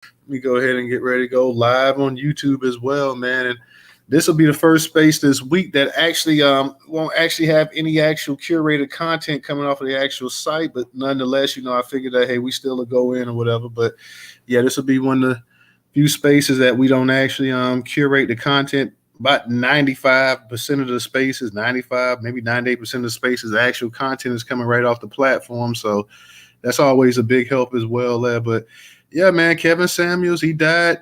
Let me go ahead and get ready to go live on YouTube as well, man. And this will be the first space this week that actually won't actually have any actual curated content coming off of the actual site, but nonetheless, I figured that hey, we still will go in or whatever. But yeah, this will be one of the few spaces that we don't actually curate the content. About 95% of the spaces, 95, maybe 98% of the spaces, the actual content is coming right off the platform. So that's always a big help as well there. But yeah, man, Kevin Samuels, he died.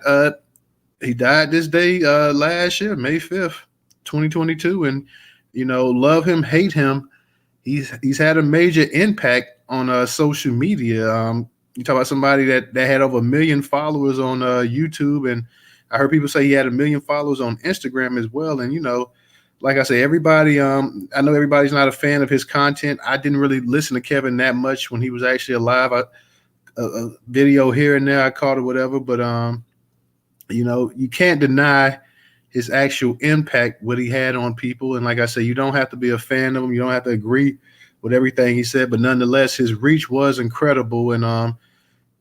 He died this day last year, May 5th, 2022. And love him, hate him. He's had a major impact on social media. You talk about somebody that had over 1 million followers on YouTube, and I heard people say he had 1 million followers on Instagram as well. And like I say, everybody, I know everybody's not a fan of his content. I didn't really listen to Kevin that much when he was actually alive. A video here and there I caught or whatever, but you can't deny his actual impact, what he had on people. And like I said, you don't have to be a fan of him. You don't have to agree with everything he said, but nonetheless, his reach was incredible. And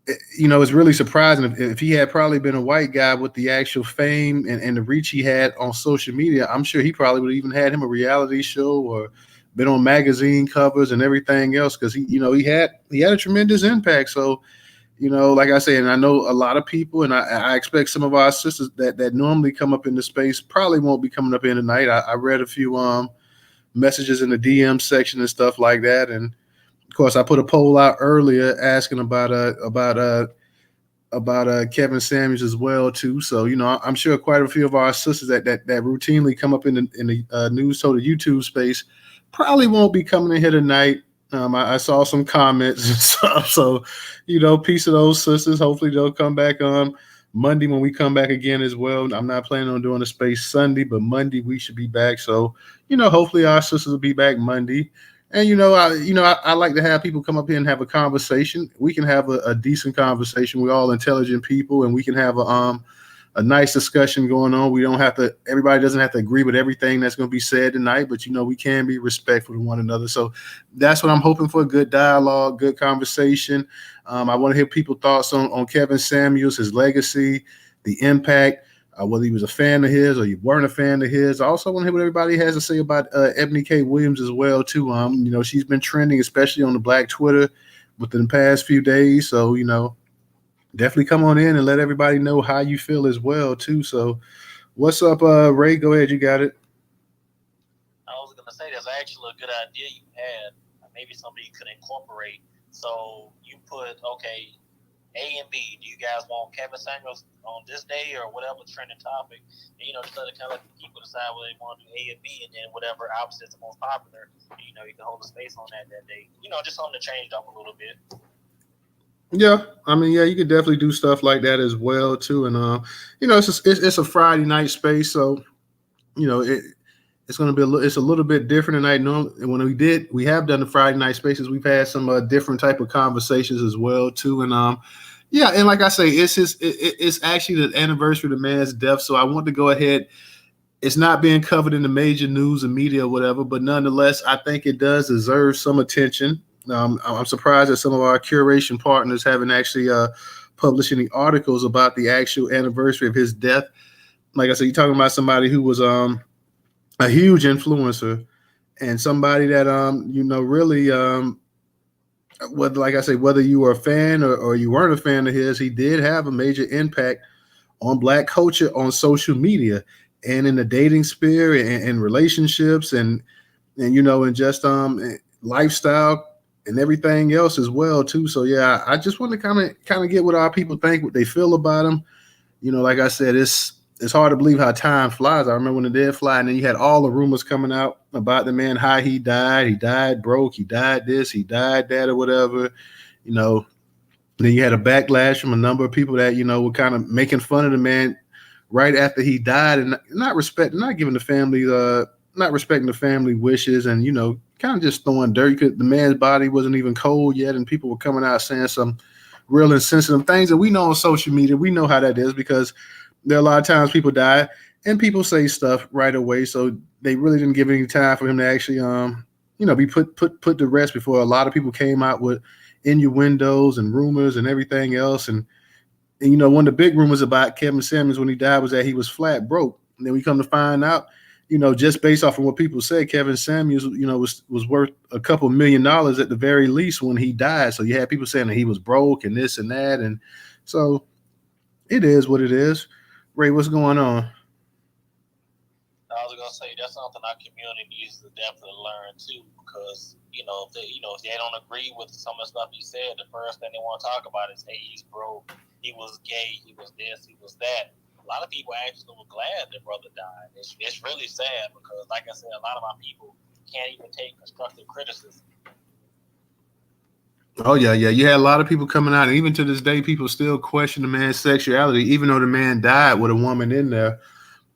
it's really surprising if he had probably been a white guy with the actual fame and the reach he had on social media. I'm sure he probably would have even had him a reality show or been on magazine covers and everything else, because he had a tremendous impact. So like I say, and I know a lot of people, and I expect some of our sisters that normally come up in the space probably won't be coming up in tonight. I read a few messages in the DM section and stuff like that, and of course I put a poll out earlier asking about Kevin Samuels as well too. So I'm sure quite a few of our sisters that routinely come up in the Newstoter YouTube space probably won't be coming in here tonight. I saw some comments and stuff. So, peace of those sisters. Hopefully they'll come back on Monday when we come back again as well. I'm not planning on doing a space Sunday, but Monday we should be back. So, hopefully our sisters will be back Monday. And I like to have people come up here and have a conversation. We can have a decent conversation. We're all intelligent people, and we can have a nice discussion going on. We don't have to, everybody doesn't have to agree with everything that's going to be said tonight, but we can be respectful to one another. So that's what I'm hoping for: good dialogue, good conversation. I want to hear people's thoughts on Kevin Samuels, his legacy, the impact, whether he was a fan of his or you weren't a fan of his. I also want to hear what everybody has to say about Ebony K Williams as well too. She's been trending, especially on the Black Twitter within the past few days. So, definitely come on in and let everybody know how you feel as well too. So what's up, Ray? Go ahead, you got it. I was gonna say that's actually a good idea you had. Maybe something you could incorporate. So you put okay, A and B. Do you guys want Kevin Samuels on this day or whatever trending topic? And, just let it kind of let the people decide whether they want to do A and B, and then whatever opposite is the most popular. You can hold a space on that day. Just something to change up a little bit. Yeah, you could definitely do stuff like that as well too. And it's a Friday night space, so it's going to be it's a little bit different tonight. Normally, when we have done the Friday night spaces, we've had some different type of conversations as well too. And and like I say, it's actually the anniversary of the man's death, so I want to go ahead. It's not being covered in the major news and media or whatever, but nonetheless, I think it does deserve some attention. I'm surprised that some of our curation partners haven't actually published any articles about the actual anniversary of his death. Like I said, you're talking about somebody who was a huge influencer and somebody that really whether you were a fan or you weren't a fan of his, he did have a major impact on Black culture on social media and in the dating sphere and relationships and just lifestyle and everything else as well too. So yeah, I just want to kind of get what our people think, what they feel about him. Like I said, it's hard to believe how time flies. I remember when it did fly, and then you had all the rumors coming out about the man, how he died. He died broke. He died this. He died that, or whatever. Then you had a backlash from a number of people that were kind of making fun of the man right after he died, and not giving the family, not respecting the family wishes, and kind of just throwing dirt. The man's body wasn't even cold yet, and people were coming out saying some real insensitive things that we know on social media. We know how that is because there are a lot of times people die and people say stuff right away. So they really didn't give any time for him to actually, be put to rest before a lot of people came out with innuendos and rumors and everything else. And And one of the big rumors about Kevin Samuels when he died was that he was flat broke. And then we come to find out, just based off of what people say, Kevin Samuels, was worth a couple $1 million at the very least when he died. So you had people saying that he was broke and this and that, and so it is what it is. Ray, what's going on? I was gonna say that's something our community needs to definitely learn too, because if they don't agree with some of the stuff he said, the first thing they want to talk about is, hey, he's broke, he was gay, he was this, he was that. A lot of people actually were glad their brother died. It's really sad because, like I said, a lot of our people can't even take constructive criticism. Oh yeah. You had a lot of people coming out, and even to this day, people still question the man's sexuality, even though the man died with a woman in there.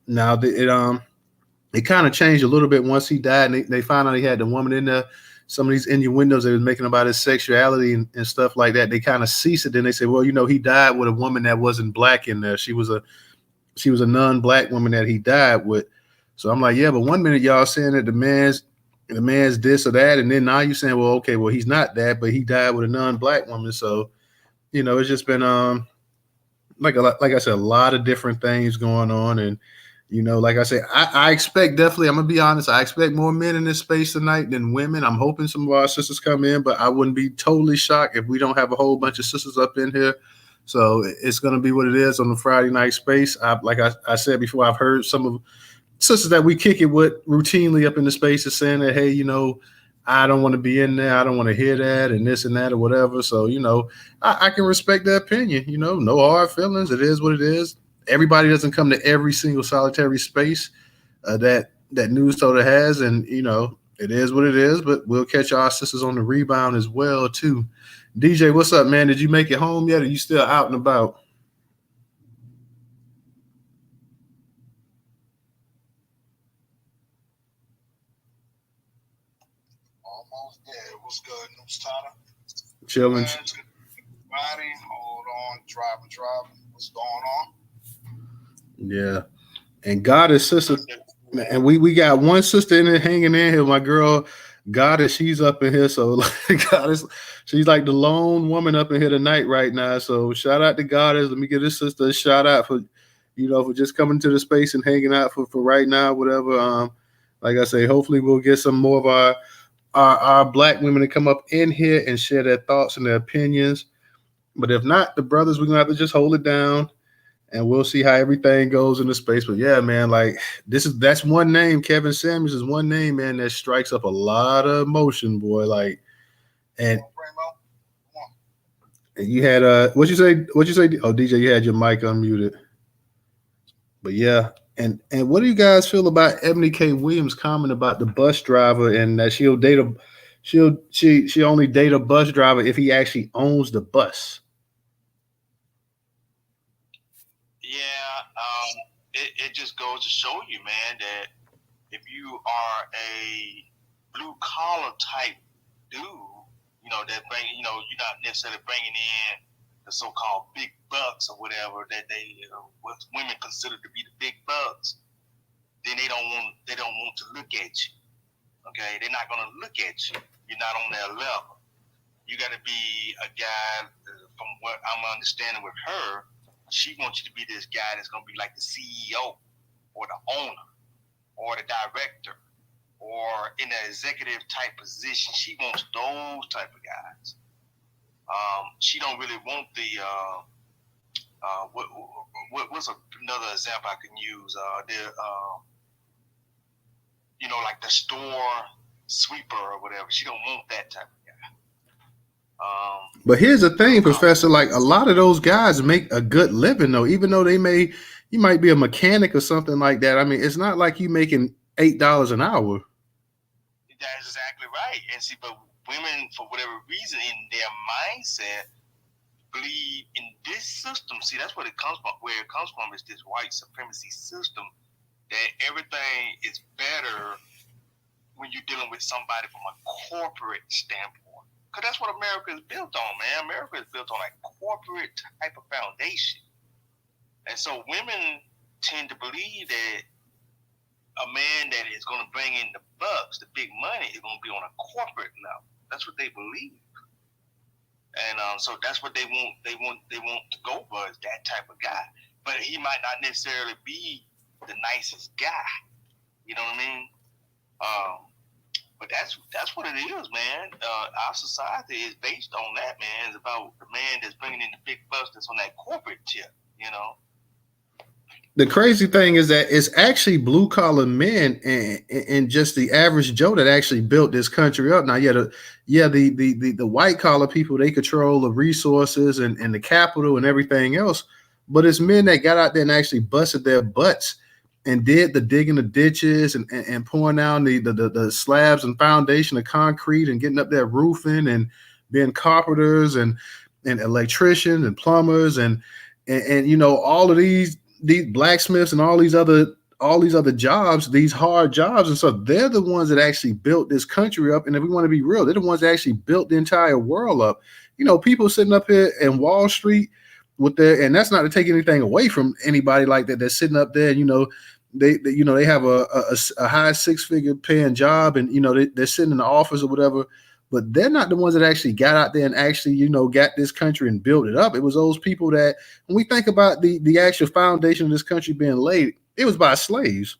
Now it kind of changed a little bit once he died, and they found out he had the woman in there. Some of these innuendos they was making about his sexuality and stuff like that, they kind of ceased it. Then they said, well, he died with a woman that wasn't black in there. She was a non-black woman that he died with. So I'm like, yeah, but one minute y'all saying that the man's this or that, and then now you're saying, well, okay, well, he's not that, but he died with a non-black woman. So it's just been like I said, a lot of different things going on. And like I said, I expect, definitely, I'm gonna be honest, I expect more men in this space tonight than women. I'm hoping some of our sisters come in, but I wouldn't be totally shocked if we don't have a whole bunch of sisters up in here. So it's gonna be what it is on the Friday night space. Like I said before, I've heard some of sisters that we kick it with routinely up in the spaces saying that, hey, I don't want to be in there. I don't want to hear that and this and that or whatever. So, I can respect their opinion, no hard feelings. It is what it is. Everybody doesn't come to every single solitary space that Newstoter has. And, it is what it is, but we'll catch our sisters on the rebound as well, too. DJ, what's up, man? Did you make it home yet? Or are you still out and about? Almost there. What's good, Newstoter? Chilling. Friday. Hold on. Driving. What's going on? Yeah. And Goddess sister, and we got one sister in there hanging in here. My girl Goddess, she's up in here. So like Goddess, she's like the lone woman up in here tonight right now. So shout out to Goddess. Let me give this sister a shout out for for just coming to the space and hanging out for right now, whatever. Like I say, hopefully we'll get some more of our black women to come up in here and share their thoughts and their opinions. But if not, the brothers, we're gonna have to just hold it down and we'll see how everything goes in the space. But yeah, man, like that's one name. Kevin Samuels is one name, man, that strikes up a lot of emotion, boy. Like, and you had what you say? Oh, DJ, you had your mic unmuted. But yeah, and what do you guys feel about Ebony K. Williams' comment about the bus driver and that she only date a bus driver if he actually owns the bus? Yeah, it just goes to show you, man, that if you are a blue collar type dude, that you're not necessarily bringing in the so-called big bucks or whatever that what women consider to be the big bucks, then they don't want to look at you. Okay, they're not going to look at you. You're not on their level. You got to be a guy. From what I'm understanding with her, she wants you to be this guy that's going to be like the CEO or the owner or the director or in an executive type position. She wants those type of guys. She don't really want the what's another example I can use? Like the store sweeper or whatever. She don't want that type of guy. But here's the thing, Professor. Like a lot of those guys make a good living, though. Even though you might be a mechanic or something like that. I mean, it's not like you making $8 an hour. That's exactly right. And see, but women, for whatever reason, in their mindset, believe in this system. See, that's where it comes from. Where it comes from is this white supremacy system that everything is better when you're dealing with somebody from a corporate standpoint. Because that's what America is built on, man. America is built on a corporate type of foundation. And so women tend to believe that a man that is going to bring in the bucks, the big money, is going to be on a corporate level. That's what they believe. And so that's what they want. They want to go for is that type of guy. But he might not necessarily be the nicest guy. You know what I mean? But that's what it is, man. Our society is based on that, man. It's about the man that's bringing in the big bucks that's on that corporate tip, you know. The crazy thing is that it's actually blue collar men and just the average Joe that actually built this country up. Now, the white collar people, they control the resources and the capital and everything else. But it's men that got out there and actually busted their butts and did the digging the ditches and pouring down the slabs and foundation of concrete and getting up there roofing and being carpenters and electricians and plumbers and all of these blacksmiths and all these other jobs, these hard jobs. And so they're the ones that actually built this country up. And if we want to be real, they're the ones that actually built the entire world up. People sitting up here in Wall Street and that's not to take anything away from anybody like that. They're sitting up there and, they have a high 6-figure paying job and, they're sitting in the office or whatever, but they're not the ones that actually got out there and actually, got this country and built it up. It was those people that, when we think about the actual foundation of this country being laid, it was by slaves.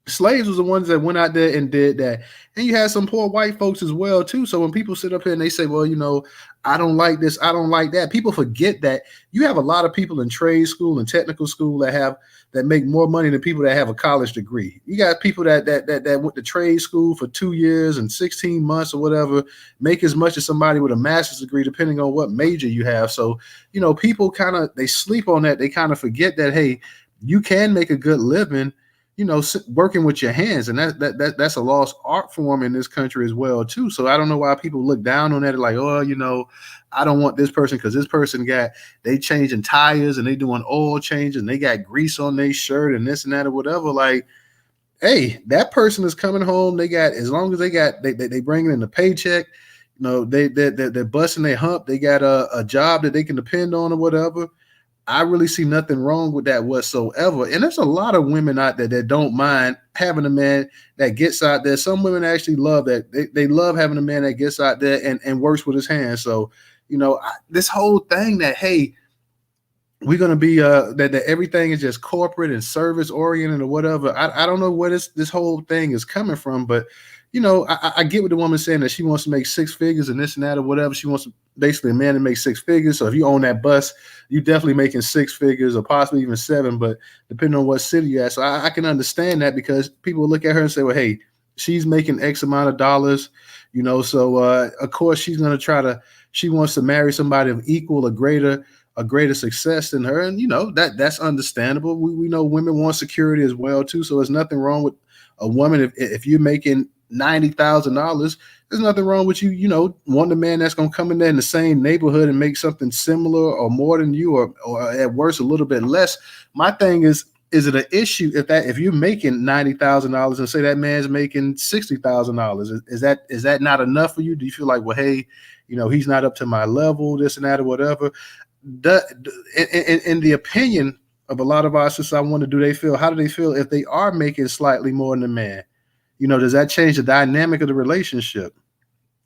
Slaves was the ones that went out there and did that. And you had some poor white folks as well, too. So when people sit up here and they say, well, I don't like this, I don't like that, people forget that you have a lot of people in trade school and technical school that make more money than people that have a college degree. You got people that went to trade school for 2 years and 16 months or whatever, make as much as somebody with a master's degree, depending on what major you have. So, people they sleep on that. They kind of forget that, hey, you can make a good living, working with your hands, and that's a lost art form in this country as well too. So I don't know why people look down on that, like, oh, I don't want this person because this person they changing tires and they doing oil changes and they got grease on their shirt and this and that or whatever. Like, hey, that person is coming home. They got, as long as they bringing in the paycheck, they're busting their hump. They got a job that they can depend on or whatever. I really see nothing wrong with that whatsoever. And there's a lot of women out there that don't mind having a man that gets out there. Some women actually love that. They love having a man that gets out there and works with his hands. So, this whole thing that, hey, we're going to be that everything is just corporate and service oriented or whatever. I don't know where this whole thing is coming from, but I get what the woman's saying, that she wants to make 6 figures and this and that or whatever. She wants basically a man to make 6 figures. So if you own that bus, you definitely making 6 figures or possibly even 7, but depending on what city you're at. So I can understand that, because people look at her and say, well, hey, she's making X amount of dollars, so of course she's going to she wants to marry somebody of equal or greater success than her. And, that's understandable. We know women want security as well too. So there's nothing wrong with a woman. If you're making $90,000, there's nothing wrong with you, wanting a man that's going to come in there in the same neighborhood and make something similar or more than you, or at worst a little bit less. My thing is it an issue if you're making $90,000 and say that man's making $60,000? Is that not enough for you? Do you feel like, well, hey, he's not up to my level, this and that or whatever? In the opinion of a lot of our society, how do they feel if they are making slightly more than the man? Does that change the dynamic of the relationship?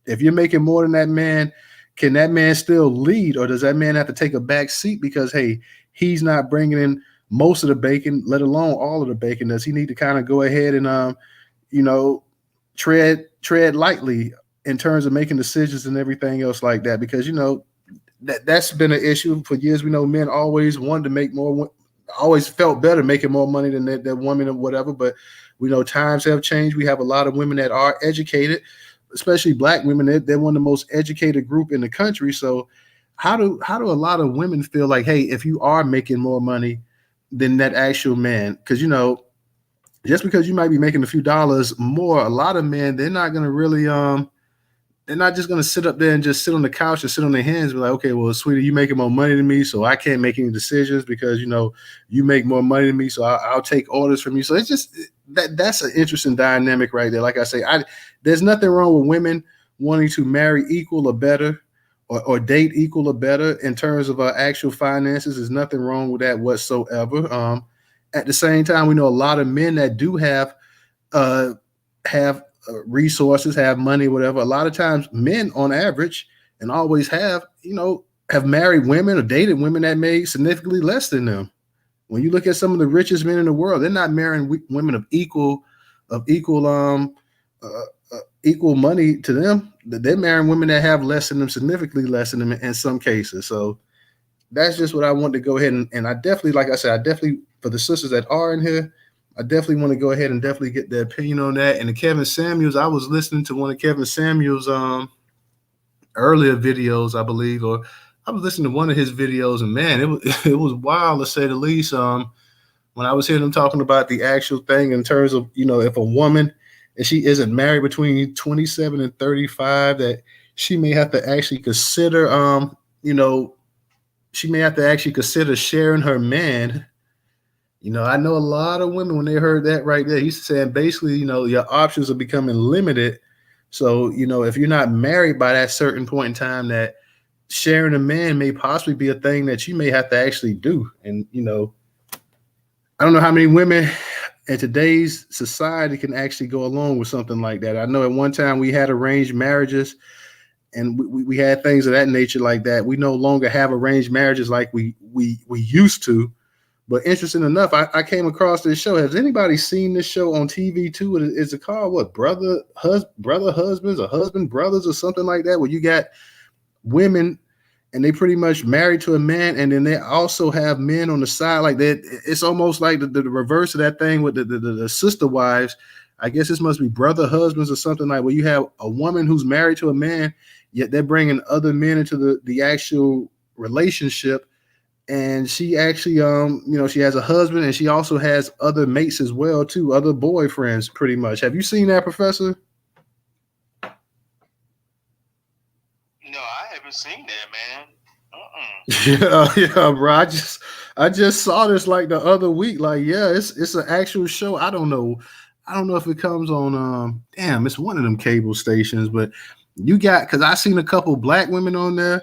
If you're making more than that man, can that man still lead, or does that man have to take a back seat because, hey, he's not bringing in most of the bacon, let alone all of the bacon? Does he need to kind of go ahead and, tread lightly in terms of making decisions and everything else like that? Because, that's been an issue for years. We know men always wanted to make more, always felt better making more money than that woman or whatever. But we know times have changed. We have a lot of women that are educated, especially Black women. They're one of the most educated group in the country. So how do a lot of women feel like, hey, if you are making more money than that actual man? Because, just because you might be making a few dollars more, a lot of men, they're not going to really, they're not just going to sit up there and just sit on the couch and sit on their hands and be like, okay, well, sweetie, you making more money than me, so I can't make any decisions because, you make more money than me, so I'll take orders from you. So it's just that's an interesting dynamic right there. Like I say, there's nothing wrong with women wanting to marry equal or better or date equal or better in terms of actual finances. There's nothing wrong with that whatsoever. At the same time, we know a lot of men that do have resources, have money, whatever. A lot of times men on average, and always have, have married women or dated women that made significantly less than them. When you look at some of the richest men in the world, they're not marrying women of equal equal money to them. They're marrying women that have less than them, significantly less than them in some cases. So that's just what I want to go ahead and I definitely, like I said, I definitely, for the sisters that are in here, I definitely want to go ahead and definitely get their opinion on that. And the Kevin Samuels, I was listening to one of Kevin Samuels' earlier videos, I believe, or I was listening to one of his videos, and man, it was wild to say the least. When I was hearing him talking about the actual thing in terms of, if a woman, and she isn't married between 27 and 35, that she may have to actually consider, she may have to actually consider sharing her man. I know a lot of women, when they heard that right there, he's saying basically, your options are becoming limited. So, if you're not married by that certain point in time, that sharing a man may possibly be a thing that you may have to actually do. And, I don't know how many women in today's society can actually go along with something like that. I know at one time we had arranged marriages, and we had things of that nature like that. We no longer have arranged marriages like we used to. But interesting enough, I came across this show. Has anybody seen this show on TV too? Is it called what? Brother Husbands or Husband Brothers or something like that, where you got women and they pretty much married to a man, and then they also have men on the side like that. It's almost like the reverse of that thing with the sister wives. I guess this must be brother husbands or something, like where you have a woman who's married to a man, yet they're bringing other men into the actual relationship. And she actually, she has a husband, and she also has other mates as well too, other boyfriends pretty much. Have you seen that, Professor? No, I haven't seen that, man. Yeah, bro. I just saw this like the other week. Like, yeah, it's an actual show. I don't know if it comes on. It's one of them cable stations, but you got, because I seen a couple black women on there.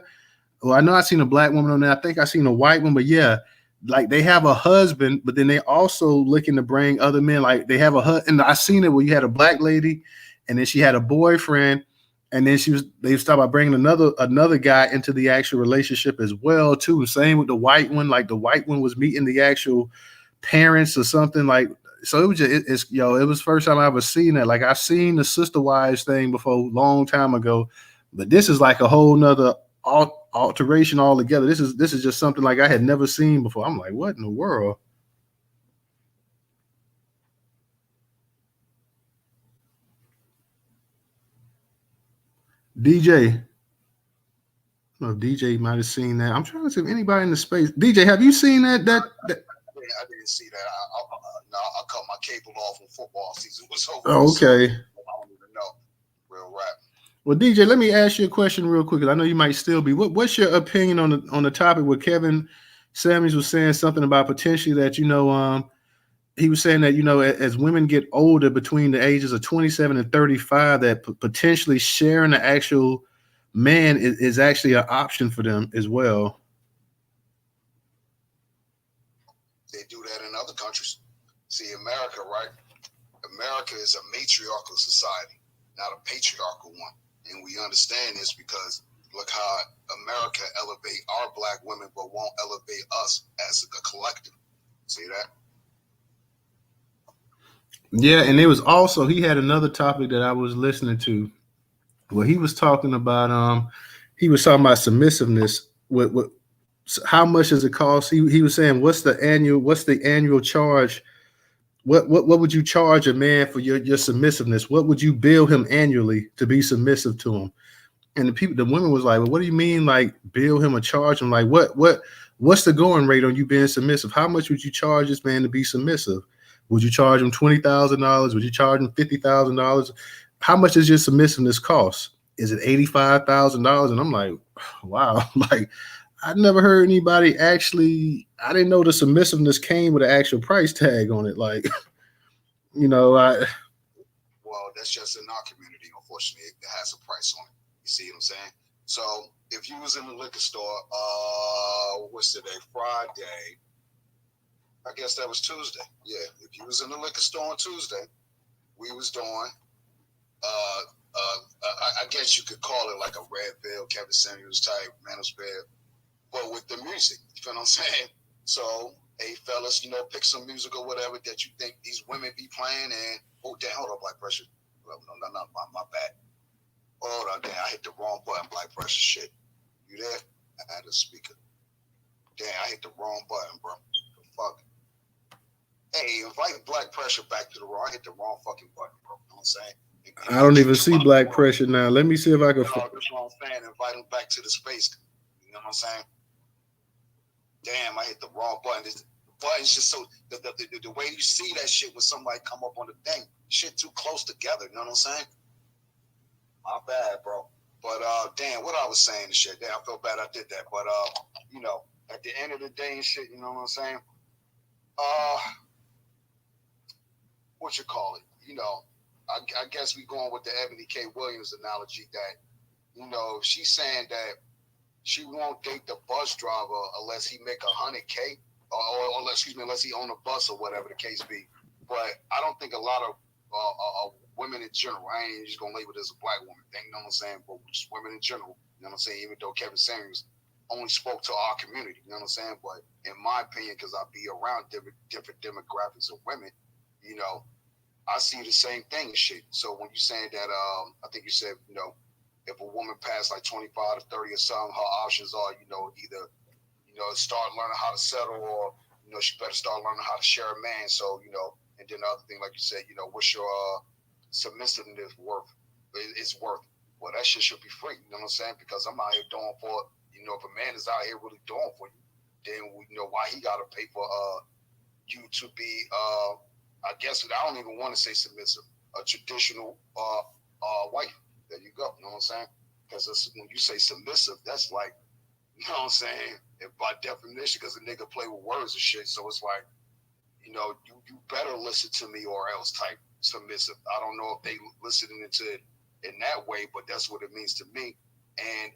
Well, I know I seen a black woman on there. I think I seen a white one, but yeah, like they have a husband, but then they also looking to bring other men. Like they have a husband. I seen it where you had a black lady, and then she had a boyfriend, and then they stopped by bringing another guy into the actual relationship as well too. Same with the white one. Like the white one was meeting the actual parents or something like. So it was just it was the first time I ever seen that. Like I've seen the sister wives thing before a long time ago, but this is like a whole nother alteration altogether. This is just something like I had never seen before. I'm like, what in the world? DJ. No, DJ might have seen that. I'm trying to see if anybody in the space. DJ, have you seen that? I didn't see that. I cut my cable off when football season was over. Oh, okay. So I don't even know. Real rap. Well, DJ, let me ask you a question real quick, because I know you might still be. What's your opinion on the topic where Kevin Samuels was saying something about potentially that, he was saying that, as women get older between the ages of 27 and 35, that potentially sharing the actual man is actually an option for them as well. They do that in other countries. See, America, right? America is a matriarchal society, not a patriarchal one. And we understand this because look how America elevate our black women, but won't elevate us as a collective. See that? Yeah, and it was also, he had another topic that I was listening to where he was talking about submissiveness. What how much does it cost? He was saying, what's the annual charge? What would you charge a man for your submissiveness? What would you bill him annually to be submissive to him? And the women was like, well, what do you mean, like bill him or charge him? Like what's the going rate on you being submissive? How much would you charge this man to be submissive? Would you charge him $20,000? Would you charge him $50,000? How much does your submissiveness cost? Is it $85,000? And I'm like, wow, like I never heard anybody actually. I didn't know the submissiveness came with an actual price tag on it. Like, Well, that's just in our community. Unfortunately, it has a price on it. You see what I'm saying? So if you was in the liquor store, what's today? Friday. I guess that was Tuesday. Yeah, if you was in the liquor store on Tuesday, we was doing I guess you could call it like a red pill, Kevin Samuels type manosphere, but with the music. You feel what I'm saying? So, hey, fellas, pick some music or whatever that you think these women be playing. And hold on, Black Pressure. No, my bad. Hold on, damn, I hit the wrong button, Black Pressure. Shit, you there? I had a speaker. Damn, I hit the wrong button, bro. The fuck. Hey, invite Black Pressure back to the room. I hit the wrong fucking button, bro. You know what I'm saying? I don't even see Black Pressure now. Let me see if I can. No, that's what I'm saying. Invite him back to the space. You know what I'm saying? Damn, I hit the wrong button. The button's just so the way you see that shit when somebody come up on the thing, shit too close together. You know what I'm saying? My bad, bro. But damn, what I was saying and shit. Damn, I feel bad I did that. But at the end of the day and shit, you know what I'm saying? What you call it? I guess we going with the Ebony K. Williams analogy that, she's saying that she won't date the bus driver unless he make $100K or unless he own a bus or whatever the case be. But I don't think a lot of women in general, I ain't just gonna label it as a black woman thing, you know what I'm saying? But just women in general, you know what I'm saying? Even though Kevin Samuels only spoke to our community, you know what I'm saying? But in my opinion, because I be around different demographics of women, I see the same thing and shit. So when you saying that, I think you said, if a woman passed like 25 to 30 or something, her options are, either, start learning how to settle or, she better start learning how to share a man. So, and then the other thing, like you said, what's your submissiveness worth? It's worth. Well, that shit should be free. You know what I'm saying? Because I'm out here doing for it. If a man is out here really doing for you, then why he got to pay for you to be, I guess I don't even want to say submissive, a traditional wife. There you go. You know what I'm saying? Because when you say submissive, that's like, you know what I'm saying? If by definition, because a nigga play with words and shit. So it's like, you better listen to me or else type submissive. I don't know if they listening into it in that way, but that's what it means to me. And,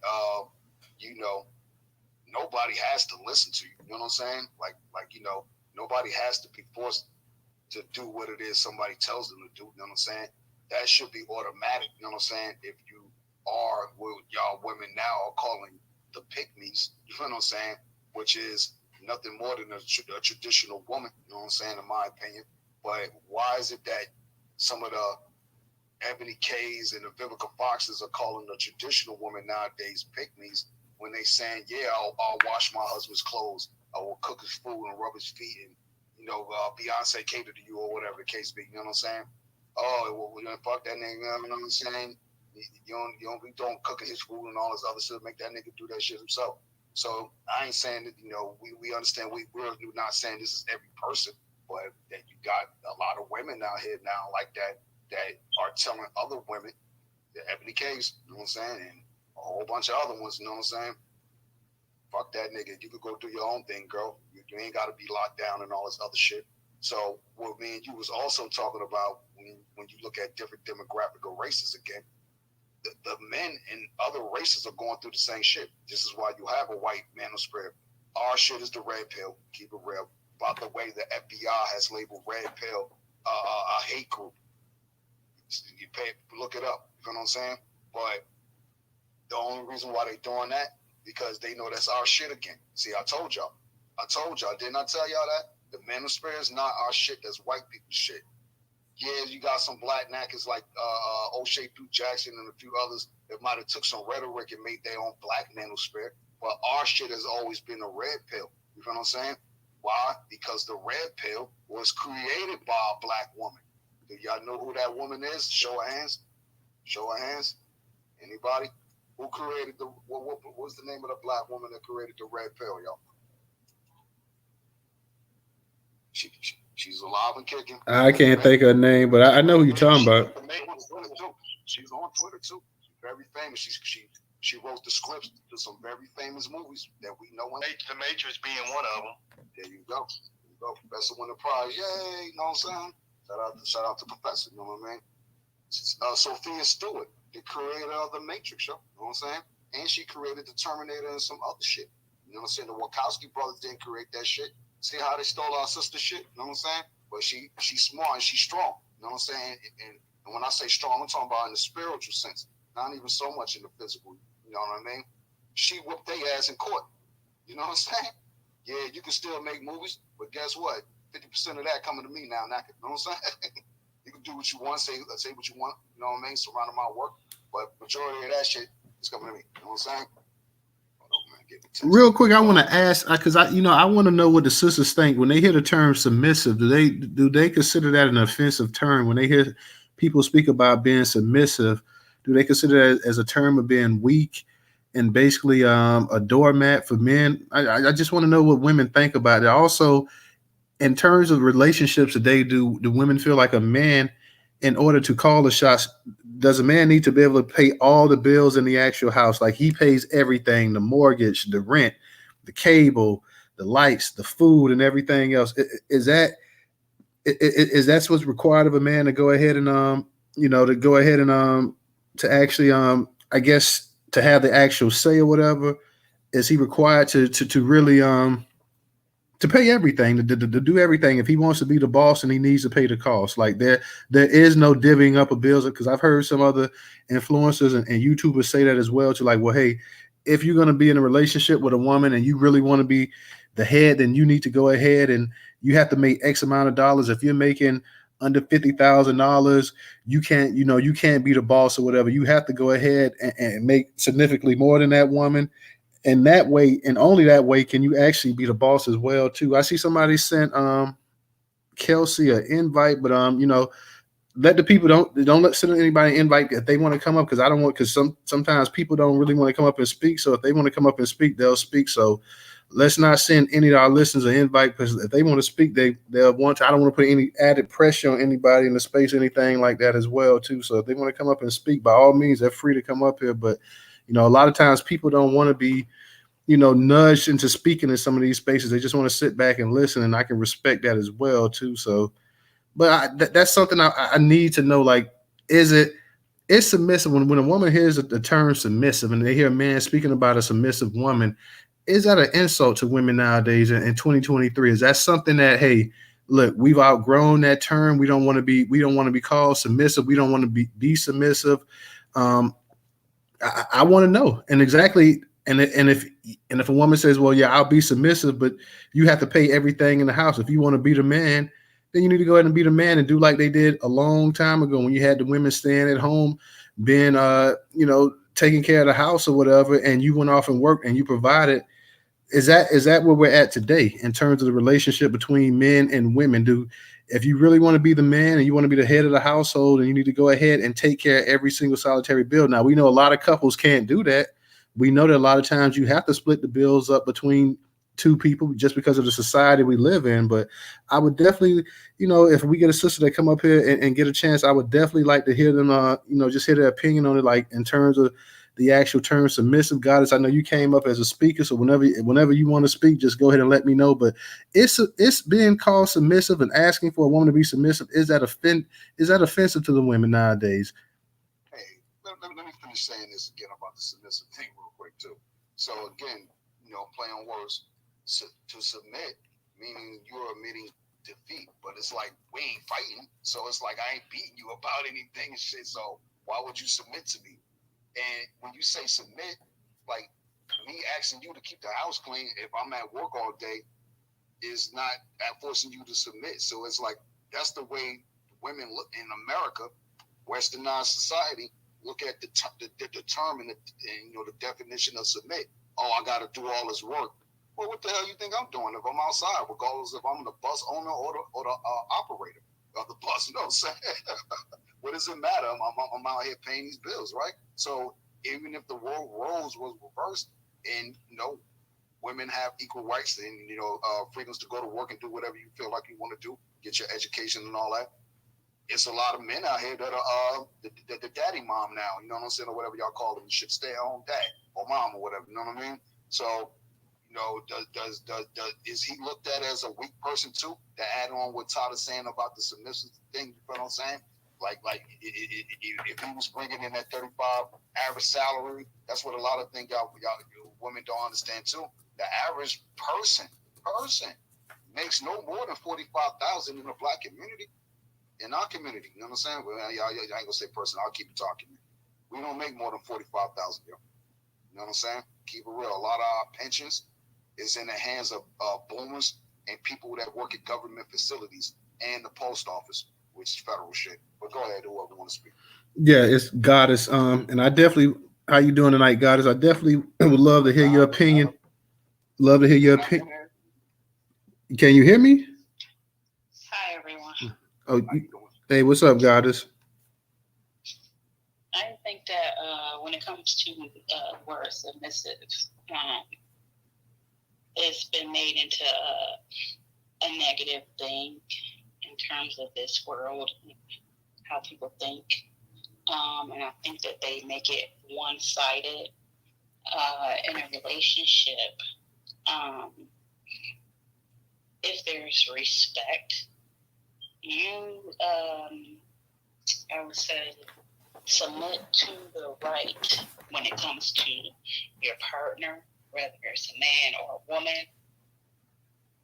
nobody has to listen to you. You know what I'm saying? Like, nobody has to be forced to do what it is somebody tells them to do. You know what I'm saying? That should be automatic. You know what I'm saying? If you are what y'all women now are calling the pick-me's, you know what I'm saying? Which is nothing more than a traditional woman, you know what I'm saying, in my opinion. But why is it that some of the Ebony K's and the Vivica Foxes are calling the traditional woman nowadays pick-me's when they saying, yeah, I'll wash my husband's clothes, I will cook his food and rub his feet, and Beyonce cater to you or whatever the case be. You know what I'm saying? Oh, well, we're gonna fuck that nigga. You know what I'm saying? You don't be doing cooking his food and all this other shit. Make that nigga do that shit himself. So I ain't saying that. We understand. We're not saying this is every person, but that you got a lot of women out here now like that are telling other women, the Ebony K's. You know what I'm saying? And a whole bunch of other ones. You know what I'm saying? Fuck that nigga. You could go do your own thing, girl. You ain't got to be locked down and all this other shit. So what me and you was also talking about when you look at different demographic or races again, the men in other races are going through the same shit. This is why you have a white manosphere. Our shit is the red pill. Keep it real. By the way, the FBI has labeled red pill a hate group. Look it up. You know what I'm saying? But the only reason why they doing that, because they know that's our shit again. See, I told y'all. Didn't I tell y'all that? The manosphere is not our shit. That's white people's shit. Yeah, you got some black knackers like O'Shea Duke Jackson and a few others that might have took some rhetoric and made their own black manosphere. But our shit has always been a red pill. You know what I'm saying? Why? Because the red pill was created by a black woman. Do y'all know who that woman is? Show of hands. Show of hands. Anybody? Who created what was the name of the black woman that created the red pill, y'all? She's alive and kicking. I can't think of her name, but I know who you're talking about. She's on Twitter too. She's very famous. She wrote the scripts to some very famous movies that we know. The Matrix being one of them. There you go. Professor won the prize. Yay! You know what I'm saying? Shout out to Professor. You know what I mean? Sophia Stewart, the creator of the Matrix show. You know what I'm saying? And she created the Terminator and some other shit. You know what I'm saying? The Wachowski brothers didn't create that shit. See how they stole our sister shit? You know what I'm saying? But she's smart and she's strong. You know what I'm saying? And And when I say strong, I'm talking about in the spiritual sense, not even so much in the physical. You know what I mean? She whooped their ass in court. You know what I'm saying? Yeah, you can still make movies, but guess what? 50% of that coming to me now. You know what I'm saying? You can do what you want, say what you want. You know what I mean? Surrounding my work, but majority of that shit is coming to me. You know what I'm saying? Real quick, I want to ask because I want to know what the sisters think when they hear the term submissive. Do they consider that an offensive term when they hear people speak about being submissive? Do they consider that as a term of being weak and basically a doormat for men? I just want to know what women think about it. Also, in terms of relationships that they do women feel like a man, in order to call the shots, does a man need to be able to pay all the bills in the actual house? Like he pays everything, the mortgage, the rent, the cable, the lights, the food, and everything else. Is that what's required of a man to go ahead and to actually I guess to have the actual say or whatever? Is he required to really to pay everything, to do everything? If he wants to be the boss and he needs to pay the cost, like there is no divvying up of bills, because I've heard some other influencers and YouTubers say that as well, to like, well, hey, if you're going to be in a relationship with a woman and you really want to be the head, then you need to go ahead and you have to make X amount of dollars. If you're making under $50,000, you can't be the boss or whatever. You have to go ahead and make significantly more than that woman. And that way, and only that way, can you actually be the boss as well too. I see somebody sent Kelsey an invite, but let the people don't send anybody an invite if they want to come up, because I don't want, because sometimes people don't really want to come up and speak. So if they want to come up and speak, they'll speak. So let's not send any of our listeners an invite, because if they want to speak, they'll want to. I don't want to put any added pressure on anybody in the space, anything like that as well too. So if they want to come up and speak, by all means, they're free to come up here. But a lot of times people don't want to be nudged into speaking in some of these spaces. They just want to sit back and listen, and I can respect that as well too. So, but that's something I need to know. Like, is submissive when a woman hears the term submissive and they hear a man speaking about a submissive woman? Is that an insult to women nowadays in 2023? Is that something that, hey, look, we've outgrown that term. We don't want to be called submissive. We don't want to be submissive. I want to know. And exactly. And if a woman says, well, yeah, I'll be submissive, but you have to pay everything in the house. If you want to be the man, then you need to go ahead and be the man and do like they did a long time ago when you had the women staying at home, being, taking care of the house or whatever, and you went off and worked and you provided. Is that where we're at today in terms of the relationship between men and women? If you really want to be the man and you want to be the head of the household, and you need to go ahead and take care of every single solitary bill. Now, we know a lot of couples can't do that. We know that a lot of times you have to split the bills up between two people just because of the society we live in. But I would definitely, if we get a sister that come up here and get a chance, I would definitely like to hear them, just hear their opinion on it, like in terms of the actual term submissive. Goddess, I know you came up as a speaker, so whenever you want to speak, just go ahead and let me know. But it's being called submissive and asking for a woman to be submissive. Is that offensive to the women nowadays? Hey, let me finish saying this again about the submissive thing real quick too. So again, play on words. To submit, meaning you're admitting defeat, but it's like we ain't fighting, so it's like I ain't beating you about anything and shit. So why would you submit to me? And when you say submit, like me asking you to keep the house clean if I'm at work all day is not forcing you to submit. So it's like that's the way women look in America, westernized society, look at the term and the definition of submit. Oh, I got to do all this work. Well, what the hell you think I'm doing if I'm outside, regardless if I'm the bus owner or the operator of the bus? You know what I'm saying? What does it matter? I'm out here paying these bills, right? So even if the roles was reversed and, women have equal rights and, freedoms to go to work and do whatever you feel like you want to do, get your education and all that. It's a lot of men out here that are the daddy mom now, you know what I'm saying, or whatever y'all call them. You should stay at home dad or mom or whatever, you know what I mean? So, is he looked at as a weak person too? To add on what Todd is saying about the submissive thing, you know what I'm saying? Like if he was bringing in that 35 average salary, that's what a lot of things y'all women don't understand too. The average person makes no more than $45,000 in the black community. in our community, you know what I'm saying? Well, I ain't gonna say person. I'll keep it talking. We don't make more than 45,000, yo. You know what I'm saying? Keep it real. A lot of our pensions is in the hands of boomers and people that work at government facilities and the post office, which is federal shit. But go ahead, whoever want to speak. Yeah, it's Goddess. And I definitely, how you doing tonight, Goddess? I definitely would love to hear your opinion. Love to hear your opinion. Can you hear me? Hi, everyone. Oh, hey, what's up, Goddess? I think that when it comes to word submissive, it's been made into a negative thing in terms of this world, how people think. And I think that they make it one-sided in a relationship. If there's respect, you, I would say, submit to the right when it comes to your partner, whether it's a man or a woman.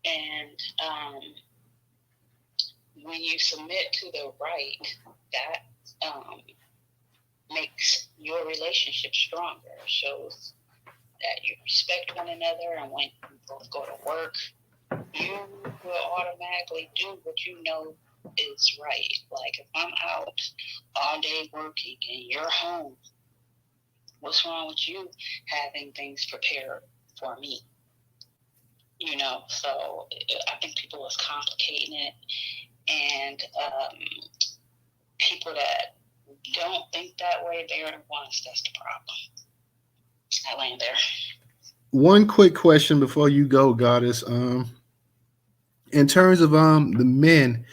And when you submit to the right, that makes your relationship stronger. It shows that you respect one another, and when you both go to work, you will automatically do what you know is right. Like if I'm out all day working and you're home, what's wrong with you having things prepared for me? You know, so I think people is complicating it, and people that don't think that way, they're the ones that's the problem. I land there. One quick question before you go, Goddess. In terms of the men,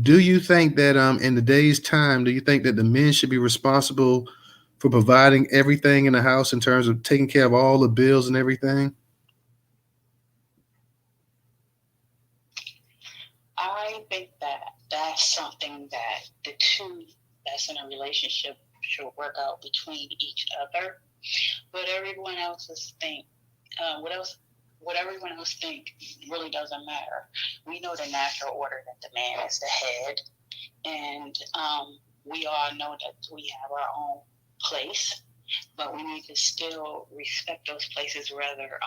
do you think that in today's time, do you think that the men should be responsible for providing everything in the house in terms of taking care of all the bills and everything? I think that that's something that the two that's in a relationship should work out between each other. But everyone else's think, what everyone else think really doesn't matter. We know the natural order that the man is the head, and we all know that we have our own place, but we need to still respect those places. Whether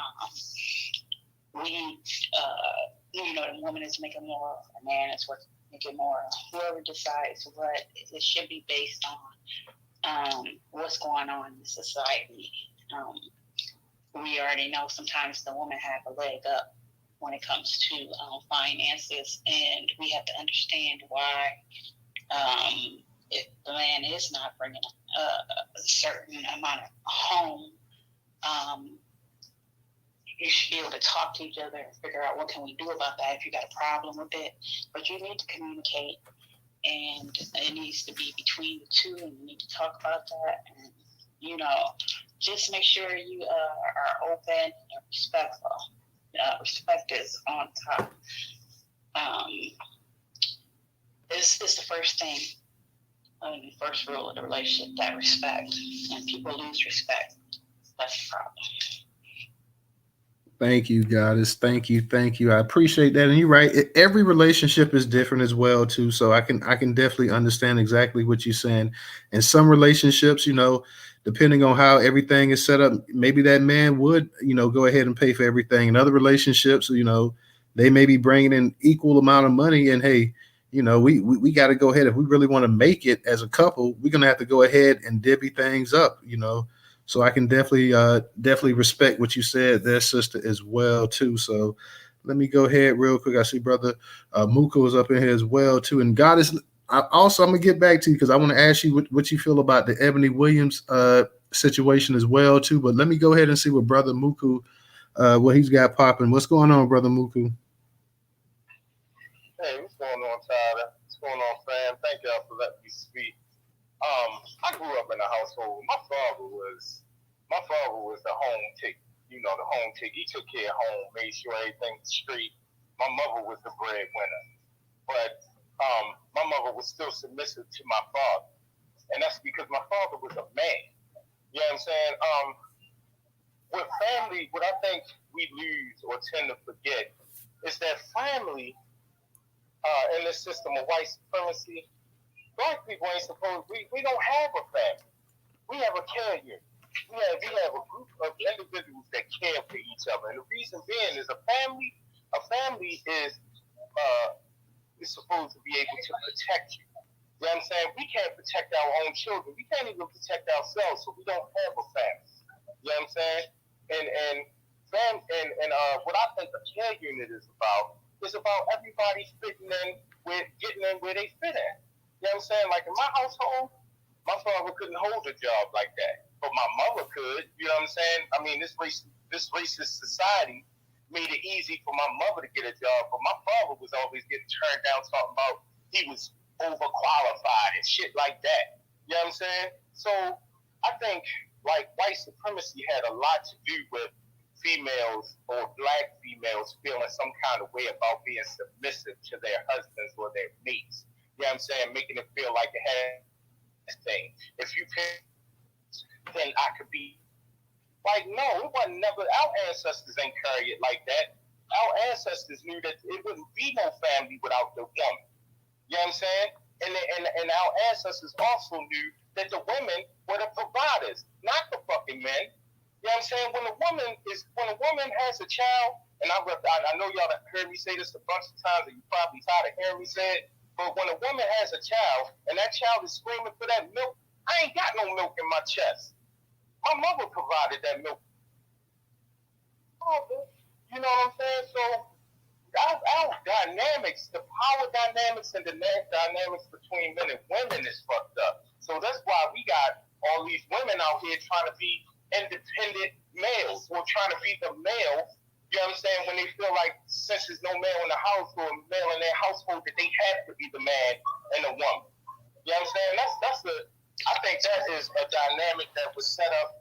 we, the woman is making more, the man is making more. Whoever decides what, it should be based on what's going on in society. We already know sometimes the woman have a leg up when it comes to finances, and we have to understand why. If the man is not bringing a certain amount of home, you should be able to talk to each other and figure out what can we do about that if you got a problem with it. But you need to communicate, and it needs to be between the two, and you need to talk about that. And just make sure you are open and respectful. Respect is on top. It's the first thing, the first rule of the relationship, that respect. And people lose respect. That's the problem. Thank you, Goddess. Thank you. I appreciate that. And you're right. Every relationship is different as well, too. So I can definitely understand exactly what you're saying. In some relationships, depending on how everything is set up, maybe that man would, go ahead and pay for everything. In other relationships, they may be bringing in equal amount of money, and hey, we got to go ahead. If we really want to make it as a couple, we're gonna have to go ahead and divvy things up. So I can definitely respect what you said there, sister, as well too. So let me go ahead real quick. I see brother Muko is up in here as well too. And Goddess, I'm gonna get back to you because I want to ask you what you feel about the Ebony Williams situation as well too. But let me go ahead and see what brother Muku what he's got popping. What's going on, brother Muku? Hey, what's going on, Tyler? What's going on, fam? Thank y'all for letting me speak. I grew up in a household. My father was the home tick. The home tick. He took care of home, made sure everything was straight. My mother was the breadwinner, but my mother was still submissive to my father, and that's because my father was a man. You know what I'm saying? With family, what I think we lose or tend to forget is that family in this system of white supremacy, black people ain't supposed. We don't have a family. We have a care unit. We have a group of individuals that care for each other, and the reason being is a family. A family is supposed to be able to protect you. You know what I'm saying? We can't protect our own children. We can't even protect ourselves, so we don't have a family. You know what I'm saying? And what I think a care unit is about everybody fitting in with getting in where they fit in. You know what I'm saying? Like in my household, my father couldn't hold a job like that, but my mother could. You know what I'm saying? I mean, this racist society made it easy for my mother to get a job, but my father was always getting turned down, talking about he was overqualified and shit like that. You know what I'm saying? So I think like white supremacy had a lot to do with females or black females feeling some kind of way about being submissive to their husbands or their mates. You know what I'm saying? Making it feel like it had this thing. If you pay, then I could be like, no, it wasn't never. Our ancestors ain't carry it like that. Our ancestors knew that it wouldn't be no family without the woman. You know what I'm saying? And our ancestors also knew that the women were the providers, not the fucking men. You know what I'm saying? When a woman has a child, and I know y'all have heard me say this a bunch of times, and you probably tired of hearing me say it, but when a woman has a child, and that child is screaming for that milk, I ain't got no milk in my chest. My mother provided that milk. You know what I'm saying? So our dynamics, the power dynamics and the dynamics between men and women is fucked up. So that's why we got all these women out here trying to be independent males or trying to be the male, you know what I'm saying, when they feel like since there's no male in the house or a male in their household that they have to be the man and the woman. You know what I'm saying? I think that is a dynamic that was set up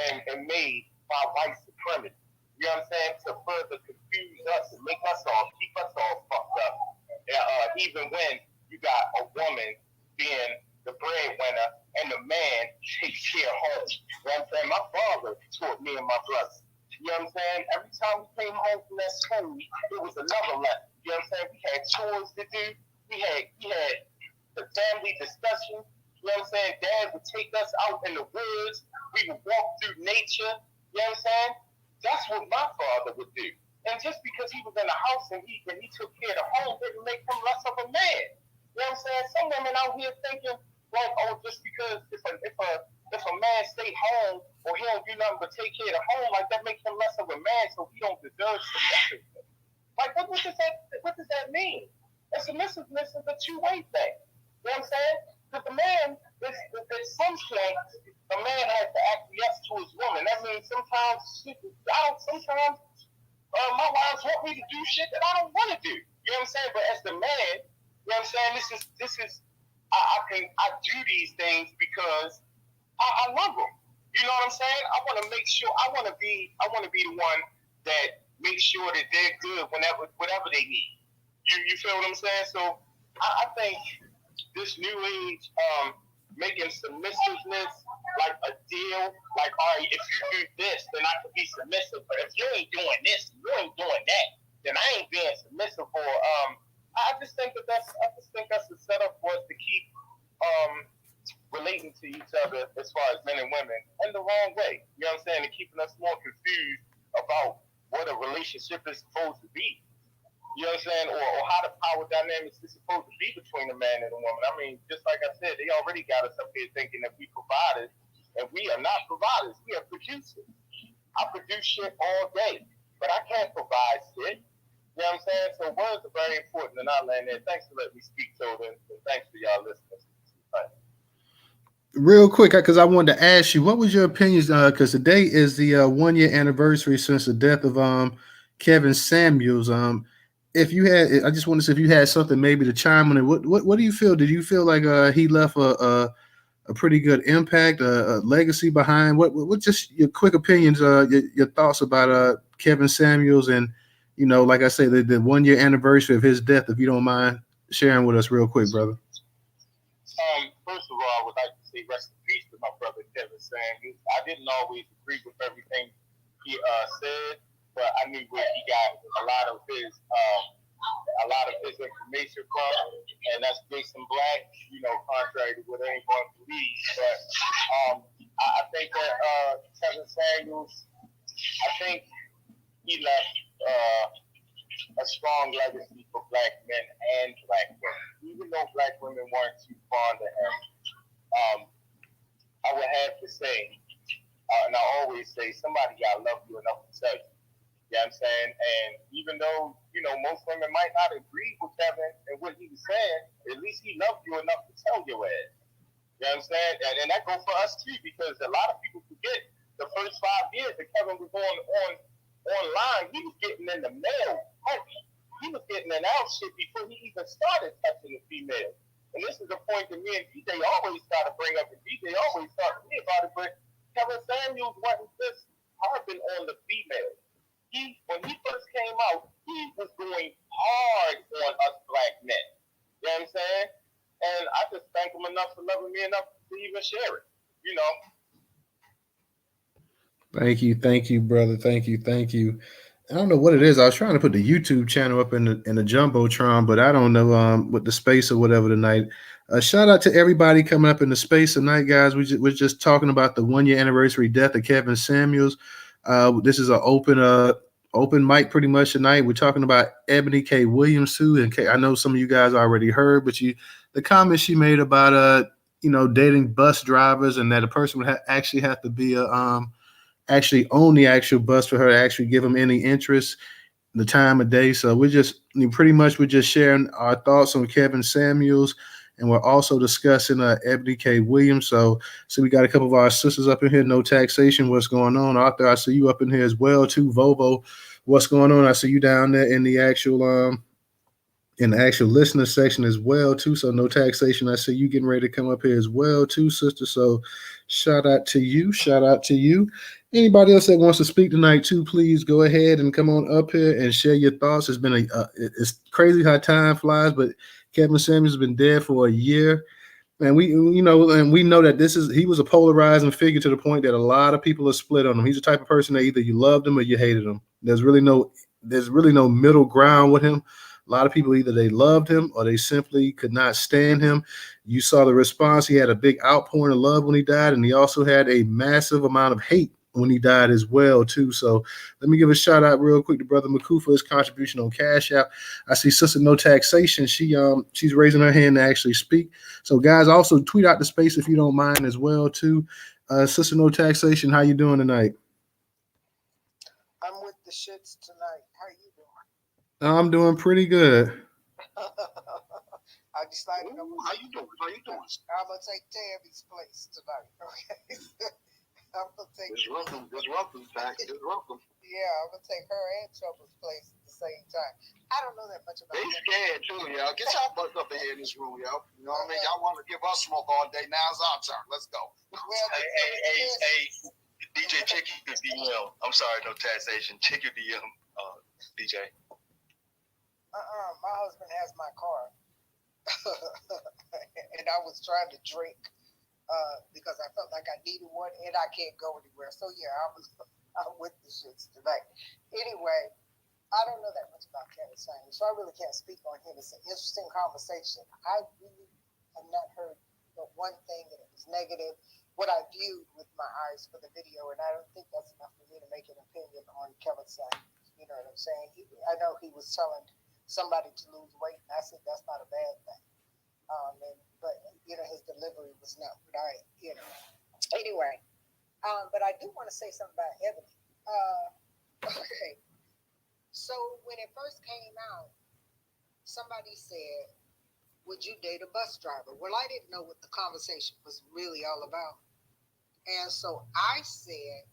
and made by white supremacy. You know what I'm saying? To further confuse us and keep us all fucked up. Even when you got a woman being the breadwinner and the man takes care of home. You know what I'm saying? My father taught me and my brother. You know what I'm saying? Every time we came home from that school, it was another lesson. You know what I'm saying? We had chores to do. We had the family discussion. You know what I'm saying? Dad would take us out in the woods. We would walk through nature. You know what I'm saying? That's what my father would do. And just because he was in the house and he took care of the home didn't make him less of a man. You know what I'm saying? Some women out here thinking like, oh, just because if a man stay home or he don't do nothing but take care of the home, like that makes him less of a man, so he don't deserve submissiveness. Like, what does that mean? And submissiveness is a two-way thing. You know what I'm saying? Because the man, at some point, a man has to acquiesce to his woman. That means sometimes my wives want me to do shit that I don't want to do. You know what I'm saying? But as the man, you know what I'm saying? This is I do these things because I love them. You know what I'm saying? I want to make sure. I want to be the one that makes sure that they're good whatever they need. You feel what I'm saying? So I think this new age making submissiveness like a deal, like, all right, if you do this, then I can be submissive. But if you ain't doing this, you ain't doing that, then I ain't being submissive. Or I just think that's a setup for us to keep relating to each other as far as men and women in the wrong way. You know what I'm saying? And keeping us more confused about what a relationship is supposed to be. You know what I'm saying? Or how the power dynamics is supposed to be between a man and a woman. I mean, just like I said, they already got us up here thinking that we providers, and we are not providers. We are producers. I produce shit all day, but I can't provide shit. You know what I'm saying? So words are very important, and I land there. Thanks for letting me speak, Toda, and thanks for y'all listening. Real quick, because I wanted to ask you, what was your opinions? Because today is the 1 year anniversary since the death of Kevin Samuels. If you had, I just want to see if you had something maybe to chime on it. What do you feel? Did you feel like he left a pretty good impact, a legacy behind? What just your quick opinions, your thoughts about Kevin Samuels, and like I say, the 1 year anniversary of his death, if you don't mind sharing with us real quick, brother. First of all, I would like to say rest in peace to my brother Kevin Samuels. I didn't always agree with everything he said, but I knew where he got a lot of his information from, and that's based in black, contrary to what anyone believes. But I think that Kevin Samuels, I think he left a strong legacy for black men and black women. Even though black women weren't too fond of him, I would have to say, and I always say, somebody gotta love you enough to tell you. You know what I'm saying? And even though, most women might not agree with Kevin and what he was saying, at least he loved you enough to tell your ass. You know what I'm saying? And that goes for us too, because a lot of people forget the first 5 years that Kevin was online, he was getting in the mail. He was getting in our shit before he even started touching the female. And this is a point that me and DJ always try to bring up, and DJ always talk to me about it, but Kevin Samuels wasn't just harping on the female. When he first came out, he was going hard on us black men. You know what I'm saying? And I just thank him enough for loving me enough to even share it. Thank you, brother. Thank you. I don't know what it is. I was trying to put the YouTube channel up in the jumbotron, but I don't know with the space or whatever tonight. Shout out to everybody coming up in the space tonight, guys. We're just talking about the 1 year anniversary death of Kevin Samuels. This is an open mic pretty much tonight. We're talking about Ebony K. Williams too, and I know some of you guys already heard, but the comments she made about dating bus drivers and that a person would actually have to be actually own the actual bus for her to actually give them any interest, the time of day. So we're just sharing our thoughts on Kevin Samuels, and we're also discussing Ebony K. Williams. So we got a couple of our sisters up in here. No Taxation, what's going on? Arthur, I see you up in here as well too. Vovo, what's going on? I see you down there in the actual listener section as well too. So No Taxation, I see you getting ready to come up here as well too, sister. So shout out to you. Anybody else that wants to speak tonight too, please go ahead and come on up here and share your thoughts. It's been it's crazy how time flies, but Kevin Samuels has been dead for a year, and we know that he was a polarizing figure to the point that a lot of people are split on him. He's the type of person that either you loved him or you hated him. There's really no middle ground with him. A lot of people, either they loved him or they simply could not stand him. You saw the response. He had a big outpouring of love when he died, and he also had a massive amount of hate when he died as well too. So let me give a shout out real quick to Brother Maku for his contribution on Cash App. I see Sister No Taxation. She's raising her hand to actually speak. So guys, also tweet out the space if you don't mind as well too. Sister No Taxation, how you doing tonight? I'm with the shits tonight. How you doing? I'm doing pretty good. I decided How you doing? I'm gonna take Tammy's place tonight. Okay. I'm gonna take. Disrupting. Yeah, I'm gonna take her and Trouble's place at the same time. I don't know that much about. They scared too, y'all. Get y'all butts up in here in this room, y'all. You know what I mean? Y'all want to give us smoke all day. Now's our turn. Let's go. Well, Hey, DJ, check your DM. I'm sorry, No Taxation. Check your DM, DJ. My husband has my car, and I was trying to drink because I felt like I needed one, and I can't go anywhere. So yeah, I'm with the shits tonight. Anyway, I don't know that much about Kevin Samuels, so I really can't speak on him. It's an interesting conversation. I really have not heard but one thing, and it was negative. What I viewed with my eyes for the video, and I don't think that's enough for me to make an opinion on Kevin Samuels. You know what I'm saying? I know he was telling somebody to lose weight, and I said that's not a bad thing. But his delivery was not right. Anyway, but I do want to say something about Ebony. Okay. So when it first came out, somebody said, "Would you date a bus driver?" Well, I didn't know what the conversation was really all about, and so I said,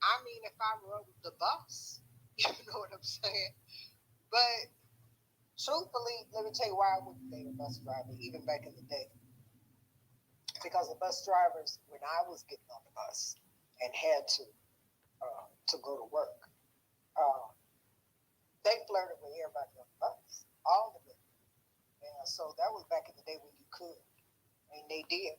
"I mean, if I rode the bus, you know what I'm saying?" But truthfully, let me tell you why I wouldn't date a bus driver, even back in the day. Because the bus drivers, when I was getting on the bus and had to go to work, they flirted with everybody on the bus, all of it. And so that was back in the day when you could, and they did.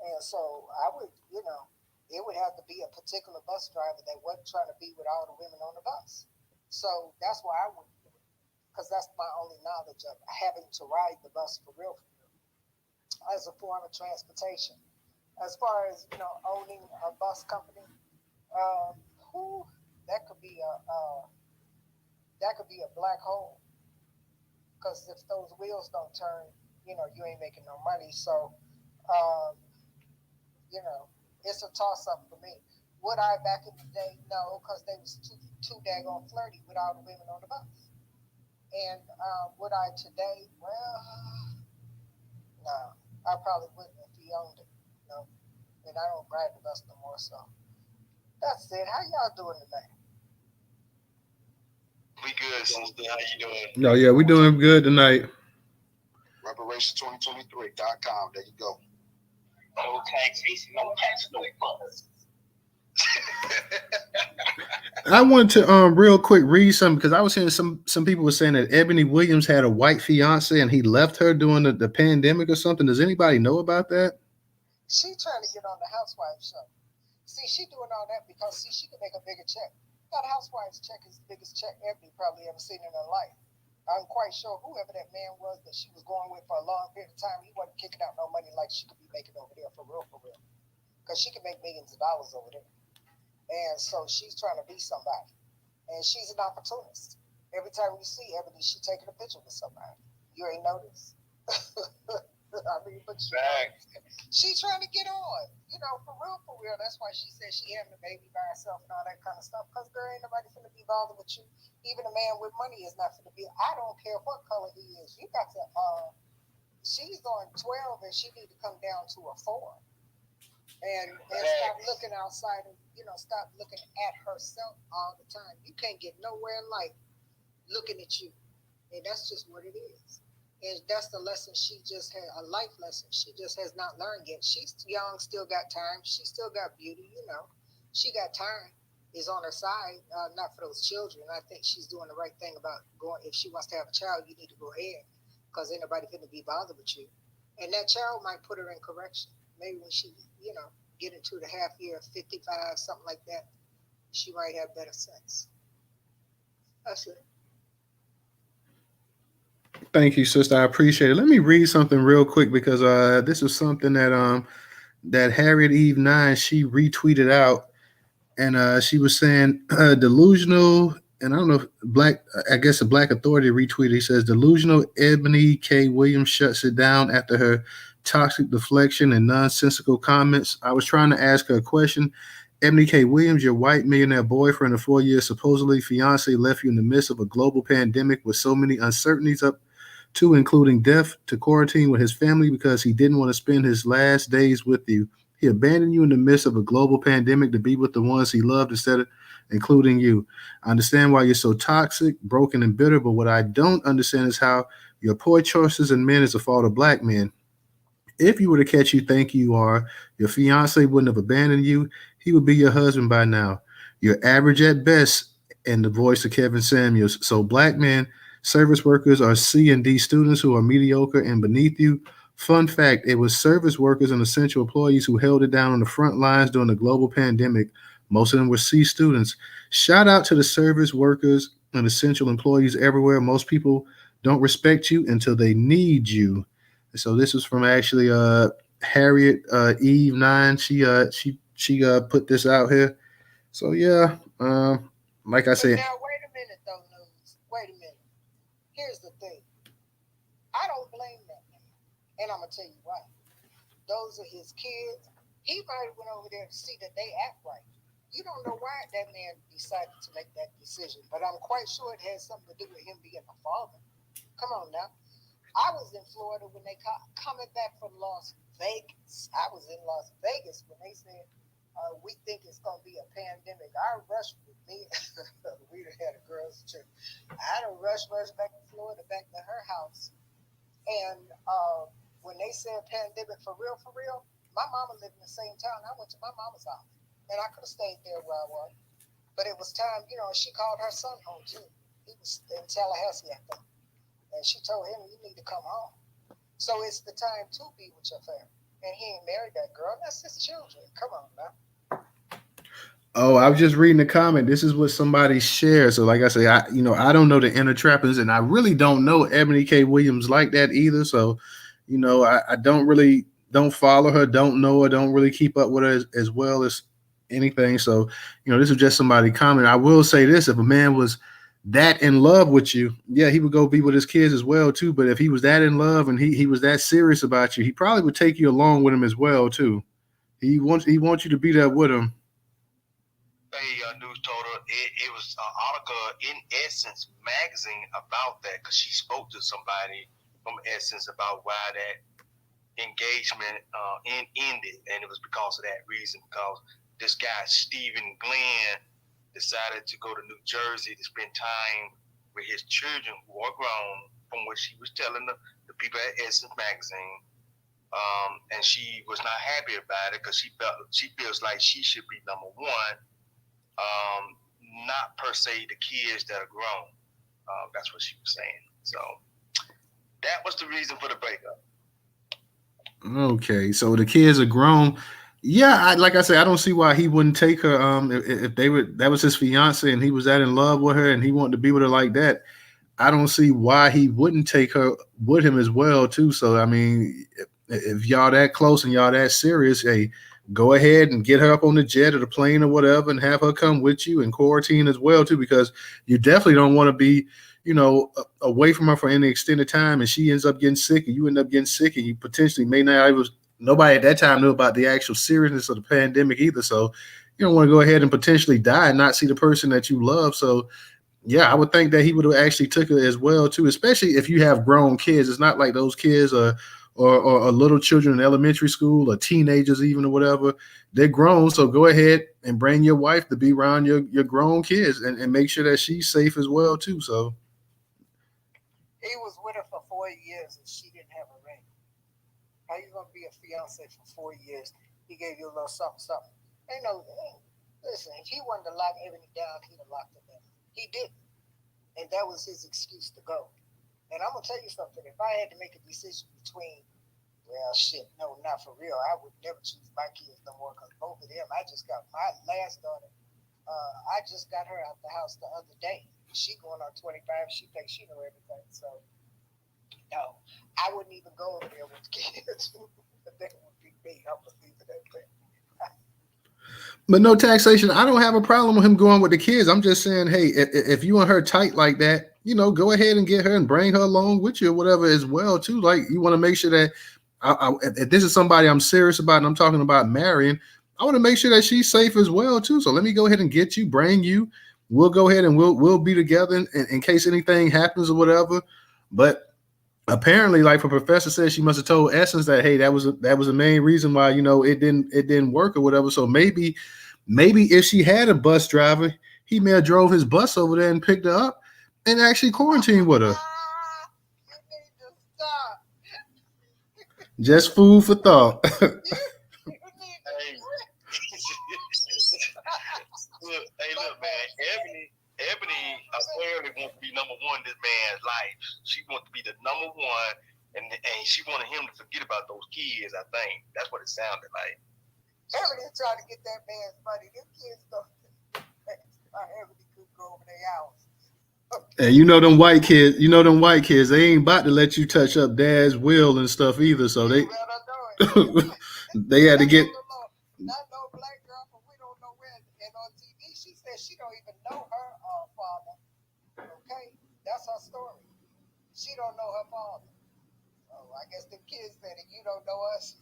And so I would, it would have to be a particular bus driver that wasn't trying to be with all the women on the bus. So that's why I wouldn't do it. because that's my only knowledge of having to ride the bus for real, as a form of transportation. As far as owning a bus company, that could be a black hole. Because if those wheels don't turn, you ain't making no money. So, it's a toss up for me. Would I back in the day? No, because they was too daggone flirty with all the women on the bus. And would I today? Well, no, I probably wouldn't if he owned it. And I don't ride the bus no more. So that's it. How y'all doing today? We good, sister. How you doing? No, yeah, we doing good tonight. Reparation2023.com. There you go. No taxation, no tax, no bus. I wanted to real quick read something because I was hearing some people were saying that Ebony Williams had a white fiance and he left her during the pandemic or something. Does anybody know about that? She trying to get on the Housewives show. See, she doing all that because she can make a bigger check. That Housewives check is the biggest check Ebony probably ever seen in her life. I'm quite sure whoever that man was that she was going with for a long period of time, he wasn't kicking out no money like she could be making over there for real. Because she can make millions of dollars over there. And so she's trying to be somebody. And she's an opportunist. Every time you see Ebony, she's taking a picture with somebody. You ain't noticed? I mean, but she's trying to get on. For real. That's why she said she having a baby by herself and all that kind of stuff. Because girl, ain't nobody finna be bothered with you. Even a man with money is not finna be. I don't care what color he is. You got to. She's on 12 and she need to come down to a 4. And stop looking outside and stop looking at herself all the time. You can't get nowhere in life looking at you, and that's just what it is. And that's the lesson she just had, a life lesson she just has not learned yet. She's young, still got time. She still got beauty, She got time. Is on her side, not for those children. I think she's doing the right thing about going. If she wants to have a child, you need to go ahead because ain't nobody going to be bothered with you. And that child might put her in correction. Maybe when she, get into the half year, 55, something like that, she might have better sense. That's it. Thank you, sister. I appreciate it. Let me read something real quick because this is something that Harriet Eve 9 she retweeted out, and she was saying delusional. And I don't know if I guess a Black Authority retweeted. He says delusional Ebony K. Williams shuts it down after her toxic deflection and nonsensical comments. I was trying to ask her a question. Ebony K. Williams, your white millionaire boyfriend of 4 years, supposedly fiance, left you in the midst of a global pandemic with so many uncertainties up to including death to quarantine with his family because he didn't want to spend his last days with you. He abandoned you in the midst of a global pandemic to be with the ones he loved instead of including you. I understand why you're so toxic, broken, and bitter, but what I don't understand is how your poor choices in men is the fault of black men. If you were to catch you think you are, your fiance wouldn't have abandoned you. He would be your husband by now. You're average at best, in the voice of Kevin Samuels. So black men, service workers are C and D students who are mediocre and beneath you. Fun fact, it was service workers and essential employees who held it down on the front lines during the global pandemic. Most of them were C students. Shout out to the service workers and essential employees everywhere. Most people don't respect you until they need you. So this was from actually Harriet Eve 9. She put this out here. So yeah, like I said. Now wait a minute though, News. Wait a minute. Here's the thing. I don't blame that man, and I'm gonna tell you why. Those are his kids. He might have went over there to see that they act right. You don't know why that man decided to make that decision, but I'm quite sure it has something to do with him being a father. Come on now. I was in Florida when they coming back from Las Vegas. I was in Las Vegas when they said, we think it's going to be a pandemic. I rushed with me. We had a girls' trip. I had to rush back to Florida, back to her house. And when they said pandemic for real, my mama lived in the same town. I went to my mama's house. And I could have stayed there where I was. But it was time, she called her son home too. He was in Tallahassee, I think. And she told him, you need to come home. So it's the time to be with your family. And he ain't married that girl. That's his children. Come on now. Oh, I was just reading the comment. This is what somebody shared. So, like I say, I don't know the inner trappings, and I really don't know Ebony K. Williams like that either. So, I don't really don't follow her, don't know her, don't really keep up with her as well as anything. So, this is just somebody comment. I will say this: if a man was that in love with you, yeah, he would go be with his kids as well too. But if he was that in love and he was that serious about you, he probably would take you along with him as well too. He wants you to be there with him. Hey, Newstoter, it was an article in Essence magazine about that because she spoke to somebody from Essence about why that engagement ended, and it was because of that reason. Because this guy Stephen Glenn decided to go to New Jersey to spend time with his children who are grown, from what she was telling the people at Essence magazine. And she was not happy about it because she feels like she should be number one. Not per se the kids that are grown. That's what she was saying. So that was the reason for the breakup. Okay, so the kids are grown. Yeah, like I said, I don't see why he wouldn't take her. If they were that was his fiance and he was that in love with her and he wanted to be with her like that, I don't see why he wouldn't take her with him as well too. So I mean, if y'all that close and y'all that serious, hey, go ahead and get her up on the jet or the plane or whatever, and have her come with you and quarantine as well too, because you definitely don't want to be, away from her for any extended time, and she ends up getting sick, and you end up getting sick, and you potentially may not. It was nobody at that time knew about the actual seriousness of the pandemic either, so you don't want to go ahead and potentially die and not see the person that you love. So yeah, I would think that he would have actually took it as well too, especially if you have grown kids. It's not like those kids are or little children in elementary school or teenagers even or whatever. They're grown, so go ahead and bring your wife to be around your grown kids and make sure that she's safe as well too. So He was with her for 4 years and she didn't have a ring. How you gonna be a fiance for 4 years? He gave you a little something, something. Ain't no listen, if he wanted to lock Ebony down, he'd have locked her down. He didn't. And that was his excuse to go. And I'm gonna tell you something. If I had to make a decision between, well, shit, no, not for real. I would never choose my kids no more because both of them. I just got my last daughter. I just got her out the house the other day. She going on 25. She thinks she know everything. So no, I wouldn't even go over there with the kids. But that would be me. I'm gonna leave it at that. but no taxation. I don't have a problem with him going with the kids. I'm just saying, hey, if you want her tight like that, go ahead and get her and bring her along with you or whatever as well too. Like you want to make sure that if this is somebody I'm serious about and I'm talking about marrying, I want to make sure that she's safe as well too. So let me go ahead and get you, bring you. We'll go ahead and we'll be together in case anything happens or whatever. But apparently, like the professor said, she must have told Essence that hey, that was the main reason why it didn't work or whatever. So maybe if she had a bus driver, he may have drove his bus over there and picked her up and actually quarantined with her. You need to stop. Just food for thought. You need to Look, man, Ebony apparently wants to be number one in this man's life. She wants to be the number one, and she wanted him to forget about those kids. I think that's what it sounded like. Ebony trying to get that man's money. Them kids don't. Ebony could go over their house. And them white kids, they ain't about to let you touch up dad's will and stuff either. So they they had to get. Not no black girl, but we don't know where. And on TV, she said she don't even know her father. Okay, that's her story. She don't know her father. So I guess the kids said, if you don't know us,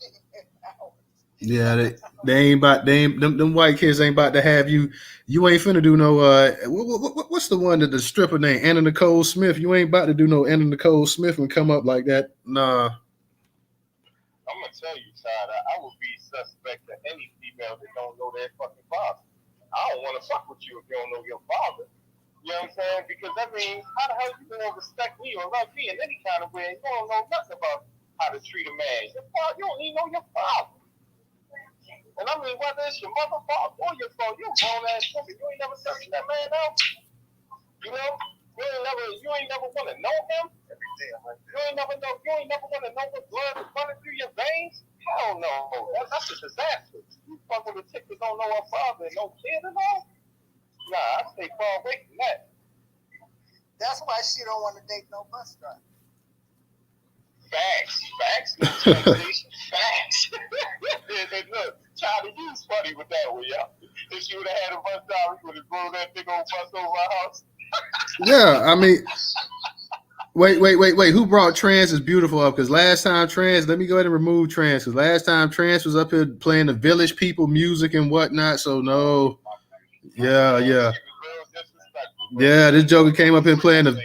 yeah, them white kids ain't about to have you. You ain't finna do no. What's the one that the stripper name Anna Nicole Smith? You ain't about to do no Anna Nicole Smith and come up like that. Nah. I'm gonna tell you, Todd, I would be suspect to any female that don't know their fucking father. I don't want to fuck with you if you don't know your father. You know what I'm saying? Because that means how the hell you gonna respect me or love me in any kind of way? You don't know nothing about how to treat a man. Your father, you don't even know your father. And I mean, whether it's your mother's fault or your fault, you're a grown ass woman. You ain't never touched that man out. You know? You ain't never want to know him. You ain't never want to know what blood is running through your veins. Hell no. That's a disaster. You fucking with chicks that don't know her father and no kid and all. stay far away from that. That's why she don't want to date no bus driver. Facts, facts. And look, Charlie, you was funny with that one, y'all. If she would have had a bus driver, he would have thrown that big old bus over our house. Yeah, I mean, wait. Who brought Trans is Beautiful up? Because last time Trans, let me go ahead and remove Trans. Because last time Trans was up here playing the Village People music and whatnot. So no, yeah. This Joker came up here playing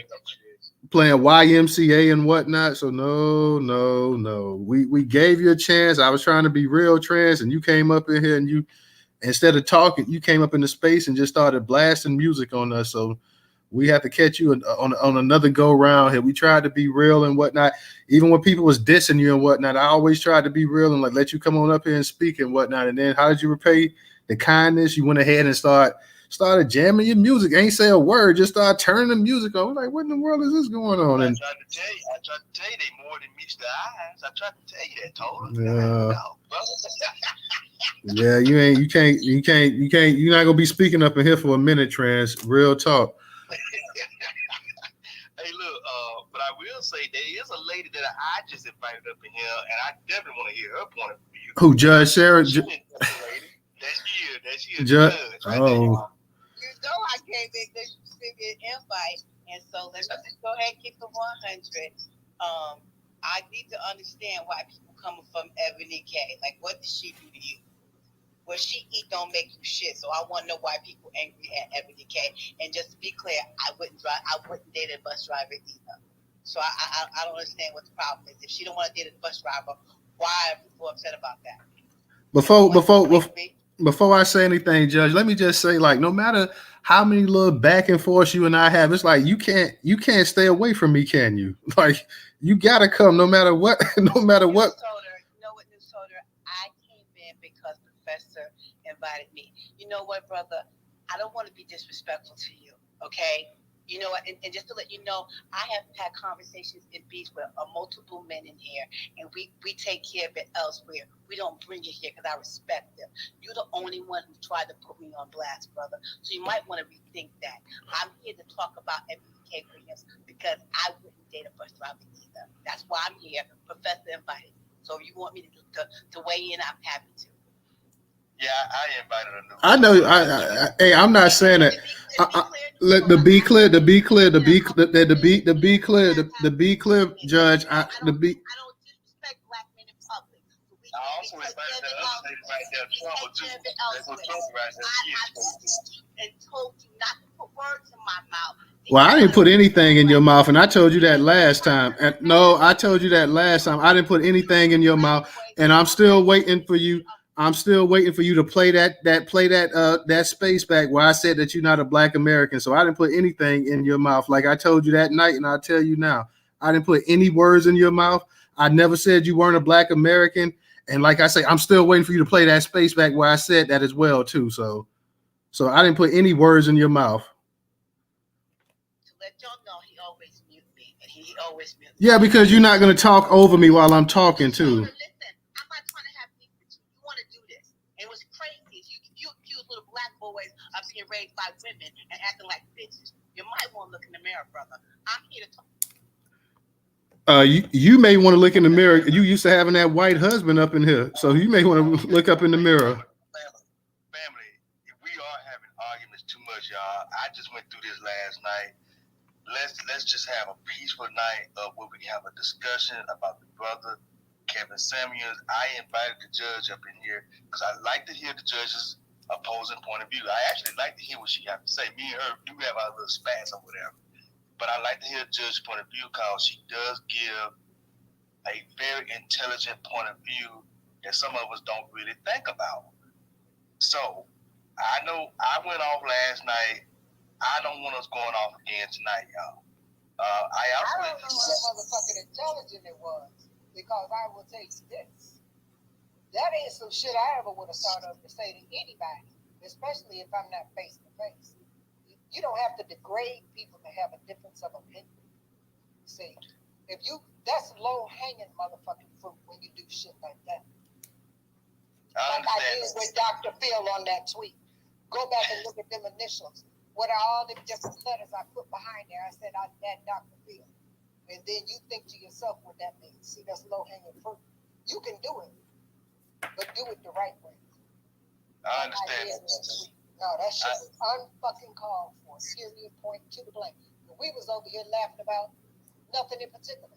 YMCA and whatnot. So no. We gave you a chance. I was trying to be real, Trans, and you came up in here and you, instead of talking, you came up in the space and just started blasting music on us. So we have to catch you on another go round here. We tried to be real and whatnot. Even when people was dissing you and whatnot, I always tried to be real and like let you come on up here and speak and whatnot. And then how did you repay the kindness? You went ahead and started jamming your music. Ain't say a word, just started turning the music on. Like, what in the world is this going on? I And tried to tell you they more than meets the eyes. I tried to tell you that, told her. Yeah, you can't, you're not gonna be speaking up in here for a minute, Trans. Real talk. Hey, look, but I will say there is a lady that I just invited up in here, and I definitely want to hear her point of view. Who, Judge Sarah? That's you, Judge. Right Oh. You know I came in because you sent me an invite, and so let's just go ahead and keep the 100. I need to understand why people coming from Ebony K. Like, what did she do to you? What she eat don't make you shit. So I want to know why people angry at Ebony K. And just to be clear, I wouldn't date a bus driver either. So I don't understand what the problem is. If she don't want to date a bus driver, why are people upset about that? Before I say anything, Judge, let me just say, like, no matter how many little back and forth you and I have, it's like you can't stay away from me, can you? Like, you gotta come no matter what, no matter what. You know what, Newstoter? I came in because Professor invited me. You know what, brother? I don't want to be disrespectful to you, okay? You know what? And just to let you know, I have had conversations in beats with multiple men in here, and we take care of it elsewhere. We don't bring it here because I respect them. You're the only one who tried to put me on blast, brother. So you might want to rethink that. I'm here to talk about MBK premiums because I wouldn't date a bus driver either. That's why I'm here. Professor invited me. So if you want me to weigh in, I'm happy to. Yeah, I invited her. I know. Hey, I'm not saying that. To be clear, Judge. I don't disrespect black men in public. I also invited that other lady right there, Trouble, too. That's what Trouble right there. And told you not to put words in my mouth. Well, I didn't put anything in your mouth, and I told you that last time. And no, I told you that last time. I didn't put anything in your mouth, and I'm still waiting for you. I'm still waiting for you to play that space back where I said that you're not a Black American. So I didn't put anything in your mouth. Like I told you that night, and I'll tell you now. I didn't put any words in your mouth. I never said you weren't a Black American. And like I say, I'm still waiting for you to play that space back where I said that as well, too. So I didn't put any words in your mouth. To let y'all know, he always mute me. And he always mute me. Yeah, because you're not going to talk over me while I'm talking, too. Boys up here raised by women and acting like bitches. You might want to look in the mirror, brother. I'm here to talk. You may want to look in the mirror. You used to having that white husband up in here, so you may want to look up in the mirror. Family, if we are having arguments too much, y'all. I just went through this last night. Let's just have a peaceful night where we can have a discussion about the brother Kevin Samuels. I invited the judge up in here because I like to hear the judge's opposing point of view. I actually like to hear what she has to say. Me and her do have our little spats or whatever, but I like to hear the judge's point of view because she does give a very intelligent point of view that some of us don't really think about. So I know I went off last night. I don't want us going off again tonight, y'all. I don't know how motherfucking intelligent it was, because I will tell you this. That ain't some shit I ever would have thought of to say to anybody, especially if I'm not face to face. You don't have to degrade people to have a difference of opinion. See, that's low hanging motherfucking fruit when you do shit like that. Like I did with Dr. Phil on that tweet. Go back and look at them initials. What are all the different letters I put behind there? I said, that Dr. Phil. And then you think to yourself what that means. See, that's low-hanging fruit. You can do it, but do it the right way. I understand. No, that shit was unfucking called for. Period, point to the blank. We was over here laughing about nothing in particular.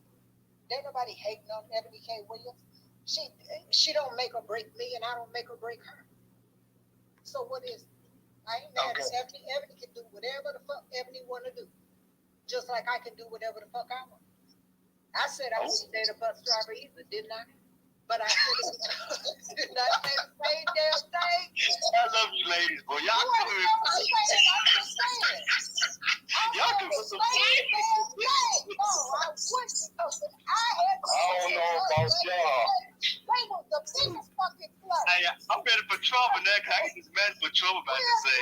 There nobody hating on Ebony K. Williams. She don't make or break me, and I don't make or break her. So what is it? I ain't mad at Ebony. Ebony can do whatever the fuck Ebony want to do. Just like I can do whatever the fuck I want. I said I wouldn't date a bus driver either, didn't I? But I said did not say the same damn thing. I love you ladies, boy. Y'all come here. Y'all come with some shit. I don't know about y'all. They was the biggest fucking flirt. Hey, I'm ready for trouble now, because I can just imagine what trouble about to say.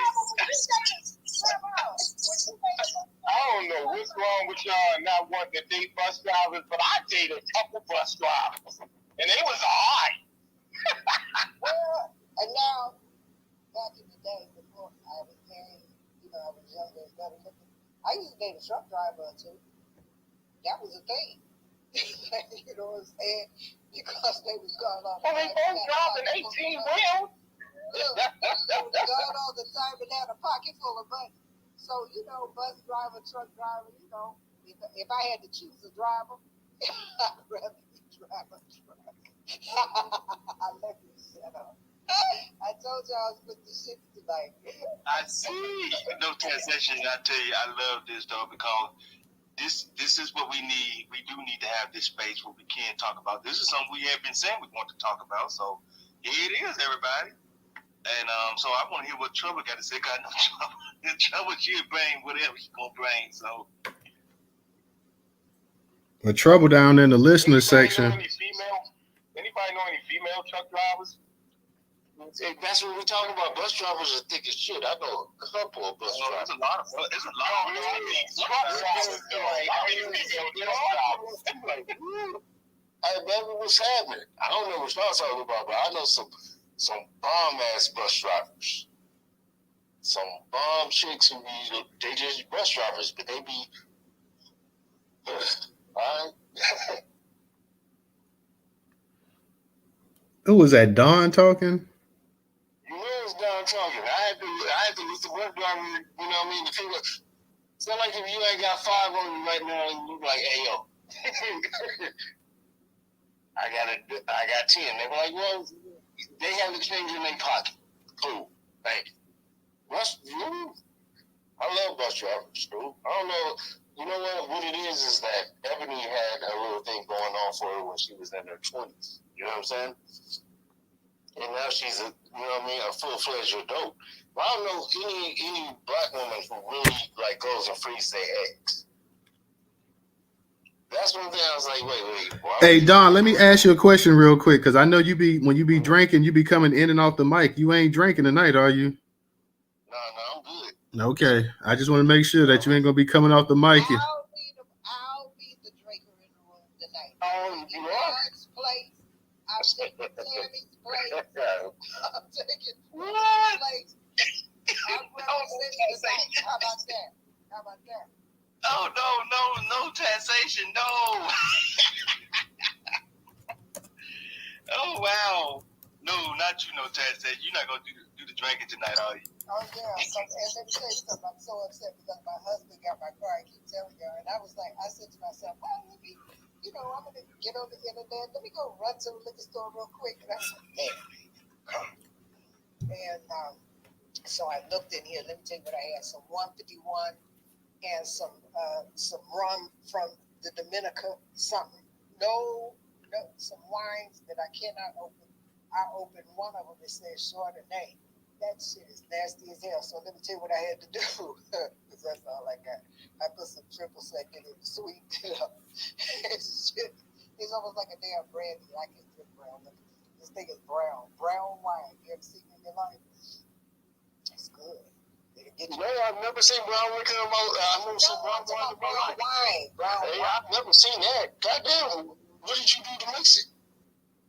I don't know what's wrong with y'all not wanting to date bus drivers, but I dated a couple bus drivers, and they was alright. Well, and now, back in the day, before I was married, I was younger and better looking, I used to date a truck driver or two. That was a thing. You know what I'm saying? Because they was going off. Well, they both driving 18 wheels. They was going all the time and had a pocket full of money. So, bus driver, truck driver, if I had to choose a driver, I'd rather be driver truck. I let you shut up. I told you I was with the shit tonight. I see. No transition. I tell you, I love this though, because this is what we need. We do need to have this space where we can talk about. This is something we have been saying we want to talk about. So here it is, everybody. And so I want to hear what Trouble got to say. Got no trouble. The trouble she'll bring whatever she's gonna bring. So The Trouble down in the listener section. Anybody know any female truck drivers? That's what we're talking about. Bus drivers are thick as shit. I know a couple of bus drivers. There's a lot of truck drivers. Hey, baby, what's happening? I don't know what y'all talking about, but I know some bomb ass bus drivers. Some bomb chicks who they just bus drivers, but they be all right. Who was that? Dawn talking? You know it's down talking. I had to listen to bus driver, you know what I mean? The people, it's not like if you ain't got 5 on you right now and you like, hey yo. I got 10. They were like, well, they have the change in their pocket. Cool. Thank you. I love bus drivers, cool. I don't know. You know what it is that Ebony had a little thing going on for her when she was in her 20s. You know what I'm saying? And now she's a full-fledged adult. But I don't know any black woman who really goes and frees their eggs. That's one thing I was like, wait. Hey Don, let me ask you a question real quick, because I know when you be drinking, you be coming in and off the mic. You ain't drinking tonight, are you? No, I'm good. Okay, I just want to make sure that you ain't gonna be coming off the mic. I'll be the drinker in the room tonight. Oh, you are? God's place. I'm taking Tammy's place. I'm taking What? place. I'm representing tonight. How about that? Oh, no taxation, no. Oh, wow. No, not you, no taxation. You're not going to do the drinking tonight, are you? Oh, yeah. So, and let me tell you something. I'm so upset because my husband got my car. I keep telling y'all. And I said to myself, well, let me, I'm going to get on the internet. Let me go run to the liquor store real quick. And I was like, man. And so I looked in here. Let me tell you what I had. Some 151 and some rum from the Dominica something. No, some wines that I cannot open. I opened one of them. It says Chardonnay. That shit is nasty as hell. So let me tell you what I had to do, because that's all I got. I put some triple sec in it, sweetened it up. It's almost like a damn brandy. I can't drink brown liquor. This thing is brown wine. You ever seen it in your life? It's good. I've never seen brown liquor. I've never seen brown wine. Hey, I've never seen that. Goddamn, what did you do to mix it?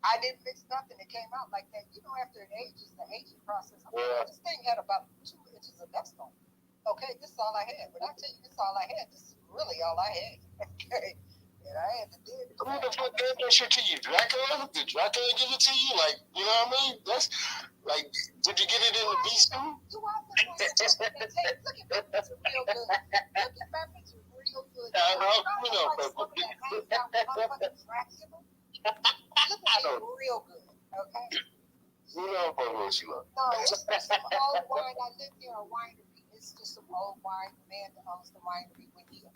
I didn't mix nothing. It came out like that. After it ages, the aging process. This thing had about 2 inches of dust on it. Okay, this is all I had. When I tell you this is all I had, this is really all I had. Okay. And I had to do it. Who the fuck gave that shit to you? Dracula? Did Dracula give it to you? Like, you know what I mean? That's like, did you get it in the beast suit? You want the one that look at my picture real good. Look at my picture real good. You know, Look at me real good. Okay. You know, what she look. No, it's just some old wine. I lived near a winery. It's just some old wine. The man that owns the winery,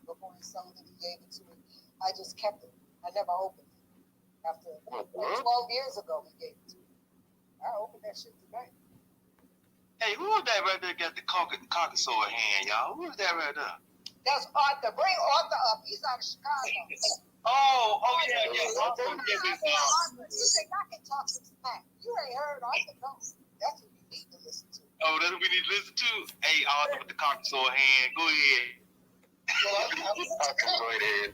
before he sold it, he gave it to me. I just kept it. I never opened it. After 12 years ago, he gave it to me. I opened that shit today. Hey, who was that right there got the Caucasoid hand, y'all? Who was that right there? That's Arthur. Bring Arthur up. He's out of Chicago. Yeah. You think I can talk some smack? You ain't heard Arthur, no. That's what you need to listen to. Oh, that's what we need to listen to? Hey, Arthur with the Caucasoid hand, go ahead. Go ahead.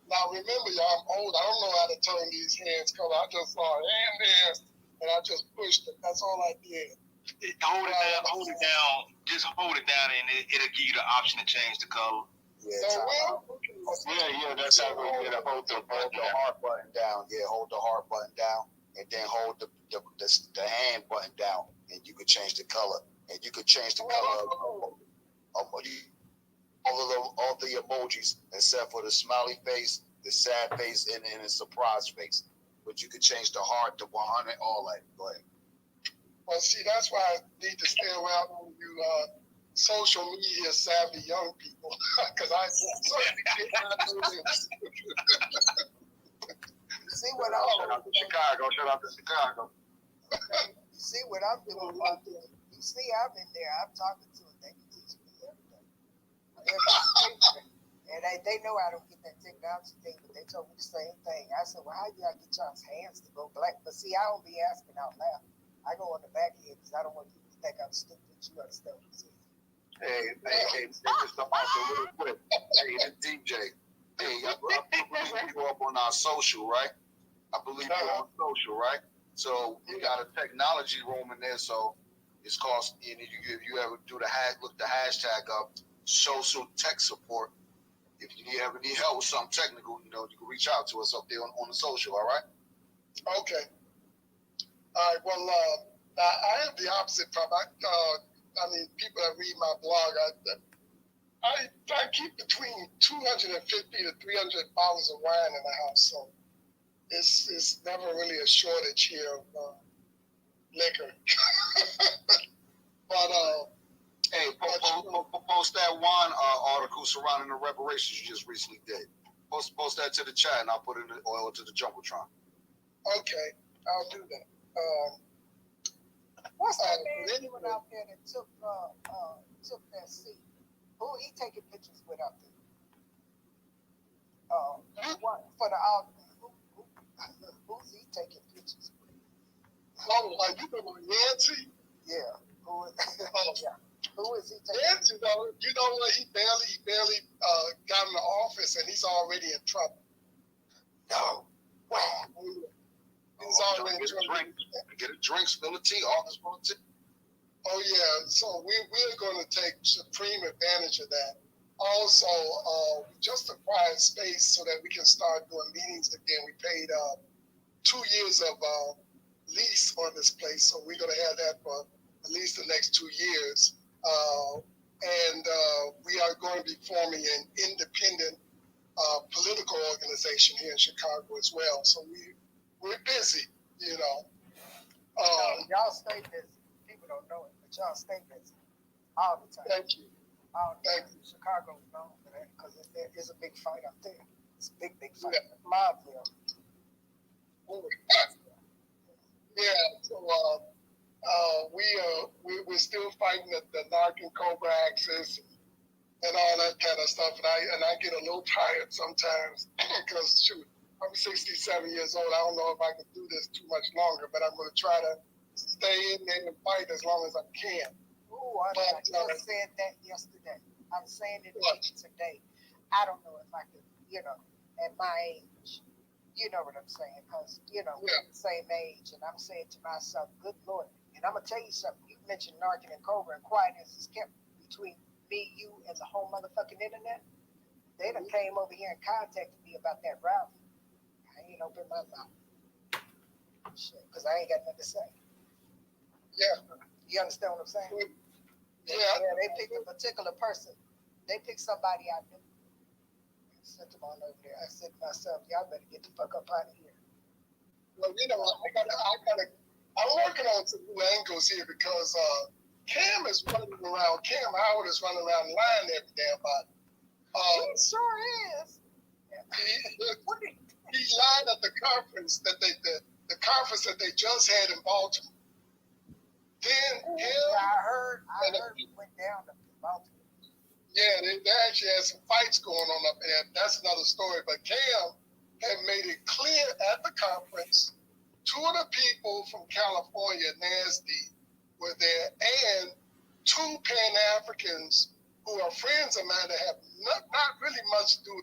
Now remember, y'all, I'm old. I don't know how to turn these hands because I just saw a hand there and I just pushed it. That's all I did. Hold it down. Just hold it down, and it'll give you the option to change the color. Yeah, that's how we get hold the heart button down. Yeah, hold the heart button down, and then hold the hand button down, and you could change the color. And you could change the color of all the emojis, except for the smiley face, the sad face, and the surprise face. But you could change the heart to 100, all that. Go ahead. Well, see, that's why I need to stay around with you social media savvy young people, because I see what Shout out to Chicago. You see what I'm doing out there. You see, I'm in there. I'm talking to them. They can teach me everything. And they know I don't get that technology thing, but they told me the same thing. I said, well, how do I get y'all's hands to go black? But see, I don't be asking out loud. I go on the back end because I don't want people to think I'm stupid. You understand what I'm saying? Hey, Mr. Arthur, real quick. Hey, the DJ. Hey, I believe you up on our social, right? I believe you're on social, right? So you got a technology room in there, so it's called, if you ever do look the hashtag up, social tech support. If you ever need help with something technical, you can reach out to us up there on the social, all right? Okay. All right, well, I have the opposite problem. I mean, people that read my blog, I keep between 250 to 300 bottles of wine in the house, so it's never really a shortage here of liquor. But hey, post that wine article surrounding the reparations you just recently did. Post that to the chat, and I'll put it in the oil to the jumbotron. Okay, I'll do that. What's that man doing out there that took that seat? Who he taking pictures with out there? What for the who's he taking pictures with? Oh, like you know Nancy? Yeah. Who is he taking? Nancy, you know what? He barely got in the office, and he's already in trouble. No. Wow. He's already in trouble. Get a drink, spill a tea, all this tea. Oh yeah, so we're going to take supreme advantage of that. Also, we just acquired space so that we can start doing meetings again. We paid 2 years of lease on this place, so we're going to have that for at least the next 2 years. And we are going to be forming an independent political organization here in Chicago as well. So we're busy, y'all stay busy. People don't know it, but y'all stay busy all the time. Thank you. Thank you. Chicago's known for that because there is a big fight out there. It's a big fight. Yeah. Mobville. Yeah. So we're still fighting the narc and cobra axis and all that kind of stuff, and I get a little tired sometimes because shoot, I'm 67 years old. I don't know if I can do this too much longer, but I'm going to try to stay in there and fight as long as I can. Ooh, I just said that yesterday. I'm saying it today. I don't know if I could, at my age, you know what I'm saying, because, we're the same age, and I'm saying to myself, good Lord. And I'm going to tell you something. You mentioned narking and cobra, and quietness is kept between me, you, and the whole motherfucking internet, they done came over here and contacted me about that rally. I ain't opened my mouth. Shit, because I ain't got nothing to say. Yeah. You understand what I'm saying? Yeah. They picked a particular person. They picked somebody I knew. Sent them on over there. I said to myself, y'all better get the fuck up out of here. Well, I'm working on some new angles here because Cam is running around. Cam Howard is running around lying every damn body. He sure is. He lied at the conference that the conference that they just had in Baltimore. Then I heard he went down to Baltimore. Yeah, they actually had some fights going on up there. That's another story. But Cam had made it clear at the conference, 2 of the people from California, NASD, were there, and 2 Pan-Africans who are friends of mine that have not really much to do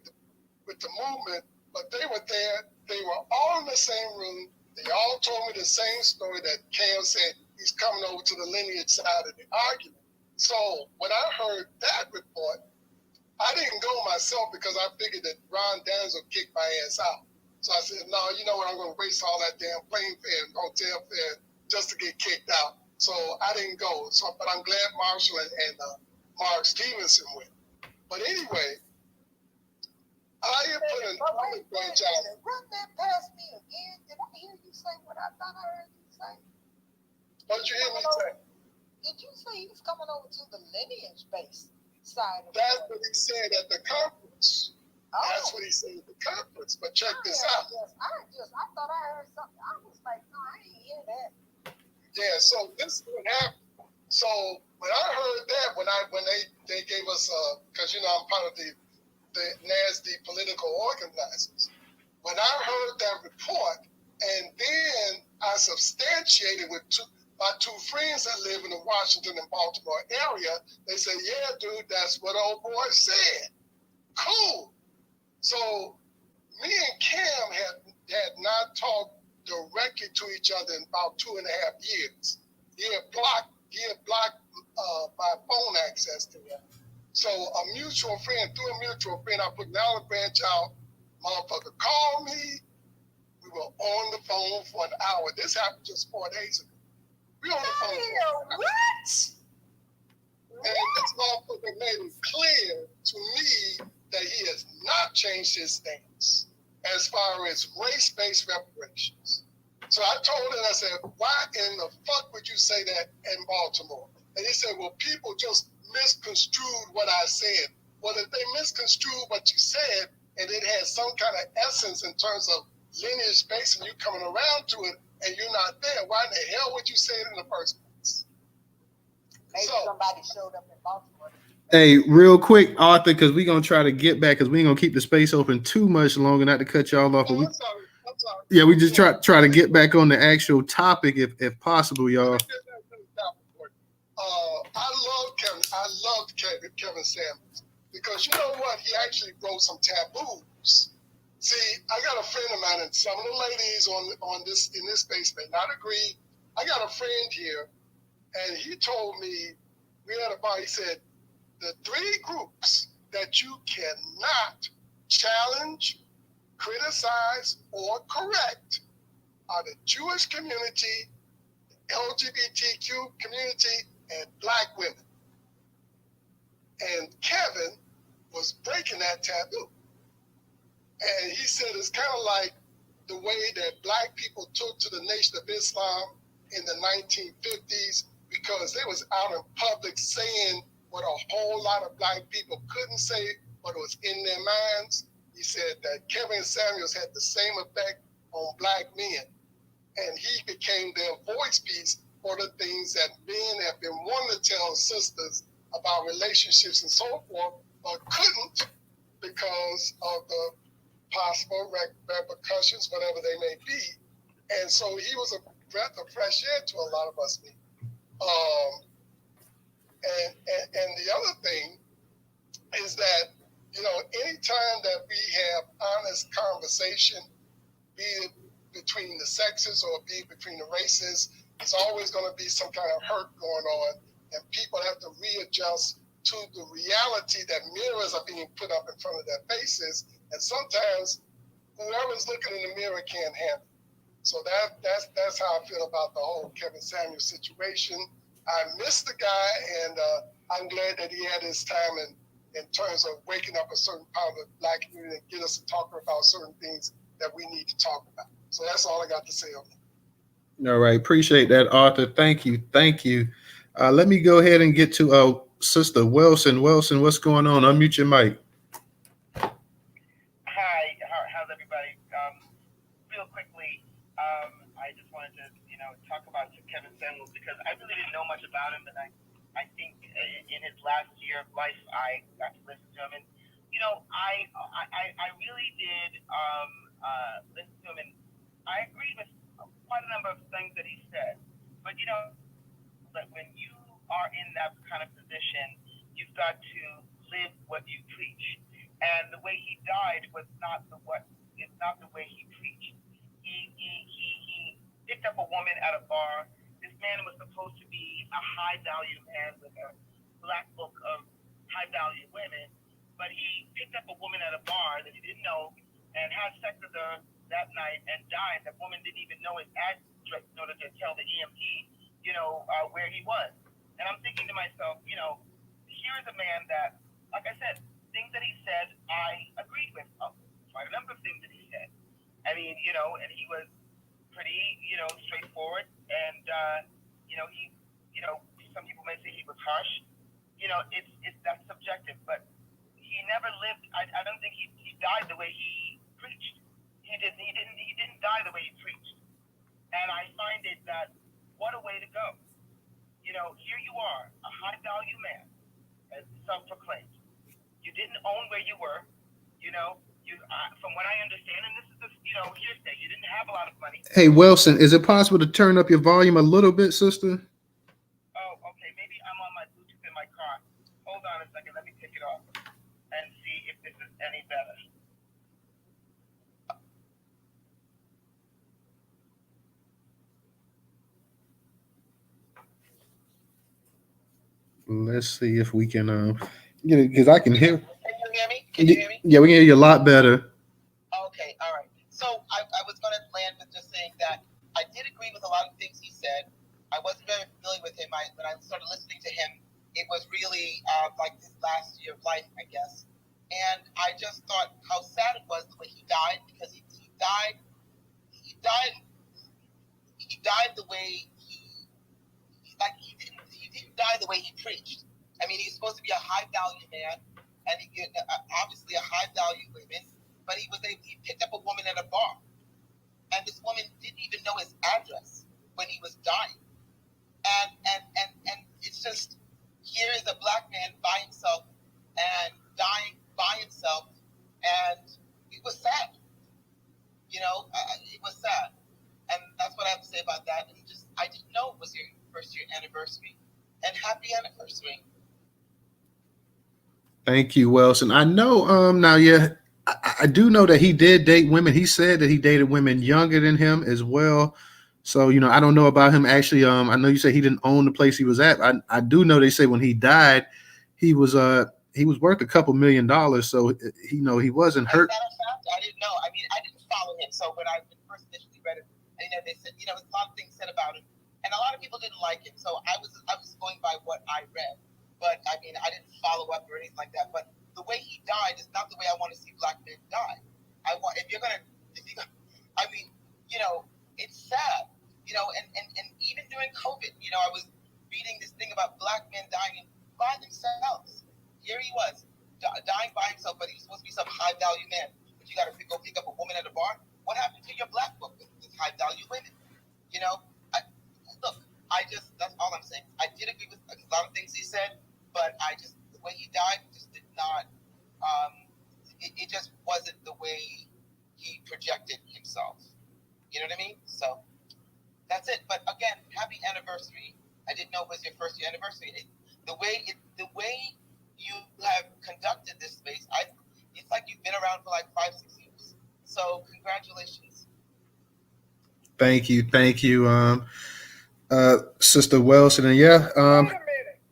with the movement, but they were there. They were all in the same room. They all told me the same story that Cam said he's coming over to the lineage side of the argument. So when I heard that report, I didn't go myself because I figured that Ron Daniels would kick my ass out. So I said, no, you know what, I'm going to waste all that damn plane fare and hotel fare just to get kicked out. So I didn't go. So, but I'm glad Marshall and Mark Stevenson went. But anyway, I am putting another branch out. Run that past me again. Did I hear you say what I thought I heard you say? What did you hear me say? Did you say he was coming over to the lineage-based side of That's what he said at the conference. Oh. That's what he said at the conference. But check this out. I thought I heard something. I was like, no, I didn't hear that. Yeah, so this is what happened. So when I heard that, when they gave us, because I'm part of the NASD political organizers. When I heard that report, and then I substantiated with my 2 friends that live in the Washington and Baltimore area, they said, yeah, dude, that's what old boy said. Cool. So me and Cam had not talked directly to each other in about 2.5 years. He had blocked my phone access to him. So a mutual friend, through a mutual friend, I put an olive branch out. Motherfucker called me. We were on the phone for an hour. This happened just 4 days ago. We on the phone for an hour. What? And this motherfucker made it clear to me that he has not changed his stance as far as race-based reparations. So I told him, I said, why in the fuck would you say that in Baltimore? And he said, well, people just misconstrued what I said. Well, if they misconstrued what you said and it has some kind of essence in terms of lineage-based and you coming around to it and you're not there, why in the hell would you say it in the first place? Maybe somebody showed up in Baltimore. Hey, real quick, Arthur, because we're going to try to get back because we ain't going to keep the space open too much longer, not to cut y'all off. Oh, We, I'm sorry. yeah, we just try to get back on the actual topic if possible, y'all. I loved Kevin Samuels because you know what? He actually wrote some taboos. See, I got a friend of mine, and some of the ladies on this in this space may not agree. I got a friend here, and he told me he said the 3 groups that you cannot challenge, criticize, or correct are the Jewish community, the LGBTQ community, and Black women. And Kevin was breaking that taboo. And he said it's kind of like the way that Black people took to the Nation of Islam in the 1950s because they was out in public saying what a whole lot of Black people couldn't say, but it was in their minds. He said that Kevin Samuels had the same effect on Black men. And he became their voice piece for the things that men have been wanting to tell sisters about relationships and so forth, but couldn't because of the possible repercussions, whatever they may be. And so he was a breath of fresh air to a lot of us men. And the other thing is that, anytime that we have honest conversation, be it between the sexes or be it between the races, there's always going to be some kind of hurt going on, and people have to readjust to the reality that mirrors are being put up in front of their faces, and sometimes whoever's looking in the mirror can't handle it. So that's how I feel about the whole Kevin Samuels situation. I miss the guy, and I'm glad that he had his time in terms of waking up a certain part of the Black community and get us to talk about certain things that we need to talk about. So that's all I got to say on that. All right, appreciate that, Arthur. Thank you. Let me go ahead and get to Sister Wilson. Wilson, what's going on? Unmute your mic. Hi, how's everybody? Real quickly, I just wanted to, talk about Kevin Samuels because I really didn't know much about him, but I think in his last year of life, I got to listen to him, and I really did listen to him, and I agreed with quite a number of things that he said. But that when you are in that kind of position, you've got to live what you preach. And the way he died was not the way he preached. He picked up a woman at a bar. This man was supposed to be a high value man with a black book of high value women, but he picked up a woman at a bar that he didn't know and had sex with her that night and died. That woman didn't even know his address in order to tell the EMT, where he was. And I'm thinking to myself, here's a man that, like I said, things that he said, I agreed with. Quite a number of things that he said. I mean, and he was pretty, straightforward. And, some people may say he was harsh. That's subjective. But he never lived. I don't think he died the way he preached. He didn't die the way he preached. And I find it that what a way to go. Here you are, a high value man, as self-proclaimed. You didn't own where you were, from what I understand, and this is just, hearsay. You didn't have a lot of money. Hey, Wilson, is it possible to turn up your volume a little bit, sister? Oh, okay. Maybe I'm on my Bluetooth in my car. Hold on a second. Let me take it off and see if this is any better. Let's see if we can get it, because I can hear. Can you hear me? Can you hear me? Yeah, we can hear you a lot better. Okay, all right. So I was going to land with just saying that I did agree with a lot of things he said. I wasn't very familiar with him. When I started listening to him, it was really like his last year of life, I guess. And I just thought how sad it was the way he died, because he died the way he didn't die the way he preached. I mean, he's supposed to be a high value man, and he obviously a high value woman, but he picked up a woman at a bar, and this woman didn't even know his address when he was dying, and it's just, here is a black man by himself and dying by himself, and it was sad. It was sad, and that's what I have to say about that. And I didn't know it was your first year anniversary, and happy anniversary. Thank you, Wilson. I know. Now, yeah, I do know that he did date women. He said that he dated women younger than him as well. So, I don't know about him actually. I know you say he didn't own the place he was at. I do know they say when he died, he was worth a couple $1 million. So, he wasn't hurt. As a matter of fact, I didn't know. I mean, I didn't follow him. So when I first initially read it, they said, there's a lot of things said about him, and a lot of people didn't like him. So I was going by what I read. But I mean, I didn't follow up or anything like that. But the way he died is not the way I want to see black men die. It's sad. And even during COVID, I was reading this thing about black men dying by themselves. Here he was, dying by himself, but he's supposed to be some high value man. But you got to go pick up a woman at a bar. What happened to your black book with high value women? That's all I'm saying. I did agree with a lot of things he said, but the way he died just did not, it just wasn't the way he projected himself. You know what I mean? So that's it. But again, happy anniversary. I didn't know it was your first year anniversary. The way you have conducted this space, it's like you've been around for like 5-6 years. So congratulations. Thank you. Sister Wilson. And yeah. Wait a minute.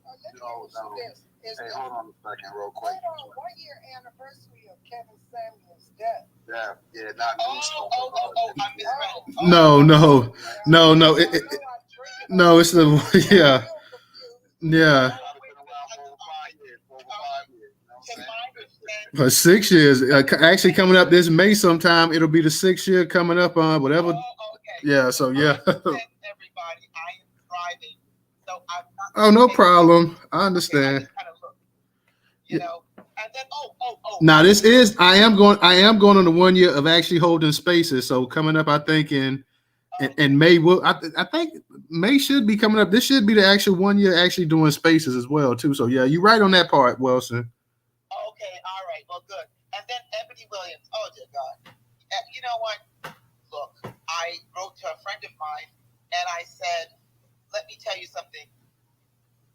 Let me ask you this. Is Hey, hold on a second, real quick. Hold on, 1 year anniversary of Kevin Samuels' death. Yeah, not Newstoter. I misread. No. No, it's the yeah. Yeah. For 6 years, actually coming up this May sometime, it'll be the 6th year coming up on whatever. Okay. Yeah, so yeah. Everybody, I am driving, so I'm not. Oh, no problem. I understand. I just kind of look, you know, and then Now this is I am going on the 1 year of actually holding spaces. So coming up, I think in May will I think May should be coming up. This should be the actual 1 year actually doing spaces as well too. So yeah, you're right on that part, Wilson. Okay, all right, well, good. And then Ebony Williams. Oh dear God. You know what? Look, I wrote to a friend of mine, and I said, "Let me tell you something.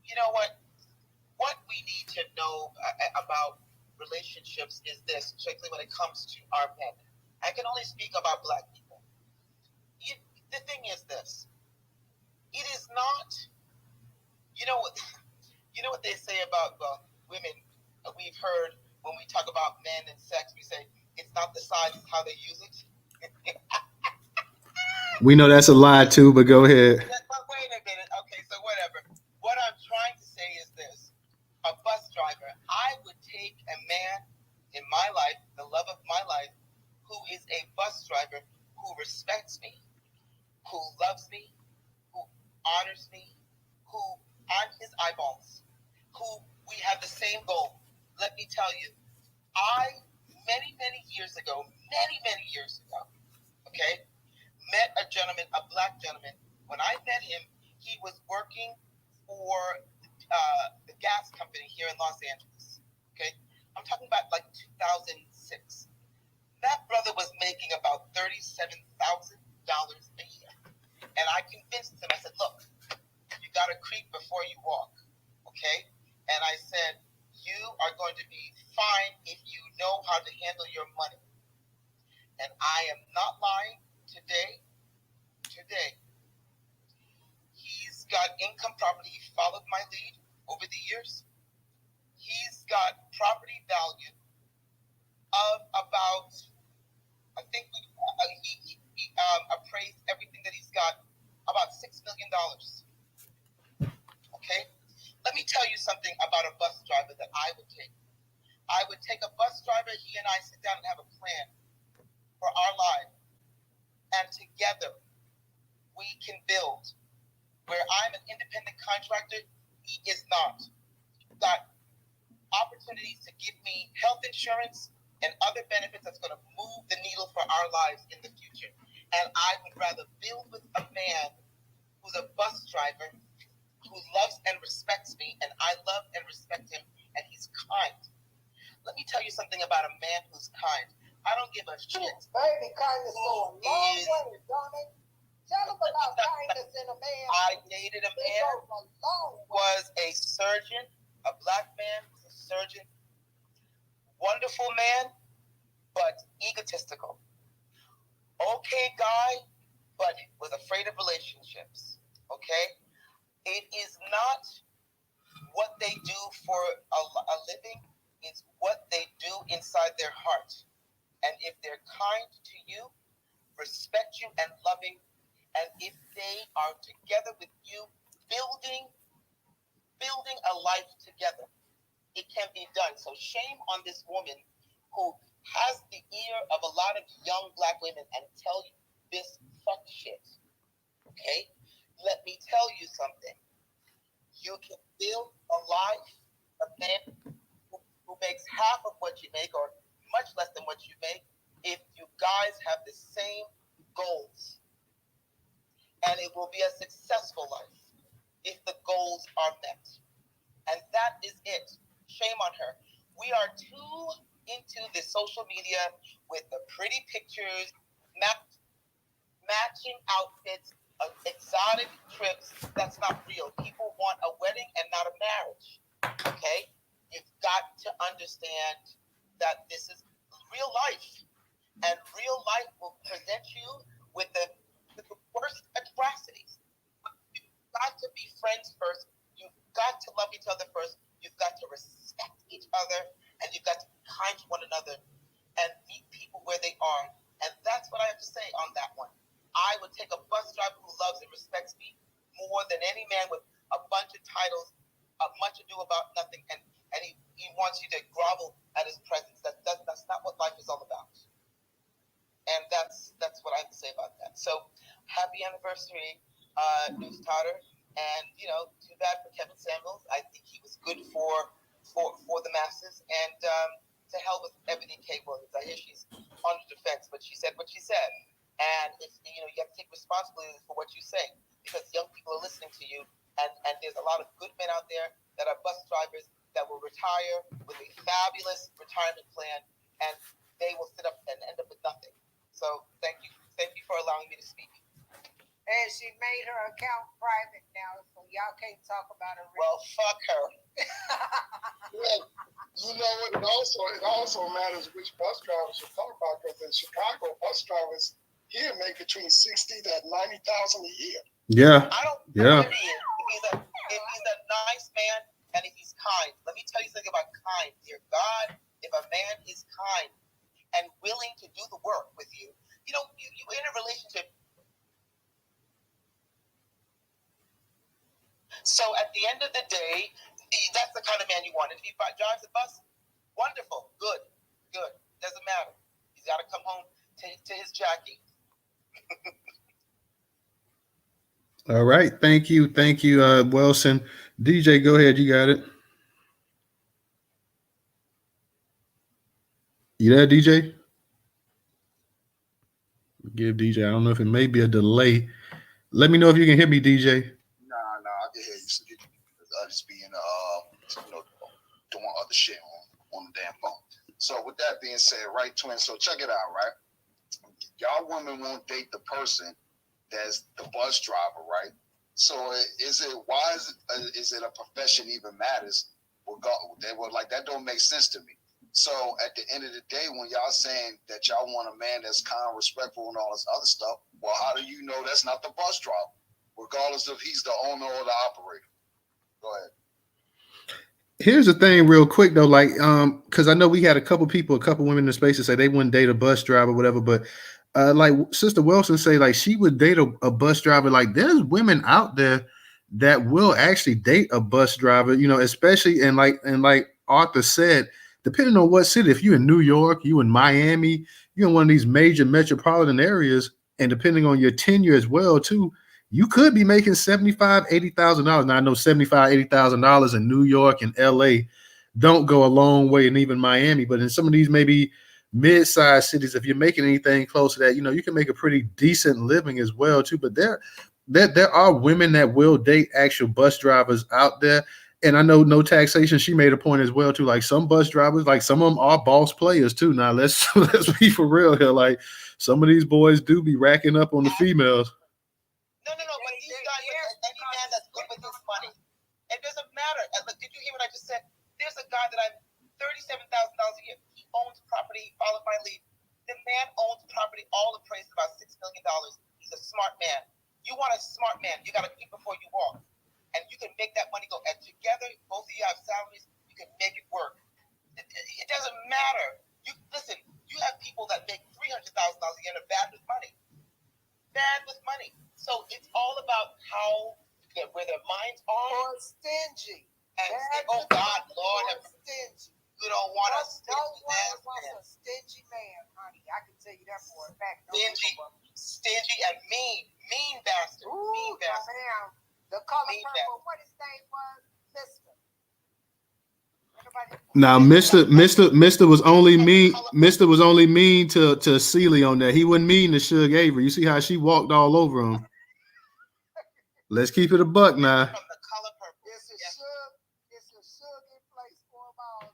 You know what? What we need to know about relationships is this, particularly when it comes to our men. I can only speak about Black people. The thing is this: it is not. You know what? You know what they say about women. We've heard when we talk about men and sex, we say it's not the size, it's how they use it. We know that's a lie too, but go ahead. But wait a minute. Okay, so whatever. What I'm trying to say is this: a bus driver. I would take a man in my life, the love of my life, who is a bus driver, who respects me, who loves me, who honors me, who I'm his eyeballs, who we have the same goal. Let me tell you, many years ago, okay, met a gentleman, a Black gentleman. When I met him, he was working for the gas company here in Los Angeles. Okay, I'm talking about like 2006. That brother was making about $37,000 a year, and I convinced him. I said, "Look, you got to creep before you walk, okay?" And I said, "You are going to be fine if you know how to handle your money." And I am not lying. Today, he's got income property. He followed my lead over the years. He's got property value of about, I think he appraised everything that he's got, about $6 million. Okay? Let me tell you something about a bus driver that I would take. I would take a bus driver, he and I sit down and have a plan for our life. And together, we can build. Where I'm an independent contractor, he is not. Got opportunities to give me health insurance and other benefits that's going to move the needle for our lives in the future. And I would rather build with a man who's a bus driver, who loves and respects me, and I love and respect him, and he's kind. Let me tell you something about a man who's kind. I don't give a shit. Baby, kindness go a long way, don't it? Tell them about kindness in a man. I dated a man who was a surgeon, a Black man who was a surgeon. Wonderful man, but egotistical. Okay guy, but was afraid of relationships. Okay? It is not what they do for a living, it's what they do inside their heart. And if they're kind to you, respect you and loving, and if they are together with you, building a life together, it can be done. So shame on this woman who has the ear of a lot of young Black women and tell you this fuck shit. Okay? Let me tell you something. You can build a life, a man who makes half of what you make or much less than what you make, if you guys have the same goals. And it will be a successful life if the goals are met. And that is it. Shame on her. We are too into the social media with the pretty pictures, matching outfits, exotic trips. That's not real. People want a wedding and not a marriage. Okay? You've got to understand that this is real life. And real life will present you with the worst atrocities. You've got to be friends first. You've got to love each other first. You've got to respect take a bus driver who loves and respects me more than any man with a bunch of titles, much ado about nothing, and he wants you to grovel at his presence. That's not what life is all about. And that's what I have to say about that. So, happy anniversary, Newstoter. And too bad for Kevin Samuels. I think he was good for the masses. And to hell with Ebony K. Williams. I hear she's on the defense, but she said what she said. And it's, you have to take responsibility for what you say, because young people are listening to you. And there's a lot of good men out there that are bus drivers that will retire with a fabulous retirement plan, and they will sit up and end up with nothing. So thank you for allowing me to speak. And she made her account private now, so y'all can't talk about her. Well, fuck her. Well, you know what? It also matters which bus drivers you talk about, because in Chicago, bus drivers here make between $60,000 to $90,000 a year. Yeah. I don't Yeah. If he's a nice man and if he's kind. Let me tell you something about kind. Dear God, if a man is kind and willing to do the work with you, you in a relationship. So at the end of the day, that's the kind of man you want. And if he drives a bus, wonderful, good. Doesn't matter. He's got to come home to his Jackie. All right. Thank you, Wilson. DJ, go ahead. You got it. You there, DJ? Give DJ. I don't know if it may be a delay. Let me know if you can hear me, DJ. Nah, I can hear you. So I just being doing other shit on the damn phone. So with that being said, right, twin. So check it out, right? Y'all women won't date the person that's the bus driver, right? So is it a profession even matters? They were like, that don't make sense to me. So at the end of the day, when y'all saying that y'all want a man that's kind, respectful, and all this other stuff, well, how do you know that's not the bus driver, regardless if he's the owner or the operator? Go ahead. Here's the thing real quick though, like, because I know we had a couple women in the space that say they wouldn't date a bus driver, whatever, but like Sister Wilson say, like she would date a bus driver. Like there's women out there that will actually date a bus driver, especially and like Arthur said, depending on what city. If you're in New York, you in Miami, you're in one of these major metropolitan areas, and depending on your tenure as well too, you could be making $75,000, $80,000. Now I know $75,000, $80,000 in New York and LA don't go a long way, and even Miami. But in some of these maybe mid-sized cities, if you're making anything close to that, you can make a pretty decent living as well too. But there are women that will date actual bus drivers out there. And I know No Taxation, she made a point as well too. Like some bus drivers, like some of them are boss players too. Now let's be for real here. Like some of these boys do be racking up on the females. No, but these guys, any man that's good with his money, it doesn't matter. Did you hear what I just said? There's a guy that I'm $37,000 a year. He owns property. He followed my lead. The man owns property, all appraised about $6 million. He's a smart man. You want a smart man, you got to eat before you walk. And you can make that money go. And together, both of you have salaries, you can make it work. It doesn't matter. Listen, you have people that make $300,000 a year and are bad with money. So it's all about where their minds are. Or stingy. And oh God, Lord, stingy. You don't want a stingy man, honey. I can tell you that for a fact. Stingy and mean bastard. Ooh, mean bastard. Man. The color purple. What his name was? Now, Mister was only mean. Mister was only mean to Celie on that. He wasn't mean to Suge Avery. You see how she walked all over him. Let's keep it a buck now. From the color purple. It's a Suge in place for them all.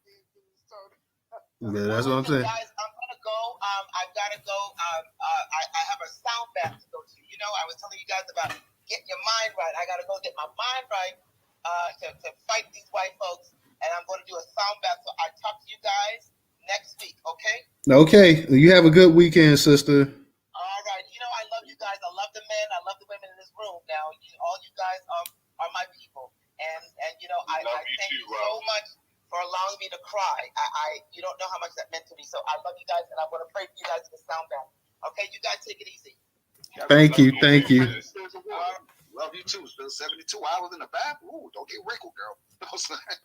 Yeah, that's what I'm saying. Guys, I'm gonna go. I've got to go. I have a sound bath to go to. I was telling you guys about getting your mind right. I got to go get my mind right to fight these white folks. And I'm going to do a sound bath. So I talk to you guys next week, okay? Okay. You have a good weekend, sister. All right. I love you guys. I love the men. I love the women in this room. Now, all you guys are my people. And I thank you so much for allowing me to cry. You don't know how much that meant to me. So I love you guys, and I'm going to pray for you guys in the sound bath. Okay? You guys take it easy. Thank you. Love you too. Spend 72 hours in the bathroom. Ooh, don't get wrinkled, girl.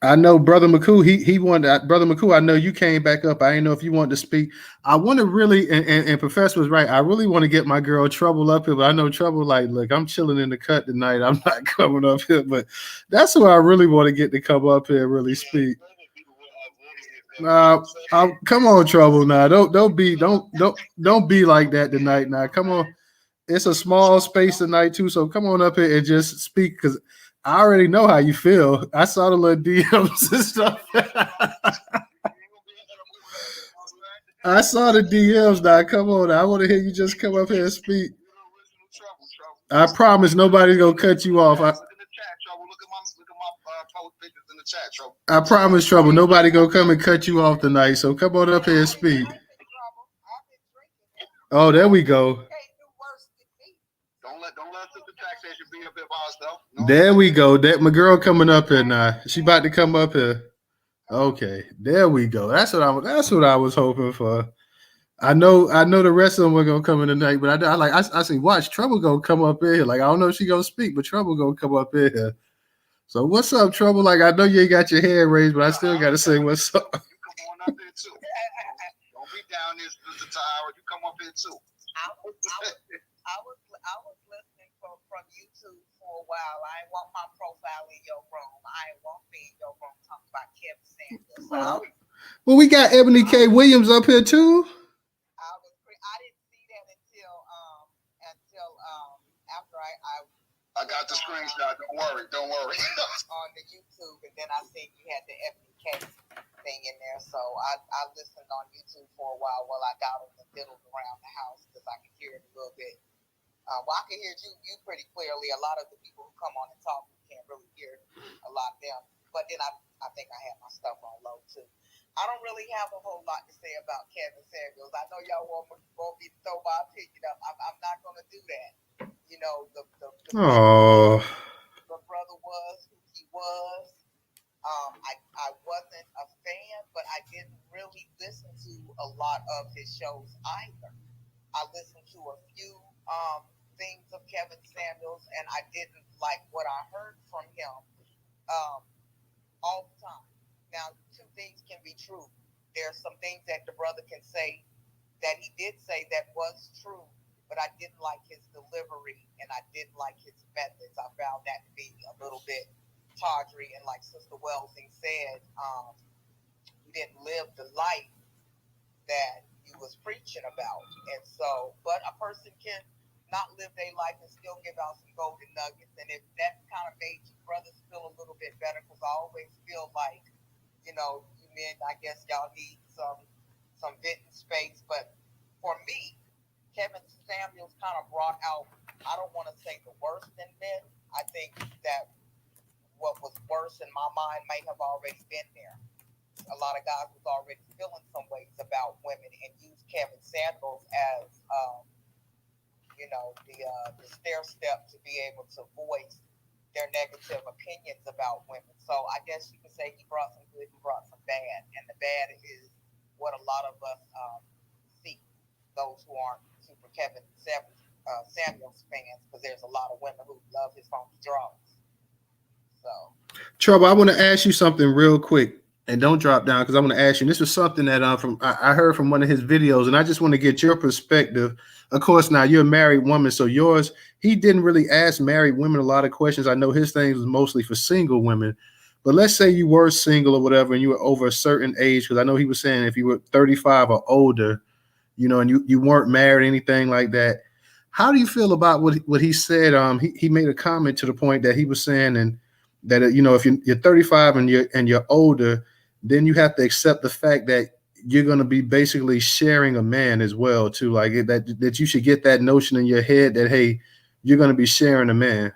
I know, Brother McCoo, he wanted, Brother McCoo, I know you came back up. I didn't know if you wanted to speak. I want to really, and Professor was right, I really want to get my girl Trouble up here, but I know Trouble, like, look, I'm chilling in the cut tonight. I'm not coming up here, but that's who I really want to get to come up here and really speak. Come on, Trouble now. Don't be like that tonight. Now, come on. It's a small space tonight too, so come on up here and just speak because I already know how you feel. I saw the little DMs and stuff. I saw the DMs now. Come on, I want to hear you just come up here and speak. I promise nobody's gonna cut you off. I promise, Trouble, nobody gonna come and cut you off tonight. So come on up here and speak. Oh, there we go. Don't let Sister Taxation be up here by herself. There we go. That my girl coming up here now. She about to come up here. Okay, there we go. That's what I was hoping for. I know the rest of them were gonna come in tonight, but I say watch Trouble gonna come up in here. Like I don't know if she gonna speak, but Trouble gonna come up in here. So what's up, Trouble? Like I know you ain't got your hand raised, but I still gotta say what's up. You come on up here too. Don't be down there, Sister Tyra. You come up here too. I was listening from YouTube for a while. I ain't want my profile in your room. I ain't want me in your room talking about Kevin Sanders. So well, we got Ebony K. Williams up here too. I didn't see that until after I got the screenshot. Don't worry. On the YouTube, and then I seen you had the Ebony K thing in there. So I listened on YouTube for a while I got on the fiddle around the house because I could hear it a little bit. Well, I can hear you pretty clearly. A lot of the people who come on and talk, you can't really hear a lot of them. But then I think I had my stuff on low too. I don't really have a whole lot to say about Kevin Samuels. I know y'all want me to throw my opinion up. I'm not going to do that. You know, the brother was who he was. I wasn't a fan, but I didn't really listen to a lot of his shows either. I listened to a few things of Kevin Samuels, and I didn't like what I heard from him all the time. Now, two things can be true. There's some things that the brother can say that he did say that was true, but I didn't like his delivery, and I didn't like his methods. I found that to be a little bit tawdry, and like Sister Welsing said, he didn't live the life that he was preaching about. And so, but a person can not live their life and still give out some golden nuggets. And if that kind of made you brothers feel a little bit better, because I always feel like, you know, you men, I guess y'all need some venting space. But for me, Kevin Samuels kind of brought out, I don't want to say the worst in men. I think that what was worse in my mind may have already been there. A lot of guys was already feeling some ways about women and used Kevin Samuels as, you know, the stair step to be able to voice their negative opinions about women. So I guess you could say he brought some good, he brought some bad. And the bad is what a lot of us see, those who aren't super Kevin Samuels fans, because there's a lot of women who love his funky draws. So, Trouble, I want to ask you something real quick. And don't drop down because I want to ask you. This was something that I heard from one of his videos, and I just want to get your perspective. Of course, now you're a married woman, so yours. He didn't really ask married women a lot of questions. I know his thing was mostly for single women, but let's say you were single or whatever, and you were over a certain age. Because I know he was saying if you were 35 or older, you know, and you weren't married, anything like that. How do you feel about what he said? He made a comment to the point that he was saying, and that you know, if you're 35 and you're older, then you have to accept the fact that you're going to be basically sharing a man as well too. Like that you should get that notion in your head that, hey, you're going to be sharing a man.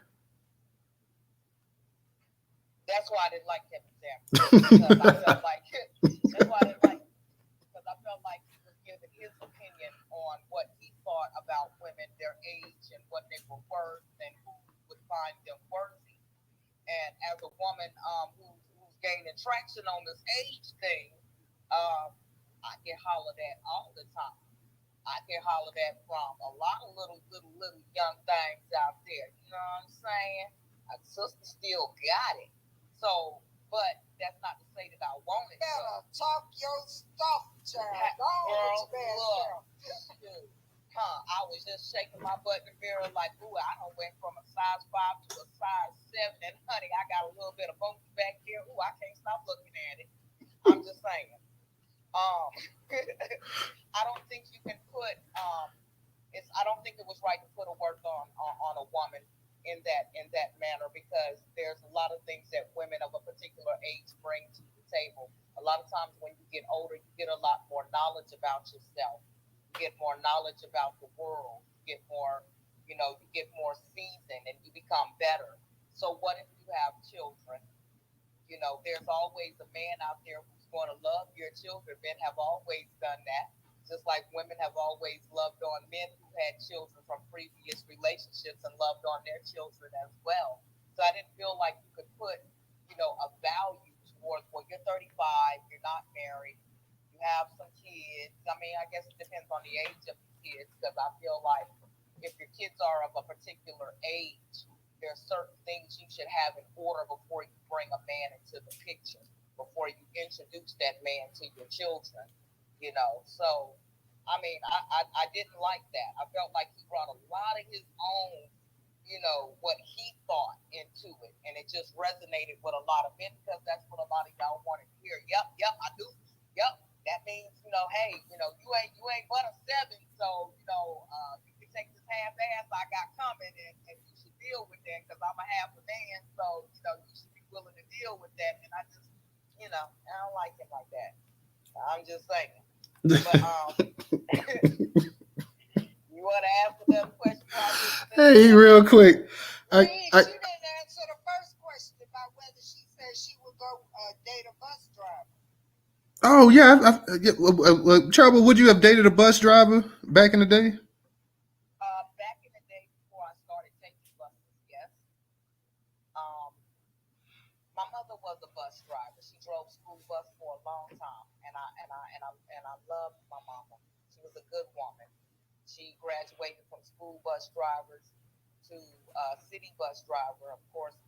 That's why I didn't like Kevin Samuels. That's why I didn't like him. Because I felt like he was giving his opinion on what he thought about women, their age, and what they were worth, and who would find them worthy. And as a woman who's gaining traction on this age thing, I get hollered at all the time. I I get hollered at from a lot of little young things out there. You know what I'm saying? A sister still got it. So, but that's not to say that I want it. Better talk your stuff, child. I was just shaking my butt in the mirror like, ooh, I done went from a size 5 to a size 7. And honey, I got a little bit of funky back here. Ooh, I can't stop looking at it. I'm just saying. I don't think you can put I don't think it was right to put a work on a woman in that manner, because there's a lot of things that women of a particular age bring to the table. A lot of times when you get older, you get a lot more knowledge about yourself. You get more knowledge about the world. You get more, you get more seasoned and you become better. So what if you have children? There's always a man out there who's going to love your children. Men have always done that. Just like women have always loved on men who had children from previous relationships and loved on their children as well. So I didn't feel like you could put, a value towards, well, you're 35, you're not married, you have some kids. I mean, I guess it depends on the age of the kids, because I feel like if your kids are of a particular age, there are certain things you should have in order before you bring a man into the picture, before you introduce that man to your children. So I mean, I didn't like that. I felt like he brought a lot of his own, what he thought into it, and it just resonated with a lot of men, because that's what a lot of y'all wanted to hear. Yep, I do. Yep, that means hey, you ain't but a 7, so you can take this half ass I got coming, and you should deal with that, because I'm a half a man, so you should be willing to deal with that. And I just, I don't like him like that. I'm just saying. But you want to ask another question? Hey, real quick. She didn't answer the first question about whether she said she would go date a bus driver. Oh yeah, Trouble. Would you have dated a bus driver back in the day? Back in the day before I started taking buses, yes. My mother was a bus driver. She drove school bus for a long time, and I loved my mama. She was a good woman. She graduated from school bus drivers to city bus driver. Of course,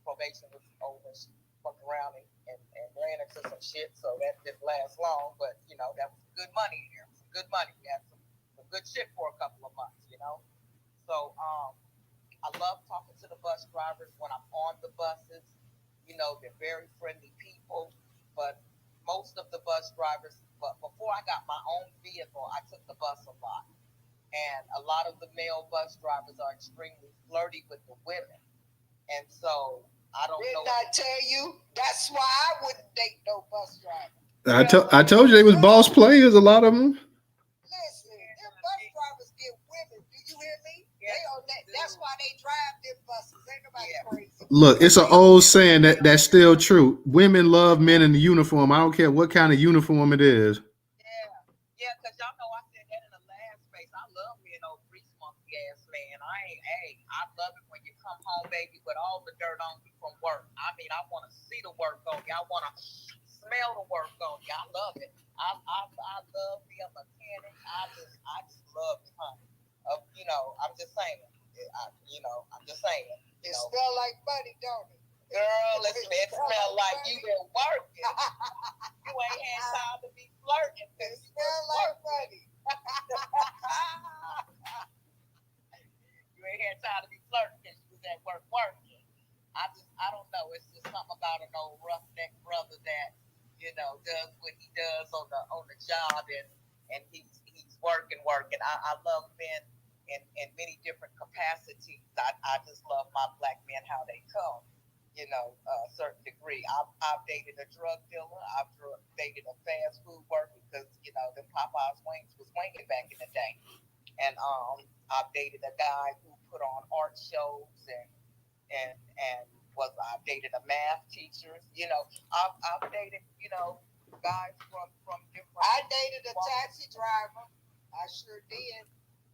probation was over. She fucked around and ran into some shit, so that didn't last long. But that was good money here. Some good money. We had some good shit for a couple of months. So I love talking to the bus drivers when I'm on the buses. They're very friendly people, but most of the bus drivers, but before I got my own vehicle, I took the bus a lot. And a lot of the male bus drivers are extremely flirty with the women. And so I don't know. Didn't I tell you? That's why I wouldn't date no bus driver. I told you they was boss players, a lot of them. Listen, them bus drivers get women. Do you hear me? That's why they drive them buses. Ain't nobody crazy. Look, it's an old saying that's still true. Women love men in the uniform. I don't care what kind of uniform it is. Yeah, because y'all know I said that in the last space. I love me an old grease monkey ass man. I love it when you come home, baby, with all the dirt on you from work. I mean, I want to see the work on you. I want to smell the work on you. I love it. I love being a mechanic. I just love it, honey. I'm just saying. I'm just saying. It smell like money, don't it? Girl, it smell like you been working. You ain't had time to be flirting. It smell like money. You ain't had time to be flirting because you was at work working. I don't know. It's just something about an old roughneck brother that does what he does on the job, and he's working. I love men in many different capacities. I just love my black men how they come. A certain degree. I've dated a drug dealer. I've dated a fast food worker because them Popeyes wings was winging back in the day. And I've dated a guy who put on art shows and I've dated a math teacher. I've dated guys from different. I dated a taxi driver. I sure did.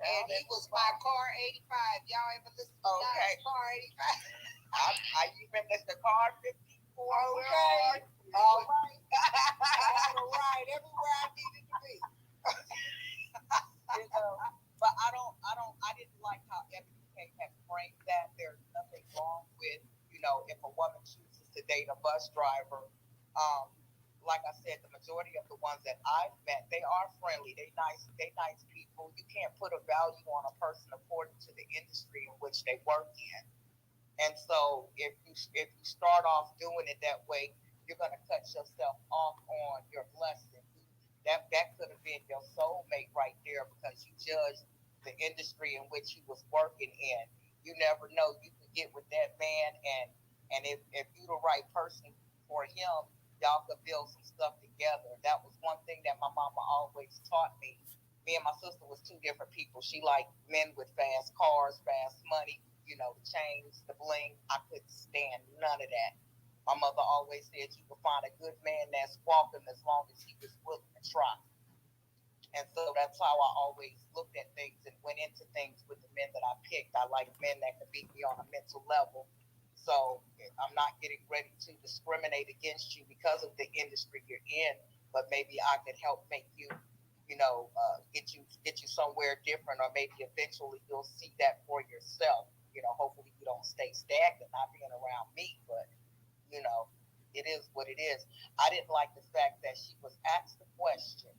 And he was my car 85. Y'all ever listen to car 85? I even missed the car 54. Okay. All right. I had a ride everywhere I needed to be. You know, but I didn't like how Ebony K had framed that. There's nothing wrong with, if a woman chooses to date a bus driver. Like I said, the majority of the ones that I've met, they are friendly. They nice people. You can't put a value on a person according to the industry in which they work in. And so if you start off doing it that way, you're going to cut yourself off on your blessing. That could have been your soulmate right there because you judged the industry in which he was working in. You never know. You could get with that man, and if you're the right person for him, y'all could build some stuff together. That was one thing that my mama always taught me. Me and my sister was two different people. She liked men with fast cars, fast money, the chains, the bling. I couldn't stand none of that. My mother always said you could find a good man that's walking as long as he was willing to try. And so that's how I always looked at things and went into things with the men that I picked. I like men that could beat me on a mental level. So I'm not getting ready to discriminate against you because of the industry you're in, but maybe I could help make you, get you somewhere different, or maybe eventually you'll see that for yourself. Hopefully you don't stay stagnant, not being around me, but it is what it is. I didn't like the fact that she was asked the question,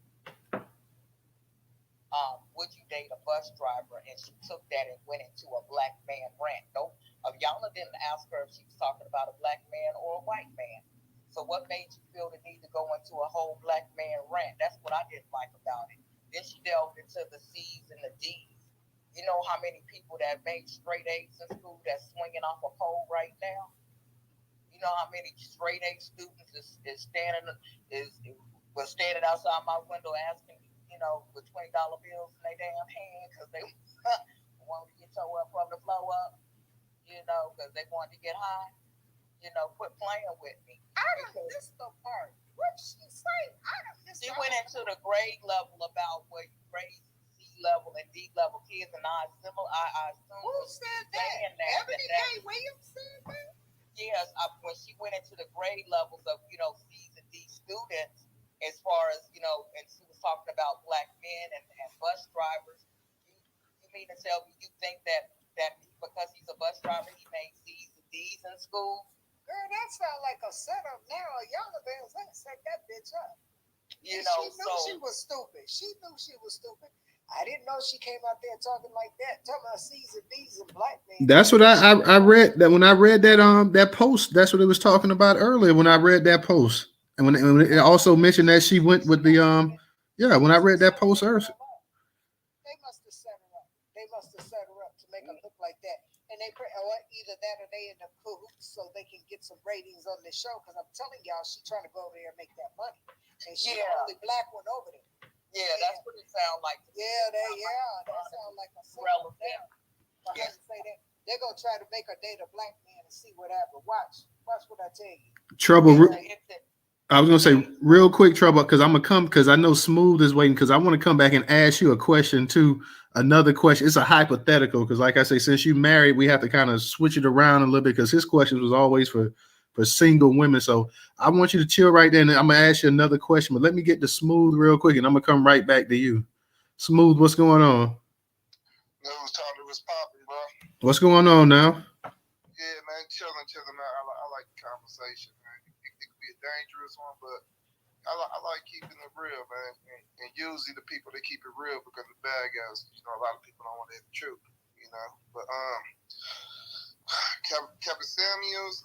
would you date a bus driver? And she took that and went into a black man rant. Nope. Y'all didn't ask her if she was talking about a black man or a white man. So what made you feel the need to go into a whole black man rant? That's what I didn't like about it. Then she delved into the C's and the D's. You know how many people that made straight A's in school that's swinging off a pole right now? You know how many straight A students was standing outside my window asking, with $20 bills in their damn hand because they wanted to get tore up from the flow up, because they wanted to get high. Quit playing with me. I don't miss the part. What did she say? I don't miss. She went into the grade level about where you raise C level and D level kids, and I assume. Who said that? Ebony K. Williams said that. Yes, when she went into the grade levels of C's and D students, as far as and she was talking about black men and bus drivers. You mean to tell me you think that because he's a bus driver he made C's and D's in school? Girl, that sounds like a setup now. A younger man set that bitch up. She knew she was stupid. She knew she was stupid. I didn't know she came out there talking like that, talking about C's and D's and black men. That's what I read. That when I read that post, that's what it was talking about earlier. When I read that post, and when it also mentioned that she went with the when I read that post earlier. They must have set her up. They must have set her up to make her look like that. And either that or they in the cahoots so they can get some ratings on the show. Because I'm telling y'all, she's trying to go over there and make that money. And she's the only black one over there. Yeah, that's what it sounds like. That sounds like a relevant. Say that they're gonna try to make her date a black man and see what happens. Watch what I tell you. Trouble. I was gonna say real quick, Trouble, because I'm gonna come because I know Smooth is waiting because I want to come back and ask you a question too. Another question. It's a hypothetical because, like I say, since you married, we have to kind of switch it around a little bit because his questions was always for single women. So I want you to chill right there, and I'm gonna ask you another question. But let me get to Smooth real quick, and I'm gonna come right back to you. Smooth, what's going on? Newstoter was popping, bro. What's going on now? Yeah, man, chilling, man. I like the conversation, man. It could be a dangerous one, but I like keeping it real, man. And usually the people that keep it real because the bad guys, a lot of people don't want to hear the truth, But Kevin Samuels,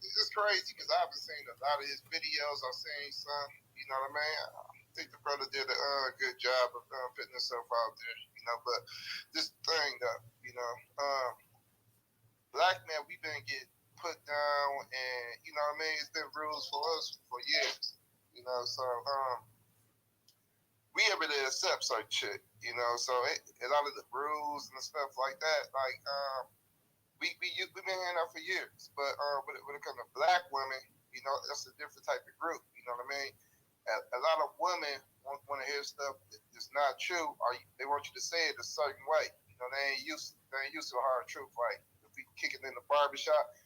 it's crazy because I've been seeing a lot of his videos. I've seen some, you know what I mean? I think the brother did a good job of putting himself out there, But this thing, though, black men, we've been getting put down, and it's been rules for us for years, So we able to accept certain shit, So a lot of the rules and stuff like that, like we've been hearing that for years. But when it comes to black women, that's a different type of group. You know what I mean? A lot of women want to hear stuff that's not true, or they want you to say it a certain way. They ain't used to a hard truth. Like if we kick it in the barbershop,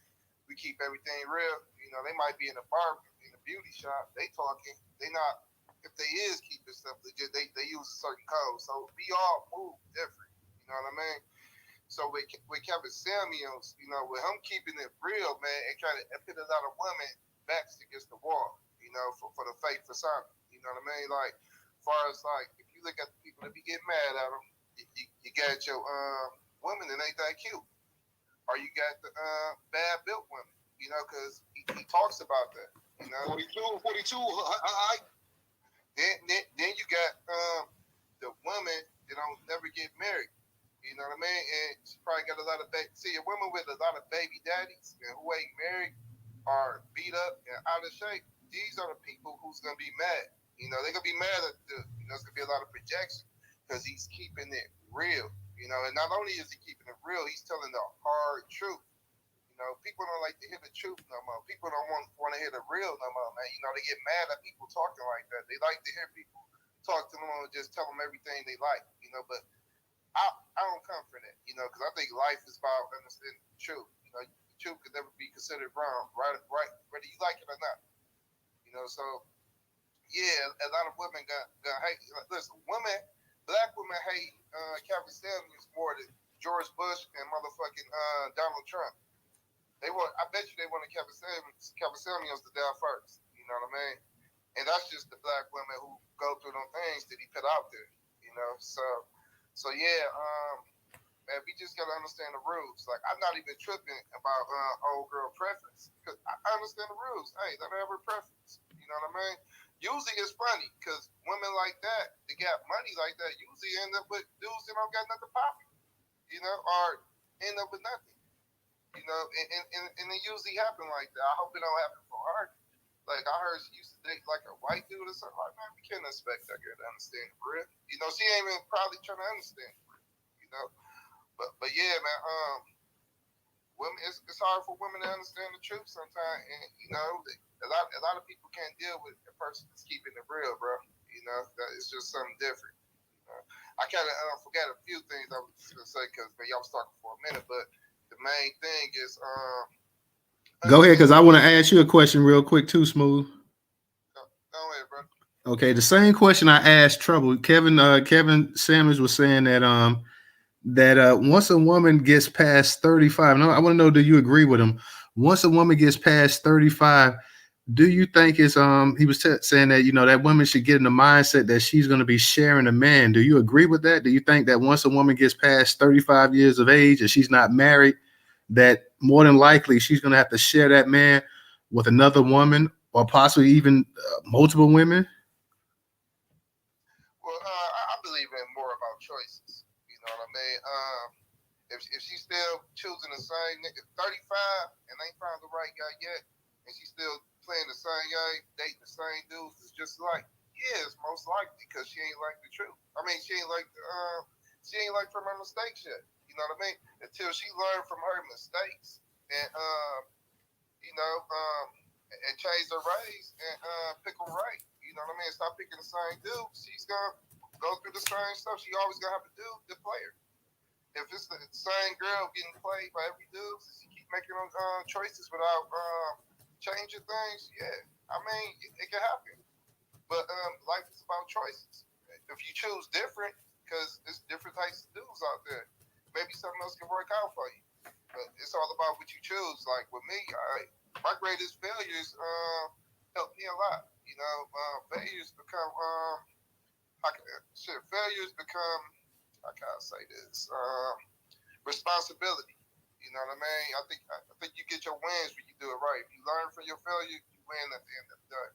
we keep everything real. They might be in the beauty shop. They talking. They not if they is keeping stuff legit, they use a certain code. So we all move different. You know what I mean? So with Kevin Samuels, you know, with him keeping it real, man, it kind of put a lot of women backs against the wall, you know, for the faith for something. You know what I mean? Like, as far as like, if you look at the people that be getting mad at them, you got your women that ain't that cute, or you got the bad built women, you know, because he talks about that, you know. 42. Then you got the woman that don't never get married. You know what I mean? And she probably got a lot of see a woman with a lot of baby daddies and who ain't married or beat up and out of shape. These are the people who's gonna be mad. You know, they're gonna be mad at there's gonna be a lot of projection because he's keeping it real. You know, and not only is he keeping it real, he's telling the hard truth. You know, people don't like to hear the truth no more. People don't want to hear the real no more, man. You know, they get mad at people talking like that. They like to hear people talk to them and just tell them everything they like. You know, but I don't come for that, you know, because I think life is about understanding the truth. You know, the truth could never be considered wrong, right, whether you like it or not. You know, so yeah, a lot of women got hate. Listen, black women hate Kevin Samuels more than George Bush and motherfucking Donald Trump. I bet you they wanted Kevin Samuels to die first. You know what I mean? And that's just the black women who go through them things that he put out there. You know, so yeah, man, we just gotta understand the rules. Like, I'm not even tripping about old girl preference because I understand the rules. Hey, let her have her preference. You know what I mean? Usually it's funny because women like that, they got money like that, usually end up with dudes that don't got nothing popping, you know, or end up with nothing. You know, and it usually happen like that. I hope it don't happen for her. Like, I heard she used to date like a white dude or something. Like, man, we can't expect that girl to understand the real. You know, she ain't even probably trying to understand the real. You know, but yeah, man. Women, it's hard for women to understand the truth sometimes, and you know, a lot of people can't deal with a person that's keeping it real, bro. You know, it's just something different. You know? I kind of forgot a few things I was gonna say because y'all was talking for a minute, but the main thing is Go ahead, because I want to ask you a question real quick too, Smooth. Go ahead, bro. Okay, the same question I asked Trouble. Kevin Samuels was saying that once a woman gets past 35, and I want to know, do you agree with him? Once a woman gets past 35, do you think it's he was saying that, you know, that woman should get in the mindset that she's going to be sharing a man? Do you agree with that? Do you think that once a woman gets past 35 years of age and she's not married, that more than likely she's going to have to share that man with another woman or possibly even multiple women? Well, I believe in more about choices. You know what I mean? If she's still choosing the same nigga, 35 and ain't found the right guy yet, and she's still playing the same guy, dating the same dudes, it's just like, yeah, it's most likely because she ain't like the truth. I mean, she ain't like from her mistakes yet. You know what I mean? Until she learned from her mistakes and you know, and change her ways and pick them right. You know what I mean? Stop picking the same dude. She's gonna go through the same stuff. She always gonna have a dude to play her. If it's the same girl getting played by every dude, she keep making choices without changing things. Yeah, I mean, it can happen. But life is about choices. If you choose different, because there's different types of dudes out there, maybe something else can work out for you. But it's all about what you choose. Like with me, my greatest failures helped me a lot. You know, failures become failures become, how can I say this? Responsibility. You know what I mean? I think you get your wins when you do it right. If you learn from your failure, you win at the end of the day.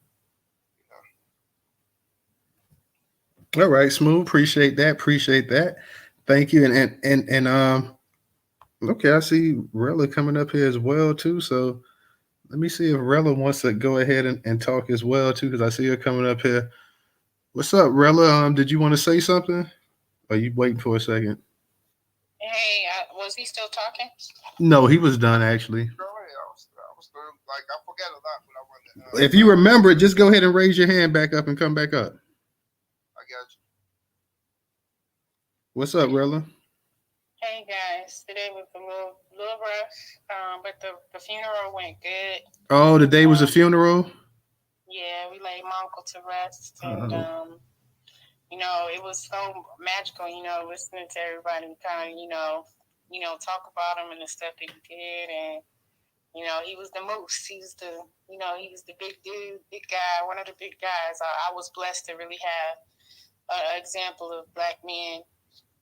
You know? All right, Smooth. Appreciate that. Thank you. And okay, I see Rella coming up here as well too. So let me see if Rella wants to go ahead and talk as well too, because I see her coming up here. What's up, Rella? Did you want to say something? Or are you waiting for a second? Hey, was he still talking? No, he was done actually. I was like, I forgot a lot when I wanted. If you remember it, just go ahead and raise your hand back up and come back up. I got you. What's up, Rella? Hey guys, today was a little rough, but the funeral went good. Oh, the day was a funeral? Yeah, we laid my uncle to rest, and it was so magical. Listening to everybody kind of, talk about him and the stuff that he did, and he was the moose. He was the big dude, big guy, one of the big guys. I was blessed to really have an example of Black men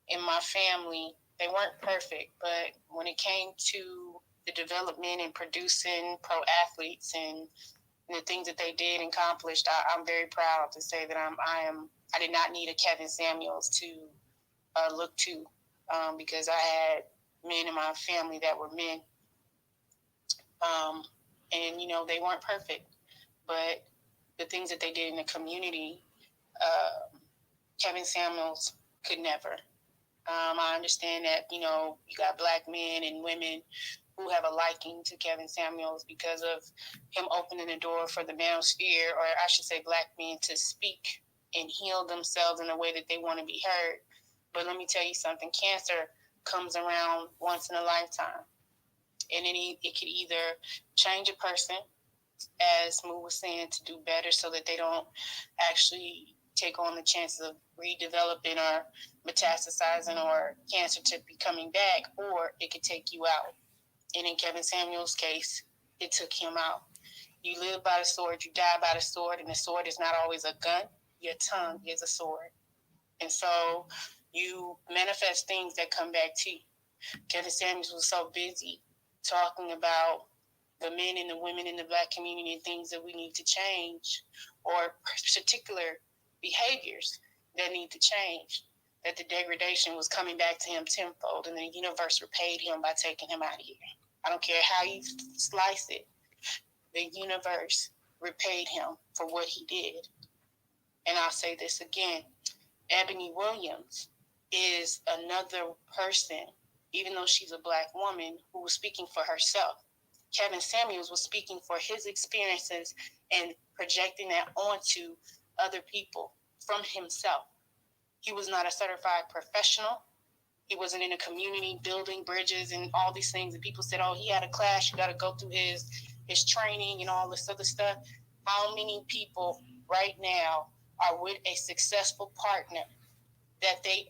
in my family. They weren't perfect, but when it came to the development and producing pro athletes and the things that they did and accomplished, I'm very proud to say that I did not need a Kevin Samuels to look to, because I had men in my family that were men, and they weren't perfect, but the things that they did in the community, Kevin Samuels could never. I understand that you got Black men and women who have a liking to Kevin Samuels because of him opening the door for the manosphere, or I should say Black men, to speak and heal themselves in a way that they want to be heard. But let me tell you something, cancer comes around once in a lifetime. And it could either change a person, as Moo was saying, to do better so that they don't actually take on the chances of redeveloping or metastasizing or cancer to be coming back, or it could take you out. And in Kevin Samuel's case, it took him out. You live by the sword, you die by the sword, and the sword is not always a gun. Your tongue is a sword. And so you manifest things that come back to you. Kevin Samuels was so busy talking about the men and the women in the Black community and things that we need to change, or particular behaviors that need to change, that the degradation was coming back to him tenfold, and the universe repaid him by taking him out of here. I don't care how you slice it. The universe repaid him for what he did. And I'll say this again. Ebony Williams is another person, even though she's a Black woman, who was speaking for herself. Kevin Samuels was speaking for his experiences and projecting that onto other people from himself. He was not a certified professional. He wasn't in a community building bridges and all these things. And people said, oh, he had a class. You got to go through his training and all this other stuff. How many people right now are with a successful partner that they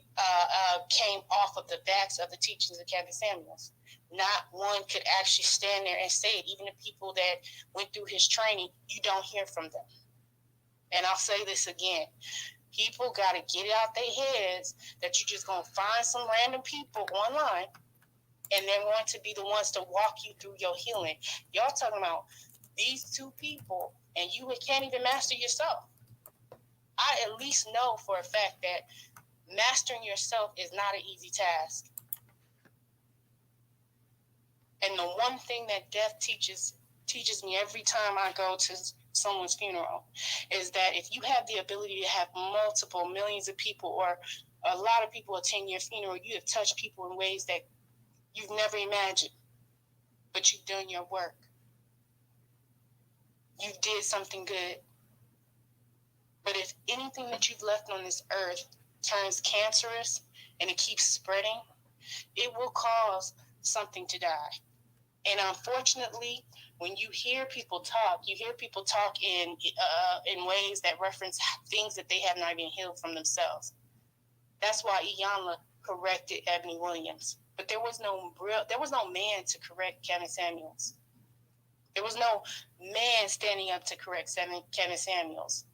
came off of the backs of the teachings of Kevin Samuels? Not one could actually stand there and say it. Even the people that went through his training, you don't hear from them. And I'll say this again. People got to get it out their heads that you're just going to find some random people online and they're going to be the ones to walk you through your healing. Y'all talking about these two people and you can't even master yourself. I at least know for a fact that mastering yourself is not an easy task. And the one thing that death teaches me every time I go to someone's funeral is that if you have the ability to have multiple millions of people or a lot of people attend your funeral, you have touched people in ways that you've never imagined, but you've done your work. You did something good. But if anything that you've left on this earth turns cancerous and it keeps spreading, it will cause something to die. And unfortunately, when you hear people talk in ways that reference things that they have not even healed from themselves. That's why Iyanla corrected Ebony Williams. But there was no man to correct Kevin Samuels. There was no man standing up to correct Kevin Samuels.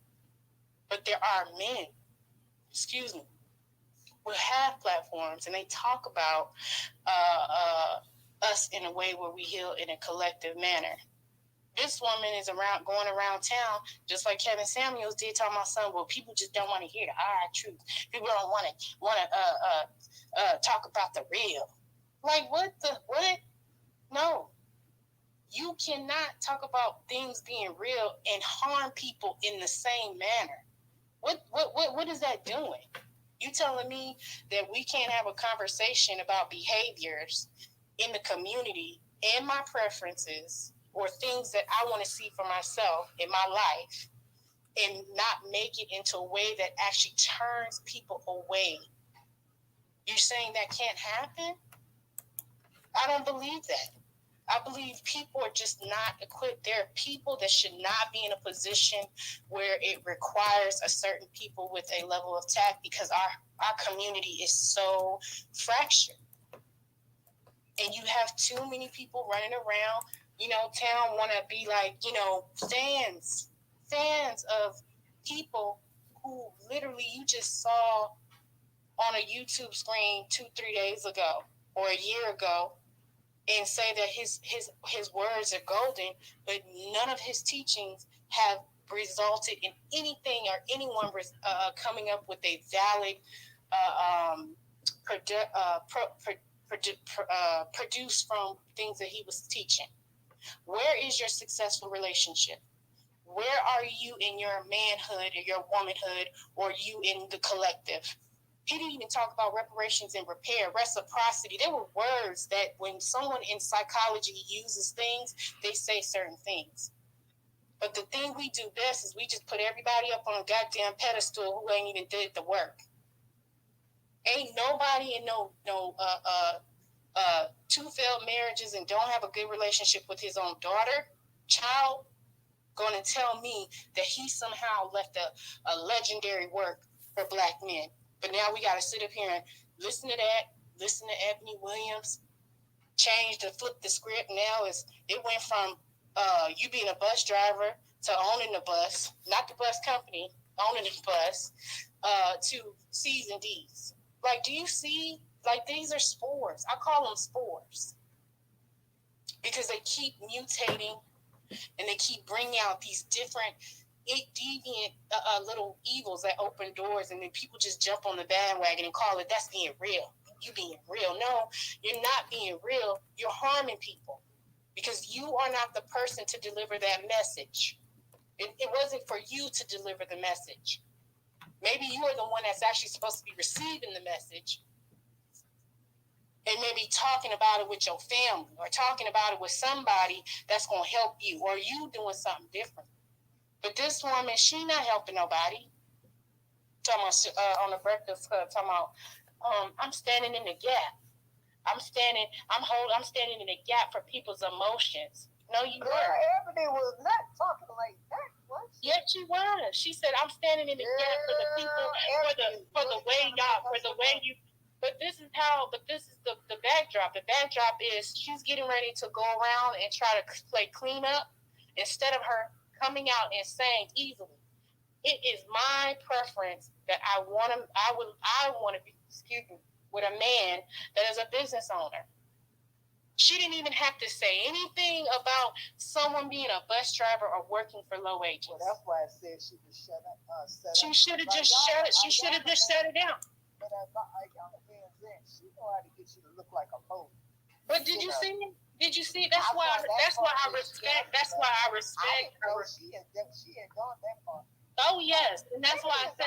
But there are men, who have platforms and they talk about us in a way where we heal in a collective manner. This woman is going around town just like Kevin Samuels did, talking about something. Well, people just don't want to hear the hard truth. People don't want to talk about the real. Like what? No, you cannot talk about things being real and harm people in the same manner. What is that doing? You telling me that we can't have a conversation about behaviors in the community and my preferences or things that I want to see for myself in my life and not make it into a way that actually turns people away? You're saying that can't happen? I don't believe that. I believe people are just not equipped. There are people that should not be in a position where it requires a certain people with a level of tact, because our community is so fractured. And you have too many people running around, town, want to be like, fans of people who literally you just saw on a YouTube screen 2-3 days ago or a year ago, and say that his words are golden, but none of his teachings have resulted in anything or anyone coming up with a valid produced from things that he was teaching. Where is your successful relationship? Where are you in your manhood or your womanhood, or you in the collective? He didn't even talk about reparations and repair, reciprocity. There were words that when someone in psychology uses things, they say certain things. But the thing we do best is we just put everybody up on a goddamn pedestal who ain't even did the work. Ain't nobody in no two failed marriages and don't have a good relationship with his own daughter, child, going to tell me that he somehow left a legendary work for Black men. But now we got to sit up here and listen to Ebony Williams, flip the script. Now it went from you being a bus driver to owning the bus, not the bus company, owning the bus, to C's and D's. Like, do you see? Like, these are spores. I call them spores because they keep mutating and they keep bringing out these different deviant little evils that open doors, and then people just jump on the bandwagon and call it, that's being real. You being real. No, you're not being real. You're harming people because you are not the person to deliver that message. It wasn't for you to deliver the message. Maybe you are the one that's actually supposed to be receiving the message and maybe talking about it with your family or talking about it with somebody that's going to help you, or you doing something different. But this woman, she not helping nobody. Talking about on the Breakfast Club, talking about, I'm standing in the gap. I'm standing in the gap for people's emotions. No, you weren't. Ebony was not talking like that, was she? Yes, she was. She said, I'm standing in the gap for the people, for the way you. But this is the backdrop. The backdrop is she's getting ready to go around and try to play cleanup instead of her coming out and saying easily, it is my preference that I want to be, with a man that is a business owner. She didn't even have to say anything about someone being a bus driver or working for low wages. Well, that's why I said she was shut up. She should have just shut it. She should have just shut it down. But she know how to get you to look like a hoe. But did you see it? Did you see? That's why I respect her. She had gone that far. Oh yes, and that's why I said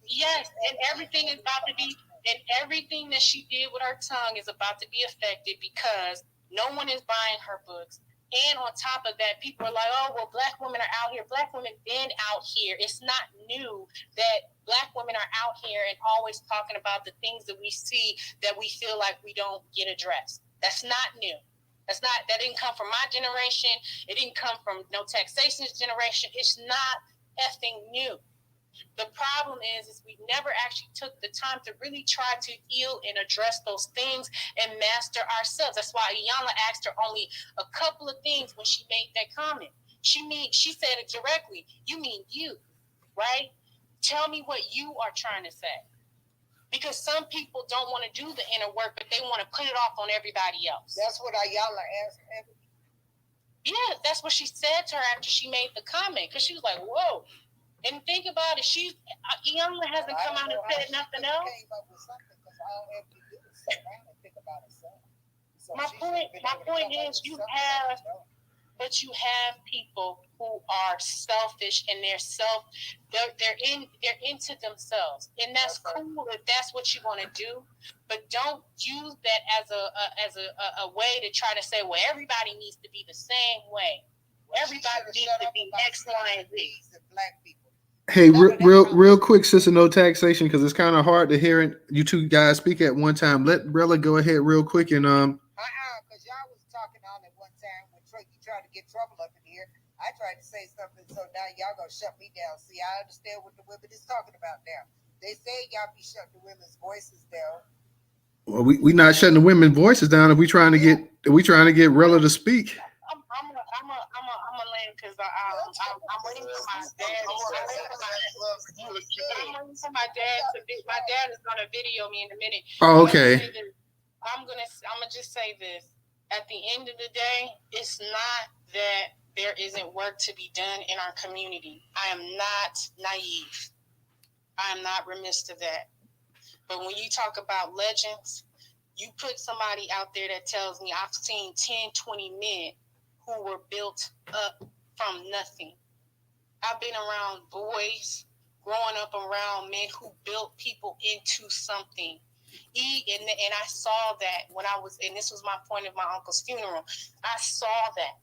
yes, and everything is about to be, and everything that she did with her tongue is about to be affected because no one is buying her books. And on top of that, people are like, oh, well, Black women are out here. Black women been out here. It's not new that Black women are out here and always talking about the things that we see that we feel like we don't get addressed. That's not new. That didn't come from my generation. It didn't come from no taxation's generation. It's not effing new. The problem is we never actually took the time to really try to heal and address those things and master ourselves. That's why Iyanla asked her only a couple of things when she made that comment. She said it directly. You mean you, right? Tell me what you are trying to say. Because some people don't want to do the inner work, but they want to put it off on everybody else. That's what Iyanla asked Ebony. Yeah, that's what she said to her after she made the comment. Because she was like, whoa. And think about it, Iyanla hasn't come out and said nothing else. My point is you have people who are selfish and they're into themselves, and that's cool if that's what you want to do. But don't use that as a way to try to say, well, everybody needs to be the same way. Everybody needs to be X, Y, and Z. Black people. Hey, real quick, Sister No Taxation, because it's kind of hard to hear you two guys speak at one time. Let Brella go ahead real quick and trying to get trouble up in here. I tried to say something, so now y'all gonna shut me down. See, I understand what the women is talking about now. They say y'all be shutting the women's voices down. Well, we not shutting the women's voices down. If we trying to get Rella to speak. I'm a land because I'm waiting for my dad. I'm waiting for my dad to be. My dad is gonna video me in a minute. Oh, okay. I'm gonna just say this. At the end of the day, it's not that there isn't work to be done in our community. I am not naive. I am not remiss to that. But when you talk about legends, you put somebody out there that tells me I've seen 10, 20 men who were built up from nothing. I've been around boys, growing up around men who built people into something. And I saw that when I was, and this was my point of my uncle's funeral, I saw that.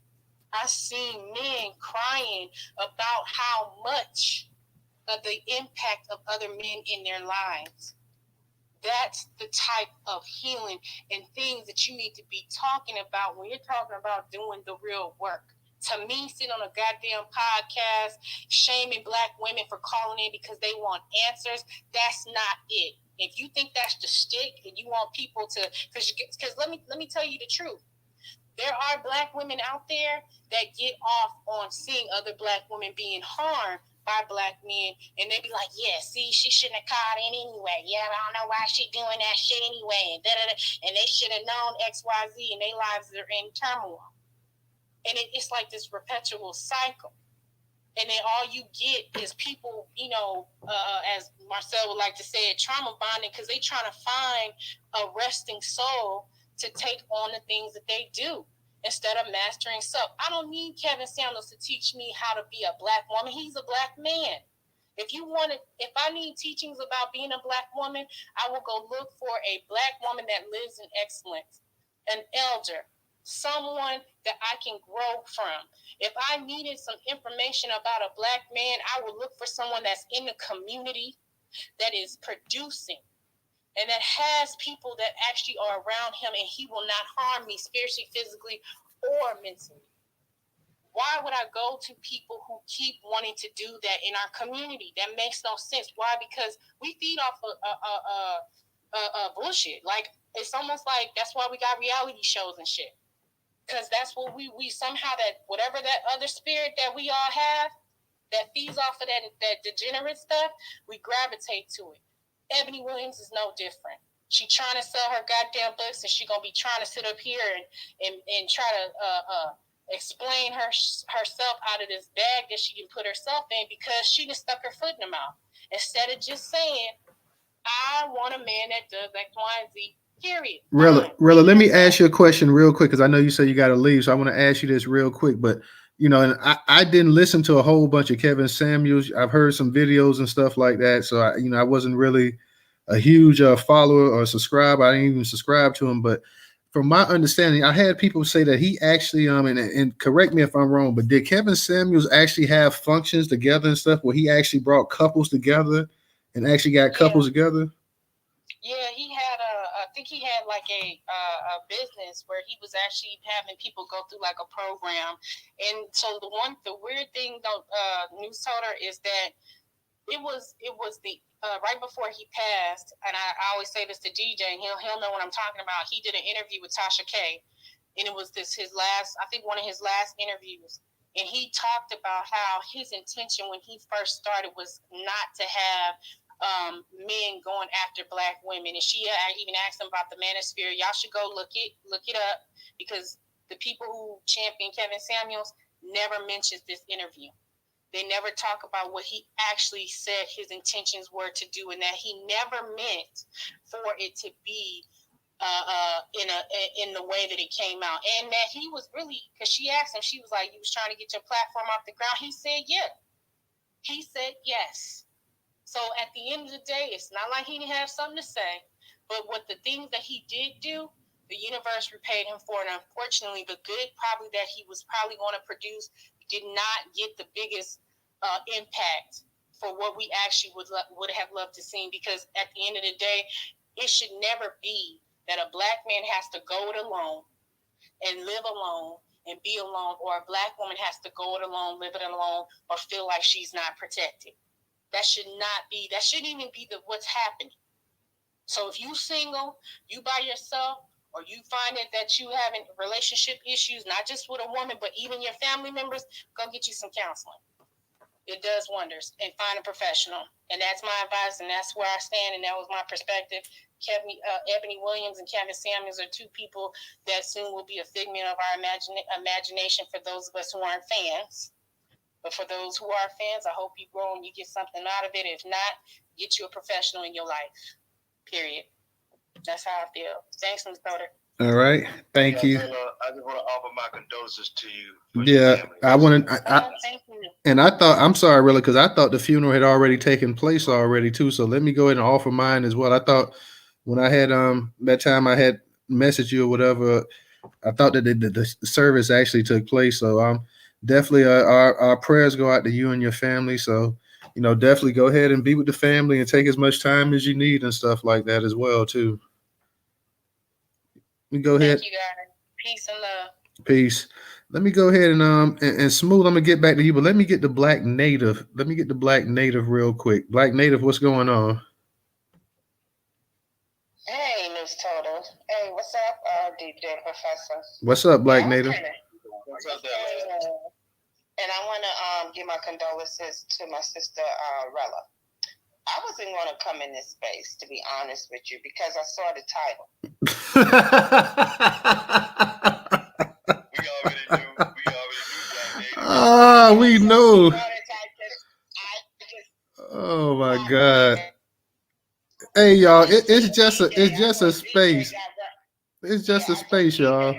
I seen men crying about how much of the impact of other men in their lives. That's the type of healing and things that you need to be talking about when you're talking about doing the real work. To me, sitting on a goddamn podcast, shaming Black women for calling in because they want answers, that's not it. If you think that's the stick and you want people to, because let me tell you the truth. There are Black women out there that get off on seeing other Black women being harmed by Black men, and they be like, yeah, see, she shouldn't have called in anyway. Yeah, I don't know why she doing that shit anyway. And, and they should have known XYZ, and their lives are in turmoil. And it's like this perpetual cycle. And then all you get is people, as Marcel would like to say it, trauma bonding, because they trying to find a resting soul to take on the things that they do instead of mastering self. I don't need Kevin Samuels to teach me how to be a Black woman. He's a Black man. If I need teachings about being a Black woman, I will go look for a Black woman that lives in excellence, an elder, someone that I can grow from. If I needed some information about a Black man, I would look for someone that's in the community, that is producing, and that has people that actually are around him, and he will not harm me spiritually, physically, or mentally. Why would I go to people who keep wanting to do that in our community? That makes no sense. Why? Because we feed off of bullshit. Like, it's almost like that's why we got reality shows and shit. Because that's what we somehow, that whatever that other spirit that we all have that feeds off of that degenerate stuff, we gravitate to it. Ebony Williams is no different. She trying to sell her goddamn books, and she gonna be trying to sit up here and try to explain herself out of this bag that she can put herself in because she just stuck her foot in the mouth. Instead of just saying, I want a man that does X, Y, and Z. Period. Rella, let me ask you a question real quick, because I know you say you got to leave, so I want to ask you this real quick. But and I didn't listen to a whole bunch of Kevin Samuels. I've heard some videos and stuff like that, so I wasn't really a huge follower or subscriber. I didn't even subscribe to him. But from my understanding, I had people say that he actually and correct me if I'm wrong, but did Kevin Samuels actually have functions together and stuff where he actually brought couples together and actually got couples together? Yeah, he had I think he had like a business where he was actually having people go through like a program. And so the weird thing though, Newstoter, is that it was the right before he passed, and I always say this to DJ, and he'll know what I'm talking about. He did an interview with Tasha K, and it was his last, I think one of his last interviews. And he talked about how his intention when he first started was not to have men going after Black women. And she even asked him about the manosphere. Y'all should go look it up, because the people who champion Kevin Samuels never mentions this interview. They never talk about what he actually said his intentions were to do, and that he never meant for it to be in the way that it came out. And that he was really, because she asked him, she was like, you was trying to get your platform off the ground? He said, yeah. He said, yes. So at the end of the day, it's not like he didn't have something to say, but what the things that he did do, the universe repaid him for. And unfortunately, the good probably that he was probably going to produce did not get the biggest impact for what we actually would have loved to see. Because at the end of the day, it should never be that a Black man has to go it alone and live alone and be alone, or a Black woman has to go it alone, live it alone, or feel like she's not protected. That shouldn't even be what's happening. So if you single, you by yourself, or you find that you having relationship issues, not just with a woman, but even your family members, go get you some counseling. It does wonders, and find a professional. And that's my advice, and that's where I stand, and that was my perspective. Ebony Williams and Kevin Samuels are two people that soon will be a figment of our imagination for those of us who aren't fans. But for those who are fans, I hope you grow and you get something out of it. If not, get you a professional in your life. Period. That's how I feel. Thanks, Newstoter. All right, thank you. I just want to offer my condolences to you. Yeah, I want to. Thank you. And I thought, I'm sorry, really, because I thought the funeral had already taken place already too. So let me go ahead and offer mine as well. I thought when I had that time I had messaged you or whatever, I thought that the service actually took place. So definitely our prayers go out to you and your family. So definitely go ahead and be with the family and take as much time as you need and stuff like that as well too. You go ahead. Thank you, guys. Peace and love. Peace. Let me go ahead and Smooth. I'm gonna get back to you, but let me get the Black Native. Let me get the Black Native real quick. Black Native, what's going on? Hey, Newstoter. Hey, what's up, DJ Professor? What's up, Black Native? What's up there, man? And I want to give my condolences to my sister, Rella. I wasn't going to come in this space, to be honest with you, because I saw the title. We already knew. We know. Oh my God. Hey y'all, it's just a space. It's just a space, y'all.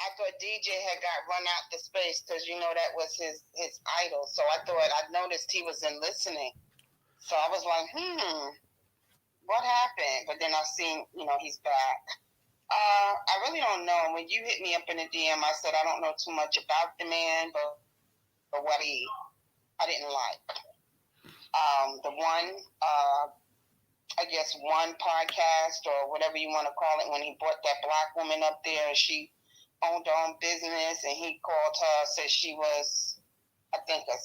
I thought DJ had got run out the space because that was his idol. So I noticed he was in listening. So I was like, what happened? But then I seen, he's back. I really don't know. When you hit me up in the DM, I said I don't know too much about the man, but what I didn't like. The one, I guess one podcast or whatever you want to call it, when he brought that Black woman up there and she owned her own business, and he called her, said she was, I think, a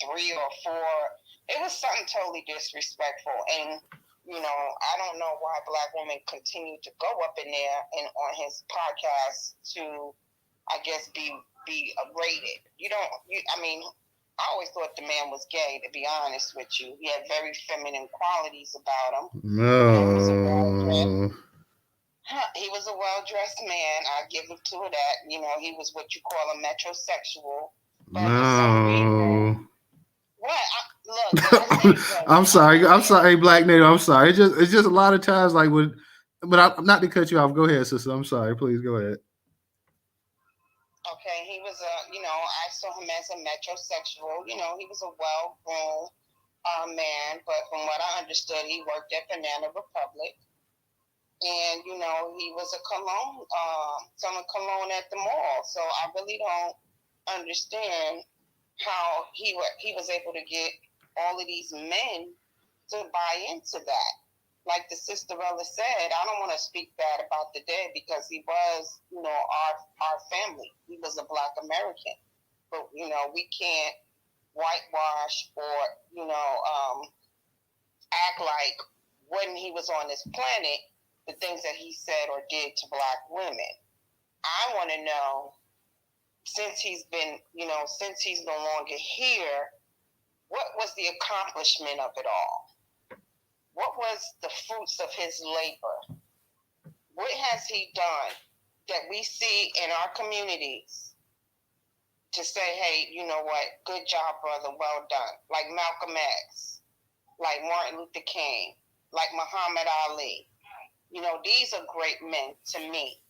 3 or 4. It was something totally disrespectful. And, I don't know why Black women continue to go up in there and on his podcast to, I guess, be rated. I always thought the man was gay, to be honest with you. He had very feminine qualities about him. No. He was a well-dressed man. I give him to that. He was what you call a metrosexual. No. What? Look. I'm sorry, Black Native. I'm sorry. It's just a lot of times like but I'm not to cut you off. Go ahead, sister. I'm sorry. Please go ahead. Okay, he was I saw him as a metrosexual. He was a well-grown man, but from what I understood, he worked at Banana Republic. And, he was a cologne, selling cologne at the mall. So I really don't understand how he was able to get all of these men to buy into that. Like the sister Rella said, I don't want to speak bad about the dead because he was, our family. He was a Black American. But, we can't whitewash or, act like when he was on this planet, the things that he said or did to Black women. I want to know, since he's been, since he's no longer here, what was the accomplishment of it all? What was the fruits of his labor? What has he done that we see in our communities to say, hey, you know what, good job, brother, well done. Like Malcolm X, like Martin Luther King, like Muhammad Ali. These are great men to me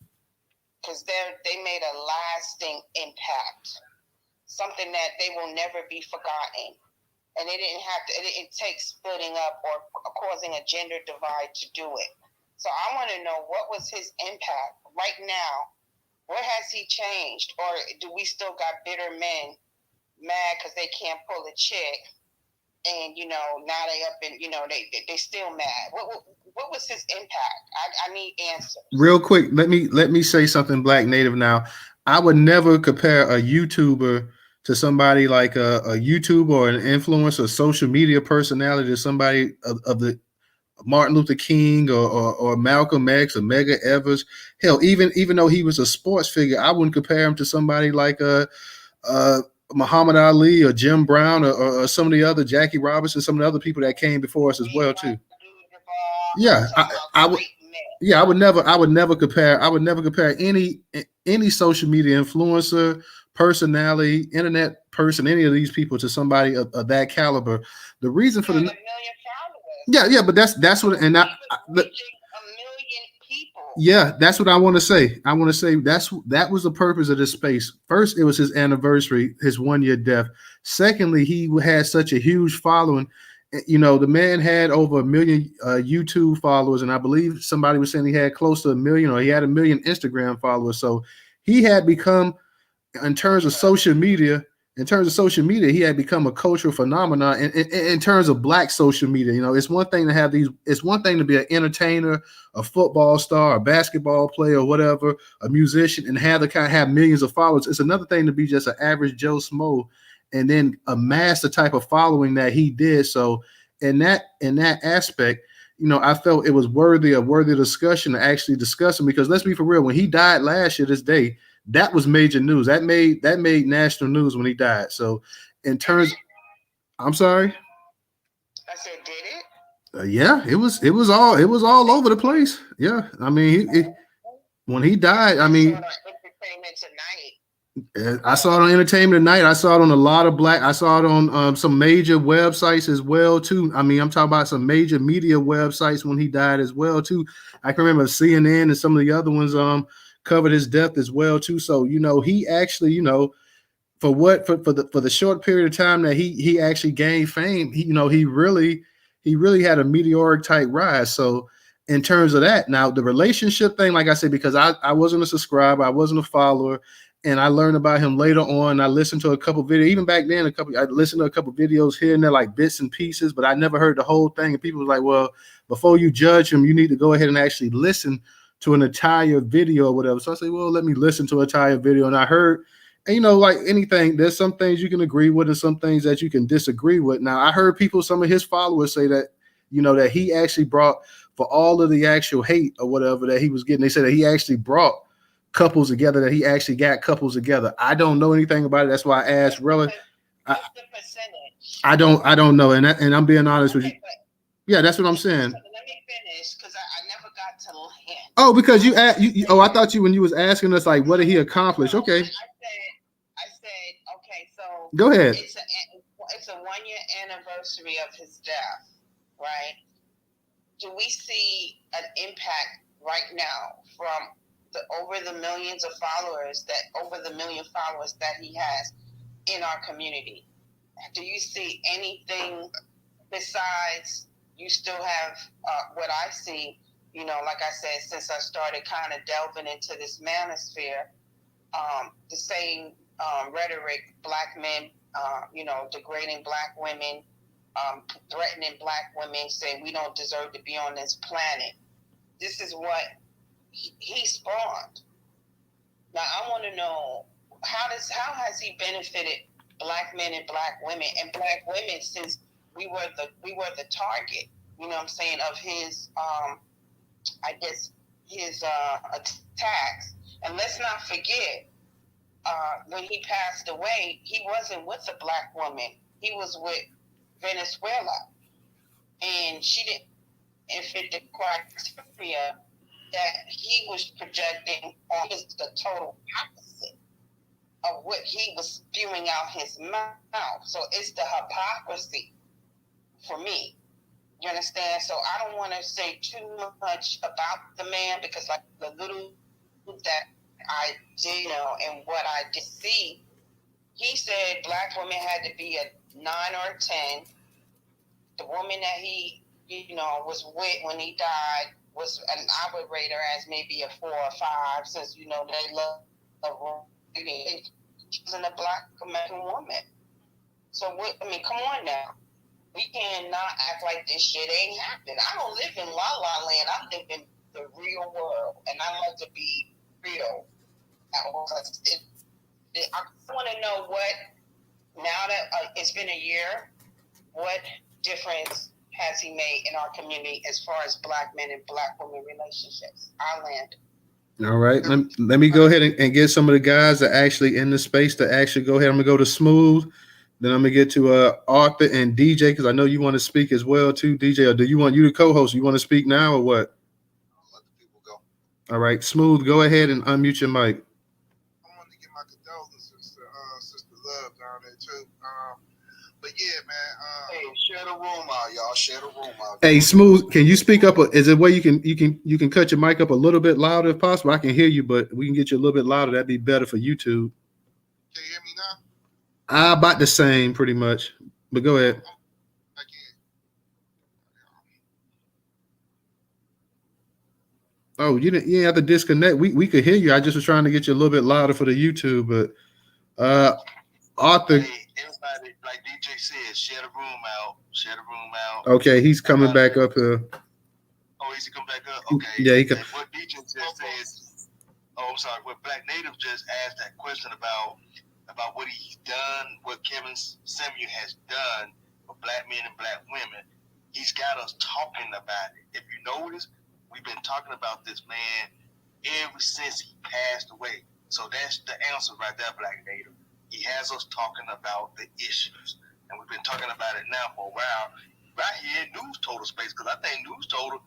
because they made a lasting impact, something that they will never be forgotten. And they didn't have to, it takes splitting up or causing a gender divide to do it. So I want to know, what was his impact right now? What has he changed? Or do we still got bitter men mad because they can't pull a chick? And, now they up and, they still mad. what was his impact? I need answers. Real quick, let me say something, Black Native. Now, I would never compare a YouTuber to somebody like a YouTuber or an influencer, a social media personality to somebody of the Martin Luther King or Malcolm X or Medgar Evers. Hell, even though he was a sports figure, I wouldn't compare him to somebody like Muhammad Ali or Jim Brown or some of the other Jackie Robinson, some of the other people that came before us as well too. Yeah, I would. Yeah, I would never compare any social media influencer, personality, internet person, any of these people to somebody of that caliber. The reason for the yeah, but that's what, and yeah, that's what I want to say. I want to say that was the purpose of this space. First, it was his anniversary, his 1 year death. Secondly, he had such a huge following. You know, the man had over 1 million YouTube followers, and I believe somebody was saying he had close to 1 million, or he had 1 million Instagram followers. So he had become, in terms of social media, he had become a cultural phenomenon. In terms of Black social media, you know, it's one thing to have these. It's one thing to be an entertainer, a football star, a basketball player, or whatever, a musician, and have millions of followers. It's another thing to be just an average Joe Smo, and then amass the type of following that he did. So in that aspect, you know, I felt it was worthy of discussion to actually discuss him, because let's be for real, when he died last year, this day, that was major news. That made national news when he died. So in terms, I'm sorry. I said, did it? Yeah, it was all over the place. Yeah, I mean, when he died, I mean, Entertainment Tonight. I saw it on Entertainment Tonight. I saw it on a lot of I saw it on some major websites as well too. I mean, I'm talking about some major media websites when he died as well too. I can remember CNN and some of the other ones covered his death as well too. So, you know, he actually, you know, for the short period of time that he actually gained fame, he really had a meteoric type rise. So in terms of that, now the relationship thing, like I said, because I wasn't a subscriber, I wasn't a follower, and I learned about him later on. I listened to a couple videos, even back then, I listened to a couple videos here and there, like bits and pieces, but I never heard the whole thing. And people was like, well, before you judge him, you need to go ahead and actually listen to an entire video or whatever. So I say, well, let me listen to an entire video. And I heard, and you know, like anything, there's some things you can agree with and some things that you can disagree with. Now, I heard some of his followers say that, you know, that he actually brought, for all of the actual hate or whatever that he was getting, they said that he actually brought couples together, that he actually got couples together. I don't know anything about it. That's why I asked Rella. I don't know. And I'm being honest with you. Yeah, that's what I'm saying. Let me finish, because I never got to land. Oh, because I thought when you was asking us, like, what did he accomplish? Okay. I said, okay, so go ahead. It's a 1 year anniversary of his death, right? Do we see an impact right now from over the million followers that he has in our community? Do you see anything besides, you still have what I see, you know, like I said, since I started kind of delving into this manosphere, the same rhetoric, Black men, you know, degrading Black women, threatening Black women, saying we don't deserve to be on this planet. This is what he spawned. Now I want to know, how has he benefited Black men and Black women, and Black women, since we were the target, you know what I'm saying, of his I guess his attacks. And let's not forget, when he passed away, he wasn't with a Black woman. He was with Venezuela, and she didn't fit the criteria that he was projecting on. His the total opposite of what he was spewing out his mouth. So it's the hypocrisy for me. You understand? So I don't want to say too much about the man, because like the little that I did know and what I did see, he said Black women had to be a 9 or a 10. The woman that he, you know, was with when he died was an operator as maybe a 4 or 5, since, you know, they love she wasn't a Black American woman. So what? I mean, come on now. We cannot act like this shit ain't happening. I don't live in La La Land. I live in the real world, and I like to be real. I want to know what, now that it's been a year, what difference has he made in our community as far as Black men and Black women relationships? Our land. All right. Let me go ahead and get some of the guys that actually in the space to actually go ahead. I'm going to go to Smooth. Then I'm going to get to Arthur and DJ, because I know you want to speak as well, too, DJ. Or do you want you to co-host? You want to speak now or what? I'll let the people go. All right. Smooth, go ahead and unmute your mic. I wanted to give my condolences to Sister Love down there, too. But yeah, man. Hey, share the room out, y'all. Share the room out. Hey, Smooth, can you speak up? Is there a way you can cut your mic up a little bit louder if possible? I can hear you, but we can get you a little bit louder. That'd be better for YouTube. Can you hear me now? About the same, pretty much. But go ahead. I can't. Oh, you didn't have to disconnect. We could hear you. I just was trying to get you a little bit louder for the YouTube, but Arthur. Hey, everybody, like DJ said, share the room out. Share the room out. Okay, he's coming back up here. Oh, he's come back up? Okay. Yeah, he can. And what DJ just says, I'm sorry, what Black Native just asked that question about what he's done, what Kevin Samuel has done for Black men and Black women. He's got us talking about it. If you notice, we've been talking about this man ever since he passed away. So that's the answer right there, Black Native. He has us talking about the issues. And we've been talking about it now for a while, right here in Newstoter space, because I think Newstoter,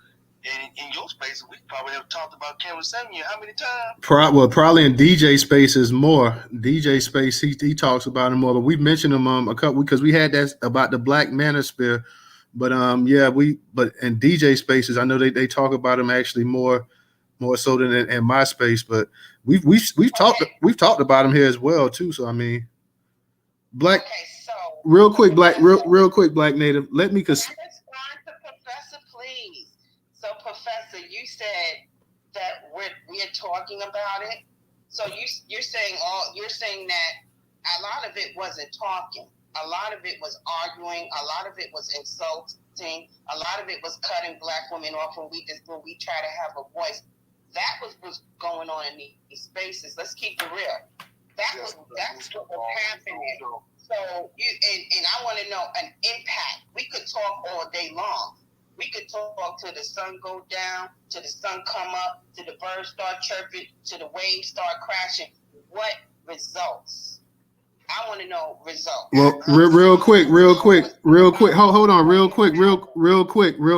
in your space, we probably have talked about Kevin Samuel how many times? Probably in DJ space is more. DJ space, he talks about him more, but we mentioned him a couple, because we had that about the Black Manosphere. But but in DJ spaces, I know they talk about him actually more so than in my space. But we've talked about him here as well too. So I mean, Black. Okay, so real quick, Black Native. Let me respond to Professor, please. So, Professor, you said that we're talking about it. So you're saying that a lot of it wasn't talking. A lot of it was arguing. A lot of it was insulting. A lot of it was cutting Black women off when we try to have a voice. That was what's going on in these spaces. Let's keep it real. That's what was happening. So and I want to know an impact. We could talk all day long. We could talk till the sun go down, till the sun come up, till the birds start chirping, till the waves start crashing. What results? I want to know results. Well, real quick. Hold on, real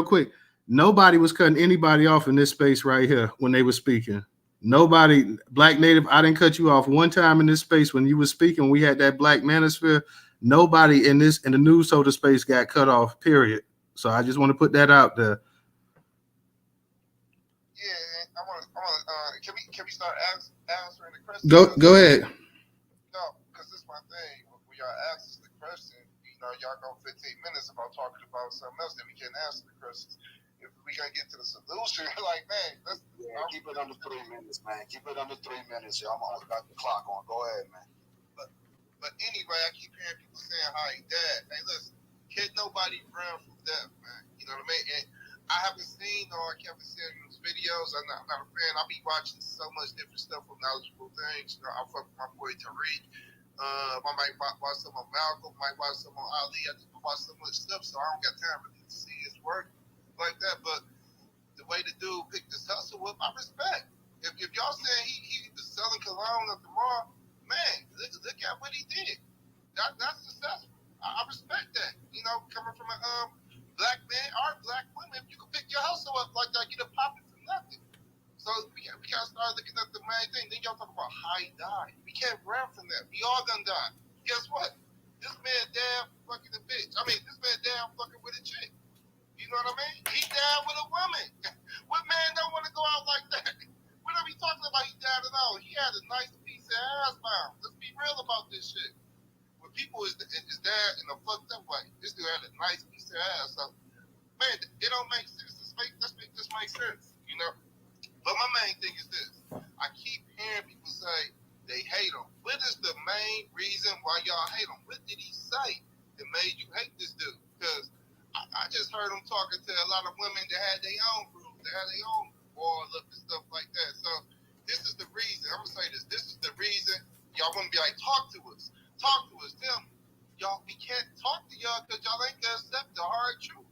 quick. Nobody was cutting anybody off in this space right here when they were speaking. Nobody, Black Native, I didn't cut you off one time in this space when you were speaking. We had that Black Manosphere. Nobody in the Newstoter space got cut off, period. So I just want to put that out there. Yeah, I want. Can we start answering the question? Go ahead. No, because this is my thing. When y'all ask the question, y'all go 15 minutes about talking about something else, then we can't answer the questions. If we gotta get to the solution, like, man, keep it under 3 minutes, man. Keep it under 3 minutes, y'all. I'm almost got the clock on. Go ahead, man. But anyway, I keep hearing people saying how he died. Hey, listen, can't nobody run from death, man. You know what I mean? And I haven't seen all Kevin Samuel's videos. I'm not a fan. I be watching so much different stuff from knowledgeable things. I fuck with my boy Tariq. I might watch some on Malcolm. Might watch some on Ali. I just watch so much stuff, so I don't got time really to see his work like that. But the way the dude picked this hustle up, I respect. If y'all saying he was selling cologne at the mall, man, look at what he did. That's successful. I respect that. Coming from a Black man or Black women, you can pick your hustle up like that, get a popping from nothing. So we gotta start looking at the main thing. Then y'all talk about how he died. We can't run from that. We all done died. Guess what? This man damn fucking a bitch. I mean, this man damn fucking with a chick. You know what I mean? He died with a woman. What man don't want to go out like that? What are we talking about? He died at all. He had a nice piece of ass bound. Let's be real about this shit. When people is dead in a fucked up way, this dude had a nice piece of ass. So, man, it don't make sense. Let's make this make sense. But my main thing is this. I keep hearing people say they hate him. What is the main reason why y'all hate him? What did he say that made you hate this dude? Because have their own wall up and stuff like that. So this is the reason. I'm gonna say this. This is the reason y'all want to be like, talk to us, tell me. Y'all, we can't talk to y'all because y'all ain't gonna accept the hard truth.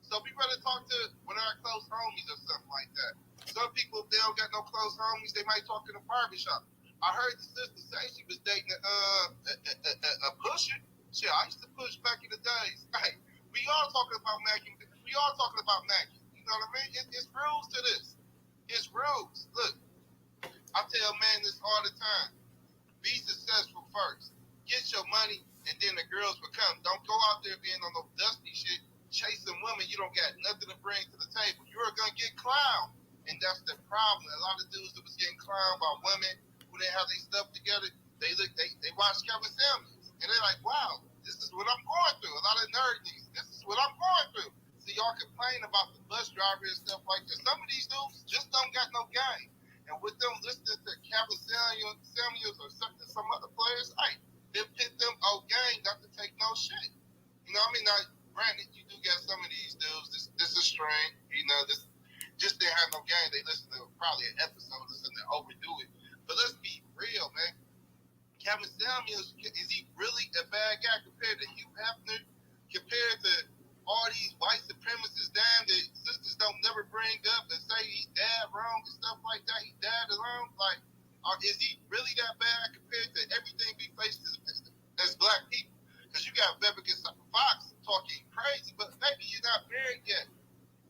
So we rather talk to one of our close homies or something like that. Some people, if they don't got no close homies, they might talk in a barbershop. I heard the sister say she was dating a pusher. Shit, I used to push back in the days. Hey, we all talking about Mackie. We all talking about Mackie. You know what I mean? It's rules to this. It's rules. Look, I tell man this all the time. Be successful first. Get your money, and then the girls will come. Don't go out there being on no dusty shit, chasing women you don't got nothing to bring to the table. You're gonna get clowned, and that's the problem. A lot of dudes that was getting clowned by women who didn't have their stuff together. They watch Kevin Samuels, and they're like, wow, this is what I'm going through. A lot of nerdies, this is what I'm going through. So y'all complain about the bus driver and stuff like that. Some of these dudes just don't got no game. And with them listening to Kevin Samuels or some other players, hey, they pit them game not to take no shit. You know what I mean? Now, granted, you do get some of these dudes, this is strange, you know, this just didn't have no game. They listen to probably an episode or something to overdo it. But let's be real, man. Kevin Samuels, is he really a bad guy compared to Hugh Hefner? Compared to all these white supremacists damn that sisters don't never bring up and say he died wrong and stuff like that. He died alone. Like, is he really that bad compared to everything we face as black people? Because you got Vivica Fox talking crazy, but maybe you're not married yet.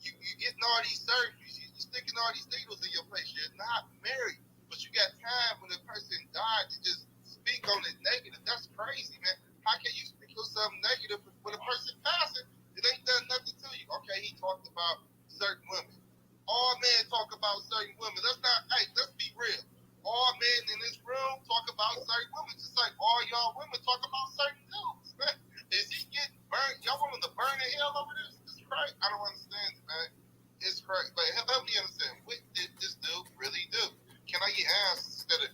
You getting all these surgeries. You sticking all these needles in your face. You're not married. But you got time when a person died to just speak on it negative. That's crazy, man. How can you speak on something negative when a person passing? It ain't done nothing to you. Okay, he talked about certain women. All men talk about certain women. Let's be real. All men in this room talk about certain women, just like all y'all women talk about certain dudes, man. Is he getting burned? Y'all want him to burn in hell over this? It's crazy. I don't understand it, man. It's crazy. But help me understand. What did this dude really do? Can I get answers instead of,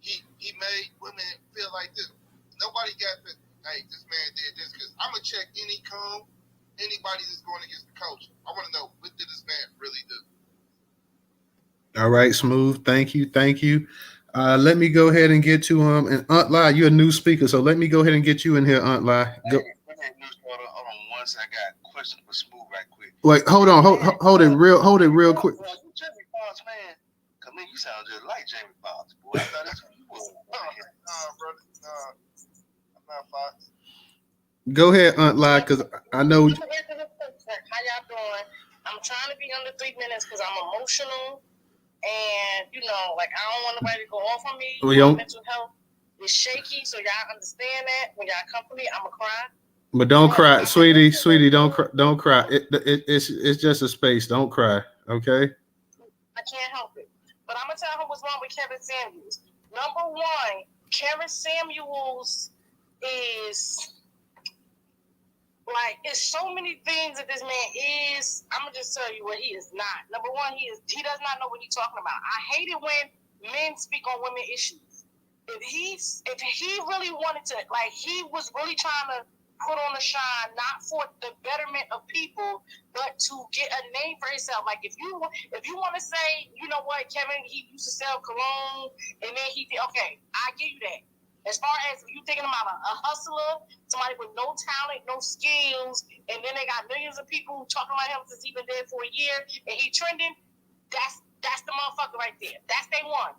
he made women feel like this? Nobody got to, hey, this man did this, because I'm going to check anybody that's going against the coach. I want to know, what did this man really do? All right, Smooth. Thank you. Let me go ahead and get to and Aunt Lai, you're a new speaker, so let me go ahead and get you in here, Aunt Lai. Go. Newstoter, hold on one second. I got a question for Smooth right quick. Wait, hold on, hold it real quick. Jamie Foxx, man. Cause man, you sound just like Jamie Foxx, boy. I thought that's who you was. Brother, I'm not Fox. Go ahead, Aunt Lai, because I know. How y'all doing? I'm trying to be under 3 minutes because I'm emotional, and like I don't want nobody to go off on me. My mental health is shaky, so y'all understand that. When y'all come for me, I'ma cry. But don't cry, sweetie. Don't cry. It's just a space. Don't cry, okay? I can't help it. But I'm gonna tell him what's wrong with Kevin Samuels. Number one, Kevin Samuels is like, it's so many things that this man is. I'm gonna just tell you what he is not. Number one, he does not know what he's talking about. I hate it when men speak on women issues. If he really wanted to, like, he was really trying to put on a shine, not for the betterment of people, but to get a name for himself. Like, if you want to say, you know what, Kevin, he used to sell cologne, and then okay, I give you that. As far as you thinking about a hustler, somebody with no talent, no skills, and then they got millions of people talking about him since he's been dead for a year, and he trending, that's the motherfucker right there. That's day one.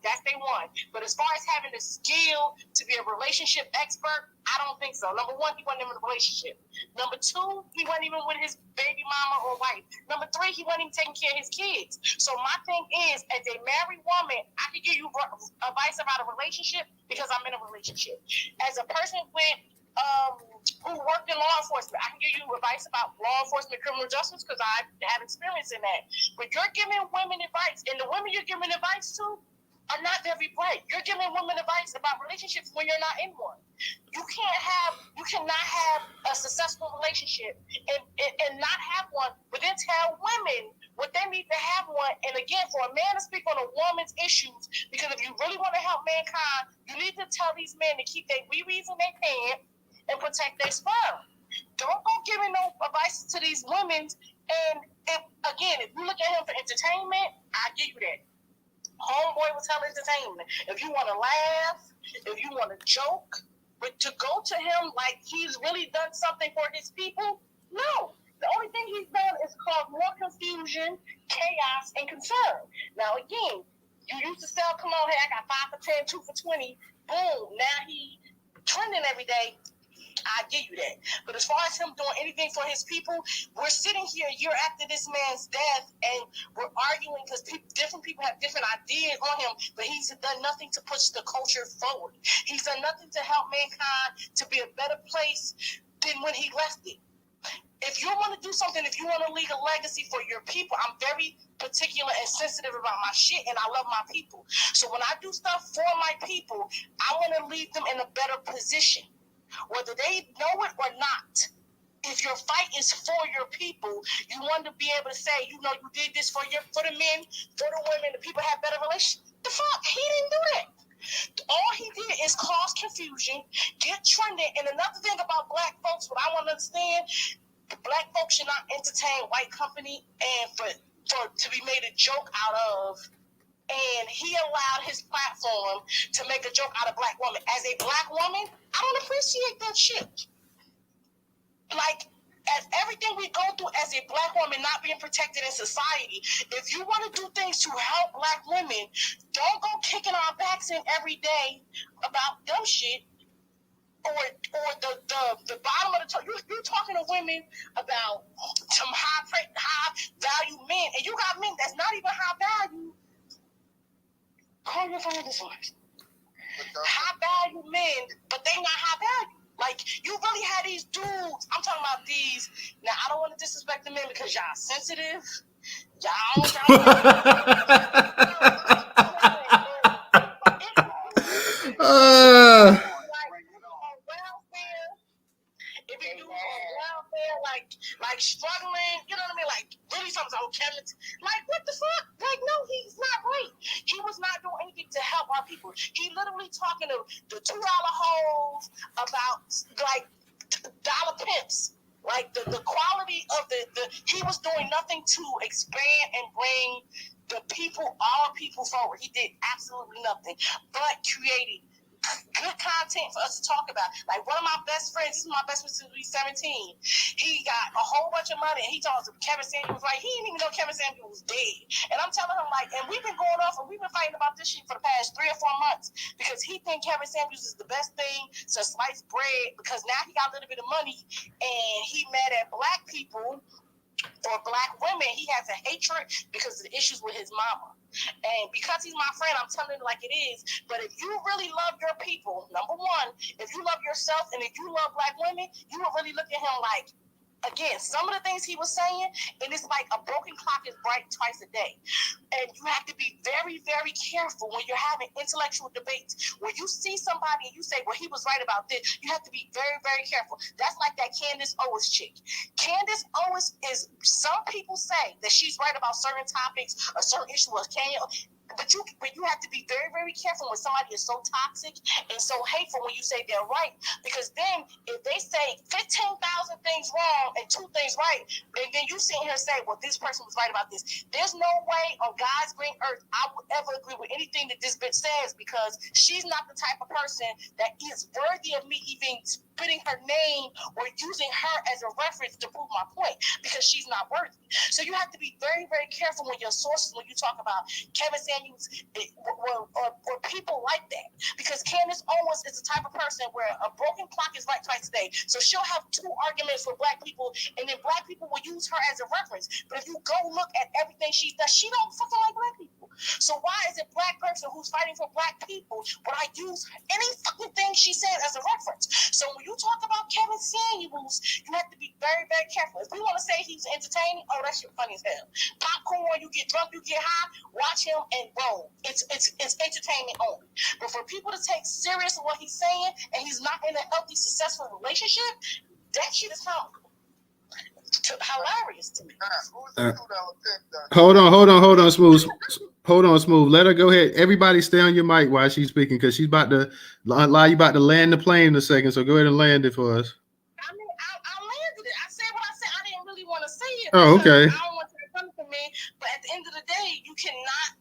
But as far as having the skill to be a relationship expert, I don't think so. Number one, he wasn't even in a relationship. Number two, he wasn't even with his baby mama or wife. Number three, he wasn't even taking care of his kids. So my thing is, as a married woman, I can give you advice about a relationship because I'm in a relationship. As a person who worked in law enforcement, I can give you advice about law enforcement, criminal justice, because I have experience in that. But you're giving women advice, and the women you're giving advice to are not very bright. You're giving women advice about relationships when you're not in one. You cannot have a successful relationship and not have one, but then tell women what they need to have one. And again, for a man to speak on a woman's issues, because if you really want to help mankind, you need to tell these men to keep their wee-wees in their pants and protect their sperm. Don't go giving no advice to these women And if you look at him for entertainment, I give you that. Homeboy was hella entertainment. If you want to laugh, if you want to joke, but to go to him like he's really done something for his people, no. The only thing he's done is cause more confusion, chaos, and concern. Now, again, you used to sell, come on, hey, I got 5 for 10, 2 for 20. Boom. Now he trending every day. I give you that. But as far as him doing anything for his people, we're sitting here a year after this man's death, and we're arguing because different people have different ideas on him, but he's done nothing to push the culture forward. He's done nothing to help mankind to be a better place than when he left it. If you want to do something, if you want to leave a legacy for your people, I'm very particular and sensitive about my shit, and I love my people. So when I do stuff for my people, I want to leave them in a better position, whether they know it or not. If your fight is for your people, you want to be able to say, you know, you did this for the men, for the women, the people have better relations. The fuck? He didn't do that. All he did is cause confusion, get trending. And another thing about black folks, what I want to understand, black folks should not entertain white company and for to be made a joke out of. And he allowed his platform to make a joke out of black woman. As a black woman, I don't appreciate that shit. Like, as everything we go through as a black woman not being protected in society, if you want to do things to help black women, don't go kicking our backs in every day about dumb shit. Or the bottom of the toe. You're talking to women about some high value men, and you got men that's not even high value. Call your phone this one. High value men, but they not high value. Like, you really had these dudes. I'm talking about these. Now, I don't want to disrespect the men because y'all sensitive. If you do welfare, like struggling, you know what I mean? Like, really something on Kevin. Like, what the fuck? Like, no, he's not right. He was not doing anything to help our people. He literally talking to the $2 hoes about, like, dollar pimps. Like, the quality of he was doing nothing to expand and bring the people, our people forward. He did absolutely nothing but creating good content for us to talk about. Like, one of my best friends, this is my best friend since we was 17. He got a whole bunch of money, and he told us Kevin Samuels, like, he didn't even know Kevin Samuels was dead. And I'm telling him, like, and we've been going off, and we've been fighting about this shit for the past 3 or 4 months because he think Kevin Samuels is the best thing since sliced bread because now he got a little bit of money, and he mad at black people or black women. He has a hatred because of the issues with his mama. And because he's my friend, I'm telling it like it is. But if you really love your people, number one, if you love yourself and if you love black women, you will really look at him like, again, some of the things he was saying, and it's like a broken clock is bright twice a day. And you have to be very, very careful when you're having intellectual debates. When you see somebody and you say, well, he was right about this, you have to be very, very careful. That's like that Candace Owens chick. Candace Owens is, some people say that she's right about certain topics or certain issues. But you have to be very, very careful when somebody is so toxic and so hateful when you say they're right. Because then if they say 15,000 things wrong and 2 things right, and then you sit here and say, well, this person was right about this. There's no way on God's green earth I would ever agree with anything that this bitch says because she's not the type of person that is worthy of me even putting her name or using her as a reference to prove my point because she's not worthy. So you have to be very, very careful when your sources, when you talk about Kevin Samuels or people like that. Because Candace Owens is the type of person where a broken clock is right twice a day. So she'll have 2 arguments for black people and then black people will use her as a reference. But if you go look at everything she does, she don't fucking like black people. So why is a black person who's fighting for black people would I use any fucking thing she said as a reference? So when you talk about Kevin Samuels, you have to be very, very careful. If we want to say he's entertaining, oh, that shit funny as hell. Popcorn, you get drunk, you get high, watch him and roll. It's entertainment only. But for people to take serious what he's saying and he's not in a healthy, successful relationship, that shit is comical. Hilarious to me. Hold on, Smooth. Hold on, Smooth. Let her go ahead. Everybody stay on your mic while she's speaking because she's about to land the plane in a second. So go ahead and land it for us. I mean, I landed it. I said what I said. I didn't really want to say it, Oh, okay. I don't want you to come to me, but at the end of the day, you cannot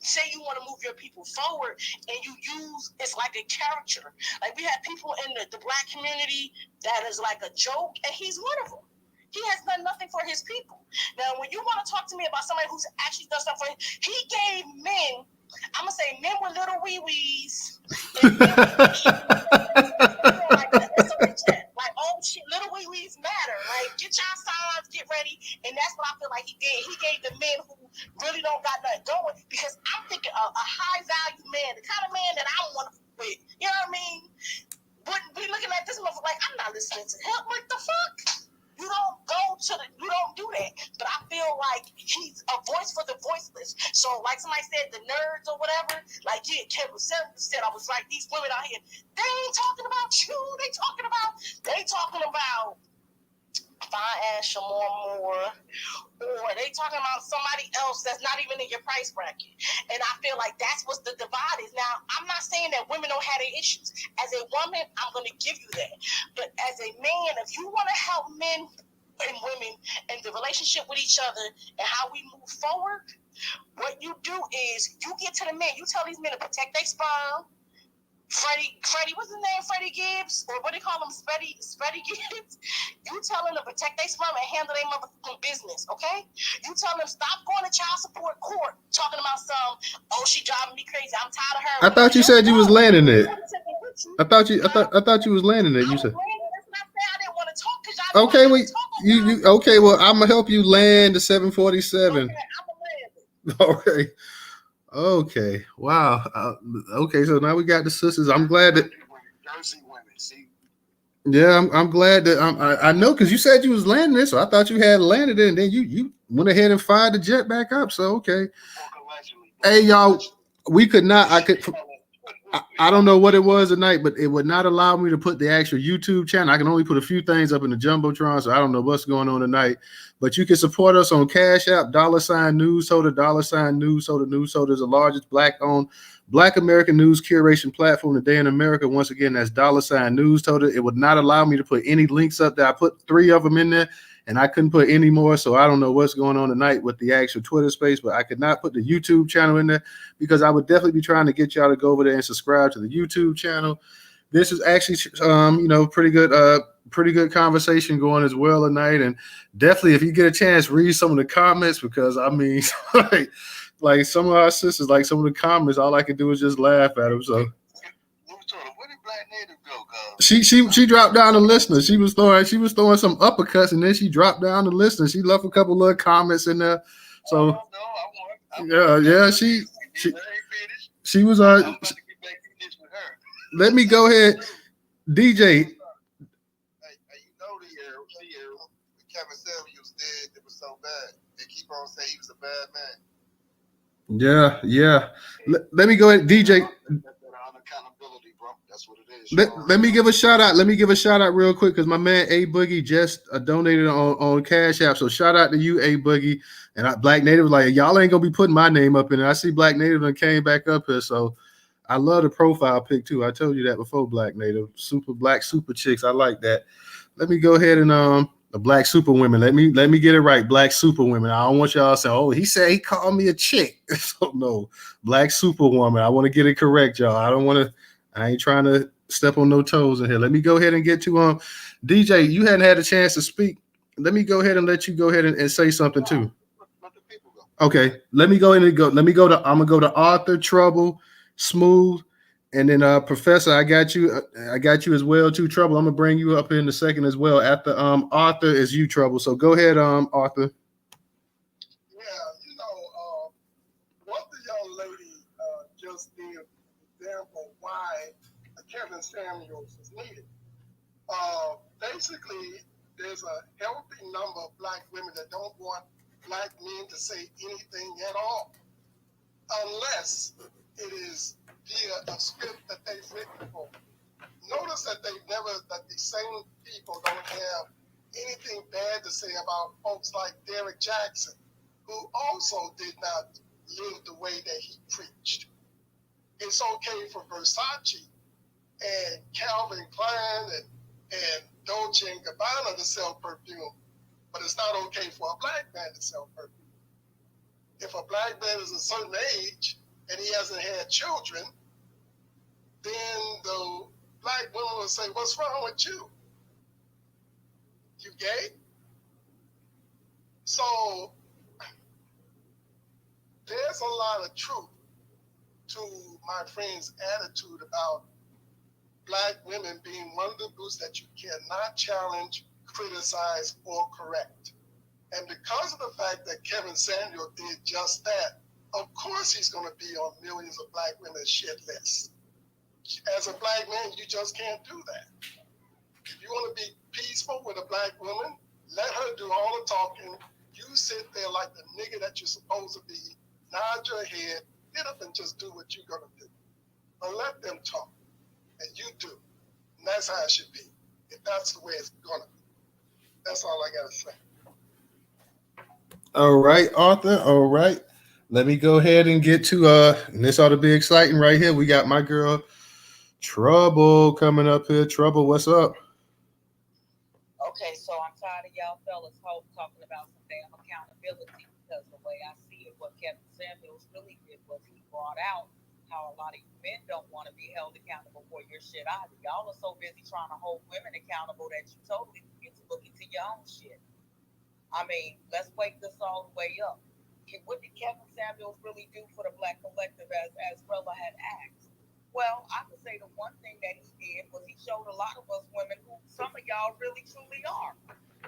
say you want to move your people forward and you use it's like a caricature. Like we have people in the black community that is like a joke, and he's one of them. He has done nothing for his people. Now, when you want to talk to me about somebody who's actually done stuff for him, he gave men, I'm gonna say men with little wee wees, and men with like, oh shit, little wee wees matter. Like, get y'all signs, get ready, and that's what I feel like he did. He gave the men who really don't got nothing going, because I'm thinking a high value man, the kind of man that I want to with. You know what I mean? Wouldn't be looking at this motherfucker like, I'm not listening to him. What the fuck? You don't do that. But I feel like he's a voice for the voiceless. So like somebody said, the nerds or whatever, like yeah, Kevin said I was right. These women out here, they ain't talking about you. They talking about fine ass Shamor Moore, or they talking about somebody else that's not even in your price bracket. And I feel like that's what the divide is. Now, I'm not saying that women don't have their issues. As a woman, I'm going to give you that. But as a man, if you want to help men and women and the relationship with each other and how we move forward, what you do is you get to the men. You tell these men to protect their sperm. Freddie, what's his name? Freddie Gibbs, or what do they call him? Freddie Gibbs. You tell them to protect their sperm and handle their motherfucking business, okay? You tell them stop going to child support court talking about she driving me crazy. I'm tired of her. I thought you said you was landing it. I thought you was landing it. You said. I didn't want to talk because y'all. Okay, well, you okay? Well, I'm gonna help you land the 747. Okay, I'm gonna land it. Okay. Okay. Wow. Okay. So now we got the sisters. I'm glad that. Jersey women, see. Yeah, I'm glad that I know, because you said you was landing it, so I thought you had landed it, and then you went ahead and fired the jet back up. So okay. Hey y'all, we could not. I don't know what it was tonight, but it would not allow me to put the actual YouTube channel. I can only put a few things up in the Jumbotron, so I don't know what's going on tonight. But you can support us on Cash App, $Newstoter, $Newstoter. Newstoter is the largest Black-owned Black American news curation platform today in America. Once again, that's $Newstoter. It would not allow me to put any links up there. I put 3 of them in there, and I couldn't put any more, so I don't know what's going on tonight with the actual Twitter space, but I could not put the YouTube channel in there because I would definitely be trying to get y'all to go over there and subscribe to the YouTube channel. This is actually, pretty good conversation going as well tonight, and definitely if you get a chance, read some of the comments, because I mean, like some of our sisters, like some of the comments, all I could do is just laugh at them. So. Where did Black Native go? She dropped down the listener. She was throwing some uppercuts, and then she dropped down the listener. She left a couple of comments in there. So she was let me go ahead, DJ. Kevin Samuels did that was so bad. They keep on saying he was a bad man. Yeah. Let me go ahead, DJ. That's what it is. Let me give a shout out. Let me give a shout out real quick, because my man A Boogie just donated on Cash App. So shout out to you, A Boogie. And Black Native, like, y'all ain't gonna be putting my name up in it. I see Black Native and came back up here. So I love the profile pic too. I told you that before, Black Native. Super black, super chicks. I like that. Let me go ahead and the black super women. Let me get it right. Black super women. I don't want y'all to say, oh, he said he called me a chick. So no, black super woman. I want to get it correct, y'all. I ain't trying to step on no toes in here. Let me go ahead and get to DJ. You hadn't had a chance to speak. Let me go ahead and let you go ahead and say something too. Okay, let me go in and go. I'm gonna go to Arthur, Trouble, Smooth, and then Professor. I got you as well too, Trouble. I'm gonna bring you up in a second as well. After Arthur is you, Trouble. So go ahead, Arthur. Yeah, what the young lady just gave example why Kevin Samuels is needed. Basically, there's a healthy number of Black women that don't want Black men to say anything at all, unless it is via a script that they've written for. Notice that the same people don't have anything bad to say about folks like Derek Jackson, who also did not live the way that he preached. It's okay for Versace and Calvin Klein and Dolce & Gabbana to sell perfume, but it's not okay for a black man to sell perfume. If a black man is a certain age and he hasn't had children, then the black woman will say, "What's wrong with you? You gay?" So there's a lot of truth to my friend's attitude about black women being one of the groups that you cannot challenge, criticize, or correct. And because of the fact that Kevin Samuel did just that, of course he's going to be on millions of black women's shit lists. As a black man, you just can't do that. If you want to be peaceful with a black woman, let her do all the talking. You sit there like the nigga that you're supposed to be, nod your head, get up and just do what you're going to do. But let them talk, and you do. And that's how it should be, if that's the way it's going to be. That's all I got to say. All right, Arthur. All right. Let me go ahead and get to and this ought to be exciting right here. We got my girl Trouble coming up here. Trouble, what's up? Okay, so I'm tired of y'all fellas talking about some damn accountability, because the way I see it, what Kevin Samuels really did was he brought out how a lot of you men don't want to be held accountable for your shit either. Y'all are so busy trying to hold women accountable that you totally forget to look into your own shit. I mean, let's wake this all the way up. What did Kevin Samuels really do for the black collective, as Rella had asked? Well, I could say the one thing that he did was he showed a lot of us women who some of y'all really truly are.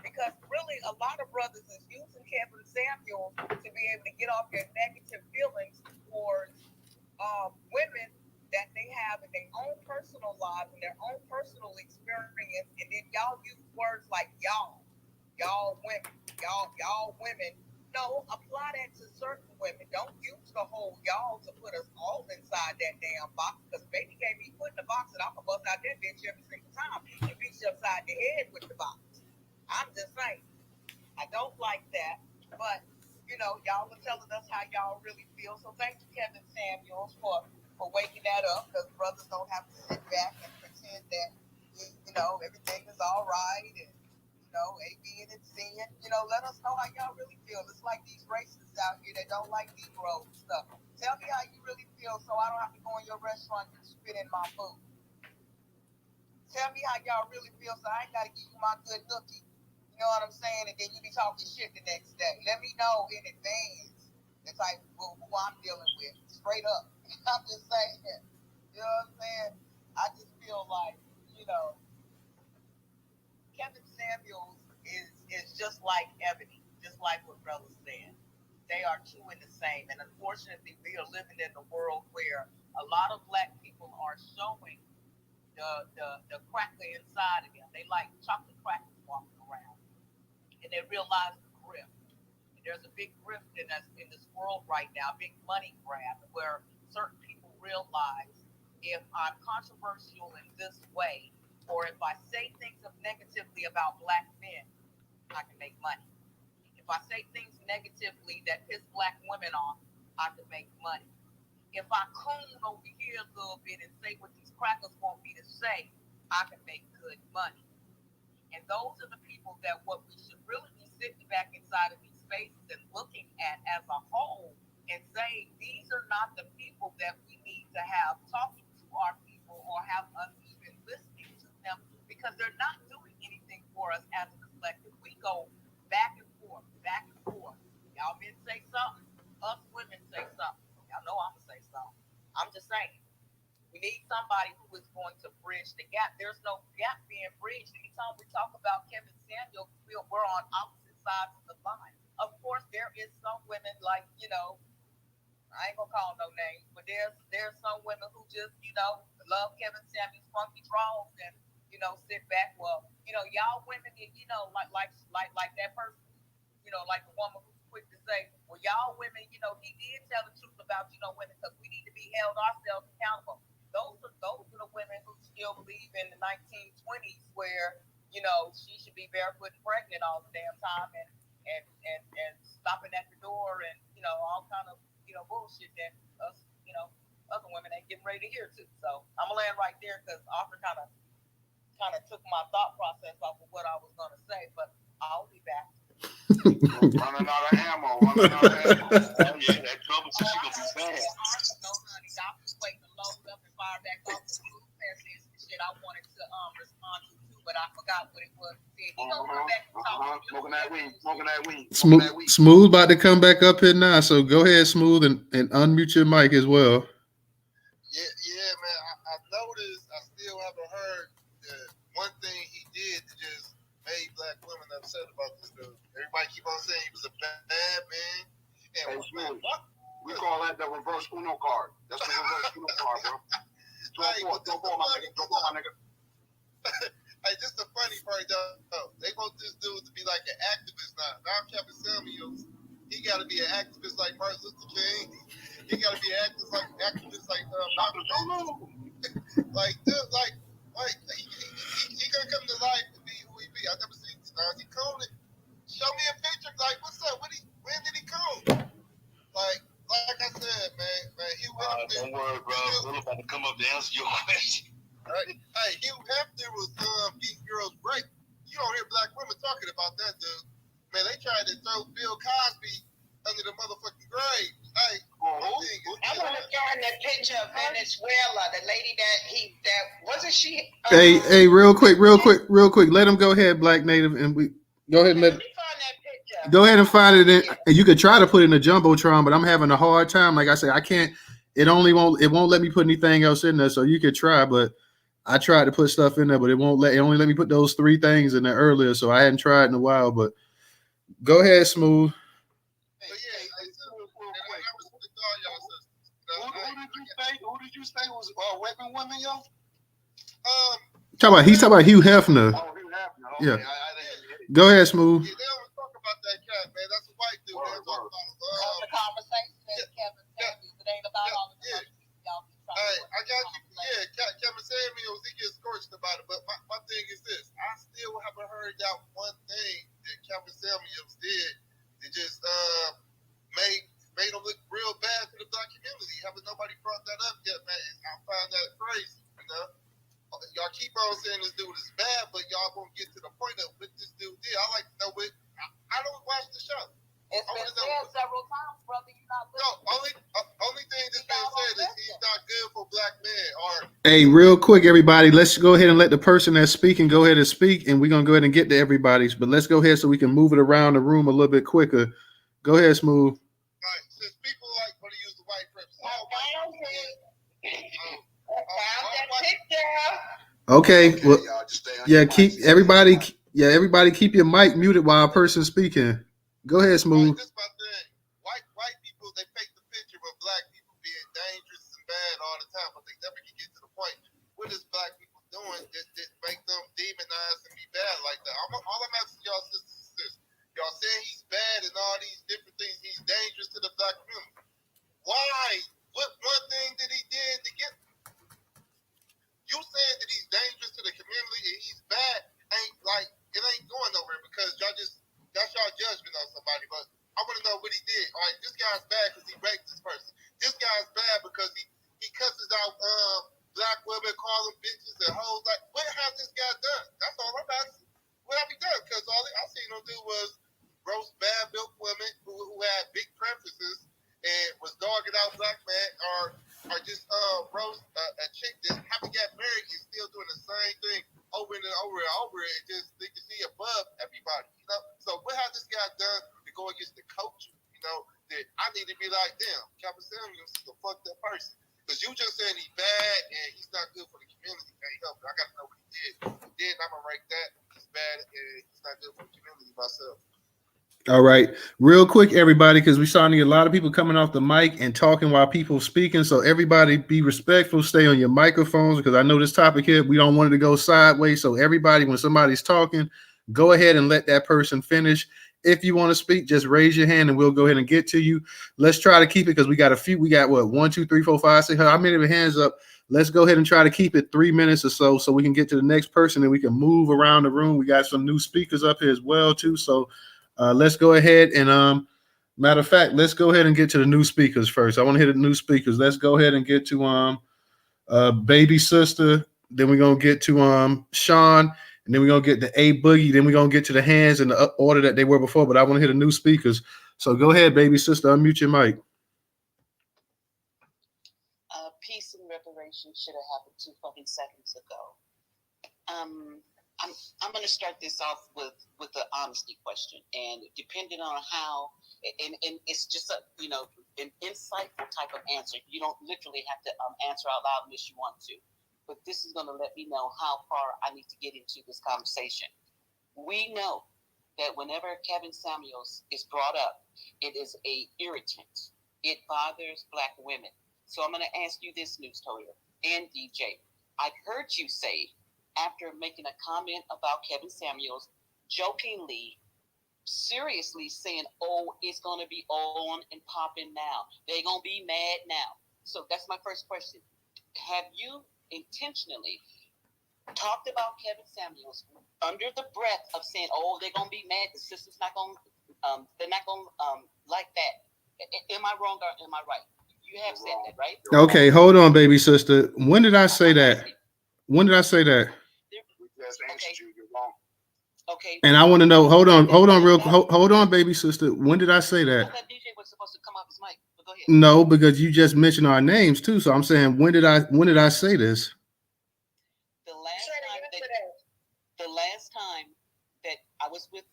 Because really, a lot of brothers is using Kevin Samuels to be able to get off their negative feelings towards women that they have in their own personal lives and their own personal experience. And then y'all use words like y'all women, y'all women. No, apply that to certain women. Don't use the whole y'all to put us all inside that damn box, because baby can't be put in the box and I'm gonna bust out that bitch every single time and beat you upside the head with the box. I'm just saying, I don't like that, but y'all are telling us how y'all really feel. So thank you, Kevin Samuels, for waking that up, because brothers don't have to sit back and pretend that everything is all right and A, B, and C. Let us know how y'all really feel. It's like these racists out here that don't like Negroes and stuff. Tell me how you really feel, so I don't have to go in your restaurant and spit in my food. Tell me how y'all really feel, so I ain't got to give you my good nookie. You know what I'm saying? And then you be talking shit the next day. Let me know in advance the type of who I'm dealing with. Straight up. I'm just saying. You know what I'm saying? I just feel like, Kevin Samuels is just like Ebony, just like what Brother said. They are two in the same. And unfortunately, we are living in a world where a lot of black people are showing the cracker inside of them. They like chocolate crackers walking around. And they realize the grift. And there's a big grift in this world right now, big money grab, where certain people realize, if I'm controversial in this way, or if I say things negatively about black men, I can make money. If I say things negatively that piss black women off, I can make money. If I coon over here a little bit and say what these crackers want me to say, I can make good money. And those are the people that what we should really be sitting back inside of these spaces and looking at as a whole and saying, these are not the people that we need to have talking to our people or have us even listening to them, because they're not doing anything for us as a collective. We go back and forth, back and forth. Y'all men say something, us women say something. Y'all know I'm going to say something. I'm just saying. We need somebody who is going to bridge the gap. There's no gap being bridged. Anytime we talk about Kevin Samuel, we're on opposite sides of the line. Of course, there is some women like, I ain't gonna call no names, but there's some women who just, love Kevin Samuel's funky draws and, sit back. Well, y'all women, like that person, like the woman who's quick to say, well, y'all women, he did tell the truth about, women, because we need to be held ourselves accountable. Those are the women who still believe in the 1920s where, she should be barefoot and pregnant all the damn time and stopping at the door and, all kind of, bullshit that us, other women ain't getting ready to hear to. So I'm gonna land right there because Arthur kind of took my thought process off of what I was gonna say, but I'll be back. Running out of ammo. Running out of ammo. Oh yeah, that trouble so she gonna be bad. No, honey, I was waiting to load up and fire back off the shit I wanted to respond to too, but I forgot what it was. Smoking that weed. Smooth about to come back up here now, so go ahead, Smooth, and unmute your mic as well. Yeah, man. I noticed. I still haven't heard the one thing he did that just made black women upset about this dude. Everybody keep on saying he was a bad man. And we call that the reverse Uno card. That's the reverse Uno card, bro. Don't call my nigga. Hey, this is the funny part, though. They want this dude to be like an activist now. Now Kevin Samuels, he got to be an activist like Martin Luther King. He got to be an activist like Malcolm X. Like, dude, he gonna come to life and be who he be. I never seen this. Now, he combed it. Show me a picture. Like, what's up? When did he comb? Like I said, man, Hugh Hefner. Don't worry, bro. We're about to come up to answer your question. Right? Hey, Hugh Hefner was getting girls break. You don't hear black women talking about that, dude. Man, they tried to throw Bill Cosby under the motherfucking grave. Hey, I want to find that picture of Venezuela, the lady that wasn't she? Hey, real quick. Let him go ahead, Black Native, and we go ahead and let. Go ahead and find it, and you could try to put it in a jumbotron, but I'm having a hard time. Like I said, I can't. It won't let me put anything else in there. So you could try, but I tried to put stuff in there, but it only let me put those 3 things in there earlier. So I hadn't tried in a while. But go ahead, Smooth. Who did you say was raping women, yo? He's talking about Hugh Hefner. Oh, Hugh Hefner. Okay. Yeah. Go ahead, Smooth. Yeah, they don't talk about that cat, man. That's a white dude. They don't talk about the conversation is Kevin Samuels. It ain't about all the y'all be trying Hey, I got you. Yeah, Kevin Samuels, he gets scorched about it. But my thing is this. I still haven't heard that one thing that Kevin Samuels did that just made him look real bad to the black community. Haven't nobody brought that up yet, man. I find that crazy, you know? Y'all keep on saying this dude is bad, but y'all won't get to the point of what this dude did. I like to know what. I don't watch the show. It's been said several times, brother. You're not listening. No, only thing that's been said is he's not good for black men. Hey, real quick, everybody, let's go ahead and let the person that's speaking go ahead and speak, and we're gonna go ahead and get to everybody's. But let's go ahead so we can move it around the room a little bit quicker. Go ahead, Smooth. All right, since people like want to use the white privilege, Okay, well, everybody keep your mic muted while a person's speaking. Go ahead, Smooth. This is my thing. White people, they paint the picture of black people being dangerous and bad all the time, but they never can get to the point. What is black people doing that make them demonize and be bad like that? All I'm asking y'all sisters is this. Y'all saying he's bad and all these different things, he's dangerous to the black community. Why? What one thing that he did to get you saying that he's dangerous to the community and he's bad it ain't going nowhere because that's y'all judgment on somebody. But I want to know what he did. All right, this guy's bad because he raped this person. This guy's bad because he cusses out black women, call them bitches and hoes. Like, what has this guy done? That's all I'm asking. What have he done? Because all I seen him do was roast bad milk women who had big preferences and was dogging out black men or just roast a chick that haven't got married and still doing the same thing over and over and over and just think to see above everybody, you know? So what has this guy done to go against the culture, you know, that I need to be like, damn, Kevin Samuels is a fucked up person. Because you just saying he's bad and he's not good for the community. Can't help it. I got to know what he did. Then I'm going to rank that. He's bad and he's not good for the community myself. All right, real quick, everybody, because we're starting to get a lot of people coming off the mic and talking while people speaking. So everybody be respectful, stay on your microphones, because I know this topic here, we don't want it to go sideways. So everybody, when somebody's talking, go ahead and let that person finish. If you want to speak, just raise your hand and we'll go ahead and get to you. Let's try to keep it because we got 1, 2, 3, 4, 5, 6. How many of your hands up? Let's go ahead and try to keep it 3 minutes or so we can get to the next person and we can move around the room. We got some new speakers up here as well, too. So let's go ahead and matter of fact, let's go ahead and get to the new speakers first. I want to hear the new speakers. Let's go ahead and get to baby sister. Then we're gonna get to Sean, and then we're gonna get the A Boogie. Then we're gonna get to the hands in the order that they were before. But I want to hear the new speakers. So go ahead, baby sister, unmute your mic. Peace and reparation should have happened 2 fucking seconds ago. I'm going to start this off with the honesty question, and depending on how, and it's just a an insightful type of answer. You don't literally have to answer out loud unless you want to, but this is going to let me know how far I need to get into this conversation. We know that whenever Kevin Samuels is brought up, it is a irritant. It bothers Black women. So I'm going to ask you this, Newstoter and DJ. I've heard you say, after making a comment about Kevin Samuels, jokingly, seriously saying, oh, it's going to be on and popping now. They're going to be mad now. So that's my first question. Have you intentionally talked about Kevin Samuels under the breath of saying, oh, they're going to be mad, the system's not going to, they're not going to like that? Am I wrong or am I right? You have said that, right? Okay, hold on, baby sister. When did I say that? When did I say that? We just answered you. You're wrong. Okay. And I want to know. Hold on, hold on, baby sister. When did I say that? I thought DJ was supposed to come off his mic. But go ahead. No, because you just mentioned our names too. So I'm saying, when did I say this? The last time that I was with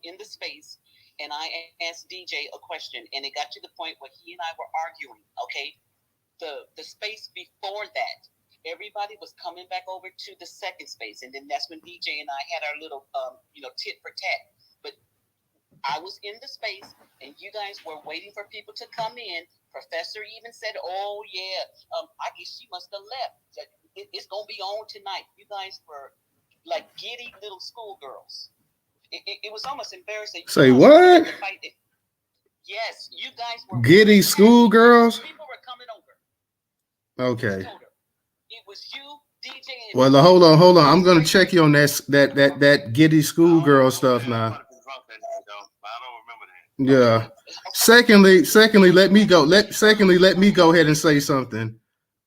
in the space, and I asked DJ a question, and it got to the point where he and I were arguing. Okay, the space before that, everybody was coming back over to the second space, and then that's when DJ and I had our little tit for tat. But I was in the space, and you guys were waiting for people to come in. Professor even said, "Oh yeah, I guess she must have left. It's gonna be on tonight." You guys were like giddy little schoolgirls. It was almost embarrassing. Say what? Yes, you guys were giddy schoolgirls. People were coming over. Okay. It was you, DJ. Well, hold on. I'm gonna check you on that giddy schoolgirl stuff now. Yeah. Secondly, let me go ahead and say something.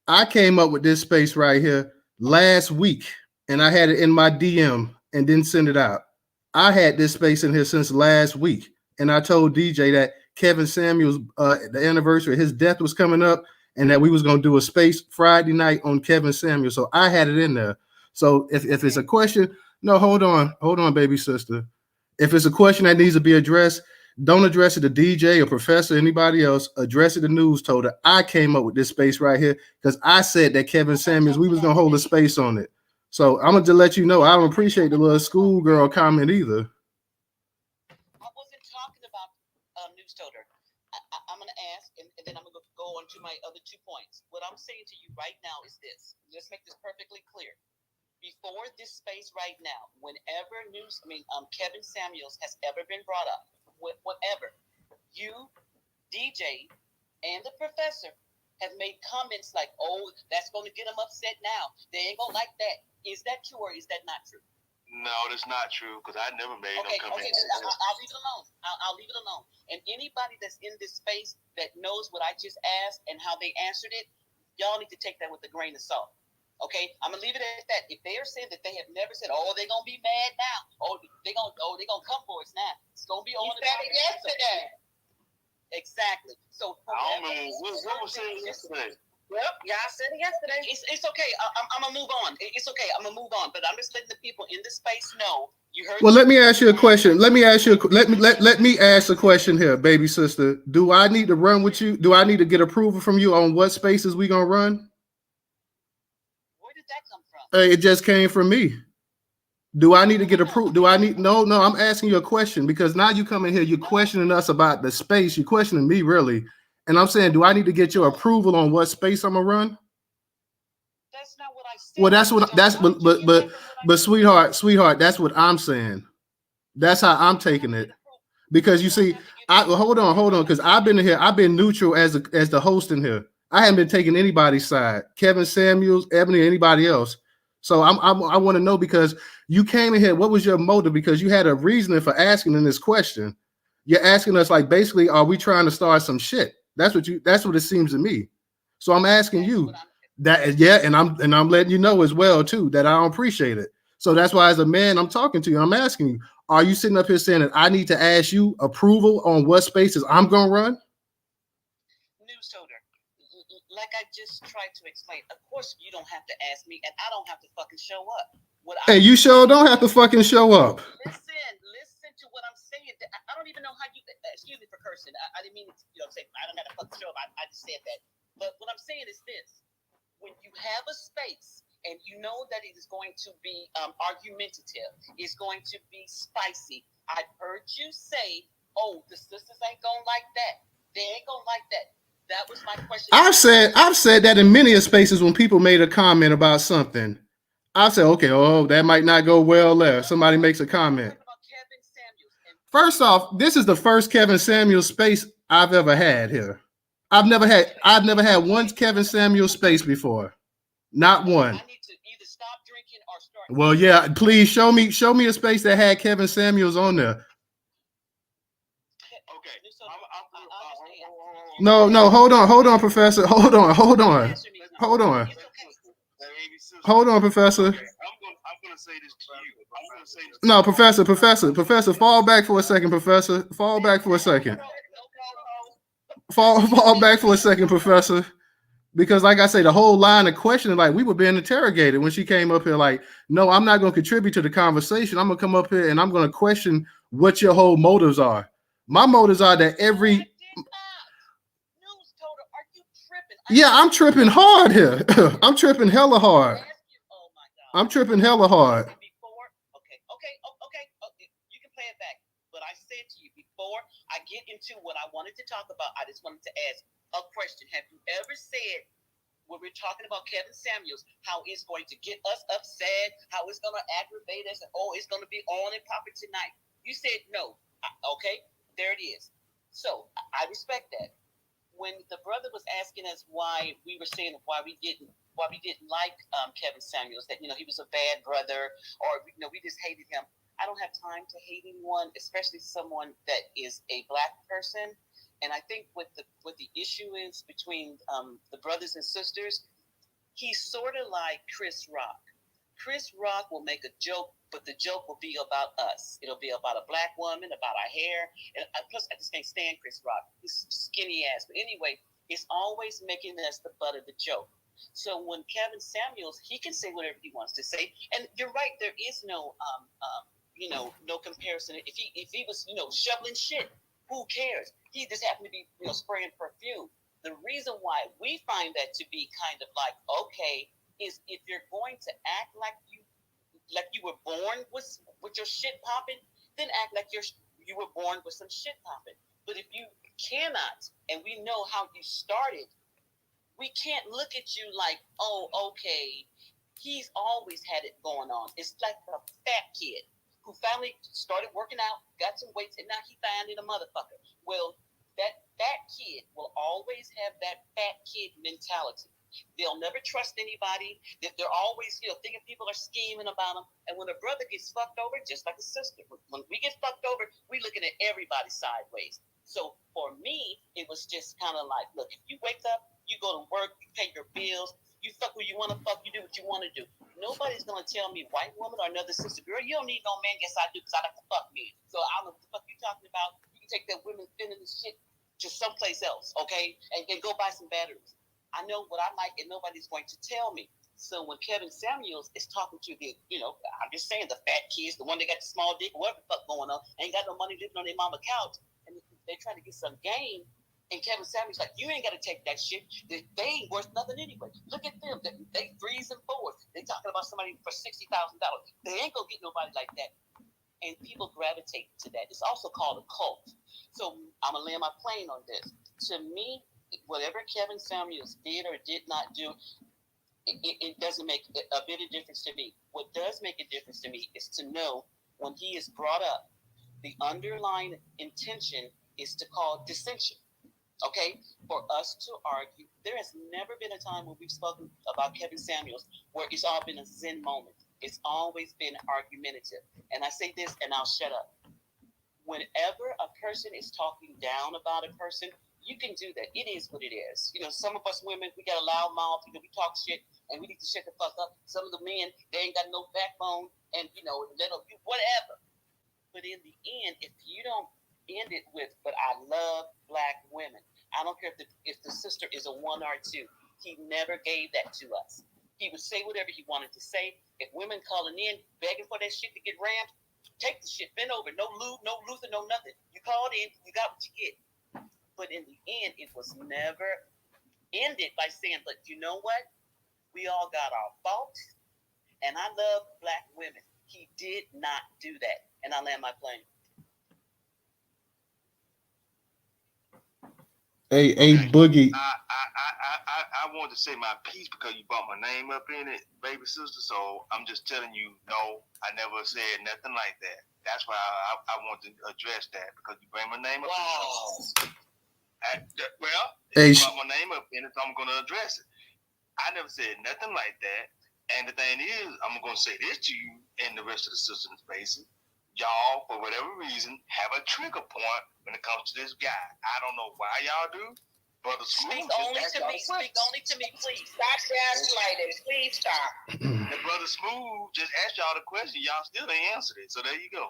I came up with this space right here last week, and I had it in my DM and didn't send it out. I had this space in here since last week, and I told DJ that Kevin Samuels, the anniversary of his death was coming up, and that we was gonna do a space Friday night on Kevin Samuels. So I had it in there. So if it's a question, no, hold on, baby sister. If it's a question that needs to be addressed, don't address it to DJ or Professor, anybody else. Address it to Newstoter. I came up with this space right here because I said that Kevin Samuels, we was gonna hold a space on it. So I'm gonna just let you know I don't appreciate the little schoolgirl comment either. I wasn't talking about Newstoter. I'm gonna ask, and then I'm gonna go on to my other 2 points. What I'm saying to you right now is this. Let's make this perfectly clear. Before this space right now, whenever Kevin Samuels has ever been brought up, whatever, you, DJ, and the professor have made comments like, oh, that's going to get them upset now. They ain't going to like that. Is that true or is that not true? No, that's not true because I never made no comment. Okay, I'll leave it alone. I'll leave it alone. And anybody that's in this space that knows what I just asked and how they answered it, y'all need to take that with a grain of salt. Okay, I'm gonna leave it at that. If they are saying that they have never said, "Oh, they're gonna be mad now," they're gonna come for us now. It's gonna be on. You said it yesterday. Exactly. So I don't know what was said yesterday. Yep, y'all said it yesterday. It's okay. I'm gonna move on. It's okay. I'm gonna move on. But I'm just letting the people in this space know. You heard. Well, let me ask you a question. Let me ask a question here, baby sister. Do I need to run with you? Do I need to get approval from you on what spaces we gonna run? It just came from me. Do I need to get approved? No, I'm asking you a question because now you come in here, you're questioning us about the space. You're questioning me really. And I'm saying, do I need to get your approval on what space I'm gonna run? That's not what I said. Well, but sweetheart, that's what I'm saying. That's how I'm taking it. Because you see, hold on, because I've been in here, I've been neutral as the host in here. I haven't been taking anybody's side. Kevin Samuels, Ebony, anybody else. So I want to know because you came in here. What was your motive? Because you had a reasoning for asking in this question. You're asking us like basically, are we trying to start some shit? That's what it seems to me. So I'm asking you that, yeah, and I'm letting you know as well too that I don't appreciate it. So that's why, as a man, I'm talking to you. I'm asking you, are you sitting up here saying that I need to ask you approval on what spaces I'm going to run? Newstoter, like I just tried to explain, of course you don't have to ask me, and I don't have to fucking show up. Hey, you sure don't have to fucking show up. Listen to what I'm saying. I don't even know how you, excuse me for cursing. I didn't mean to, say I don't have to fucking show up. I just said that. But what I'm saying is this. When you have a space and you know that it is going to be argumentative, it's going to be spicy. I've heard you say, oh, the sisters ain't gonna like that. They ain't gonna like that. That was my question. I've said that in many spaces when people made a comment about something. I said, okay, oh, that might not go well there. Somebody makes a comment. First off, this is the first Kevin Samuels space I've ever had here. I've never had one Kevin Samuels space before. Not one. I need to either stop drinking or start. Well, yeah, please show me a space that had Kevin Samuels on there. Okay. No, hold on, Professor. Hold on, Professor. I'm gonna say this to you. No, Professor, fall back for a second, Professor. Fall back for a second. Fall back for a second, Professor. Because, like I say, the whole line of questioning, like we were being interrogated when she came up here. Like, no, I'm not going to contribute to the conversation. I'm going to come up here and I'm going to question what your whole motives are. My motives are that every. Yeah, I'm tripping hard here. I'm tripping hella hard. I'm tripping hella hard. Okay. You can play it back. But I said to you before I get into what I wanted to talk about, I just wanted to ask a question. Have you ever said, when we're talking about Kevin Samuels, how it's going to get us upset, how it's going to aggravate us, and it's going to be on and popping tonight? You said no. Okay, there it is. So I respect that. When the brother was asking us why we were saying why we didn't like Kevin Samuels, that he was a bad brother, or we just hated him. I don't have time to hate anyone, especially someone that is a black person. And I think what the issue is between the brothers and sisters, he's sort of like Chris Rock. Chris Rock will make a joke, but the joke will be about us. It'll be about a black woman, about our hair. And plus, I just can't stand Chris Rock. He's skinny ass. But anyway, it's always making us the butt of the joke. So when Kevin Samuels, he can say whatever he wants to say. And you're right, there is no no comparison. If he was, shoveling shit, who cares? He just happened to be, spraying perfume. The reason why we find that to be kind of like okay is if you're going to act like you were born with your shit popping, then act like you were born with some shit popping. But if you cannot, and we know how you started, we can't look at you like, oh, okay, he's always had it going on. It's like a fat kid who finally started working out, got some weights, and now he finding a motherfucker. Well, that fat kid will always have that fat kid mentality. They'll never trust anybody. They're always, thinking people are scheming about them. And when a brother gets fucked over, just like a sister, when we get fucked over, we looking at everybody sideways. So for me, it was just kind of like, look, if you wake up, you go to work, you pay your bills, you fuck who you want to fuck, you do what you want to do. Nobody's going to tell me, white woman or another sister, girl, you don't need no man. Yes, I do, because I like to fuck men. So I don't know what the fuck you talking about. You can take that women feminist shit to someplace else, okay? And go buy some batteries. I know what I like, and nobody's going to tell me. So when Kevin Samuels is talking to the, I'm just saying, the fat kids, the one that got the small dick, whatever the fuck going on, ain't got no money living on their mama couch, and they trying to get some game. And Kevin Samuels like, you ain't got to take that shit. They ain't worth nothing anyway. Look at them. They freezing forward. They talking about somebody for $60,000. They ain't going to get nobody like that. And people gravitate to that. It's also called a cult. So I'm going to land my plane on this. To me, whatever Kevin Samuels did or did not do, it doesn't make a bit of difference to me. What does make a difference to me is to know when he is brought up, the underlying intention is to cause dissension. Okay, for us to argue, there has never been a time when we've spoken about Kevin Samuels where it's all been a zen moment. It's always been argumentative. And I say this and I'll shut up. Whenever a person is talking down about a person, You can do that. It is what it is. You know, some of us women, we got a loud mouth. You know, we talk shit, and we need to shut the fuck up. Some of the men, they ain't got no backbone, and you know, let them do whatever. But in the end, if you don't end it with, but I love black women. I don't care if the sister is a 1 or 2. He never gave that to us. He would say whatever he wanted to say. If women calling in, begging for that shit to get rammed, take the shit, bend over. No lube, no Luther, no nothing. You called in, you got what you get. But in the end, it was never ended by saying, but you know what? We all got our faults, and I love black women. He did not do that. And I land my plane. Hey, Boogie. I wanted to say my piece because you brought my name up in it, baby sister. So I'm just telling you, no, I never said nothing like that. That's why I want to address that because you bring my name up. Wow. Hey, you brought my name up in it, so I'm going to address it. I never said nothing like that. And the thing is, I'm going to say this to you and the rest of the sisters in spaces. Y'all, for whatever reason, have a trigger point when it comes to this guy. I don't know why y'all do. Brother Smooth, Speak only to me. Speak only to me, please. Stop gaslighting. Please stop. And Brother Smooth just asked y'all the question. Y'all still ain't answered it. So there you go.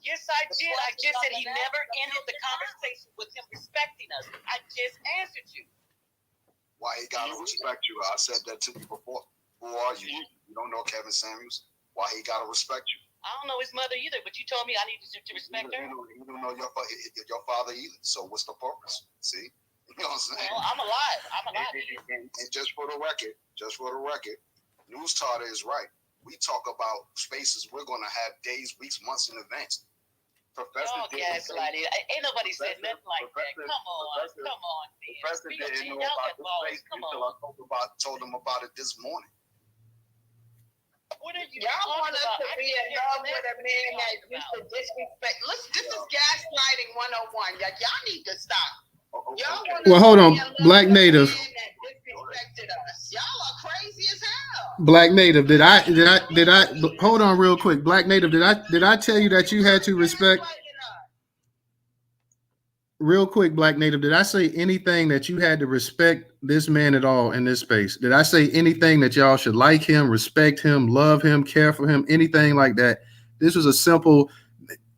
Yes, I did. I just said he never ended the conversation with him respecting us. I just answered you. Why he gotta respect you? I said that to you before. Who are you? You don't know Kevin Samuels? Why he gotta respect you? I don't know his mother either, but you told me I needed to respect her. You don't know your father either. So what's the purpose? See? You know what I'm saying? Well, I'm alive. And just for the record, Newstoter is right. We talk about spaces we're going to have days, weeks, months in advance. Y'all gaslighted. Ain't nobody said nothing like that. Come on, man. Professor didn't know about this space until I told him about it this morning. What are you Y'all want us to be in love with a man that used to disrespect. Listen, this is gaslighting 101. Y'all need to stop. Well, hold on, Black Native. That disrespected us. Y'all are crazy as hell. Black Native, did I hold on real quick. Black Native, did I tell you that you had to respect? Real quick, Black Native, did I say anything that you had to respect this man at all in this space? Did I say anything that y'all should like him, respect him, love him, care for him, anything like that? This was a simple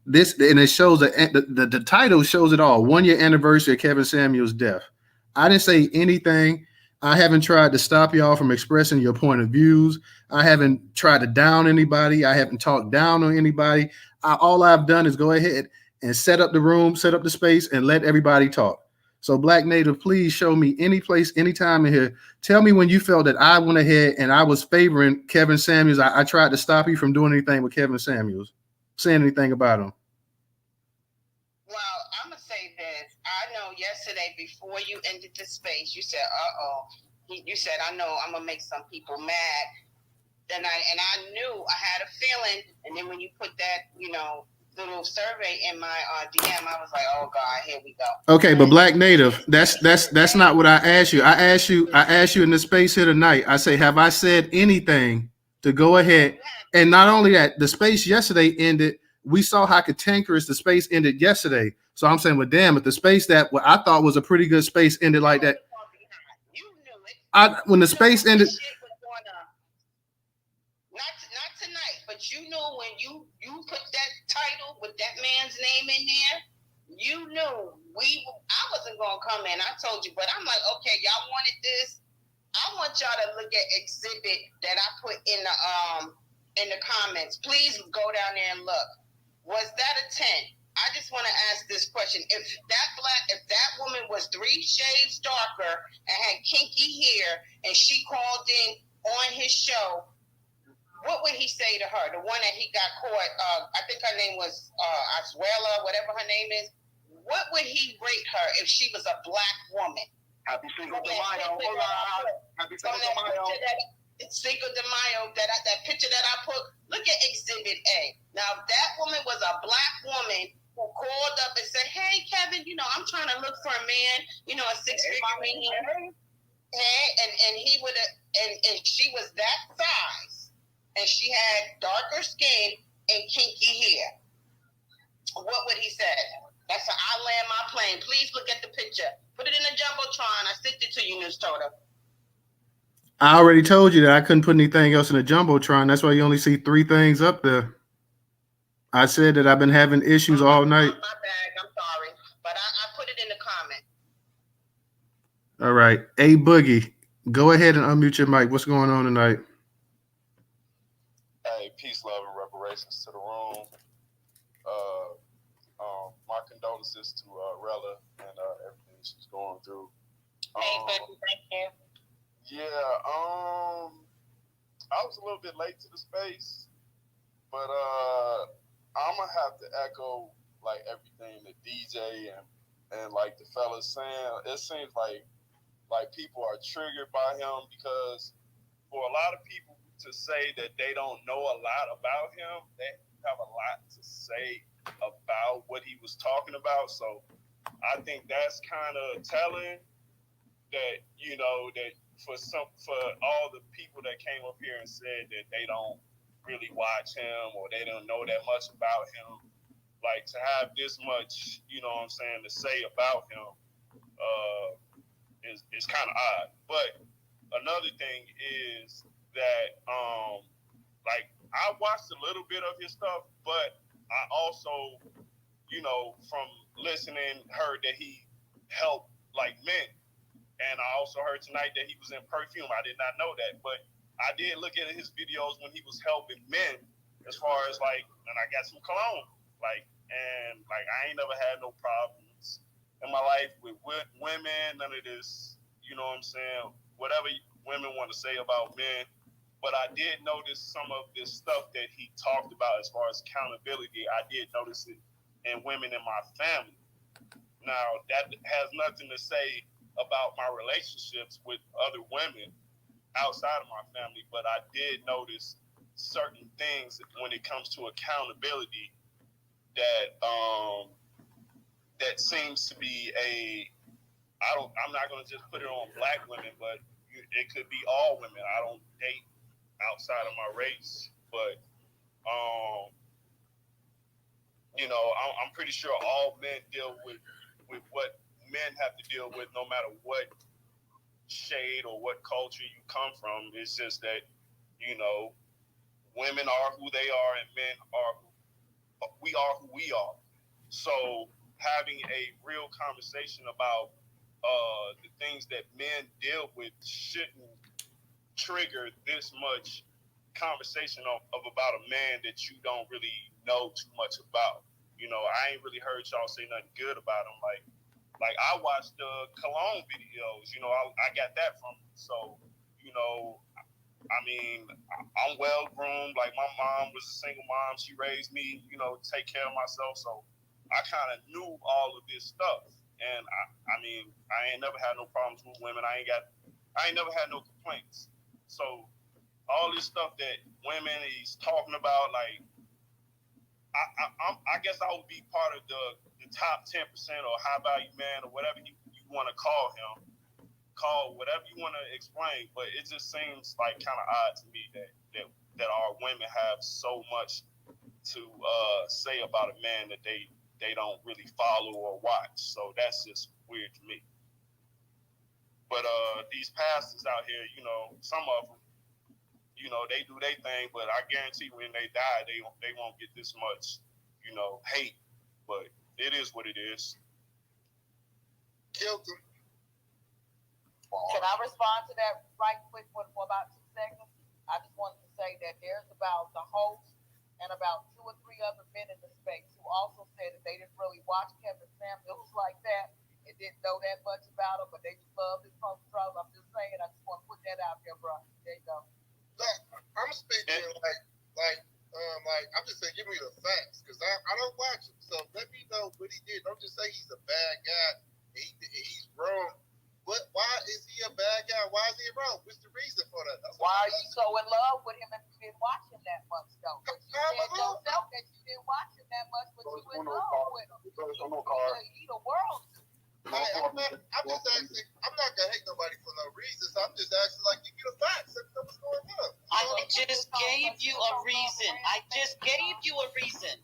and it shows that the title shows it all. 1 year anniversary of Kevin Samuels' death. I didn't say anything. I haven't tried to stop y'all from expressing your point of views. I haven't tried to down anybody. I haven't talked down on anybody. All I've done is go ahead and set up the room, set up the space, and let everybody talk. So Black Native, please show me any place, anytime in here. Tell me when you felt that I went ahead and I was favoring Kevin Samuels. I tried to stop you from doing anything with Kevin Samuels, saying anything about him. Well, I'm going to say this. I know yesterday before you ended the space, you said, you said, I know I'm going to make some people mad. And I knew, I had a feeling. And then when you put that, little survey in my DM, I was like, oh God, here we go. Okay, but Black Native, that's not what I asked you. I asked you in the space here tonight. I say, have I said anything to go ahead? And not only that, the space yesterday ended. We saw how cantankerous the space ended yesterday. So I'm saying, well, damn, if the space that what I thought was a pretty good space ended like that. You knew it. When the space ended. Not tonight, but you knew when you put that title with that man's name in there, you knew I wasn't gonna come in. I told you, but I'm like, okay, y'all wanted this. I want y'all to look at exhibit that I put in the comments. Please go down there and look. Was that a 10? I just want to ask this question. If that woman was 3 shades darker and had kinky hair and she called in on his show, what would he say to her? The one that he got caught, I think her name was Oswella, whatever her name is. What would he rate her if she was a black woman? Happy Cinco de Mayo. Happy Cinco de Mayo. Cinco de Mayo, that picture that I put, look at Exhibit A. Now, that woman was a black woman who called up and said, hey, Kevin, I'm trying to look for a man, a 6-figure man. And he would have, and she was that size. And she had darker skin and kinky hair. What would he say? That's an I land my plane. Please look at the picture. Put it in the jumbotron. I sent it to you, Newstoter. I already told you that I couldn't put anything else in the jumbotron. That's why you only see 3 things up there. I said that I've been having issues all night. My bad. I'm sorry, but I put it in the comment. All right, A Boogie, go ahead and unmute your mic. What's going on tonight? Hey, peace, love, and reparations to the room. My condolences to Rella and everything she's going through. Hey, Boogie, thank you. Yeah, I was a little bit late to the space, but I'm gonna have to echo like everything that DJ and like the fellas saying. It seems like people are triggered by him because for a lot of people to say that they don't know a lot about him, they have a lot to say about what he was talking about. So I think that's kind of telling that, you know, that for all the people that came up here and said that they don't really watch him or they don't know that much about him, like to have this much, you know what I'm saying, to say about him is kind of odd. But another thing is that like I watched a little bit of his stuff, but I also, you know, from listening, heard that he helped like men. And I also heard tonight that he was in perfume. I did not know that, but I did look at his videos when he was helping men as far as like, and I got some cologne, like, and like I ain't never had no problems in my life with women, none of this, you know what I'm saying, whatever women want to say about men. But I did notice some of this stuff that he talked about as far as accountability. I did notice it in women in my family. Now, that has nothing to say about my relationships with other women outside of my family, but I did notice certain things when it comes to accountability that that seems to be I'm not going to just put it on black women, but it could be all women. I don't date outside of my race, but you know, I'm pretty sure all men deal with what men have to deal with, no matter what shade or what culture you come from. It's just that, you know, women are who they are and men are we are who we are. So having a real conversation about the things that men deal with shouldn't trigger this much conversation of about a man that you don't really know too much about. You know, I ain't really heard y'all say nothing good about him. Like I watched the cologne videos. You know, I got that from him. So, you know, I mean, I'm well groomed. Like my mom was a single mom. She raised me, you know, to take care of myself. So I kind of knew all of this stuff. And I mean, I ain't never had no problems with women. I ain't never had no complaints. So all this stuff that women is talking about, like, I guess I would be part of the top 10% or high value man or whatever you want to call him. Call whatever you want to explain, but it just seems like kind of odd to me that our women have so much to say about a man that they don't really follow or watch. So that's just weird to me. But these pastors out here, you know, some of them, you know, they do their thing, but I guarantee when they die, they won't get this much, you know, hate. But it is what it is. Killed him. Can I respond to that right quick for about 2 seconds? I just wanted to say that there's about the host and about 2 or 3 other men in the space who also said that they didn't really watch Kevin Samuels like that and didn't know that much about him, but they just love his post drugs. I'm just saying, I just want to put that out there, bro. There you go. Look, I'm speaking like I'm just saying, give me the facts, because I don't watch him. So let me know what he did. Don't just say he's a bad guy. He's wrong. Why is he a bad guy? Why is he wrong? What's the reason for that? Why are you so in love with him if you didn't watch him that much, though? But you said yourself that you didn't watch him that much, but you in love with him. He the world. I'm just asking. I'm not gonna hate nobody for no reason. So I'm just asking, like, give me the facts. Let me know what's going on. I just gave you a reason. I just gave you a reason.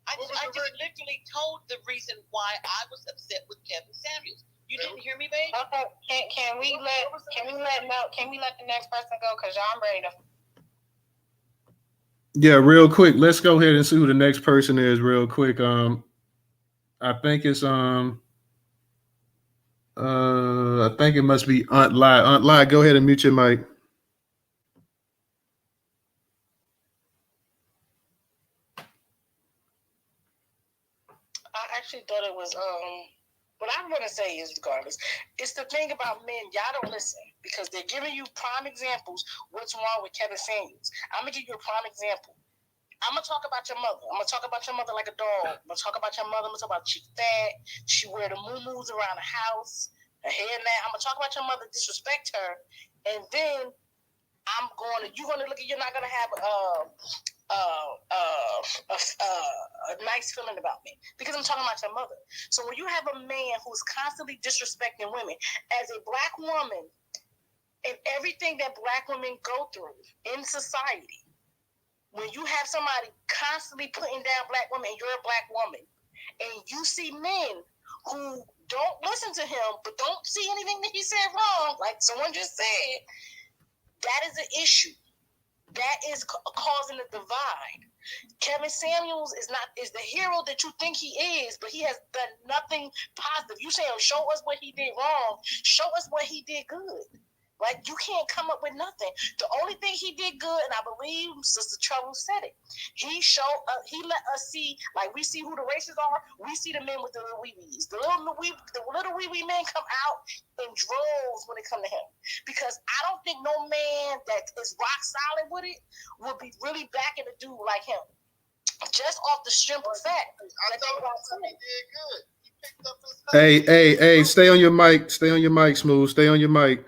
I I just literally told the reason why I was upset with Kevin Samuels. You didn't hear me, babe? Okay. Can we let the next person go? Cause I'm ready to. Yeah, real quick. Let's go ahead and see who the next person is, real quick. I think it's I think it must be Aunt Lai. Aunt Lai, go ahead and mute your mic. I actually thought it was what I'm gonna say is regardless. It's the thing about men, y'all don't listen because they're giving you prime examples. What's wrong with Kevin Samuels? I'm gonna give you a prime example. I'm gonna talk about your mother. I'm gonna talk about your mother like a dog. I'm gonna talk about your mother. I'm gonna talk about she fat. She wear the moo-moos around the house. Her hair now. I'm gonna talk about your mother, disrespect her, and then you're gonna look at. You're not gonna have a nice feeling about me because I'm talking about your mother. So when you have a man who's constantly disrespecting women, as a black woman, and everything that black women go through in society, when you have somebody constantly putting down black women, and you're a black woman, and you see men who don't listen to him but don't see anything that he said wrong, like someone just said, that is an issue. That is causing a divide. Kevin Samuels is the hero that you think he is, but he has done nothing positive. You say, show us what he did wrong. Show us what he did good. Like, you can't come up with nothing. The only thing he did good, and I believe Sister Trouble said it, he let us see, like, we see who the races are. We see the men with the little wee-wees. The little wee-wee men come out in droves when it come to him. Because I don't think no man that is rock solid with it would be really backing a dude like him. Just off the strength of fact. I thought he did good. He picked up his Hey, stay on your mic. Stay on your mic, Smooth. Stay on your mic.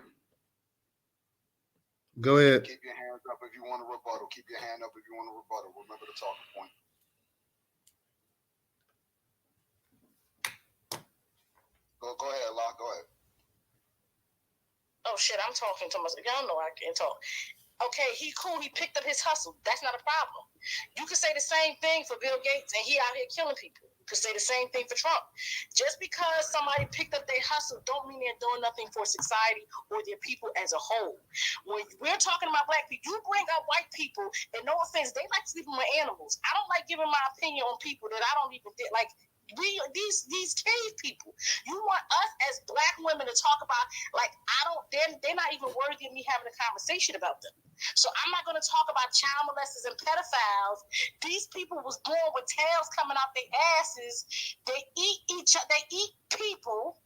Go ahead. Keep your hands up if you want a rebuttal. Keep your hand up if you want a rebuttal. Remember the talking point. Go ahead, Locke. Go ahead. Oh shit, I'm talking to myself. Y'all know I can't talk. Okay, he cool. He picked up his hustle. That's not a problem. You can say the same thing for Bill Gates, and he out here killing people. You can say the same thing for Trump. Just because somebody picked up their hustle don't mean they're doing nothing for society or their people as a whole. When we're talking about black people, you bring up white people, and no offense, they like sleeping with animals. I don't like giving my opinion on people that I don't even like. These cave people. You want us as black women to talk about, like, they're not even worthy of me having a conversation about them. So I'm not going to talk about child molesters and pedophiles. These people was born with tails coming out their asses. They eat people.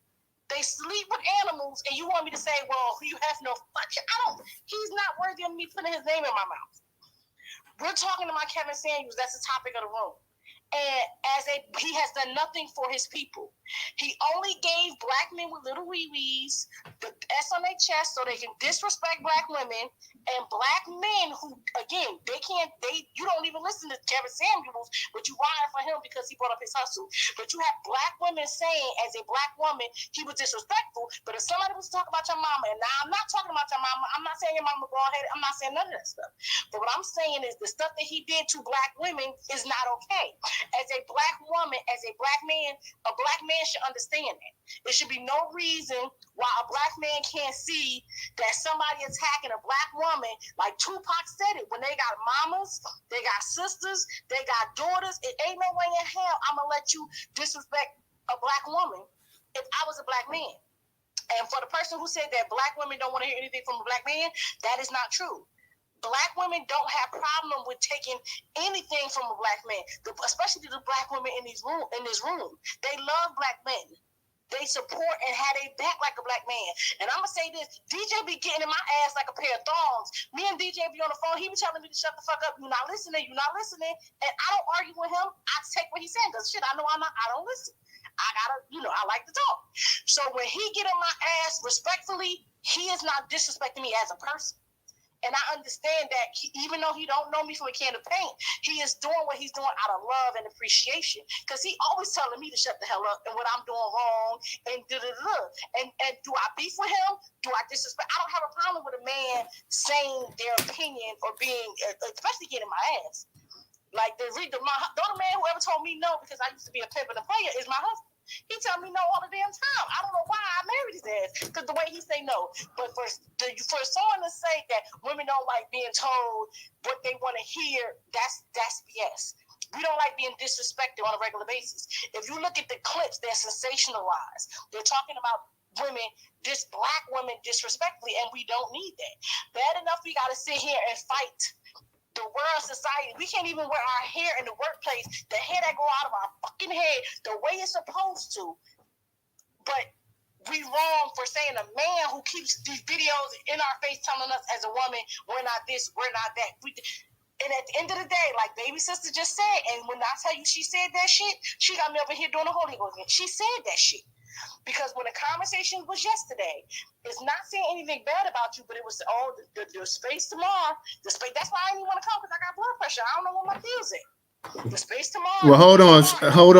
They sleep with animals, and you want me to say, well, you have no fucking, he's not worthy of me putting his name in my mouth. We're talking about Kevin Samuels. That's the topic of the room. And he has done nothing for his people. He only gave black men with little wee-wees the S on their chest so they can disrespect black women, and black men who, again, you don't even listen to Kevin Samuels, but you ride for him because he brought up his hustle. But you have black women saying, as a black woman, he was disrespectful. But if somebody was talking about your mama, and now I'm not talking about your mama, I'm not saying your mama bald-headed, I'm not saying none of that stuff. But what I'm saying is the stuff that he did to black women is not okay. As a black woman, as a black man should understand that. There should be no reason why a black man can't see that somebody attacking a black woman, like Tupac said it, when they got mamas, they got sisters, they got daughters, it ain't no way in hell I'm going to let you disrespect a black woman if I was a black man. And for the person who said that black women don't want to hear anything from a black man, that is not true. Black women don't have problem with taking anything from a black man, especially the black women in this room. They love black men. They support and have a back like a black man. And I'm going to say this, DJ be getting in my ass like a pair of thongs. Me and DJ be on the phone, he be telling me to shut the fuck up. You're not listening. And I don't argue with him. I take what he's saying, because shit, I know I don't listen. I like to talk. So when he get in my ass respectfully, he is not disrespecting me as a person. And I understand that even though he don't know me from a can of paint, he is doing what he's doing out of love and appreciation. Because he always telling me to shut the hell up and what I'm doing wrong and da-da-da. And do I beef with him? Do I disrespect? I don't have a problem with a man saying their opinion or being, especially getting my ass. Like the only man who ever told me no because I used to be a pimp and a player is my husband. He tell me no all the damn time. I don't know why I married his ass because the way he say no. But for someone to say that women don't like being told what they want to hear, that's BS. We don't like being disrespected on a regular basis. If you look at the clips, they're sensationalized. They're talking about women, black women disrespectfully, and we don't need that. Bad enough we got to sit here and fight the world society. We can't even wear our hair in the workplace, the hair that go out of our fucking head the way it's supposed to. But we wrong for saying a man who keeps these videos in our face telling us as a woman, we're not this, we're not that. And at the end of the day, like baby sister just said, and when I tell you she said that shit, she got me over here doing the Holy Ghost. She said that shit. Because when the conversation was yesterday, it's not saying anything bad about you, but it was the space tomorrow. The space. That's why I didn't want to come because I got blood pressure. I don't know what my pills at. The space tomorrow. Well, hold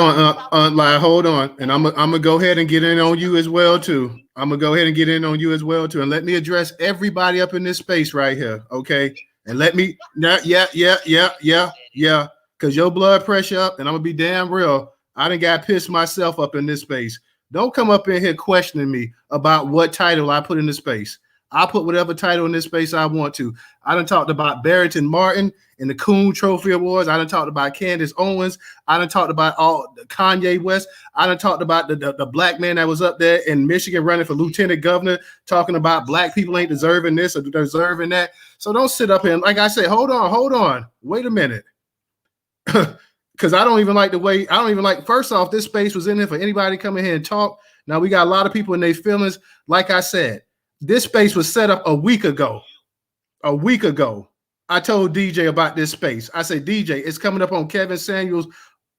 on, and I'm gonna go ahead and get in on you as well too. And let me address everybody up in this space right here, okay? And let me, because your blood pressure up, and I'm gonna be damn real. I done got pissed myself up in this space. Don't come up in here questioning me about what title I put in the space. I put whatever title in this space I want to. I done talked about Barrington Martin and the Coon Trophy Awards. I done talked about Candace Owens. I done talked about all Kanye West. I done talked about the black man that was up there in Michigan running for lieutenant governor, talking about black people ain't deserving this or deserving that. So don't sit up here and, like I said, hold on. Wait a minute. Because I don't even like first off, this space was in here for anybody to come in here and talk. Now we got a lot of people in their feelings. Like I said, this space was set up a week ago. I told DJ about this space. I said, DJ, it's coming up on Kevin Samuels,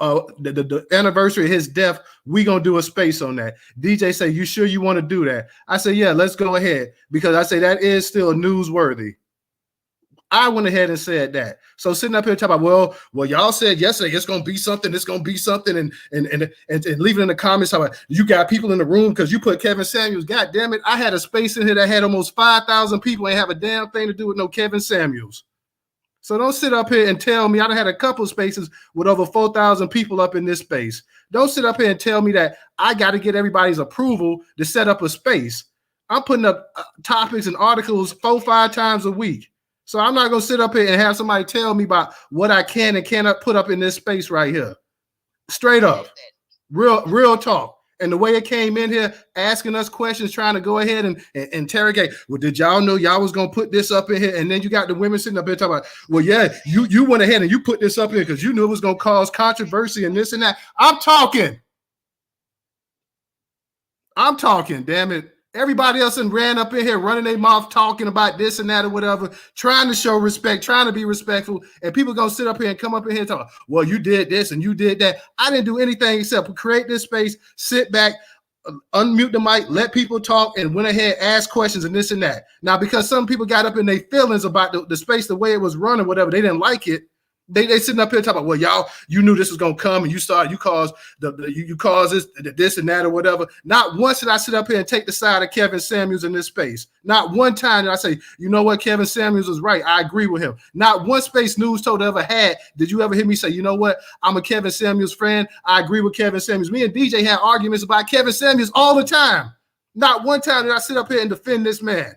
the anniversary of his death. We gonna do a space on that. DJ say, you sure you want to do that? I said, yeah, let's go ahead, because I say that is still newsworthy. I went ahead and said that. So sitting up here talking about, well, y'all said yesterday it's gonna be something, and leave it in the comments about you got people in the room because you put Kevin Samuels. God damn it, I had a space in here that had almost 5,000 people, ain't have a damn thing to do with no Kevin Samuels. So don't sit up here and tell me. I done had a couple of spaces with over 4,000 people up in this space. Don't sit up here and tell me that I got to get everybody's approval to set up a space. I'm putting up topics and articles 4-5 times a week. So I'm not going to sit up here and have somebody tell me about what I can and cannot put up in this space right here. Straight up. Real talk. And the way it came in here, asking us questions, trying to go ahead and interrogate. Well, did y'all know y'all was going to put this up in here? And then you got the women sitting up here talking about, well, yeah, you went ahead and you put this up here because you knew it was going to cause controversy and this and that. I'm talking, damn it. Everybody else ran up in here running their mouth talking about this and that or whatever, trying to show respect, trying to be respectful. And people going to sit up here and come up in here and talk, well, you did this and you did that. I didn't do anything except create this space, sit back, unmute the mic, let people talk, and went ahead, ask questions and this and that. Now, because some people got up in their feelings about the space, the way it was running, whatever, they didn't like it. They sitting up here talking about, well, y'all, you knew this was gonna come, and you caused this and that or whatever. Not once did I sit up here and take the side of Kevin Samuels in this space. Not one time did I say, you know what, Kevin Samuels is right. I agree with him. Not one space Newstoter ever had. Did you ever hear me say, you know what, I'm a Kevin Samuels friend. I agree with Kevin Samuels. Me and DJ had arguments about Kevin Samuels all the time. Not one time did I sit up here and defend this man.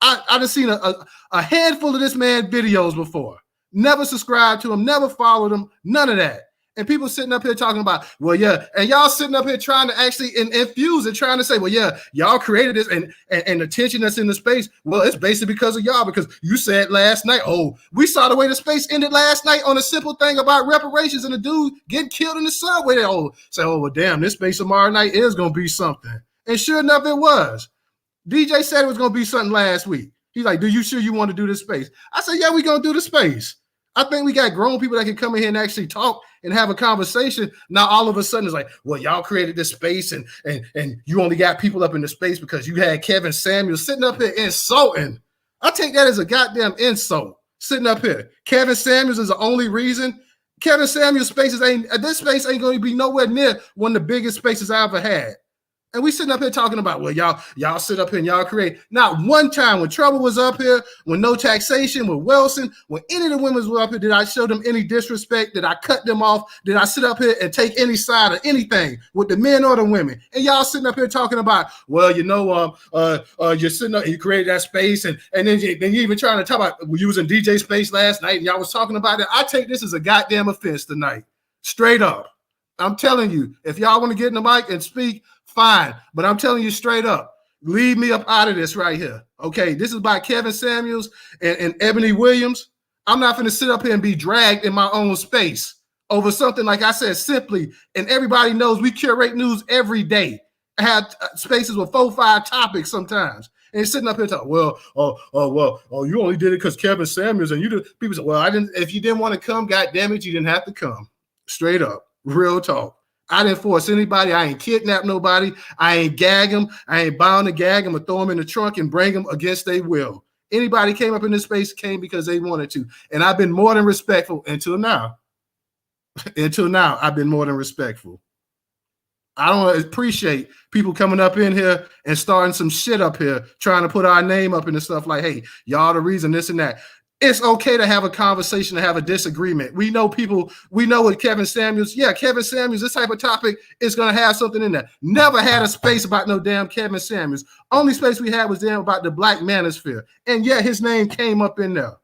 I've seen a handful of this man's videos before. Never subscribed to him, never followed him, none of that. And people sitting up here talking about, well, yeah, and y'all sitting up here trying to actually infuse it, trying to say, well, yeah, y'all created this and the tension that's in the space. Well, it's basically because of y'all, because you said last night, oh, we saw the way the space ended last night on a simple thing about reparations and the dude getting killed in the subway. Oh, well, damn, this space tomorrow night is going to be something. And sure enough, it was. DJ said it was going to be something last week. He's like, you sure you want to do this space? I said, yeah, we're going to do the space. I think we got grown people that can come in here and actually talk and have a conversation. Now, all of a sudden, it's like, well, y'all created this space and you only got people up in the space because you had Kevin Samuels sitting up here insulting. I take that as a goddamn insult, sitting up here. Kevin Samuels is the only reason. Kevin Samuels' this space ain't going to be nowhere near one of the biggest spaces I ever had. And we sitting up here talking about, well, y'all sit up here and y'all create. Not one time when Trouble was up here, when No Taxation, with Wilson, when any of the women were up here, did I show them any disrespect? Did I cut them off? Did I sit up here and take any side of anything with the men or the women? And y'all sitting up here talking about, well, you're sitting up, you created that space, and then you even trying to talk about using DJ space last night, and y'all was talking about it. I take this as a goddamn offense tonight. Straight up. I'm telling you, if y'all want to get in the mic and speak, fine. But I'm telling you straight up, leave me up out of this right here. Okay, this is by Kevin Samuels and Ebony Williams. I'm not going to sit up here and be dragged in my own space over something, like I said, simply, and everybody knows we curate news every day. I have spaces with 4 or 5 topics sometimes. And sitting up here talking, you only did it because Kevin Samuels, and you did. People say, well, I didn't. If you didn't want to come, God damn it, you didn't have to come. Straight up, real talk. I didn't force anybody. I ain't kidnap nobody. I ain't gag them. I ain't bound to gag them or throw them in the trunk and bring them against their will. Anybody came up in this space came because they wanted to. And I've been more than respectful until now. Until now, I've been more than respectful. I don't appreciate people coming up in here and starting some shit up here, trying to put our name up into stuff like, hey, y'all the reason this and that. It's okay to have a conversation, to have a disagreement. We know with Kevin Samuels. Yeah, Kevin Samuels, this type of topic is going to have something in there. Never had a space about no damn Kevin Samuels. Only space we had was damn about the Black Manosphere. And yeah, his name came up in there.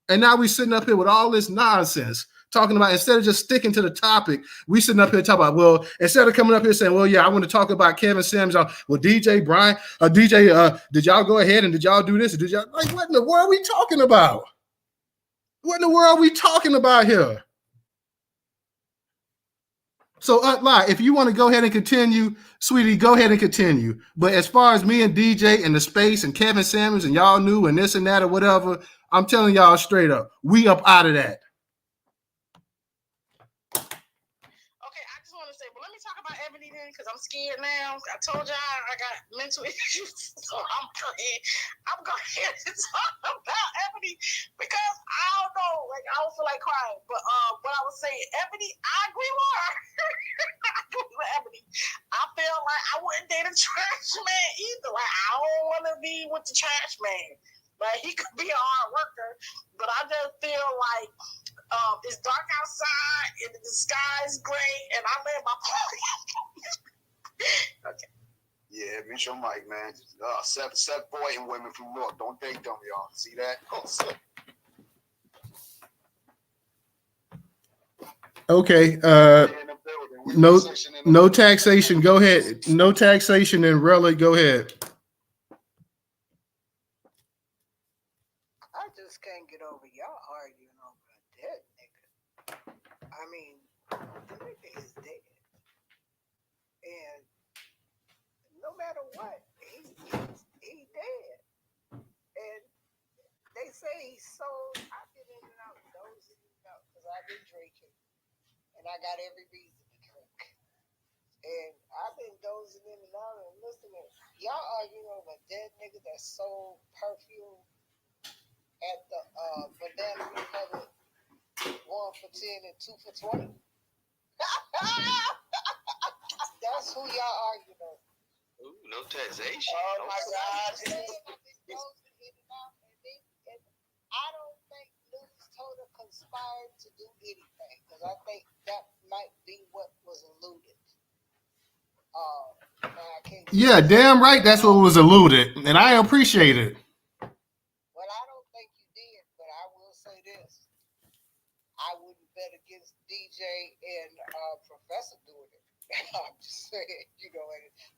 And now we sitting up here with all this nonsense, talking about, instead of just sticking to the topic, we sitting up here talking about, well, instead of coming up here saying, well, yeah, I want to talk about Kevin Samuels. Well, DJ Brian, did y'all go ahead and did y'all do this? Did y'all, like, what in the world are we talking about? What in the world are we talking about here? So, if you want to go ahead and continue, sweetie, go ahead and continue. But as far as me and DJ and the space and Kevin Samuels and y'all knew and this and that or whatever, I'm telling y'all straight up, we up out of that. About Ebony then, because I'm scared now. I told y'all I got mental issues, so I'm going to talk about Ebony because I don't know, like I don't feel like crying, but what I was saying, Ebony, I agree with her. I agree with Ebony. I feel like I wouldn't date a trash man either. Like I don't want to be with the trash man. Like he could be a hard worker, but I just feel like it's dark outside and the sky is gray, and I made my party. Okay. Yeah, mute your mic, man. Set boy and women from North. Don't date them, y'all. See that? Oh, slip. Okay. No taxation. Go ahead. No taxation and Relic. Go ahead. I just can't get over y'all arguing over a dead nigga. I mean, the nigga is dead. And no matter what, he dead. And they say he's sold. I've been in and out dozing out because I've been drinking. And I got every reason to drink. And I've been dozing in and out and listening. Y'all arguing over a dead nigga that sold perfume at the Banana Republic, 1 for 10 and 2 for 20. That's who y'all arguing over. Ooh, no taxation. Oh my God. And I don't think Newstoter conspired to do anything, because I think that might be what was alluded. Yeah, damn right, that's what was alluded, and I appreciate it. Well, I don't think you did, but I will say this: I wouldn't bet against DJ and Professor doing it. I'm just saying, and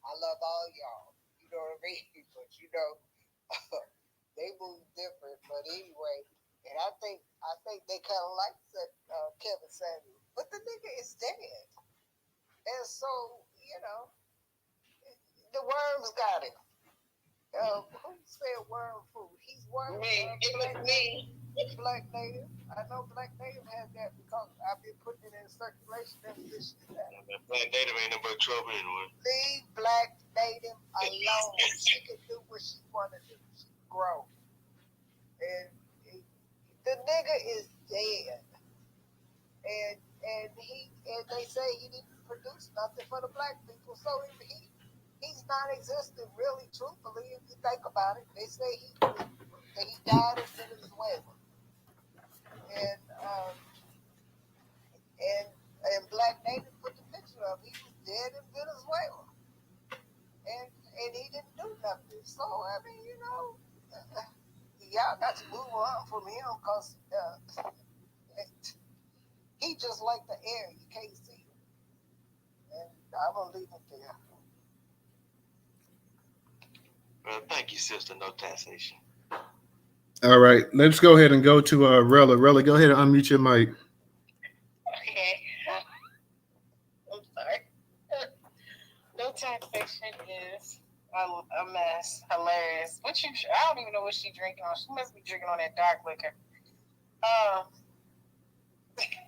I love all y'all. You know what I mean? But they move different. But anyway, and I think they kind of like Kevin Samuels, but the nigga is dead, and so the worms got him. Who said worm food? He's worm. Me. It was me. Black Native. I know Black Native has that because I've been putting it in circulation ever since she's that. Black Native ain't no but trouble anyway. Leave Black Native alone. She can do what she want to do. She can grow. And the nigga is dead. And they say he didn't produce nothing for the black people. So That's non-existent, really, truthfully, if you think about it. They say he died in Venezuela. And Black Native put the picture up. He was dead in Venezuela. And he didn't do nothing. So, I mean, y'all got to move on from him because he just like the air. You can't see it. And I'm going to leave it there. Well, thank you, sister. No taxation. All right, let's go ahead and go to Rella. Rella, go ahead and unmute your mic. Okay. I'm sorry. No taxation is a mess. Hilarious. I don't even know what she's drinking on. She must be drinking on that dark liquor.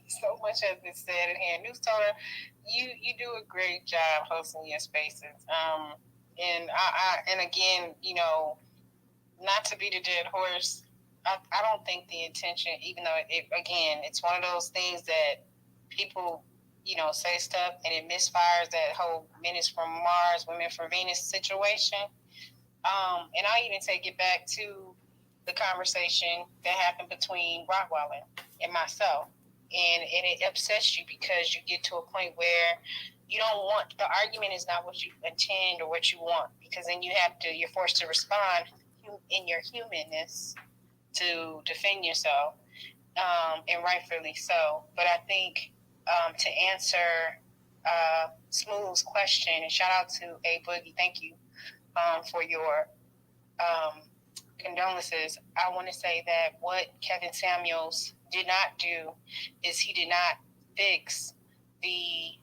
So much has been said in here. Newstoter, you do a great job hosting your spaces. And again, not to beat a dead horse, I don't think the intention, even though it's one of those things that people, say stuff and it misfires, that whole men is from Mars, women from Venus situation. And I'll even take it back to the conversation that happened between Rottweiler and myself. And it upsets you because you get to a point where you don't want, the argument is not what you intend or what you want, because then you're forced to respond in your humanness to defend yourself, and rightfully so. But I think to answer Smooth's question, and shout out to A Boogie, thank you for your condolences. I want to say that what Kevin Samuels did not do is he did not fix the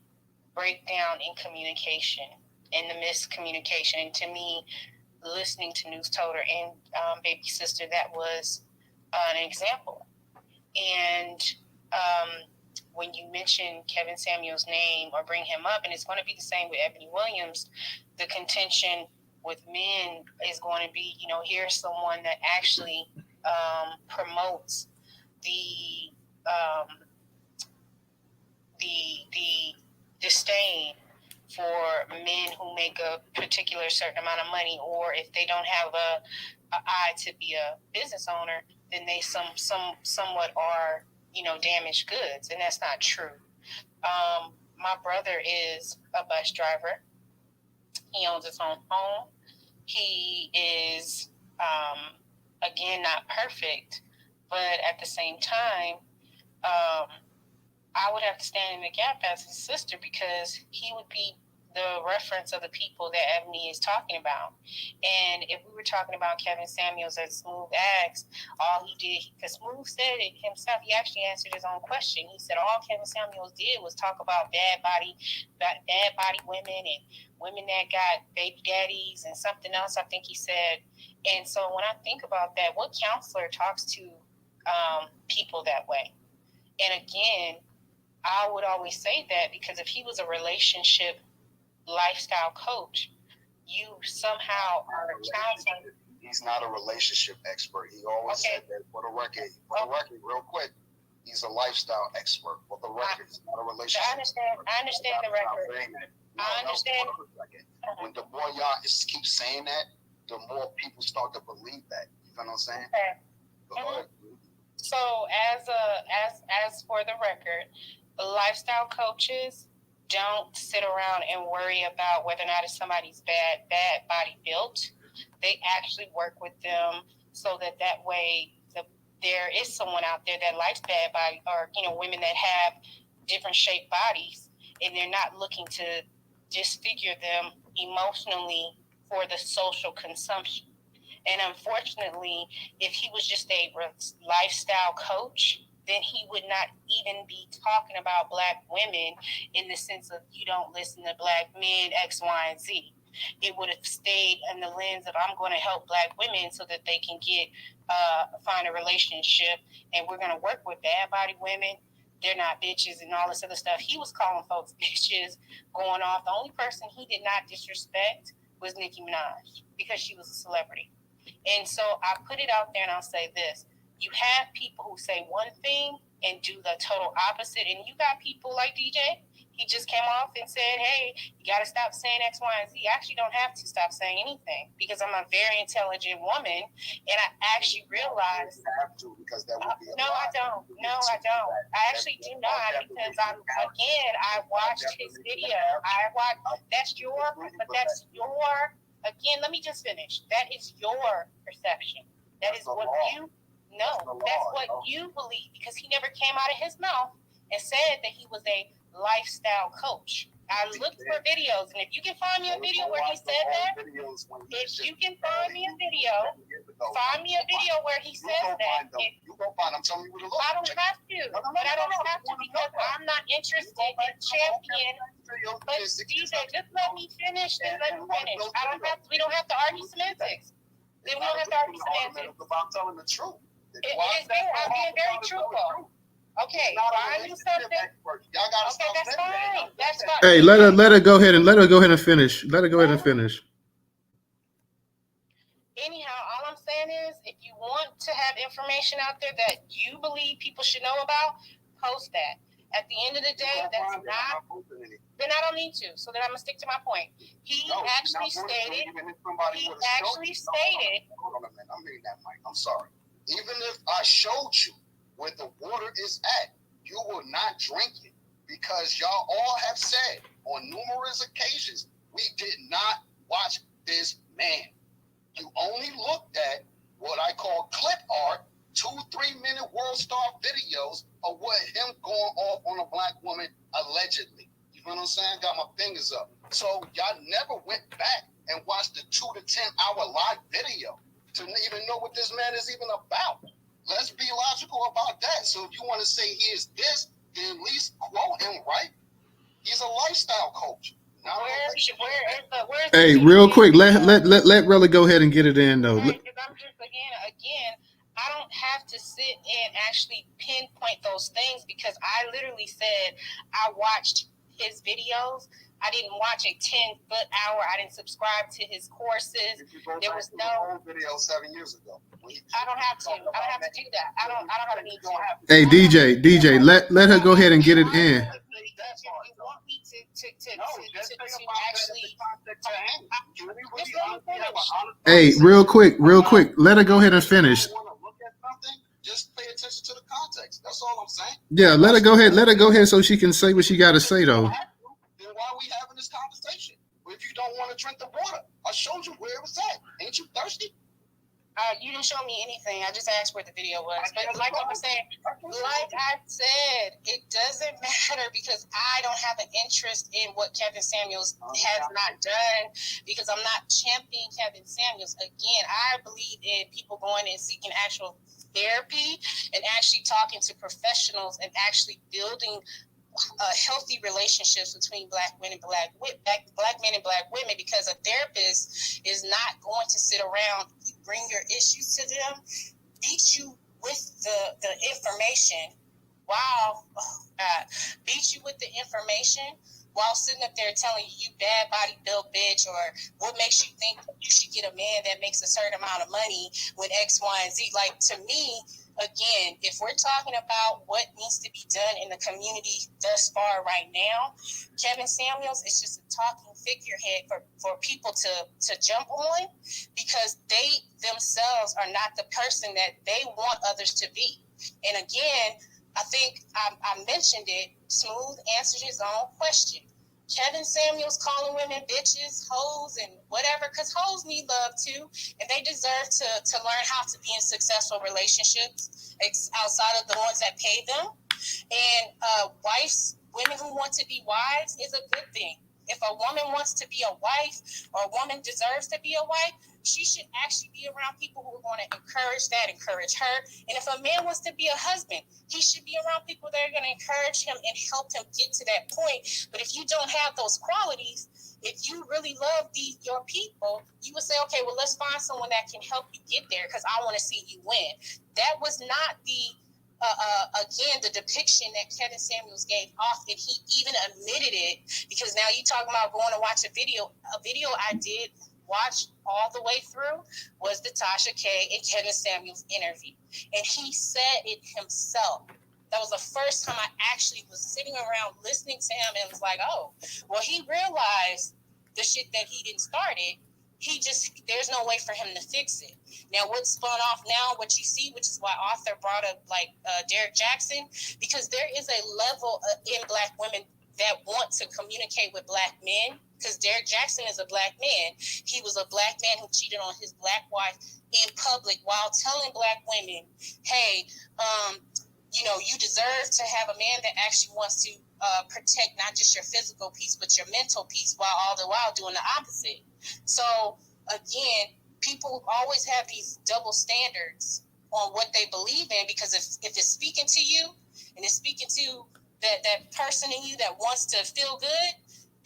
breakdown in communication and the miscommunication. And to me, listening to Newstoter and Baby Sister, that was an example. And when you mention Kevin Samuels' name or bring him up, and it's going to be the same with Ebony Williams, the contention with men is going to be, here's someone that actually promotes the disdain for men who make a particular certain amount of money, or if they don't have a eye to be a business owner, then they somewhat are, damaged goods, and that's not true. My brother is a bus driver. He owns his own home. He is, again, not perfect, but at the same time, I would have to stand in the gap as his sister, because he would be the reference of the people that Ebony is talking about. And if we were talking about Kevin Samuels, as Smooth asked, all he did, because Smooth said it himself, he actually answered his own question. He said all Kevin Samuels did was talk about bad body women and women that got baby daddies and something else, I think he said. And so when I think about that, what counselor talks to people that way? And again, I would always say that because if he was a relationship lifestyle coach, you somehow are counseling. He's not a relationship expert. He always said that for the record, real quick, he's a lifestyle expert. For the record, he's not a relationship expert. I understand the record. I understand. When the more y'all keep saying that, the more people start to believe that. You know what I'm saying? Okay. So as for the record, the lifestyle coaches don't sit around and worry about whether or not it's somebody's bad body built. They actually work with them so that way there is someone out there that likes bad body, or women that have different shaped bodies, and they're not looking to disfigure them emotionally for the social consumption. And unfortunately, if he was just a lifestyle coach, then he would not even be talking about Black women in the sense of you don't listen to Black men, X, Y, and Z. It would have stayed in the lens of I'm going to help Black women so that they can find a relationship, and we're going to work with bad body women. They're not bitches and all this other stuff. He was calling folks bitches, going off. The only person he did not disrespect was Nicki Minaj, because she was a celebrity. And so I put it out there and I'll say this. You have people who say one thing and do the total opposite. And you got people like DJ He just came off and said, hey, you got to stop saying X, Y, and Z. I actually don't have to stop saying anything because I'm a very intelligent woman, and I actually realized. You have to, because that would be No, I don't. No, I don't. I actually do not, because I watched his video. That's your, again, let me just finish. That is your perception. That is what you, that's what you believe, because he never came out of his mouth and said that he was a lifestyle coach. I looked for videos, and if you can find me a video where he said that, if you can find me a video where he says that, you go find. I'm telling you where to look. I don't have to, but I don't have to because I'm not interested in champion. But DJ, just let me finish. Then let me finish. I don't have. We don't have to argue semantics. Then we don't have to argue semantics. About telling the truth. I'm being very truthful. Okay, find you something. Okay, that's fine. That's fine. Hey, let her go ahead and finish. Let her go ahead and finish. Anyhow, all I'm saying is, if you want to have information out there that you believe people should know about, post that. At the end of the day, that's not. Then I don't need to. So then I'm gonna stick to my point. He actually stated. Hold on a minute. I'm reading that, Mike. I'm sorry. Even if I showed you where the water is at, you will not drink it, because y'all all have said on numerous occasions, we did not watch this man. You only looked at what I call clip art, 2-3 minute world star videos of what him going off on a black woman allegedly. You know what I'm saying? Got my fingers up. So y'all never went back and watched the 2 to 10 hour live video to even know what this man is even about. Let's be logical about that. So if you want to say he is this, then at least quote him, right? He's a lifestyle coach. Hey, real quick, let Rella go ahead and get it in though. Because I'm just again, I don't have to sit and actually pinpoint those things, because I literally said I watched his videos. I didn't watch a 10-foot hour. I didn't subscribe to his courses. There was no video 7 years ago. I don't have to. I don't have to do that. I don't have to need to. Hey, DJ, let her go ahead and get it in. You want me to actually. Hey, real quick, let her go ahead and finish. Just pay attention to the context. That's all I'm saying. Yeah, let her go ahead so she can say what she got to say though. Then why are we having this conversation? If you don't want to drink the water, I showed you where it was at. Ain't you thirsty? You didn't show me anything. I just asked where the video was. But like I was saying, like I said, it doesn't matter, because I don't have an interest in what Kevin Samuels has not done, because I'm not championing Kevin Samuels. Again, I believe in people going and seeking actual therapy and actually talking to professionals and actually building healthy relationships between black men and black men and black women, because a therapist is not going to sit around, bring your issues to them, beat you with the information while sitting up there telling you bad body built bitch, or what makes you think you should get a man that makes a certain amount of money with X, Y, and Z. Like, to me, again, if we're talking about what needs to be done in the community thus far right now, Kevin Samuels is just a talking figurehead for people to jump on, because they themselves are not the person that they want others to be. And again, I think I mentioned it, Smooth answered his own question. Kevin Samuels calling women bitches, hoes, and whatever, because hoes need love too, and they deserve to learn how to be in successful relationships outside of the ones that pay them. And women who want to be wives is a good thing. If a woman wants to be a wife, or a woman deserves to be a wife, she should actually be around people who are going to encourage her. And if a man wants to be a husband, he should be around people that are going to encourage him and help him get to that point. But if you don't have those qualities, if you really love your people, you would say, okay, well, let's find someone that can help you get there, because I want to see you win. That was not again, the depiction that Kevin Samuels gave off, and he even admitted it, because now you talking about going to watch a video I did watch all the way through was the Tasha K and Kevin Samuels interview. And he said it himself. That was the first time I actually was sitting around listening to him and was like, oh, well, he realized the shit that he didn't start it. There's no way for him to fix it. Now, what's spun off now, what you see, which is why Arthur brought up Derek Jackson, because there is a level in Black women that want to communicate with Black men, because Derek Jackson is a Black man. He was a Black man who cheated on his Black wife in public while telling Black women, hey, you deserve to have a man that actually wants to protect not just your physical peace, but your mental peace all the while doing the opposite. So, again, people always have these double standards on what they believe in, because if it's speaking to you and it's speaking to that person in you that wants to feel good,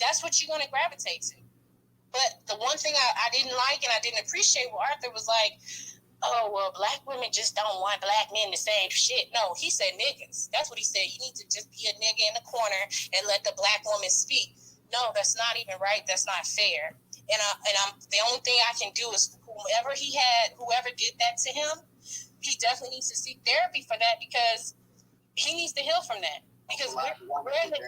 that's what you're going to gravitate to. But the one thing I didn't like and I didn't appreciate what Arthur was like, oh, well, Black women just don't want Black men to say shit. No, he said niggas. That's what he said. You need to just be a nigga in the corner and let the Black woman speak. No, that's not even right. That's not fair. And I'm the only thing I can do is whoever did that to him, he definitely needs to seek therapy for that, because he needs to heal from that. Because we're in the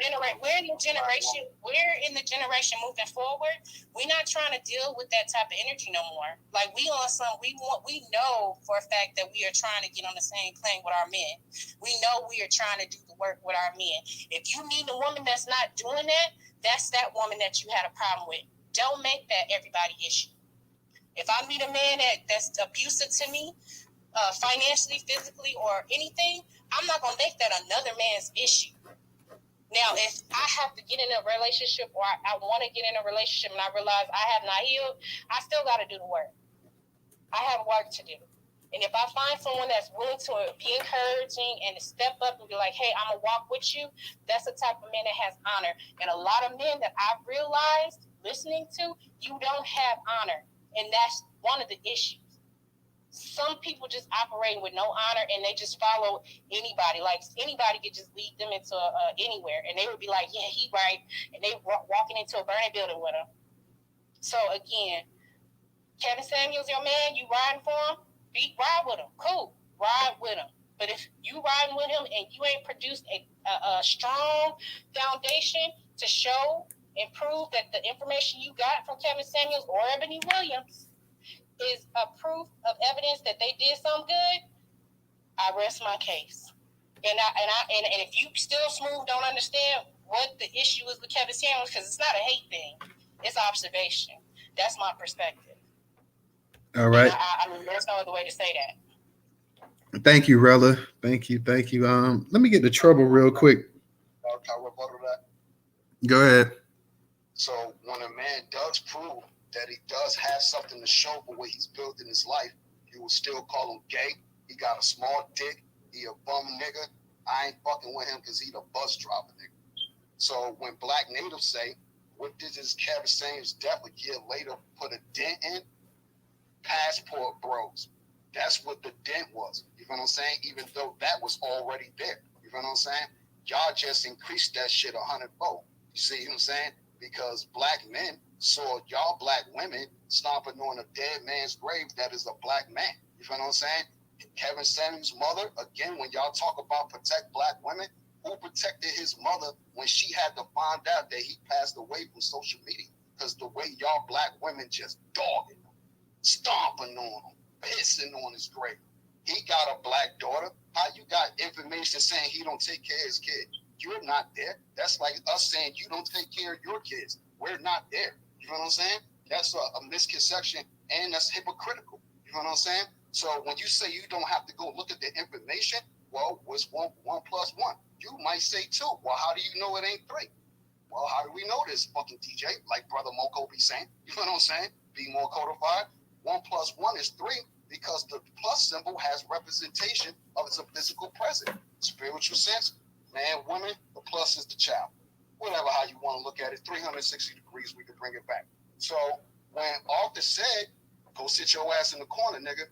generation moving forward. We're not trying to deal with that type of energy no more. Like we know for a fact that we are trying to get on the same plane with our men. We know we are trying to do the work with our men. If you meet a woman that's not doing that, that's that woman that you had a problem with. Don't make that everybody's issue. If I meet a man that's abusive to me, financially, physically, or anything, I'm not going to make that another man's issue. Now, if I have to get in a relationship, or I want to get in a relationship and I realize I have not healed, I still got to do the work. I have work to do. And if I find someone that's willing to be encouraging and to step up and be like, hey, I'm going to walk with you, that's the type of man that has honor. And a lot of men that I've realized listening to, you don't have honor. And that's one of the issues. Some people just operating with no honor, and they just follow anybody. Like anybody could just lead them into anywhere, and they would be like, "Yeah, he right," and they walking into a burning building with him. So again, Kevin Samuels, your man, you riding for him? Ride with him, cool, ride with him. But if you riding with him and you ain't produced a strong foundation to show and prove that the information you got from Kevin Samuels or Ebony Williams is a proof of evidence that they did something good, I rest my case. And if you still smooth don't understand what the issue is with Kevin Samuels, because it's not a hate thing, it's observation. That's my perspective. All right. I mean, there's no other way to say that. Thank you, Rella. Thank you. Let me get to trouble real quick. Can I rebuttal that? Go ahead. So when a man does prove that he does have something to show for what he's built in his life, you will still call him gay. He got a small dick. He a bum nigga. I ain't fucking with him because he the bus driver nigga. So when Black natives say, what did this Kevin Samuels death a year later put a dent in? Passport bros. That's what the dent was. You know what I'm saying? Even though that was already there. You know what I'm saying? Y'all just increased that shit 100-fold. You see what I'm saying? Because Black men saw y'all Black women stomping on a dead man's grave that is a Black man. You know what I'm saying? Kevin Samuels' mother, again, when y'all talk about protect Black women, who protected his mother when she had to find out that he passed away from social media? Because the way y'all Black women just dogging him, stomping on him, pissing on his grave. He got a Black daughter. How you got information saying he don't take care of his kid? You're not there. That's like us saying you don't take care of your kids. We're not there. You know what I'm saying? That's a misconception, and that's hypocritical. You know what I'm saying? So when you say you don't have to go look at the information, well, what's one plus one? You might say 2. Well, how do you know it ain't 3? Well, how do we know this, fucking DJ? Like Brother Moko be saying. You know what I'm saying? Be more codified. 1 plus 1 is 3 because the plus symbol has representation of its physical present. Spiritual sense, man, woman, the plus is the child. Whatever how you want to look at it, 360 degrees, we can bring it back. So when Arthur said, go sit your ass in the corner, nigga,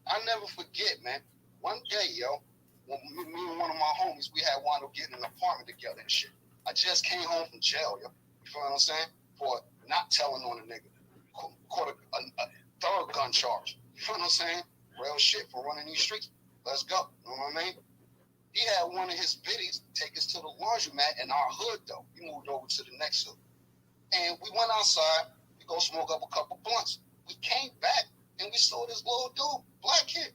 I never forget, man. One day, yo, when me and one of my homies, we had wound up getting an apartment together and shit. I just came home from jail, yo. You feel what I'm saying? For not telling on a nigga. Caught a third gun charge. You feel what I'm saying? Real shit for running these streets. Let's go. You know what I mean? He had one of his biddies take us to the laundromat in our hood, though. We moved over to the next hood. And we went outside, we go smoke up a couple blunts. We came back, and we saw this little dude, black kid,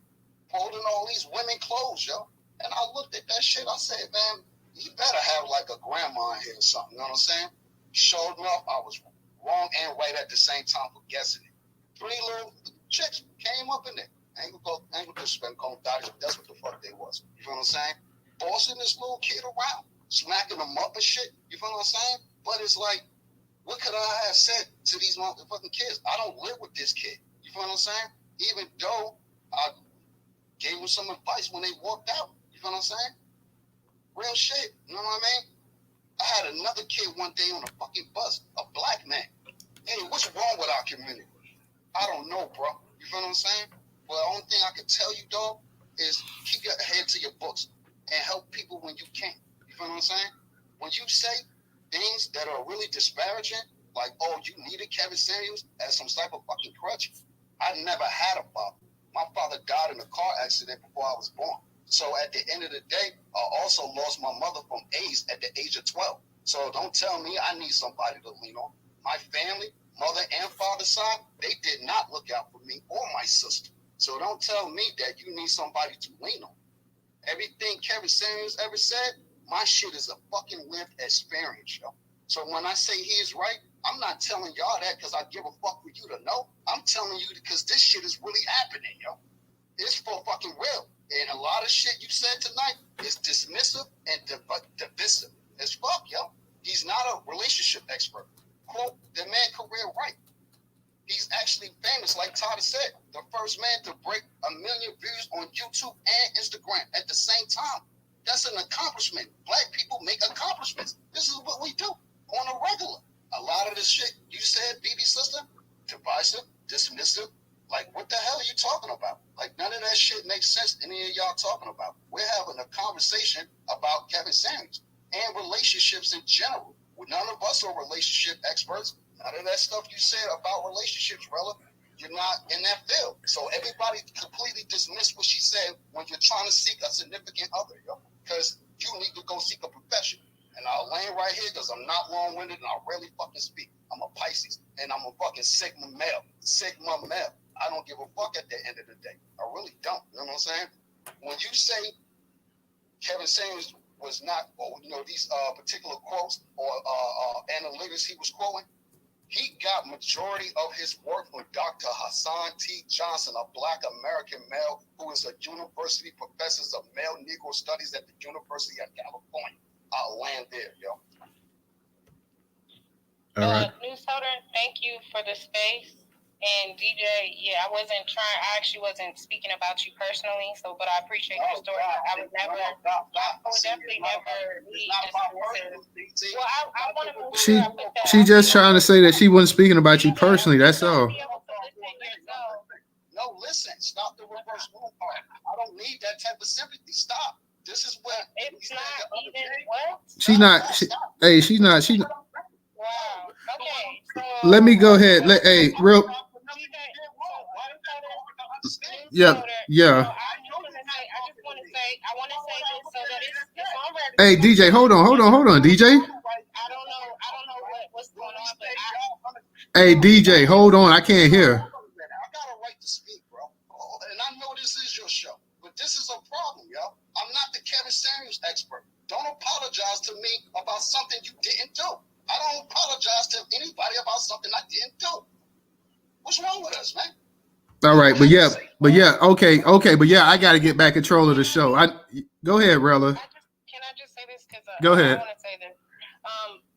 holding all these women clothes, yo. And I looked at that shit, I said, man, you better have like a grandma in here or something, you know what I'm saying? Showed enough, I was wrong and right at the same time for guessing it. 3 little chicks came up in there. I ain't gonna disrespect calling daddies, but that's what the fuck they was. You feel what I'm saying? Bossing this little kid around, smacking them up and shit. You feel what I'm saying? But it's like, what could I have said to these motherfucking kids? I don't live with this kid. You feel what I'm saying? Even though I gave them some advice when they walked out. You feel what I'm saying? Real shit. You know what I mean? I had another kid one day on a fucking bus, a black man. Hey, what's wrong with our community? I don't know, bro. You feel what I'm saying? But the only thing I can tell you, dog, is keep your head to your books and help people when you can. You feel what I'm saying? When you say things that are really disparaging, like, oh, you needed Kevin Samuels as some type of fucking crutch, I never had a father. My father died in a car accident before I was born. So at the end of the day, I also lost my mother from AIDS at the age of 12. So don't tell me I need somebody to lean on. My family, mother and father side, they did not look out for me or my sister. So don't tell me that you need somebody to lean on. Everything Kevin Samuels ever said, my shit is a fucking lived experience, yo. So when I say he is right, I'm not telling y'all that because I give a fuck for you to know. I'm telling you because this shit is really happening, yo. It's for fucking real. And a lot of shit you said tonight is dismissive and divisive as fuck, yo. He's not a relationship expert. Quote, the man career right. He's actually famous, like Todd said, the first man to break 1 million views on YouTube and Instagram at the same time. That's an accomplishment. Black people make accomplishments. This is what we do on a regular. A lot of the shit you said, BB sister, divisive, dismissive. Like, what the hell are you talking about? Like, none of that shit makes sense any of y'all talking about. We're having a conversation about Kevin Samuels and relationships in general. None of us are relationship experts. None of that stuff you said about relationships, Rella, you're not in that field. So everybody completely dismissed what she said when you're trying to seek a significant other, yo. Because you need to go seek a profession. And I'll land right here because I'm not long-winded and I rarely fucking speak. I'm a Pisces and I'm a fucking Sigma male. Sigma male. I don't give a fuck at the end of the day. I really don't. You know what I'm saying? When you say Kevin Samuels was not, or you know, these particular quotes or analytics he was quoting, he got majority of his work from Dr. Hassan T. Johnson, a Black American male who is a university professor of male Negro studies at the University of California. I'll land there, yo. All right. Newstoter, thank you for the space. And DJ, yeah, I actually wasn't speaking about you personally, so, but I appreciate your story. I would definitely never leave this. Well, I want to move She just trying to say that she wasn't speaking about you personally, that's all. No, listen, stop the reverse wound part. I don't need that type of sympathy. Stop. This is what it's not even what? She's not. She's not. Wow. Okay. So let me go ahead. Real. Yeah. Hey, DJ, hold on, DJ. I don't know what's going on, but hey, DJ, hold on, I can't hear. I got a right to speak, bro. And I know this is your show, but this is a problem, yo. I'm not the Kevin Samuels expert. Don't apologize to me about something you didn't do. I don't apologize to anybody about something I didn't do. What's wrong with us, man? All right, but yeah, okay, but yeah, I got to get back control of the show. Go ahead, Rella. Can I just say this? Because go ahead. I want to say this.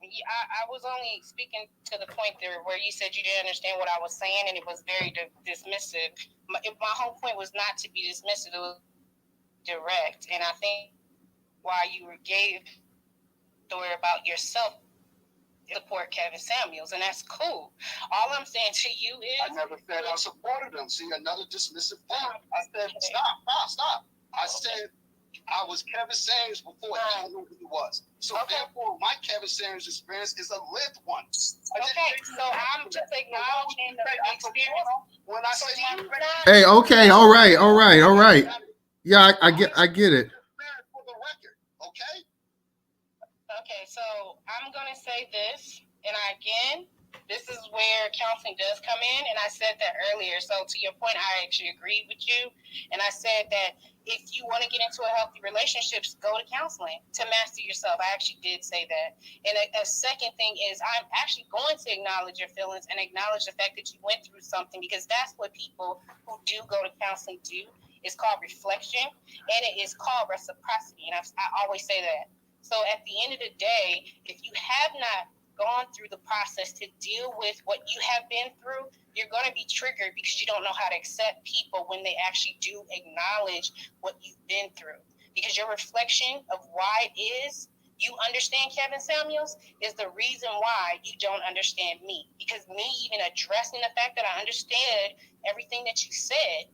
I was only speaking to the point there where you said you didn't understand what I was saying, and it was very dismissive. My whole point was not to be dismissive; it was direct. And I think why you gave the story about yourself. Support Kevin Samuels, and that's cool. All I'm saying to you is I never said I supported him. See, another dismissive thing. I said, stop. I said I was Kevin Samuels before he knew who he was. So therefore, my Kevin Samuels experience is a lived one. Okay, so I'm just acknowledging the experience. When I say hey, okay, all right. Yeah, I get it. I'm going to say this, and this is where counseling does come in, and I said that earlier. So to your point, I actually agreed with you, and I said that if you want to get into a healthy relationship, go to counseling to master yourself. I actually did say that. And a second thing is I'm actually going to acknowledge your feelings and acknowledge the fact that you went through something, because that's what people who do go to counseling do. It's called reflection, and it is called reciprocity, and I always say that. So at the end of the day, if you have not gone through the process to deal with what you have been through, you're going to be triggered because you don't know how to accept people when they actually do acknowledge what you've been through. Because your reflection of why it is you understand Kevin Samuels is the reason why you don't understand me. Because me even addressing the fact that I understand everything that you said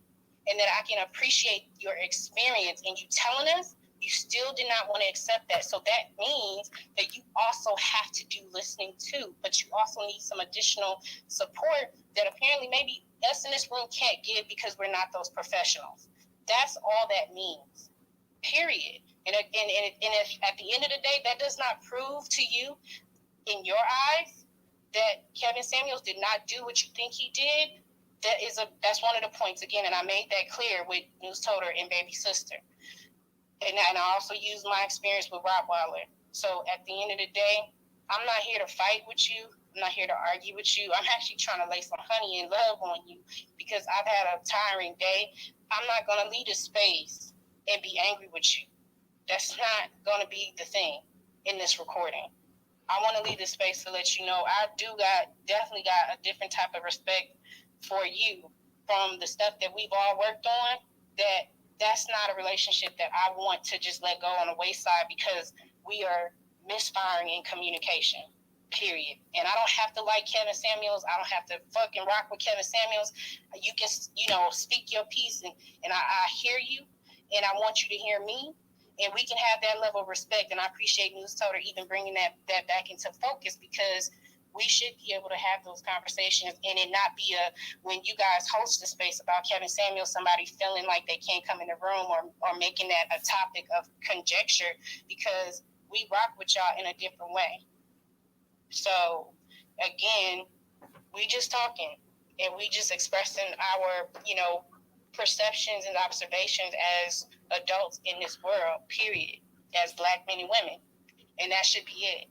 and that I can appreciate your experience and you telling us, you still did not want to accept that. So that means that you also have to do listening too, but you also need some additional support that apparently maybe us in this room can't give because we're not those professionals. That's all that means, period. And if at the end of the day, that does not prove to you in your eyes that Kevin Samuels did not do what you think he did, that's one of the points again. And I made that clear with Newstoter and Baby Sister. And I also use my experience with Rottweiler. So at the end of the day, I'm not here to fight with you. I'm not here to argue with you. I'm actually trying to lay some honey and love on you because I've had a tiring day. I'm not going to leave a space and be angry with you. That's not going to be the thing in this recording. I want to leave the space to let you know I definitely got a different type of respect for you from the stuff that we've all worked on, that's not a relationship that I want to just let go on the wayside because we are misfiring in communication, period. And I don't have to like Kevin Samuels. I don't have to fucking rock with Kevin Samuels. You can, speak your piece, and I hear you, and I want you to hear me, and we can have that level of respect. And I appreciate Newstoter even bringing that back into focus because we should be able to have those conversations and it not be when you guys host a space about Kevin Samuels, somebody feeling like they can't come in the room or making that a topic of conjecture because we rock with y'all in a different way. So again, we just talking and we just expressing our, perceptions and observations as adults in this world, period, as Black men and women. And that should be it.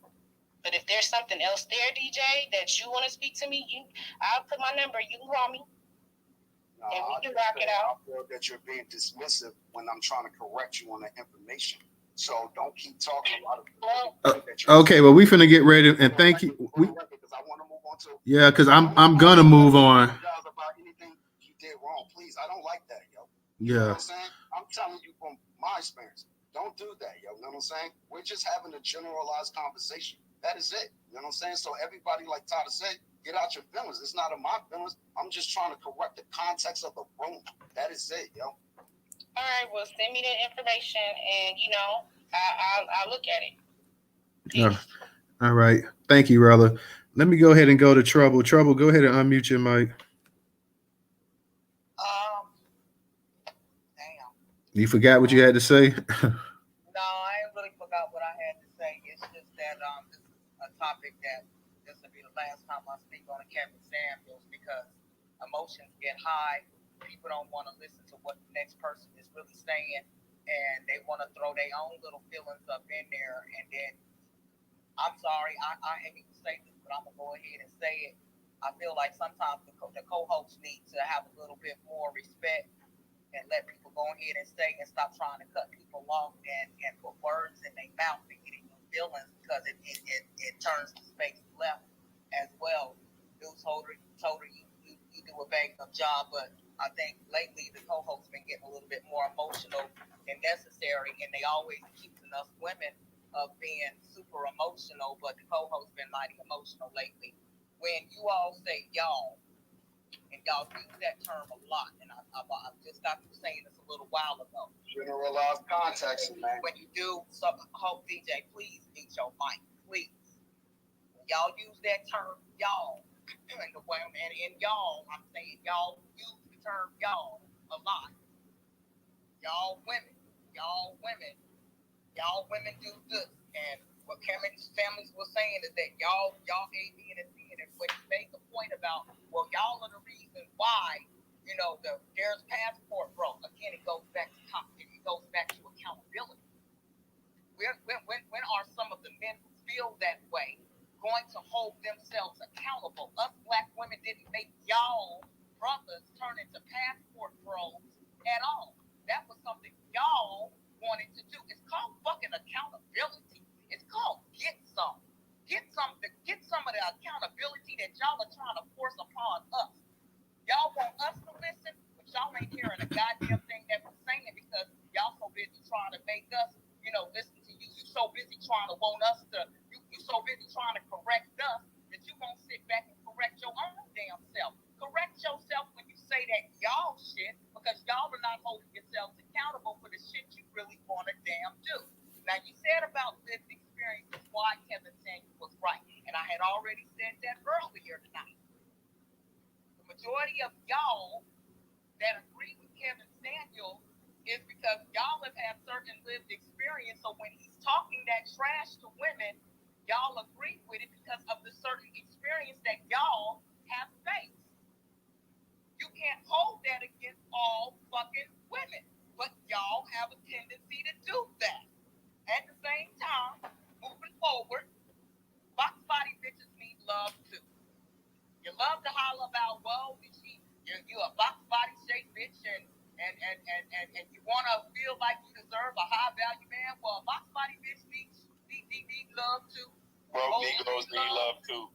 But if there's something else there, DJ, that you want to speak to me, I'll put my number. You can call me. No, and we can rock it out. I feel that you're being dismissive when I'm trying to correct you on the information. So don't keep talking about it. Okay, well, we finna get ready, and thank you. Because I'm gonna move on. About anything he did wrong, please. I don't like that, yo. You know what I'm saying? I'm telling you from my experience. Don't do that, yo. You know what I'm saying? We're just having a generalized conversation. That is it. You know what I'm saying? So everybody, like Tyler said, get out your feelings. It's not in my feelings. I'm just trying to correct the context of the room. That is it, yo. All right. Well, send me the information, and I'll look at it. Peace. All right. Thank you, Rella. Let me go ahead and go to Trouble. Trouble, go ahead and unmute your mic. Damn. You forgot what you had to say? No, I ain't really forgot what I had to say. It's just that this is a topic that this will be the last time I speak on Kevin Samuels because emotions get high. People don't want to listen to what the next person is really saying, and they want to throw their own little feelings up in there. And then, I'm sorry, I hate to say this, but I'm going to go ahead and say it. I feel like sometimes the co-hosts need to have a little bit more respect and let people go ahead and say and stop trying to cut people off and put words in their mouth and get in your feelings because it turns the space left as well. Newstoter, you do a bang up job, but I think lately the co-hosts been getting a little bit more emotional and necessary, and they always accusing us women of being super emotional, but the co-hosts been mighty emotional lately. When you all say y'all, and y'all use that term a lot, and I just got through saying this a little while ago. Generalized context, man. When you do, hope DJ, please mute your mic, please. When y'all use that term y'all, and in y'all, I'm saying y'all use the term y'all a lot. Y'all women do this, and what Kevin's families were saying is that y'all A, B, and C, and when he made the point about, well, y'all are the reason why, you know, there's passport broke. Again, it goes back to accountability. When are some of the men who feel that way going to hold themselves accountable? Us black women didn't make y'all brothers turn into passport bros at all. That was something y'all wanted to do. It's called fucking accountability. It's called get some. Get some of the accountability that y'all are trying to force upon us. Y'all want us to listen, but y'all ain't hearing a goddamn thing that we're saying because y'all so busy trying to make us, you know, listen to you. You so busy trying to want us to, you so busy trying to correct us that you won't sit back and correct your own damn self. Correct yourself when you say that y'all shit because y'all are not holding yourselves accountable for the shit you really want to damn do. Now, you said about lived experiences why Kevin Samuels was right, and I had already said that earlier tonight. The majority of y'all that agree with Kevin Samuels is because y'all have had certain lived experience, so when he's talking that trash to women, y'all agree with it because of the certain experience that y'all have faced. You can't hold that against all fucking women, but y'all have a tendency to do that. At the same time, moving forward, box body bitches need love too. You love to holler about, well, you're a box body shaped bitch and you want to feel like you deserve a high value man. Well, a box body bitch needs love too. Broke Negroes need love too.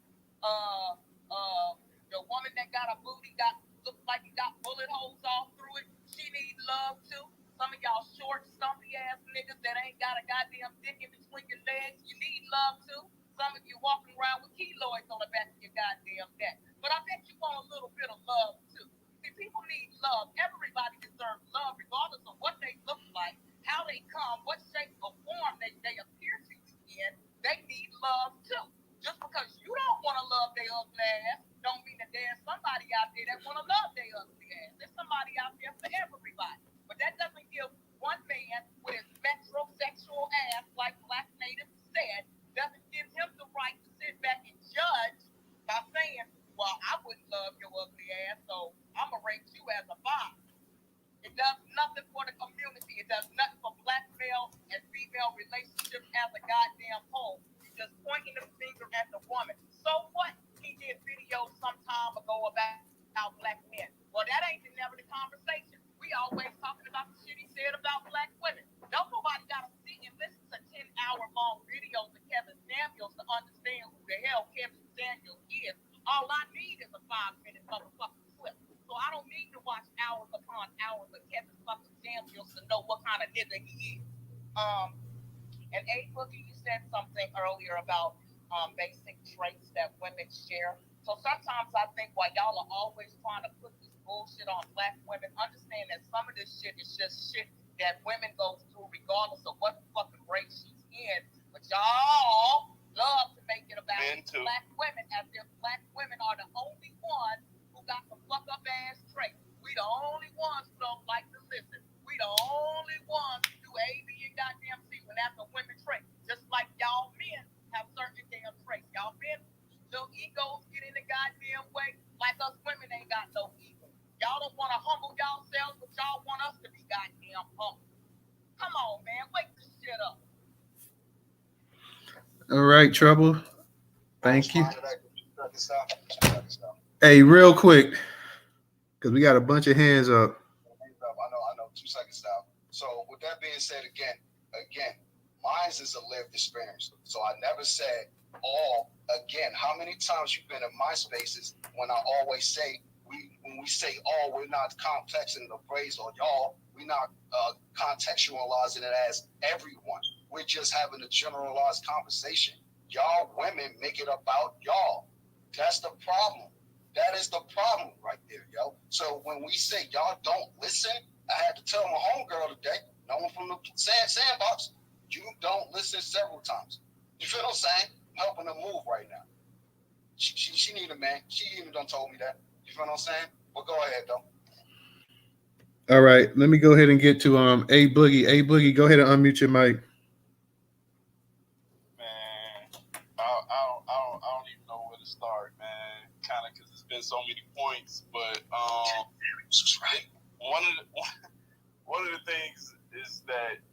The woman that got a booty looks like it got bullet holes all through it, she needs love too. Some of y'all short, stumpy ass niggas that ain't got a goddamn dick in between your legs, you need love too. Some of you walking around with keloids on the back of your goddamn neck. But I bet you want a little bit of love too. See, people need love. Everybody deserves love, regardless of what they look like, how they come, what shape or form they appear to you in. They need love too. Just because you don't want to love their ugly ass, don't mean that there's somebody out there that want to love their ugly ass. There's somebody out there for everybody. But that doesn't give one man with his metrosexual ass, like Black Native said, doesn't give him the right to sit back and judge by saying, well, I wouldn't love your ugly ass, so I'm going to rate you as a bot. It does nothing for the community. It does nothing for black male and female relationships as a goddamn whole. You're just pointing the finger at the woman. So what? He did videos some time ago about black men. Well, that ain't never the conversation. We always talking about the shit he said about black women. Don't nobody got to sit and listen to 10-hour-long videos of Kevin Samuels to understand who the hell Kevin Samuels is. All I need is a 5-minute motherfucking clip. So I don't need to watch hours upon hours of Kevin fucking Samuels to know what kind of nigga he is. And A Boogie, you said something earlier about basic traits that women share. So sometimes I think while y'all are always trying to put this bullshit on black women, understand that some of this shit is just shit that women go through regardless of what fucking race she's in. But y'all love to make it about black women as if black women are the only ones who got some fuck up ass traits. We the only ones who don't like to listen. We the only ones who do A, B, and goddamn C when that's a women trait. Just like y'all men have certain damn traits. Y'all men, little egos get in the goddamn way. Like us women ain't got no ego. Y'all don't want to humble yourselves, but y'all want us to be goddamn humble. Come on, man. Wake this shit up. All right, Trouble. Thank you. Hey, real quick, because we got a bunch of hands up. I know. 2 seconds now. So with that being said, again, mine is a lived experience. So I never said all. Again, how many times you've been in my spaces when I always say when we say all, we're not contexting the phrase or y'all. We're not contextualizing it as everyone. We're just having a generalized conversation. Y'all women make it about y'all. That's the problem. That is the problem right there, yo. So when we say y'all don't listen, I had to tell my homegirl today, no one from the sandbox, you don't listen several times. You feel what I'm saying? I'm helping her move right now. She need a man. She even done told me that. You feel what I'm saying? Well, go ahead, though. All right, let me go ahead and get to A Boogie. A Boogie, go ahead and unmute your mic. Man, so many points, but one of the things is that,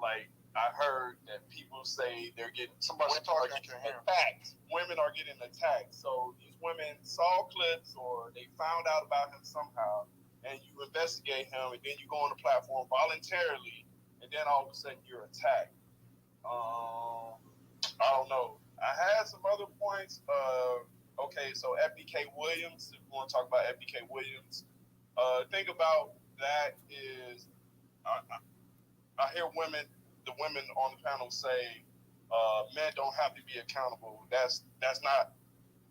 like, I heard that people say they're getting attacked. Women are getting attacked. So these women saw clips or they found out about him somehow, and you investigate him, and then you go on the platform voluntarily, and then all of a sudden you're attacked. I don't know. I had some other points. Okay, so Ebony K. Williams, if we want to talk about Ebony K. Williams, think about that is, I hear the women on the panel say, men don't have to be accountable. That's not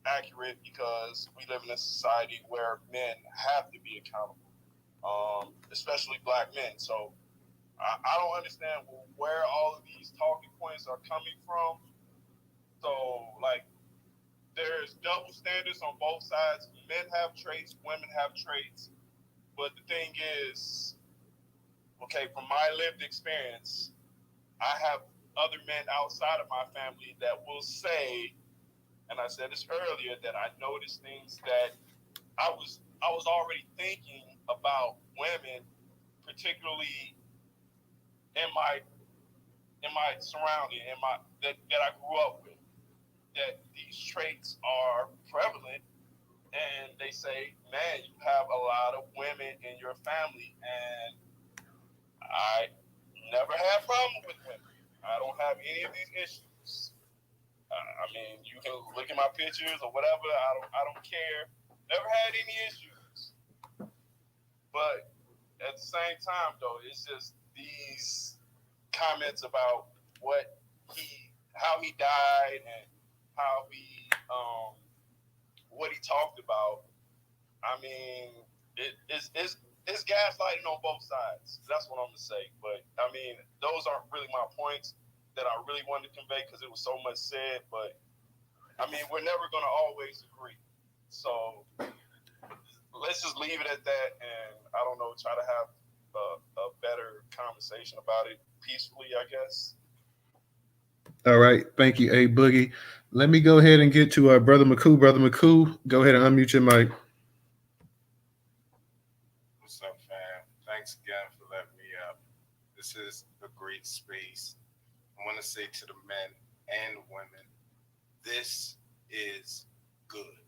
accurate, because we live in a society where men have to be accountable, especially black men. So I don't understand where all of these talking points are coming from. So, like, there's double standards on both sides. Men have traits, women have traits. But the thing is, okay, from my lived experience, I have other men outside of my family that will say, and I said this earlier, that I noticed things that I was already thinking about women, particularly in my surrounding, that I grew up with, that these traits are prevalent, and they say, man, you have a lot of women in your family, and I never had problem with women. I don't have any of these issues. I mean, you can look at my pictures or whatever. I don't care. Never had any issues. But at the same time, though, it's just these comments about how he died and how what he talked about. I mean, it's gaslighting on both sides. That's what I'm gonna say. But I mean, those aren't really my points that I really wanted to convey, because it was so much said. But I mean, we're never gonna always agree. So let's just leave it at that, and I don't know, try to have a better conversation about it peacefully, I guess. All right. Thank you, A Boogie. Let me go ahead and get to Brother McCoo. Brother McCoo, go ahead and unmute your mic. What's up, fam? Thanks again for letting me up. This is a great space. I want to say to the men and women, this is good.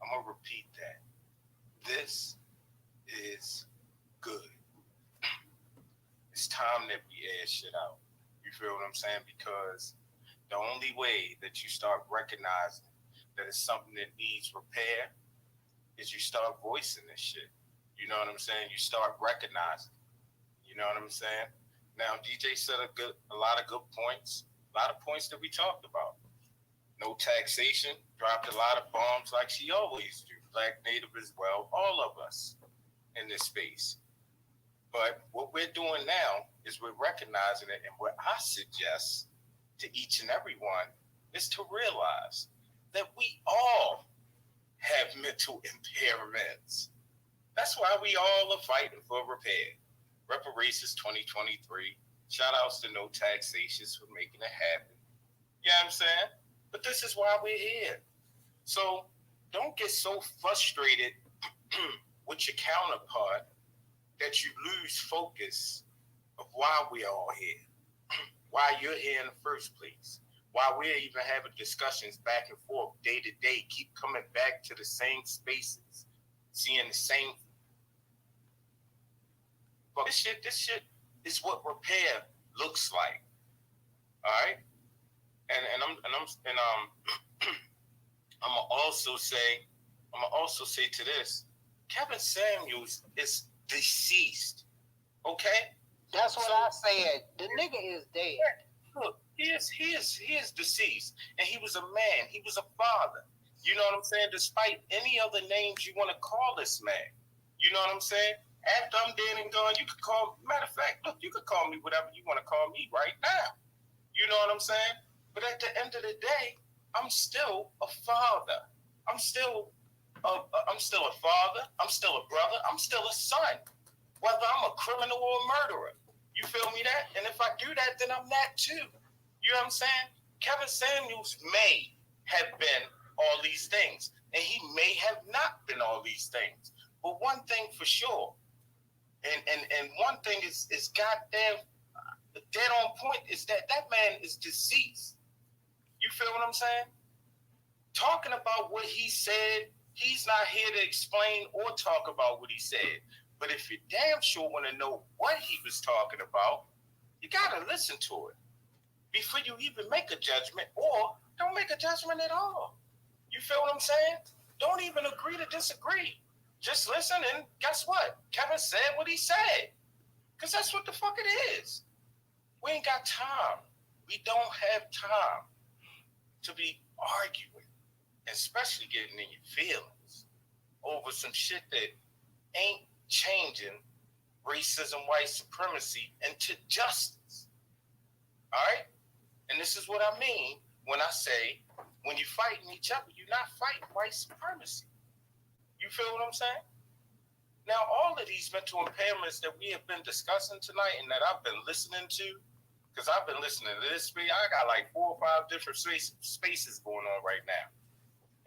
I'm going to repeat that. This is good. It's time that we air shit out. You feel what I'm saying? Because the only way that you start recognizing that it's something that needs repair is you start voicing this shit. You know what I'm saying? You start recognizing. You know what I'm saying? Now, DJ said a lot of good points, a lot of points that we talked about. No taxation, dropped a lot of bombs like she always do. Black, Native as well, all of us in this space. But what we're doing now is we're recognizing it, and what I suggest to each and every one is to realize that we all have mental impairments. That's why we all are fighting for repair. Reparations 2023. Shout outs to No Taxations for making it happen. You know what I'm saying? But this is why we're here. So don't get so frustrated with your counterpart that you lose focus of why we're all here, why you're here in the first place, why we're even having discussions back and forth day to day, keep coming back to the same spaces, seeing the same. But this shit is what repair looks like. All right, and I'm gonna also say to this, Kevin Samuels is deceased. Okay, that's what I said. The nigga is dead. Look, he is deceased, and he was a man. He was a father. You know what I'm saying? Despite any other names you want to call this man, you know what I'm saying? After I'm dead and gone, you could call. Matter of fact, look, you could call me whatever you want to call me right now. You know what I'm saying? But at the end of the day, I'm still a father. I'm still a father. I'm still a brother. I'm still a son. Whether I'm a criminal or a murderer. You feel me that? And if I do that, then I'm that too. You know what I'm saying? Kevin Samuels may have been all these things. and he may have not been all these things. But one thing for sure, and one thing is goddamn dead on point, is that man is deceased. You feel what I'm saying? Talking about what he said, he's not here to explain or talk about what he said. But if you damn sure want to know what he was talking about, you got to listen to it before you even make a judgment, or don't make a judgment at all. You feel what I'm saying? Don't even agree to disagree. Just listen, and guess what? Kevin said what he said. Because that's what the fuck it is. We ain't got time. We don't have time to be arguing, especially getting in your feelings over some shit that ain't changing racism, white supremacy into justice. All right? And this is what I mean when I say, when you're fighting each other, you're not fighting white supremacy. You feel what I'm saying? Now, all of these mental impairments that we have been discussing tonight and that I've been listening to, because I've been listening to this speech, I got like 4 or 5 different spaces going on right now.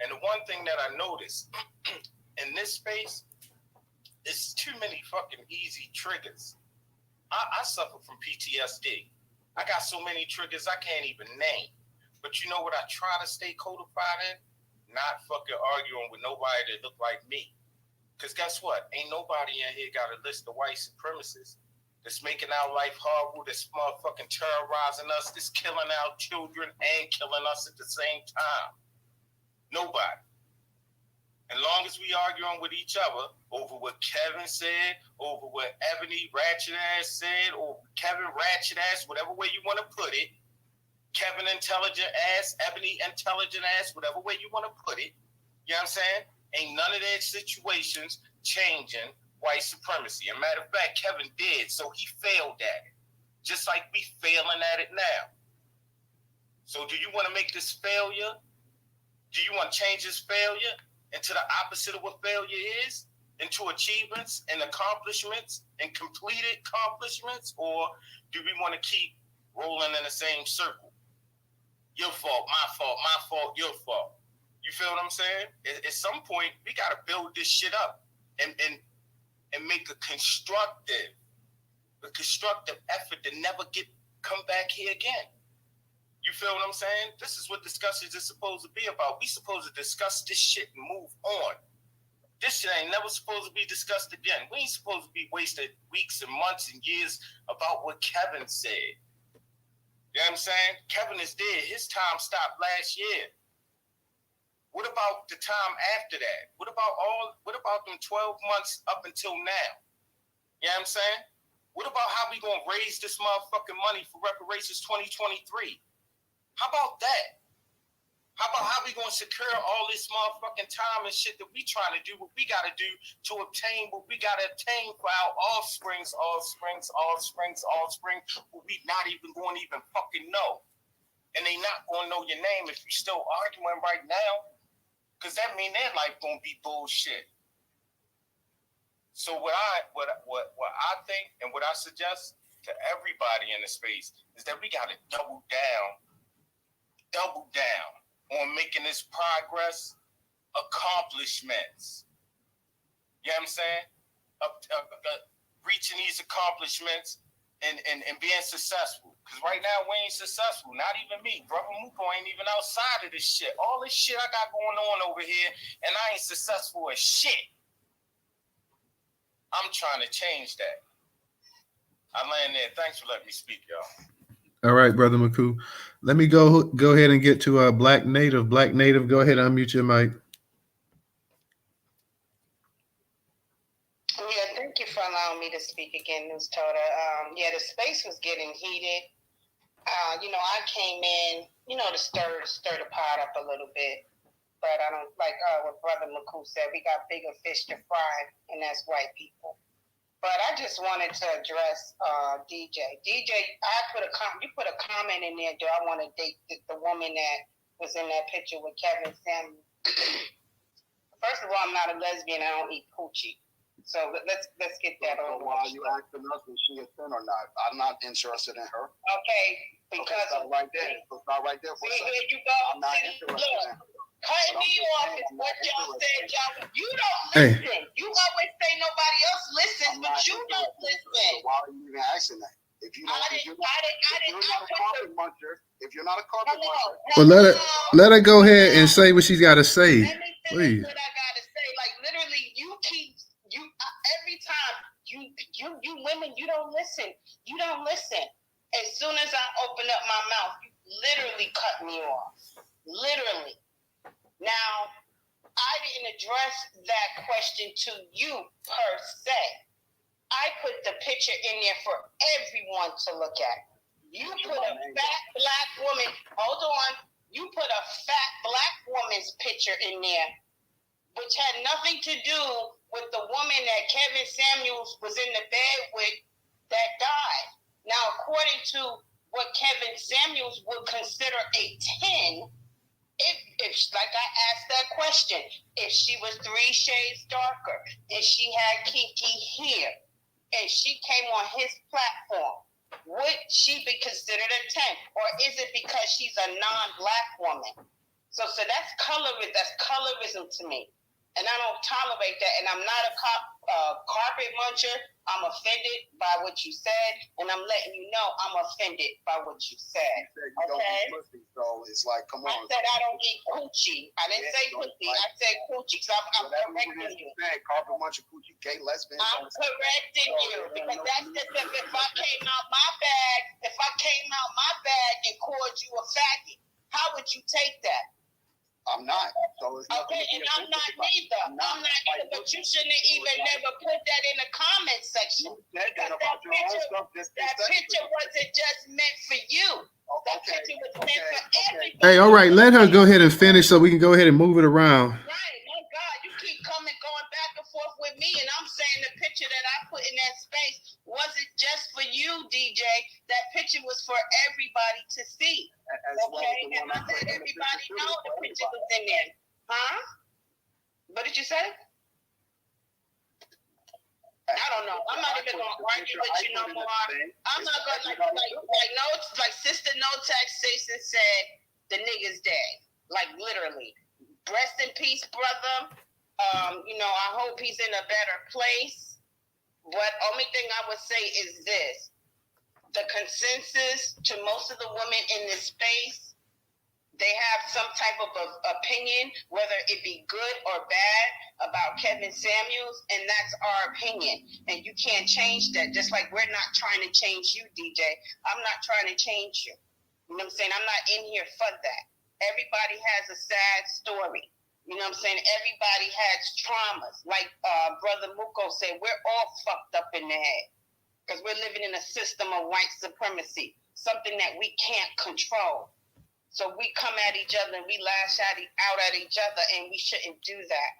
And the one thing that I noticed in this space is too many fucking easy triggers. I suffer from PTSD. I got so many triggers I can't even name. But you know what I try to stay codified in? Not fucking arguing with nobody that look like me. Because guess what? Ain't nobody in here got a list of white supremacists that's making our life horrible, that's motherfucking terrorizing us, that's killing our children and killing us at the same time. Nobody. As long as we arguing with each other over what Kevin said, over what Ebony Ratchet Ass said, or Kevin Ratchet Ass, whatever way you want to put it, Kevin Intelligent Ass, Ebony Intelligent Ass, whatever way you want to put it, you know what I'm saying? Ain't none of their situations changing white supremacy. As a matter of fact, Kevin did, so he failed at it. Just like we failing at it now. So do you want to make this failure? Do you want to change this failure into the opposite of what failure is? Into achievements and accomplishments and completed accomplishments? Or do we want to keep rolling in the same circle? Your fault, my fault, your fault. You feel what I'm saying? At some point, we got to build this shit up and make a constructive effort to never come back here again. You feel what I'm saying? This is what discussions is supposed to be about. We supposed to discuss this shit and move on. This shit ain't never supposed to be discussed again. We ain't supposed to be wasting weeks and months and years about what Kevin said. You know what I'm saying? Kevin is dead. His time stopped last year. What about the time after that? What about them 12 months up until now? You know what I'm saying? What about how we gonna raise this motherfucking money for reparations 2023? How about that? How about how we gonna secure all this motherfucking time and shit that we trying to do what we gotta do to obtain what we gotta obtain for our offspring, who we not even gonna even fucking know. And they not gonna know your name if you still arguing right now. Because that mean their life gonna be bullshit. So what I think and what I suggest to everybody in the space is that we gotta double down on making this progress accomplishments. You know what I'm saying? Reaching these accomplishments and being successful. Because right now we ain't successful. Not even me. Brother Muko ain't even outside of this shit. All this shit I got going on over here, and I ain't successful as shit. I'm trying to change that. I land there. Thanks for letting me speak, y'all. All right, Brother Muku. Let me go ahead and get to Black Native. Black Native, go ahead and unmute your mic. Yeah, thank you for allowing me to speak again, Newstoter. Yeah, the space was getting heated. I came in, to stir the pot up a little bit. But I don't like what Brother Muku said. We got bigger fish to fry, and that's white people. But I just wanted to address DJ. DJ, you put a comment in there. Do I want to date the woman that was in that picture with Kevin Samuels? First of all, I'm not a lesbian. I don't eat coochie. So let's get that over. Why are you asking us if she a sin or not? I'm not interested in her. Okay, because stop right there. Stop right there for a second. Here you go. I'm not interested in her. Cutting me off is what y'all said, y'all. You don't listen. You always say nobody else listens, but you don't listen. So why are you even asking that? If you're not a carpet muncher, well, let her go ahead and say what she's got to say. Let me finish what I gotta say. Like literally, every time you women, you don't listen. You don't listen. As soon as I open up my mouth, you literally cut me off. Literally. Now, I didn't address that question to you per se. I put the picture in there for everyone to look at. You put a fat black woman, hold on, you put a fat black woman's picture in there, which had nothing to do with the woman that Kevin Samuels was in the bed with that died. Now, according to what Kevin Samuels would consider a 10, if like I asked that question, if she was 3 shades darker and she had kinky hair and she came on his platform, would she be considered a 10? Or is it because she's a non-black woman? So that's colorism to me. And I don't tolerate that. And I'm not a carpet muncher. I'm offended by what you said. And I'm letting you know I'm offended by what you said. You don't eat pussy, so it's like, come on. I said I don't eat coochie. I didn't say pussy. I said coochie. So I'm correcting you. Carpet muncher, coochie, gay, lesbian. I'm correcting you. Because that's just if I came out my bag, and called you a faggot, how would you take that? I'm not. So it's okay, and I'm not neither. I'm not either, but you shouldn't have even never put that in the comment section. That picture wasn't just meant for you. That picture was meant for everybody. Hey, all right, let her go ahead and finish so we can go ahead and move it around. Right, my God, you keep going back and forth with me, and I'm saying the picture that I put in that space wasn't just for you, DJ. That picture was for everybody to see. Okay, and I let everybody know the picture was in there. Huh? What did you say? I don't know. I'm not even gonna argue with you no more. I'm not gonna like Sister No Taxation said, the nigga's dead. Like literally. Rest in peace, brother. I hope he's in a better place. But only thing I would say is this. The consensus to most of the women in this space, they have some type of opinion, whether it be good or bad, about Kevin Samuels, and that's our opinion. And you can't change that, just like we're not trying to change you, DJ. I'm not trying to change you. You know what I'm saying? I'm not in here for that. Everybody has a sad story. You know what I'm saying? Everybody has traumas. Like Brother Muko said, we're all fucked up in the head. Because we're living in a system of white supremacy, something that we can't control. So we come at each other and we lash out at each other, and we shouldn't do that.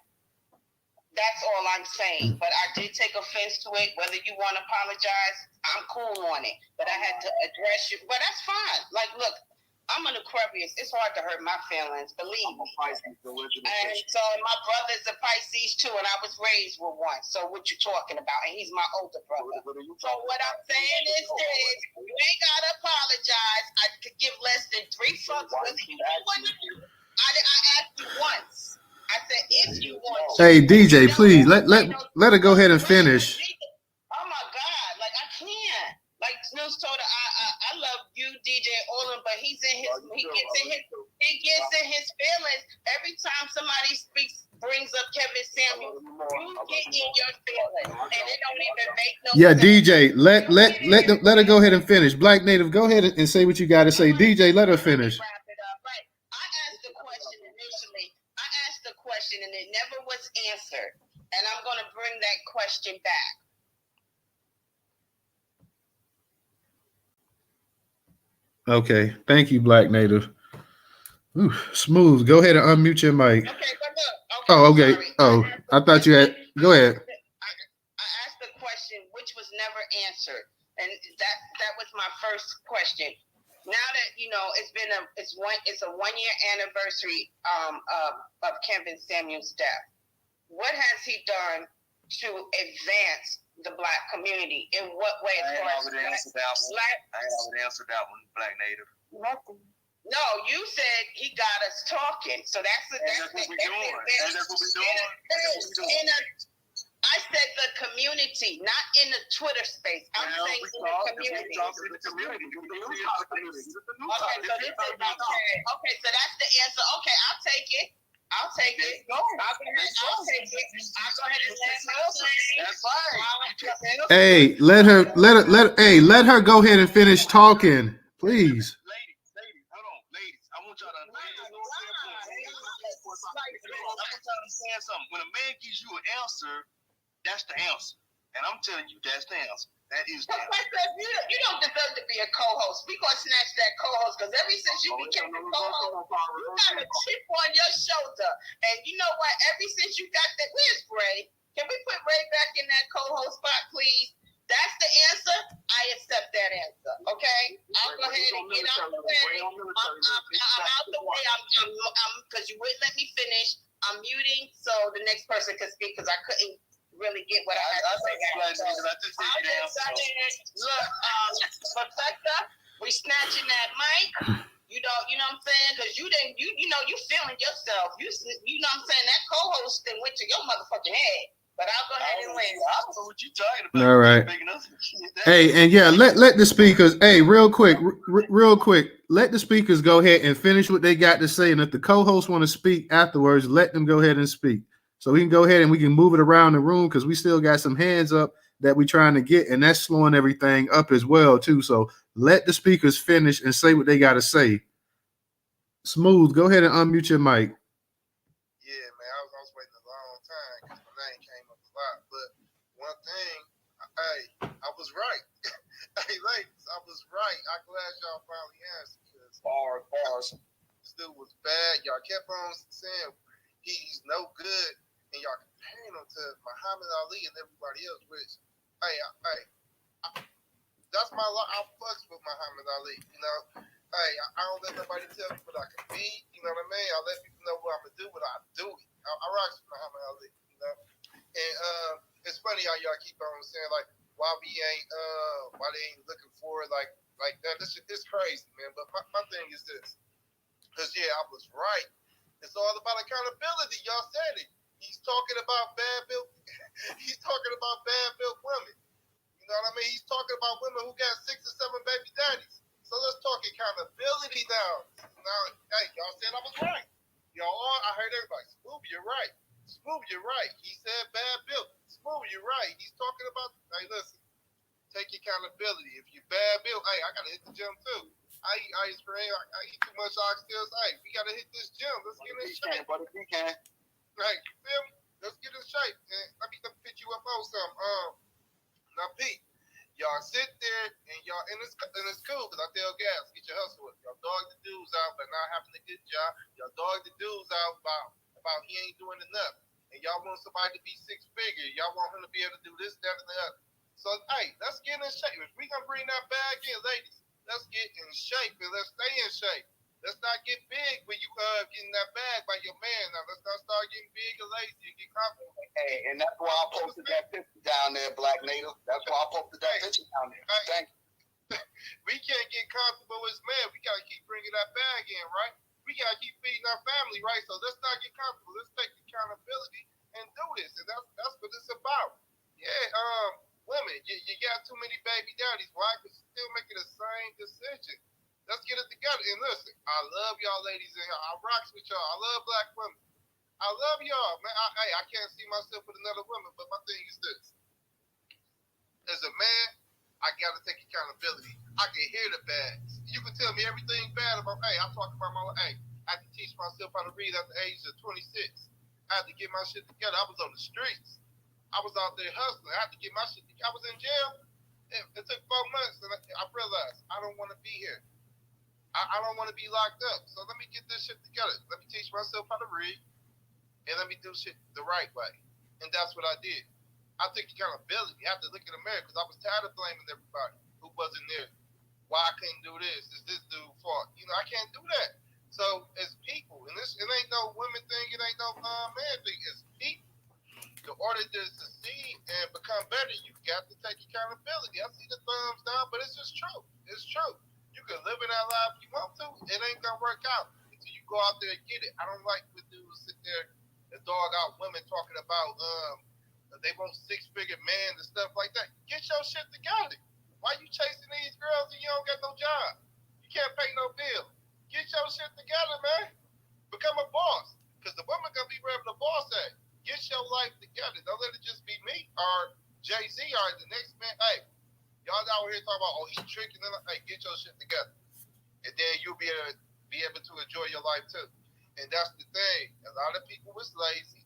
That's all I'm saying. But I did take offense to it. Whether you want to apologize, I'm cool on it. But I had to address you. But that's fine. Like, look, I'm an Aquarius. It's hard to hurt my feelings, believe me. And so my brother's a Pisces too, and I was raised with one. So what you talking about? And he's my older brother. So what I'm saying is this: you ain't gotta apologize. I could give less than 3 fucks whether you want to. I asked you once. I said if you want to. Hey DJ, please let her go ahead and finish. Oh my God! Like I can't. Like Newstoter, I love you, DJ Olin, but he gets in his feelings every time somebody brings up Kevin Samuels. You get in your feelings, and it don't even make no sense. Yeah, DJ, let her go ahead and finish. Black Native, go ahead and say what you got to say. DJ, let her finish. I asked the question initially. And it never was answered, and I'm going to bring that question back. Okay, thank you, Black Native. Ooh, smooth. Go ahead and unmute your mic. Okay. I thought you had. Go ahead. I asked the question, which was never answered, and that was my first question. Now that it's a 1-year anniversary of Kevin Samuels' death. What has he done to advance the Black community? In what way? I would answer that one, Black Native. No, you said he got us talking. So that's what we're doing. And that's what we're doing. I said the community, not in the Twitter space. I'm saying in the community. Okay, so this is okay. So that's the answer. Okay, I'll take it. I'll take it. I'll take it. I'll go ahead and land my plane. That's fine. Hey, let her go ahead and finish talking, please. Ladies, hold on, ladies. I want y'all to understand something. When a man gives you an answer, that's the answer. And I'm telling you, that's the answer. That is the answer. You don't deserve to be a co-host. We gonna snatch that co-host because ever since you became a co-host, you got a chip on your shoulder. And you know what? Ever since you got that, where's Ray? Can we put Ray back in that co-host spot, please? That's the answer. I accept that answer. Okay, I'll go ahead and get out the way. I'm out the way. I'm because you wouldn't let me finish. I'm muting so the next person can speak because I couldn't really get what I had to say. Look, Professor, we snatching that mic. You know what I'm saying? Because you feeling yourself. You know what I'm saying? That co-host then went to your motherfucking head. But I'll go ahead and win. I don't know what you talking about. All right. Hey, and yeah, let the speakers. Hey, real quick, let the speakers go ahead and finish what they got to say. And if the co-hosts want to speak afterwards, let them go ahead and speak. So we can go ahead and we can move it around the room because we still got some hands up that we're trying to get, and that's slowing everything up as well too. So let the speakers finish and say what they got to say. Smooth, go ahead and unmute your mic. Yeah, man, I was waiting a long time because my name came up a lot. But one thing, I was right. Hey, ladies, I was right. I'm glad y'all finally answered because bars. This dude was bad. Y'all kept on saying he's no good, and y'all comparing him to Muhammad Ali and everybody else. Which, that's my life. I fucks with Muhammad Ali. You know, I don't let nobody tell me what I can be. You know what I mean? I let people know what I'm gonna do, but I do it. I rock with Muhammad Ali. You know, and it's funny how y'all keep on saying like why they ain't looking for it like that. This is crazy, man. But my thing is this, because I was right. It's all about accountability. Y'all said it. He's talking about bad built. He's talking about bad built women. You know what I mean? He's talking about women who got 6 or 7 baby daddies. So let's talk accountability now. Now, hey, y'all said I was right. I heard everybody. Smooth, you're right. Smooth, you're right. He said bad built. Smooth, you're right. He's talking about. Hey, listen. Take accountability. If you bad built, hey, I gotta hit the gym too. I eat ice cream. I eat too much oxtails. Hey, we gotta hit this gym. Let's get in shape. Right, you feel me? Let's get in shape. And let me pick you up on something. Now, Pete, y'all sit there and y'all, and it's cool because I tell guys, get your hustle with. Y'all dog the dudes out by not having a good job. Y'all dog the dudes out about he ain't doing enough. And y'all want somebody to be 6-figure. Y'all want him to be able to do this, that, and the other. So, hey, let's get in shape. If we gonna bring that bag in, ladies, let's get in shape and let's stay in shape. Let's not get big when you getting that bag by your man. Now let's not start getting big and lazy and get comfortable. Hey, and that's why I posted that picture down there, Black Native. That's why I posted that picture down there. Thank you. We can't get comfortable as men. We gotta keep bringing that bag in, right? We gotta keep feeding our family, right? So let's not get comfortable. Let's take accountability and do this. And that's what it's about. Yeah, women, you got too many baby daddies. Why? Because you're still making the same decision. Let's get it together. And listen, I love y'all ladies in here. I rocks with y'all. I love black women. I love y'all, man. I can't see myself with another woman, but my thing is this. As a man, I got to take accountability. I can hear the bad. You can tell me everything bad about, I talk about my life. I had to teach myself how to read at the age of 26. I had to get my shit together. I was on the streets. I was out there hustling. I had to get my shit together. I was in jail. It took 4 months, and I realized I don't want to be here. I don't want to be locked up. So let me get this shit together. Let me teach myself how to read, and let me do shit the right way. And that's what I did. I took accountability. I had to look in the mirror because I was tired of blaming everybody who wasn't there. Why I couldn't do this? Is this dude's fault? I can't do that. So as people, and it ain't no women thing, it ain't no man thing. It's people. In order to succeed and become better, you got to take accountability. I see the thumbs down, but it's just true. It's true. You can live in that life if you want to. It ain't gonna work out until you go out there and get it. I don't like when dudes sit there and dog out women talking about they want 6-figure men and stuff like that. Get your shit together. Why you chasing these girls and you don't got no job? You can't pay no bill. Get your shit together, man. Become a boss. Because the woman gonna be wherever the boss at. Get your life together. Don't let it just be me or Jay-Z or the next man. Hey, y'all out here talking about, oh, he tricking. Hey, get your shit together. And then you'll be able to enjoy your life too. And that's the thing. A lot of people was lazy.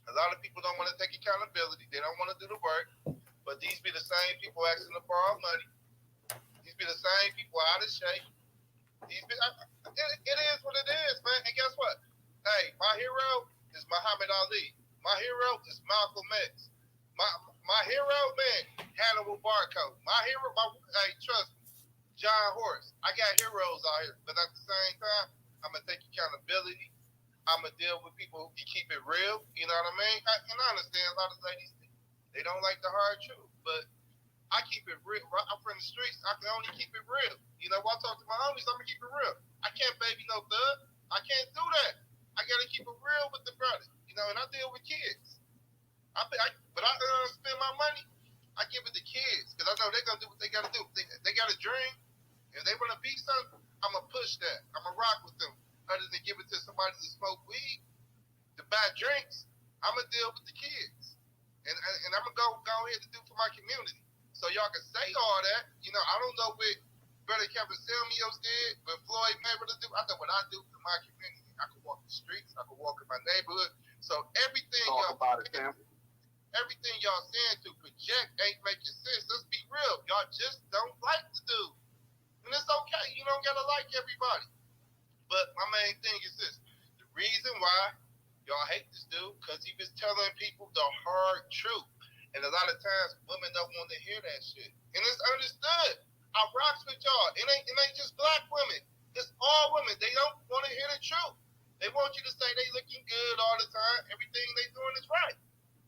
A lot of people don't want to take accountability. They don't want to do the work. But these be the same people asking to borrow money. These be the same people out of shape. It is what it is, man. And guess what? Hey, my hero is Muhammad Ali. My hero is Malcolm X. My hero, man, Hannibal Barco. Hey, trust me, John Horse. I got heroes out here. But at the same time, I'm going to take accountability. I'm going to deal with people who can keep it real. You know what I mean? And I understand a lot of ladies, they don't like the hard truth. But I keep it real. I'm from the streets. I can only keep it real. You know, when I talk to my homies, I'm going to keep it real. I can't baby no thug. I can't do that. I got to keep it real with the brother. You know, and I deal with kids. But I spend my money, I give it to kids. Because I know they're going to do what they got to do. They got a dream. If they want to be something, I'm going to push that. I'm going to rock with them. Other than give it to somebody to smoke weed, to buy drinks, I'm going to deal with the kids. And I'm going to go ahead and do for my community. So y'all can say all that. You know, I don't know what Brother Kevin Samuels did, but Floyd Mayweather do. I know what I do for my community. I can walk the streets. I can walk in my neighborhood. So everything everything y'all saying to project ain't making sense. Let's be real. Y'all just don't like the dude. And it's okay. You don't got to like everybody. But my main thing is this. The reason why y'all hate this dude, because he was telling people the hard truth. And a lot of times, women don't want to hear that shit. And it's understood. I rocks with y'all. It ain't just black women. It's all women. They don't want to hear the truth. They want you to say they looking good all the time. Everything they doing is right.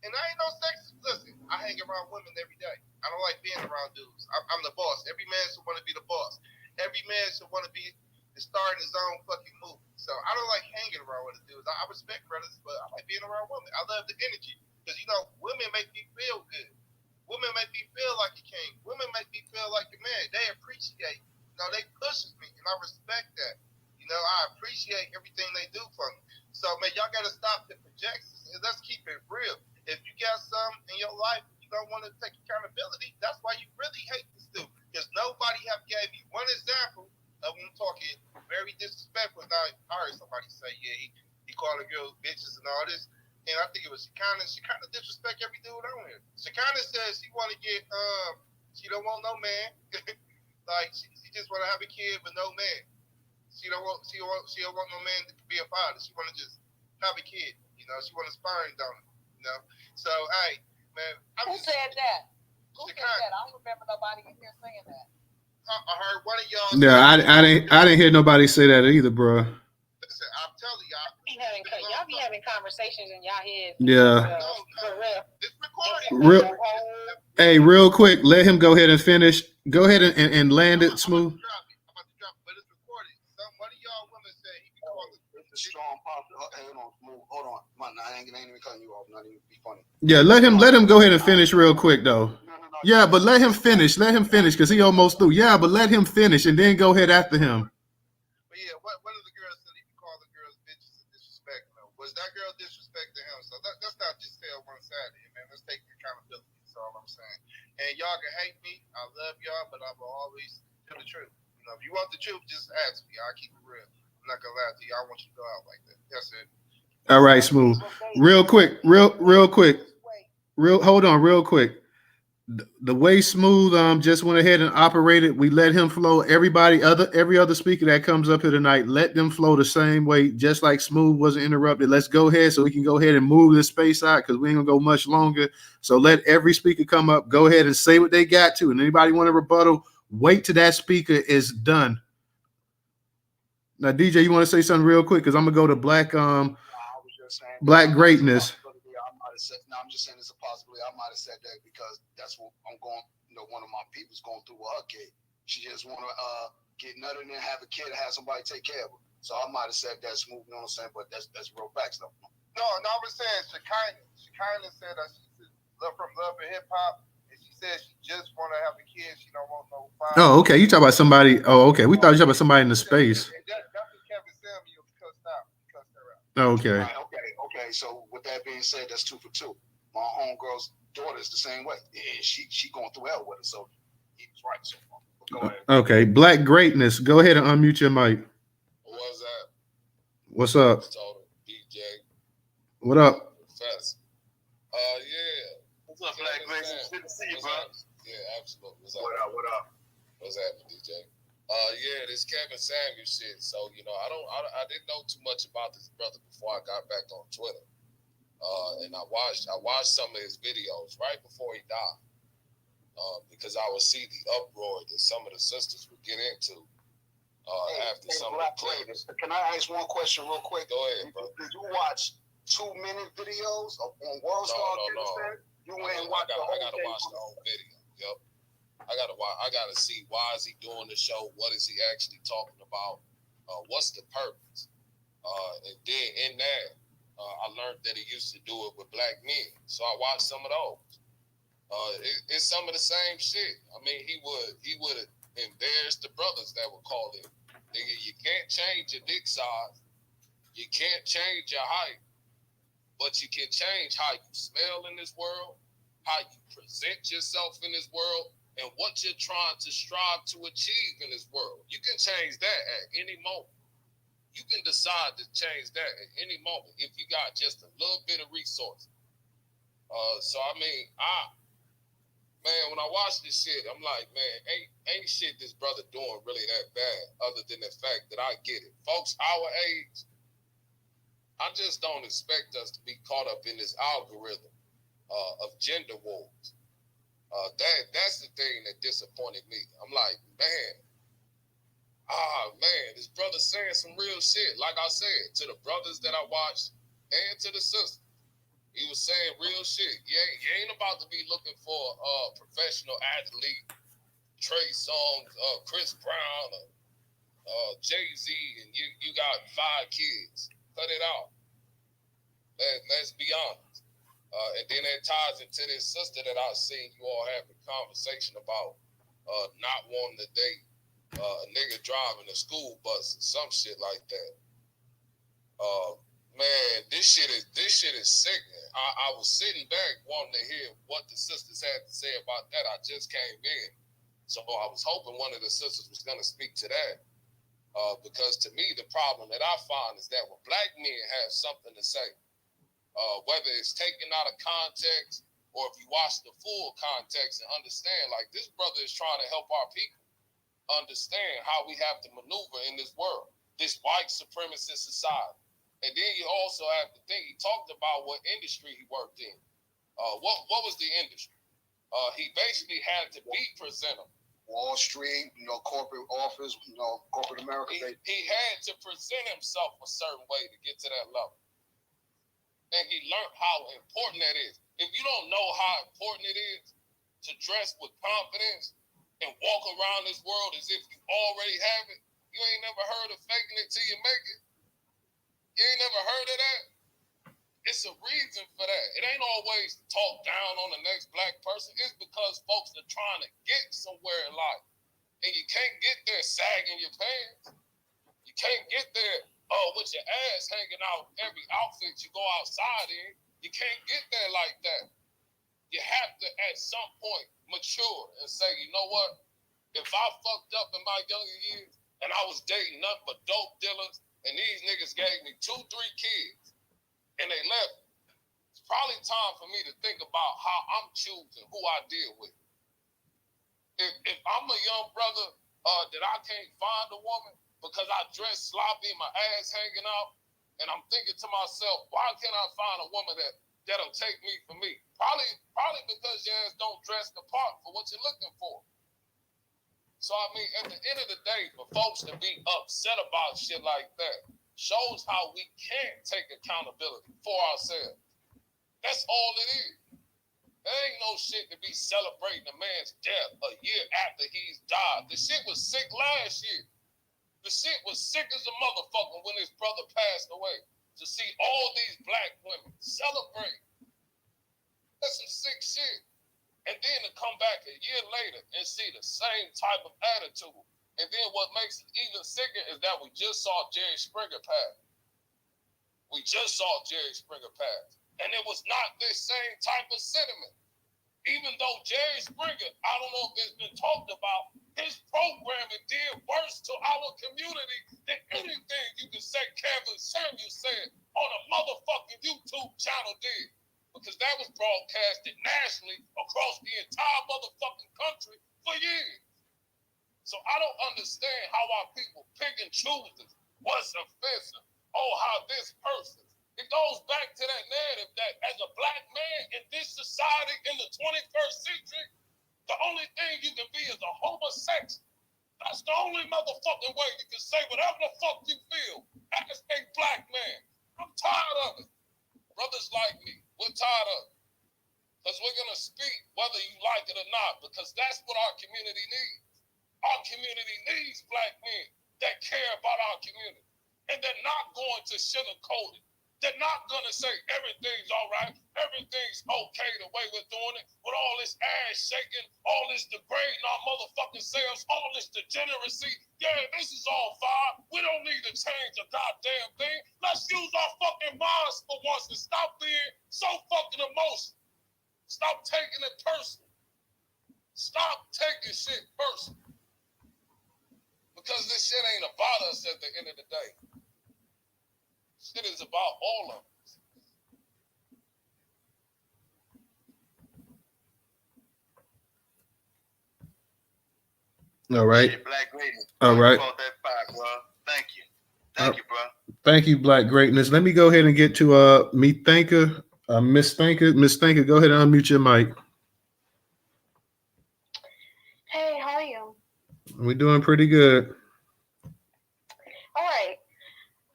And I ain't no sexist. Listen, I hang around women every day. I don't like being around dudes. I'm the boss. Every man should want to be the boss. Every man should want to be starting his own fucking movie. So I don't like hanging around with the dudes. I respect brothers, but I like being around women. I love the energy. Because, you know, women make me feel good. Women make me feel like a king. Women make me feel like a man. They appreciate. You know, they pushes me, and I respect that. You know, I appreciate everything they do for me. So, man, y'all got to stop the projections, and let's keep it real. If you got something in your life, you don't want to take accountability, that's why you really hate this dude. Because nobody have gave me one example of him talking very disrespectful. Now, I heard somebody say, yeah, he called a girl bitches and all this. And I think it was Shekinah. Shekinah disrespect every dude on here. Shekinah says she want to get, she don't want no man. Like, she just want to have a kid with no man. She don't want no man to be a father. She want to just have a kid. You know, she want a sperm donor. You know, so hey, man. Who said that? Who Shekinah. said that? I don't remember nobody in here saying that. I heard one of y'all. Yeah, I didn't hear nobody say that either, bro. Listen, I'm telling y'all. Y'all be having conversations in y'all head. Yeah. For real. It's recorded. Hey, real quick, let him go ahead and finish. Go ahead and land it smooth. I'm about to drop it, but it's recorded. One of y'all women said he can call it. It's a strong pop. Hold on. I ain't even cutting you off. Not even be funny. Yeah, let him go ahead and finish real quick though. Yeah, but let him finish. Let him finish because he almost through. Yeah, but let him finish and then go ahead after him. But yeah, one of the girls said he can call the girls bitches and disrespect them. Was that girl disrespecting him? So let's not just stay on one side here, man. Let's take accountability. That's all I'm saying. And y'all can hate me. I love y'all, but I will always tell the truth. You know, if you want the truth, just ask me. I'll keep it real. I'm not gonna lie to you. I want you to go out like that. That's it. All right, smooth. Real quick. Hold on, real quick. The way Smooth just went ahead and operated, we let him flow. Every other speaker that comes up here tonight, let them flow the same way, just like Smooth wasn't interrupted. Let's go ahead so we can go ahead and move this space out because we ain't gonna go much longer. So let every speaker come up, go ahead and say what they got to. And anybody want to rebuttal, wait till that speaker is done. Now, DJ, you want to say something real quick? Because I'm gonna go to Black Greatness. I'm just saying it's a possibility. I might have said that because that's what I'm going. You know, one of my people's going through her kid. She just want to get nutted and have a kid and have somebody take care of her. So I might have said that smooth, you know what I'm saying? But that's real facts though. No, I'm just saying Shekinah said that she's from Love and Hip Hop, and she said she just want to have a kid. She don't want no father. Oh, okay. You talk about somebody. Oh, okay. We thought you talking about somebody in the space. That's what Kevin Samuels cussed out. He cussed her out. Okay. Right, okay. So with that being said, that's 2 for 2. My homegirl's daughter is the same way. Yeah, she going through hell with it, so he was right so far. Go ahead. Okay. Black greatness. Go ahead and unmute your mic. What's that? What's up? Total DJ. What up? Professor. Yeah. What's up, Black Greatness? Good to see you, bro. Yeah, absolutely. What up? What's happening, DJ? Yeah, this Kevin Samuels shit. So, you know, I didn't know too much about this brother before I got back on Twitter. And I watched some of his videos right before he died. Because I would see the uproar that some of the sisters would get into after some of the clips. Can I ask one question real quick? Go ahead, bro. Did you watch 2-minute videos on World Star? No. You went and watched the whole I gotta watch the whole video. Yep. I gotta see why is he doing the show? What is he actually talking about? What's the purpose? And then in that, I learned that he used to do it with black men. So I watched some of those. It's some of the same shit. I mean, he would embarrass the brothers that would call it. Nigga, you can't change your dick size. You can't change your height. But you can change how you smell in this world, how you present yourself in this world, and what you're trying to strive to achieve in this world. You can change that at any moment. You can decide to change that at any moment if you got just a little bit of resource. So I mean, when I watch this shit, I'm like, man, ain't shit this brother doing really that bad, other than the fact that I get it. Folks our age, I just don't expect us to be caught up in this algorithm of gender wars. That's the thing that disappointed me. I'm like, man, this brother's saying some real shit. Like I said, to the brothers that I watched and to the sisters, he was saying real shit. You ain't about to be looking for a professional athlete, Trey Songz, Chris Brown, Jay-Z, and you got 5 kids. Cut it out. Let's be honest. And then that ties into this sister that I've seen you all having a conversation about not wanting to date a nigga driving a school bus or some shit like that. Man, this shit is sickening. I was sitting back wanting to hear what the sisters had to say about that. I just came in. So I was hoping one of the sisters was going to speak to that. Because to me, the problem that I find is that when black men have something to say, whether it's taken out of context or if you watch the full context and understand, like, this brother is trying to help our people understand how we have to maneuver in this world, this white supremacist society. And then you also have to think, he talked about what industry he worked in. What was the industry? He basically had to be presentable. Wall Street, corporate office, corporate America. He had to present himself a certain way to get to that level. And he learned how important that is. If you don't know how important it is to dress with confidence and walk around this world as if you already have it, you ain't never heard of faking it till you make it. You ain't never heard of that? It's a reason for that. It ain't always to talk down on the next black person. It's because folks are trying to get somewhere in life. And you can't get there sagging your pants. You can't get there with your ass hanging out every outfit you go outside in. You can't get there like that. You have to, at some point, mature and say, you know what? If I fucked up in my younger years and I was dating nothing but dope dealers and these niggas gave me 2-3 kids and they left, it's probably time for me to think about how I'm choosing who I deal with. If I'm a young brother that I can't find a woman because I dress sloppy, my ass hanging out, and I'm thinking to myself, why can't I find a woman that'll take me for me? Probably because your ass don't dress the part for what you're looking for. So, I mean, at the end of the day, for folks to be upset about shit like that shows how we can't take accountability for ourselves. That's all it is. There ain't no shit to be celebrating a man's death a year after he's died. The shit was sick last year. The shit was sick as a motherfucker when his brother passed away. To see all these black women celebrate. That's some sick shit. And then to come back a year later and see the same type of attitude. And then what makes it even sicker is that we just saw Jerry Springer pass. We just saw Jerry Springer pass. And it was not this same type of sentiment. Even though Jerry Springer, I don't know if it's been talked about, his programming did worse to our community than anything you can say Kevin Samuel said on a motherfucking YouTube channel did. Because that was broadcasted nationally across the entire motherfucking country for years. So I don't understand how our people pick and choose what's offensive. Oh, how this person. It goes back to that narrative that as a black man in this society in the 21st century, the only thing you can be is a homosexual. That's the only motherfucking way you can say whatever the fuck you feel as a black man. I'm tired of it. Brothers like me, we're tired of it. Because we're going to speak whether you like it or not, because that's what our community needs. Our community needs black men that care about our community. And they're not going to sugarcoat it. They're not going to say everything's all right, everything's okay the way we're doing it, with all this ass shaking, all this degrading our motherfucking selves, all this degeneracy. Yeah, this is all fine. We don't need to change a goddamn thing. Let's use our fucking minds for once and stop being so fucking emotional. Stop taking it personal. Stop taking shit personal. Because this shit ain't about us at the end of the day. Shit is about all of us. All right. Shit, Black Greatness. All right. That fire, bro. Thank you. Thank you, bro. Thank you, Black Greatness. Let me go ahead and get to me Thinker, Miss Thinker. Miss Thinker, go ahead and unmute your mic. Hey, how are you? We're doing pretty good. All right.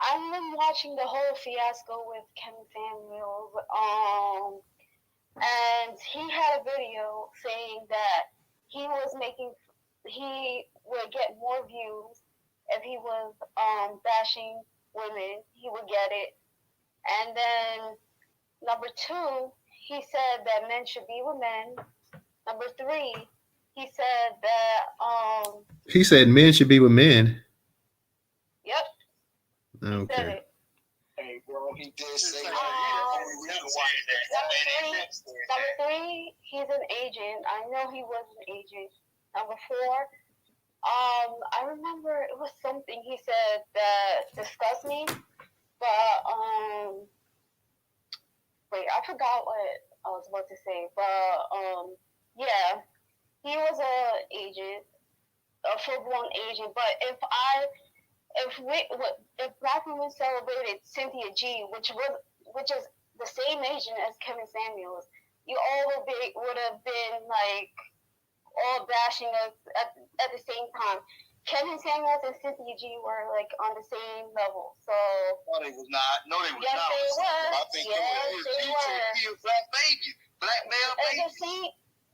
I've been watching the whole fiasco with Kevin Samuels, and he had a video saying that he would get more views if he was bashing women. He would get it. And then number 2, he said that men should be with men. Number 3, he said that he said men should be with men. Yep. Okay. Hey, bro, he did say Number 3, he's an agent. I know he was an agent. Number 4, I remember it was something he said that disgusts me, but wait, I forgot what I was about to say. But yeah, he was a agent, a full-blown agent. But if Black women celebrated Cynthia G, which is the same agent as Kevin Samuels, you all would have been like all bashing us at the same time. Kevin Samuels and Cynthia G were like on the same level. So no, they was not. No, they was yes, not. they were. I think They were. Black baby, black male baby.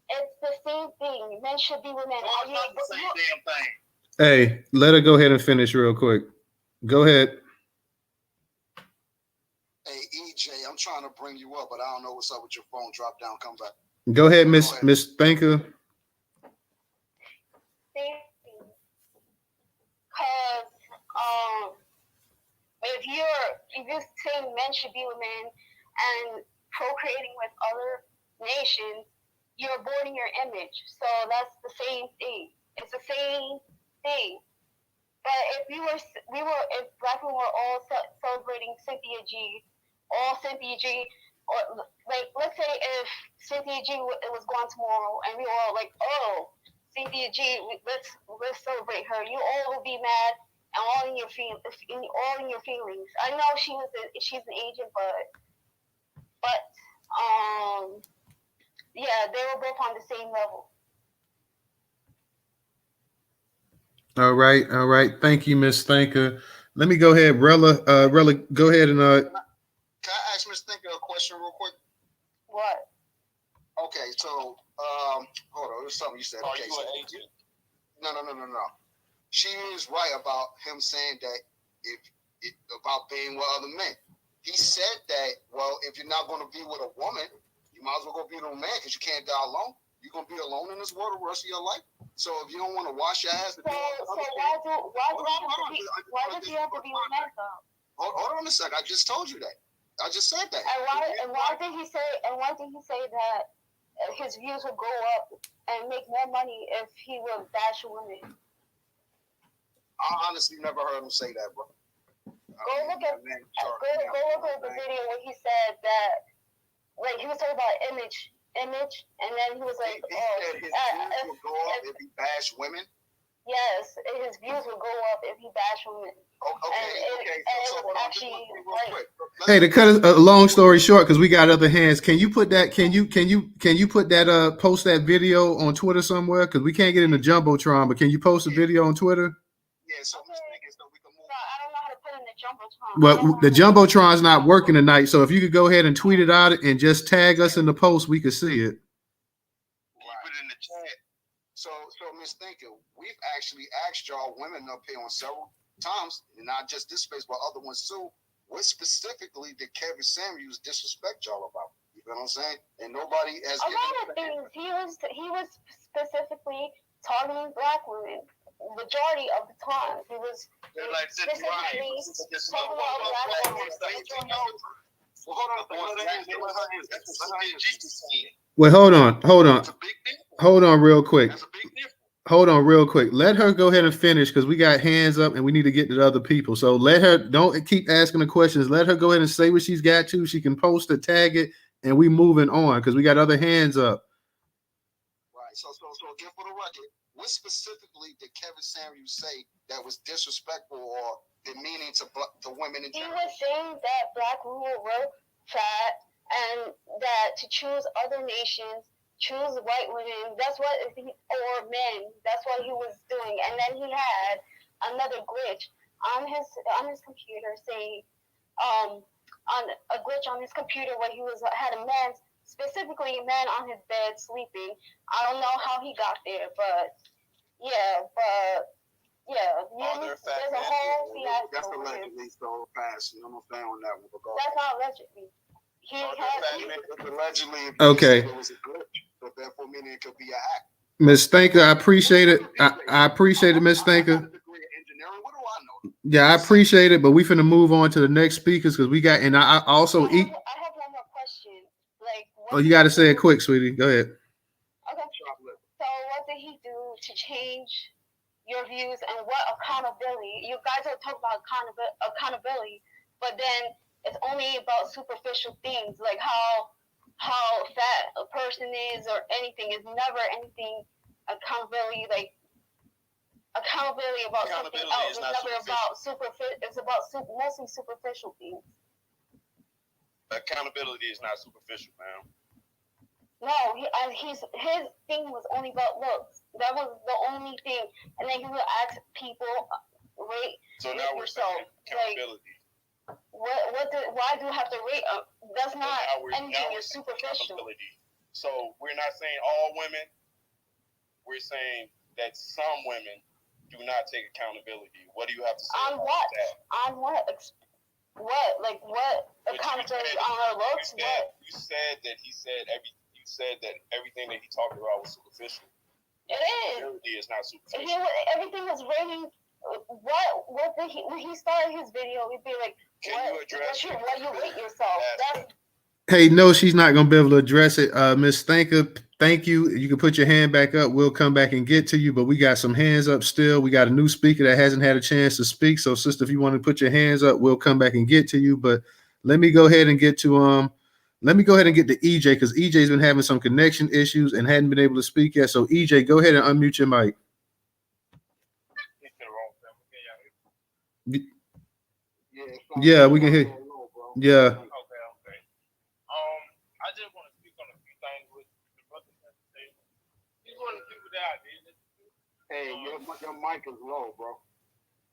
It's the same thing. Men should be with men. No, it's not the same damn thing. Hey, let her go ahead and finish real quick. Go ahead. Hey, EJ, I'm trying to bring you up, but I don't know what's up with your phone. Drop down, come back. Go ahead, Miss Thinker. Because if you're saying men should be with men and procreating with other nations, you're aborting your image. So that's the same thing. It's the same thing. But if if Black women were all celebrating Cynthia G, or like, let's say if Cynthia G was gone tomorrow, and we were all like, oh, Cynthia G, let's celebrate her. You all will be mad and all in your feelings. I know she's an agent, but yeah, they were both on the same level. All right. Thank you, Miss Thinker. Let me go ahead, Rella. Rella, go ahead and Can I ask Miss Thinker a question real quick? What? Okay, so hold on, there's something you said. Okay, so no. She is right about him saying that about being with other men. He said that, well, if you're not going to be with a woman, you might as well go be with a man because you can't die alone. You're going to be alone in this world the rest of your life. So if you don't want to wash your ass, why does he have to be with men though? Hold on a second. I just told you that. I just said that. And why did he say that his views would go up and make more money if he would bash women? I honestly never heard him say that, bro. Go look at the video where he said that, like, he was talking about image, and then he was like, he said his views would go up if he bashed women. Yes, his views would go up if he bashed women. Hey, to cut a long story short, because we got other hands. Can you put that? Can you put that? Post that video on Twitter somewhere? Because we can't get in the jumbotron, but can you post a video on Twitter? Yeah, so we can move. I don't know how to put in the jumbotron. Well, the jumbotron's not working tonight, so if you could go ahead and tweet it out and just tag us in the post, we could see it. Keep it in the chat. So Miss Thinker, we've actually asked y'all women up here on several times, and not just this space, but other ones too. What specifically did Kevin Samuels disrespect y'all about? You know what I'm saying? And nobody has. A lot of things. He was specifically targeting black women. Majority of the time, he was specifically talking about black women. Well, hold on real quick. Hold on real quick. Let her go ahead and finish because we got hands up and we need to get to the other people. So let her, don't keep asking the questions. Let her go ahead and say what she's got to. She can post it, tag it, and we moving on because we got other hands up. Right. So again, for the record, what specifically did Kevin Samuels say that was disrespectful or demeaning to women in general? He was saying that black women were fat and that to choose other nations, choose white women, that's what or men, that's what he was doing. And then he had another glitch on his computer saying on a glitch on his computer where he had a man, specifically a man on his bed sleeping. I don't know how he got there, but there's a whole fiasco. That's allegedly so fast. You know what I'm saying on that one. That's not allegedly. Okay. It was a glitch, so therefore meaning it could be a hack. Miss Thinker, I appreciate it. I appreciate it, Miss Thinker. Yeah, I appreciate it, but we finna move on to the next speakers because we got, and I also eat. I have one more question. Oh, you got to say it quick, sweetie. Go ahead. Okay. So what did he do to change your views and what accountability? You guys are talking about accountability, but then it's only about superficial things like how fat a person is or anything. It's never anything accountability about something else. It's never about it's about mostly superficial things. Accountability is not superficial, man. No, his thing was only about looks. That was the only thing. And then he would ask people, rate yourself. Accountability. Why do you have to rate? That's not anything. You're superficial. So we're not saying all women. We're saying that some women do not take accountability. What do you have to say on what? On what? What? Like what? Accountability on her looks? What? You said that he said everything that he talked about was superficial. It is. Accountability is not superficial. Everything was rating. What did he? When he started his video, he'd be like, what you rate yourself? Hey, no, she's not gonna be able to address it. Miss Thinker, thank you. You can put your hand back up. We'll come back and get to you, but we got some hands up still. We got a new speaker that hasn't had a chance to speak. So, sister, if you want to put your hands up, we'll come back and get to you. But let me go ahead and get to EJ because EJ's been having some connection issues and hadn't been able to speak yet. So, EJ, go ahead and unmute your mic. Yeah, we can hear you. Yeah. I just want to speak on a few things with the brothers at the table. These one of the people that I did. Hey, your mic is low, bro.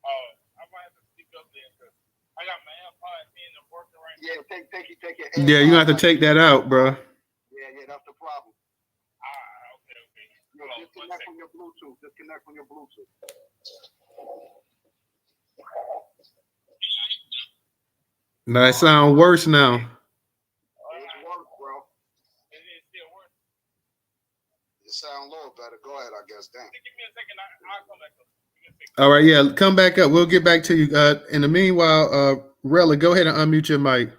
I might have to speak up there because I got my AirPods in and working right now. Yeah, take your Yeah, you have to take that out, bro. Yeah, that's the problem. on. Disconnect from your Bluetooth. Disconnect from your Bluetooth. Now it sound worse now. It's worse, bro. It's still worse. It sound a little better. Go ahead, I guess. Damn. Give me a second. I'll come back up. All right, yeah, come back up. We'll get back to you. In the meanwhile, Rella, go ahead and unmute your mic.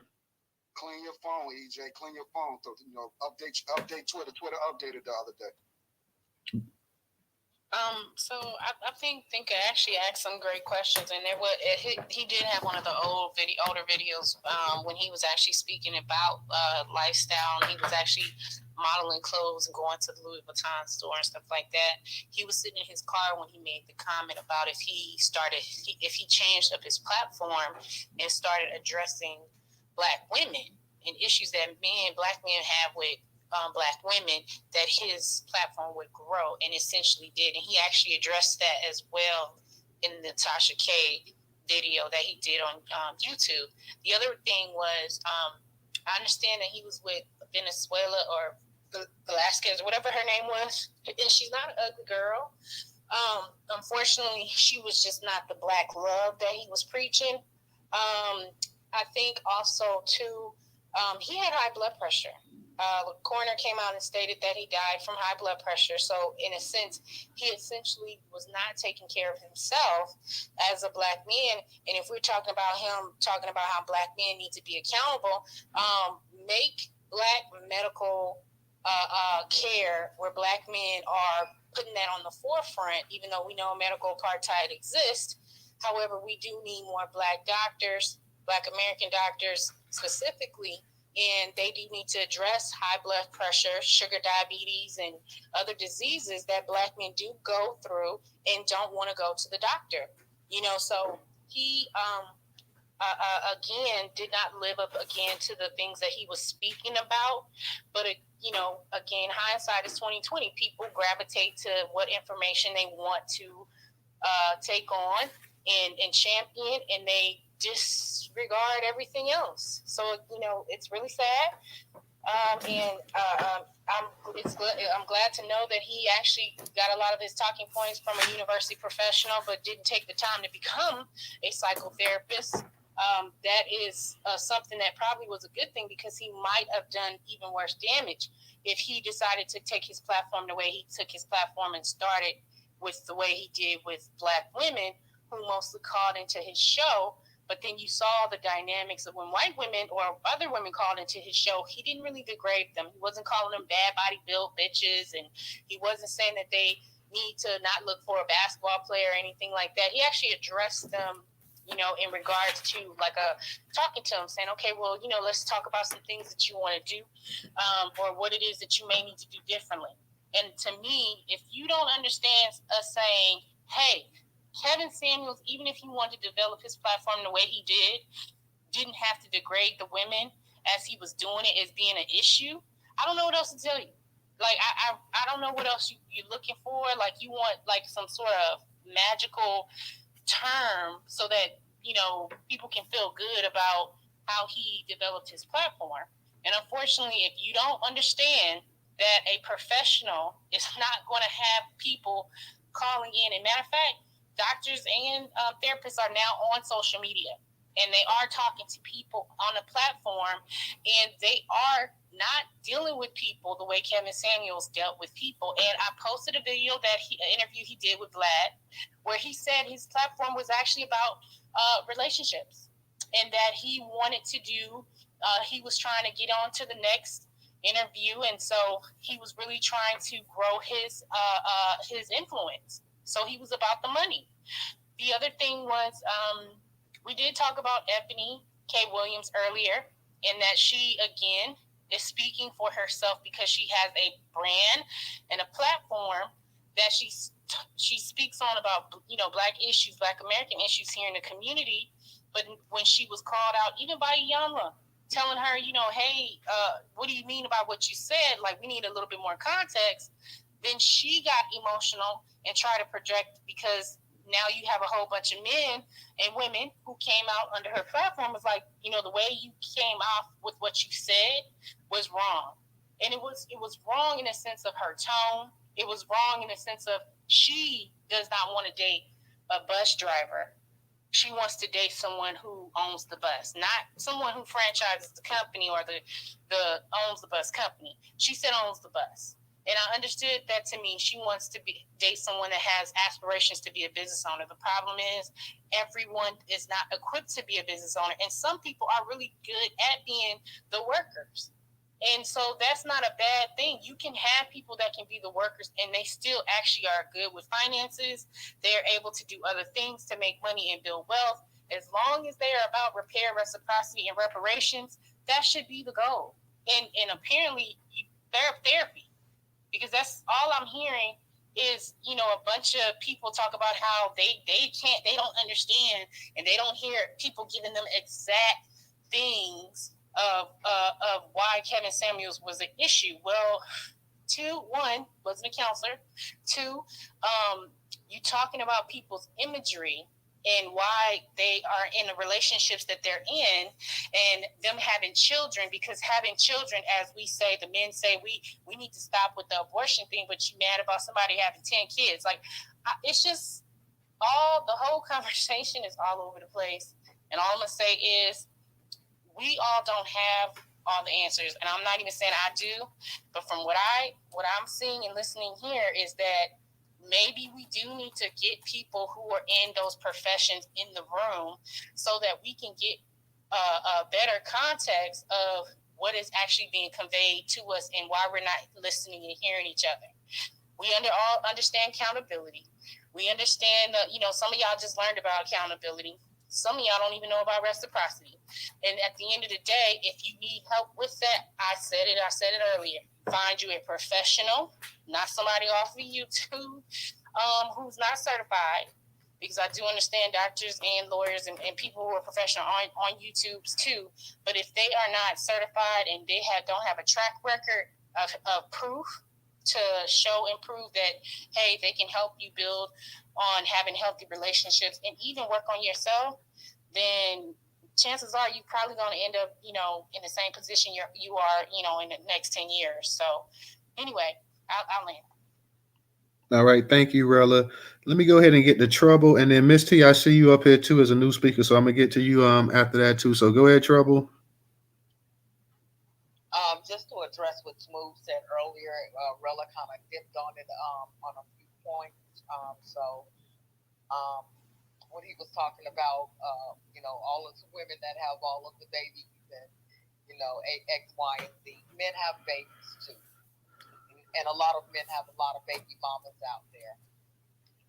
Clean your phone, EJ. Clean your phone. So, update Twitter. Twitter updated the other day. So I think Thinker actually asked some great questions, and he did have one of the older videos when he was actually speaking about lifestyle, and he was actually modeling clothes and going to the Louis Vuitton store and stuff like that. He was sitting in his car when he made the comment about if he changed up his platform and started addressing Black women and issues that Black men have with Black women, that his platform would grow, and essentially did. And he actually addressed that as well in the Tasha K video that he did on YouTube. The other thing was, I understand that he was with Venezuela or Velasquez, whatever her name was, and she's not an ugly girl. Unfortunately, she was just not the Black love that he was preaching. I think also too, he had high blood pressure. The coroner came out and stated that he died from high blood pressure. So in a sense, he essentially was not taking care of himself as a Black man. And if we're talking about how Black men need to be accountable, make Black medical care where Black men are putting that on the forefront, even though we know medical apartheid exists. However, we do need more Black doctors, Black American doctors specifically, and they do need to address high blood pressure, sugar diabetes, and other diseases that Black men do go through and don't want to go to the doctor. So he, again, did not live up again to the things that he was speaking about. But, again, hindsight is 20/20. People gravitate to what information they want to take on and champion, and they disregard everything else. So, it's really sad. I'm glad to know that he actually got a lot of his talking points from a university professional, but didn't take the time to become a psychotherapist. That is something that probably was a good thing, because he might have done even worse damage if he decided to take his platform the way he took his platform and started with the way he did with Black women who mostly called into his show. But then you saw the dynamics of when white women or other women called into his show, he didn't really degrade them. He wasn't calling them bad body built bitches, and he wasn't saying that they need to not look for a basketball player or anything like that. He actually addressed them, in regards to talking to them, saying, okay, well, let's talk about some things that you want to do, or what it is that you may need to do differently. And to me, if you don't understand us saying, hey, Kevin Samuels, even if he wanted to develop his platform the way he didn't have to degrade the women as he was doing it as being an issue, I don't know what else to tell you. I don't know what else you're looking for. You want some sort of magical term so that, people can feel good about how he developed his platform. And unfortunately, if you don't understand that a professional is not going to have people calling in, and matter of fact, doctors and therapists are now on social media, and they are talking to people on a platform, and they are not dealing with people the way Kevin Samuels dealt with people. And I posted a video an interview he did with Vlad, where he said his platform was actually about relationships, and that he wanted to do, he was trying to get on to the next interview, and so he was really trying to grow his influence. So he was about the money. The other thing was, we did talk about Ebony K. Williams earlier, and that she, again, is speaking for herself because she has a brand and a platform that she speaks on about, Black issues, Black American issues here in the community. But when she was called out, even by Iyanla, telling her, hey, what do you mean about what you said? We need a little bit more context. Then she got emotional and tried to project, because now you have a whole bunch of men and women who came out under her platform. It's the way you came off with what you said was wrong. And it was wrong in the sense of her tone, It was wrong in the sense of she does not want to date a bus driver. She wants to date someone who owns the bus, not someone who franchises the company or the owns the bus company. She said owns the bus. And I understood that to mean she wants to date someone that has aspirations to be a business owner. The problem is everyone is not equipped to be a business owner. And some people are really good at being the workers. And so that's not a bad thing. You can have people that can be the workers and they still actually are good with finances. They're able to do other things to make money and build wealth. As long as they are about repair, reciprocity, and reparations, that should be the goal. And apparently, therapy, because that's all I'm hearing is, a bunch of people talk about how they don't understand, and they don't hear people giving them exact things of why Kevin Samuels was an issue. Well, one, wasn't a counselor. Two, you talking about people's imagery and why they are in the relationships that they're in, and them having children, because having children, as we say, the men say, we need to stop with the abortion thing, but you mad about somebody having 10 kids. Like, it's just the whole conversation is all over the place. And all I'm going to say is, we all don't have all the answers, and I'm not even saying I do, but from what I'm seeing and listening here is that maybe we do need to get people who are in those professions in the room so that we can get a better context of what is actually being conveyed to us and why we're not listening and hearing each other. We all understand accountability. We understand some of y'all just learned about accountability. Some of y'all don't even know about reciprocity. And at the end of the day, if you need help with that, I said it earlier. Find you a professional, not somebody off of YouTube who's not certified, because I do understand doctors and lawyers and people who are professional on YouTubes too. But if they are not certified and they don't have a track record of proof to show and prove that, hey, they can help you build on having healthy relationships and even work on yourself, then chances are you're probably going to end up, in the same position you are, in the next 10 years. So anyway, I'll land. All right. Thank you, Rella. Let me go ahead and get to Trouble. And then Miss T, I see you up here too as a new speaker. So I'm going to get to you after that too. So go ahead, Trouble. Just to address what Smooth said earlier, Rella kind of dipped on it on a few points. When he was talking about, all of the women that have all of the babies and, X, Y, and Z. Men have babies too. And a lot of men have a lot of baby mamas out there.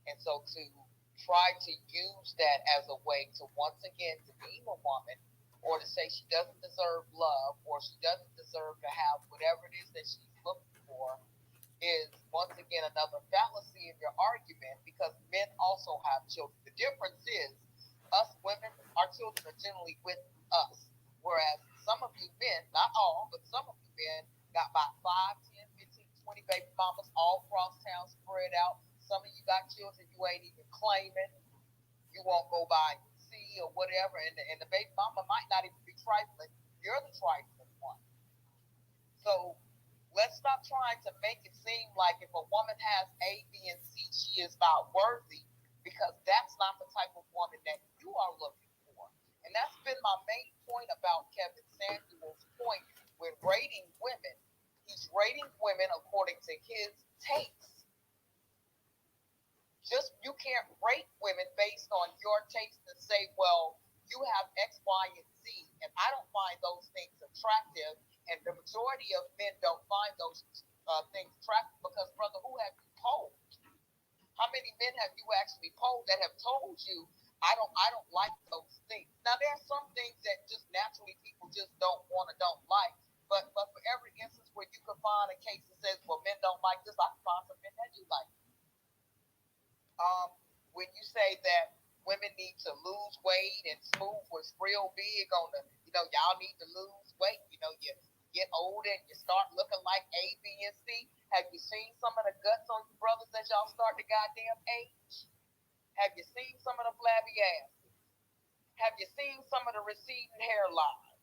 And so to try to use that as a way to once again demean a woman, or to say she doesn't deserve love, or she doesn't deserve to have whatever it is that she's looking for, is once again another fallacy in your argument, because men also have children. The difference is, us women, our children are generally with us, whereas some of you men, not all, but some of you men, got about 5, 10, 15, 20 baby mamas all across town spread out. Some of you got children you ain't even claiming. You won't go by or whatever, and the baby mama might not even be trifling. You're the trifling one. So let's stop trying to make it seem like if a woman has A, B, and C, she is not worthy, because that's not the type of woman that you are looking for. And that's been my main point about Kevin Samuels' point with rating women. He's rating women according to his tastes. You can't rate women based on your taste and say, well, you have X, Y, and Z, and I don't find those things attractive, and the majority of men don't find those things attractive, because, brother, who have you polled? How many men have you actually polled that have told you, I don't like those things? Now, there are some things that just naturally people just don't want or don't like, but for every instance where you can find a case that says, well, men don't like this, I can find some men that do like it. When you say that women need to lose weight, and Smooth was real big on the, y'all need to lose weight. You get older and you start looking like A, B, and C. Have you seen some of the guts on you brothers as y'all start to goddamn age? Have you seen some of the flabby asses? Have you seen some of the receding hairlines?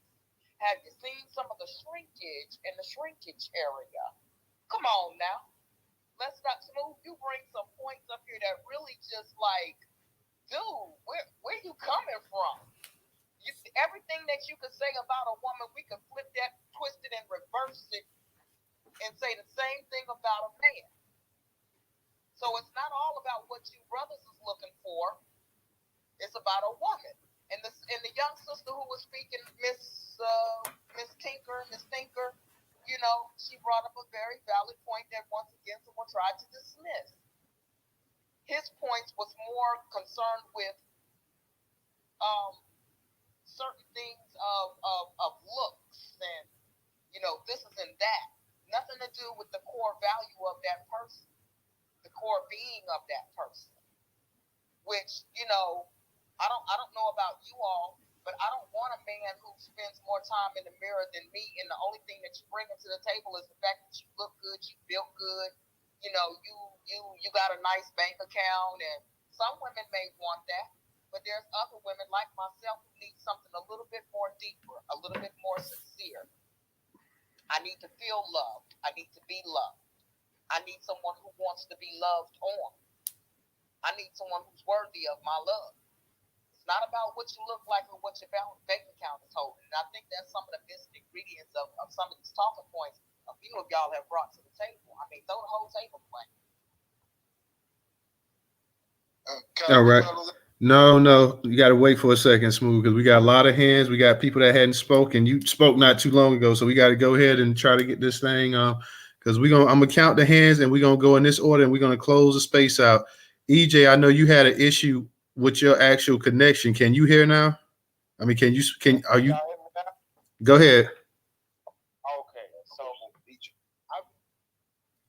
Have you seen some of the shrinkage in the shrinkage area? Come on now. let's not Smooth. You bring some points up here that really just like, dude, where you coming from? Everything that you could say about a woman, we could flip that, twist it, and reverse it, and say the same thing about a man. So it's not all about what you brothers is looking for. It's about a woman. And the young sister who was speaking, Miss Tinker, you know, she brought up a very valid point that once again someone tried to dismiss. His points was more concerned with certain things of looks and, you know, this is and that. Nothing to do with the core value of that person, the core being of that person. Which, you know, I don't know about you all, but I don't want a man who spends more time in the mirror than me, and the only thing that you bring to the table is the fact that you look good, you built good, you know, you got a nice bank account, and some women may want that, but there's other women like myself who need something a little bit more deeper, a little bit more sincere. I need to feel loved. I need to be loved. I need someone who wants to be loved on. I need someone who's worthy of my love. It's not about what you look like or what your bank account is holding. And I think that's some of the missing ingredients of some of these talking points a few of y'all have brought to the table. I mean, throw the whole table away. All right. No, you got to wait for a second, Smooth, because we got a lot of hands. We got people that hadn't spoken. You spoke not too long ago, so we got to go ahead and try to get this thing because I'm gonna count the hands and we're gonna go in this order and we're gonna close the space out. EJ, I know you had an issue with your actual connection. Can you hear now? I mean, are you? Go ahead. Okay, so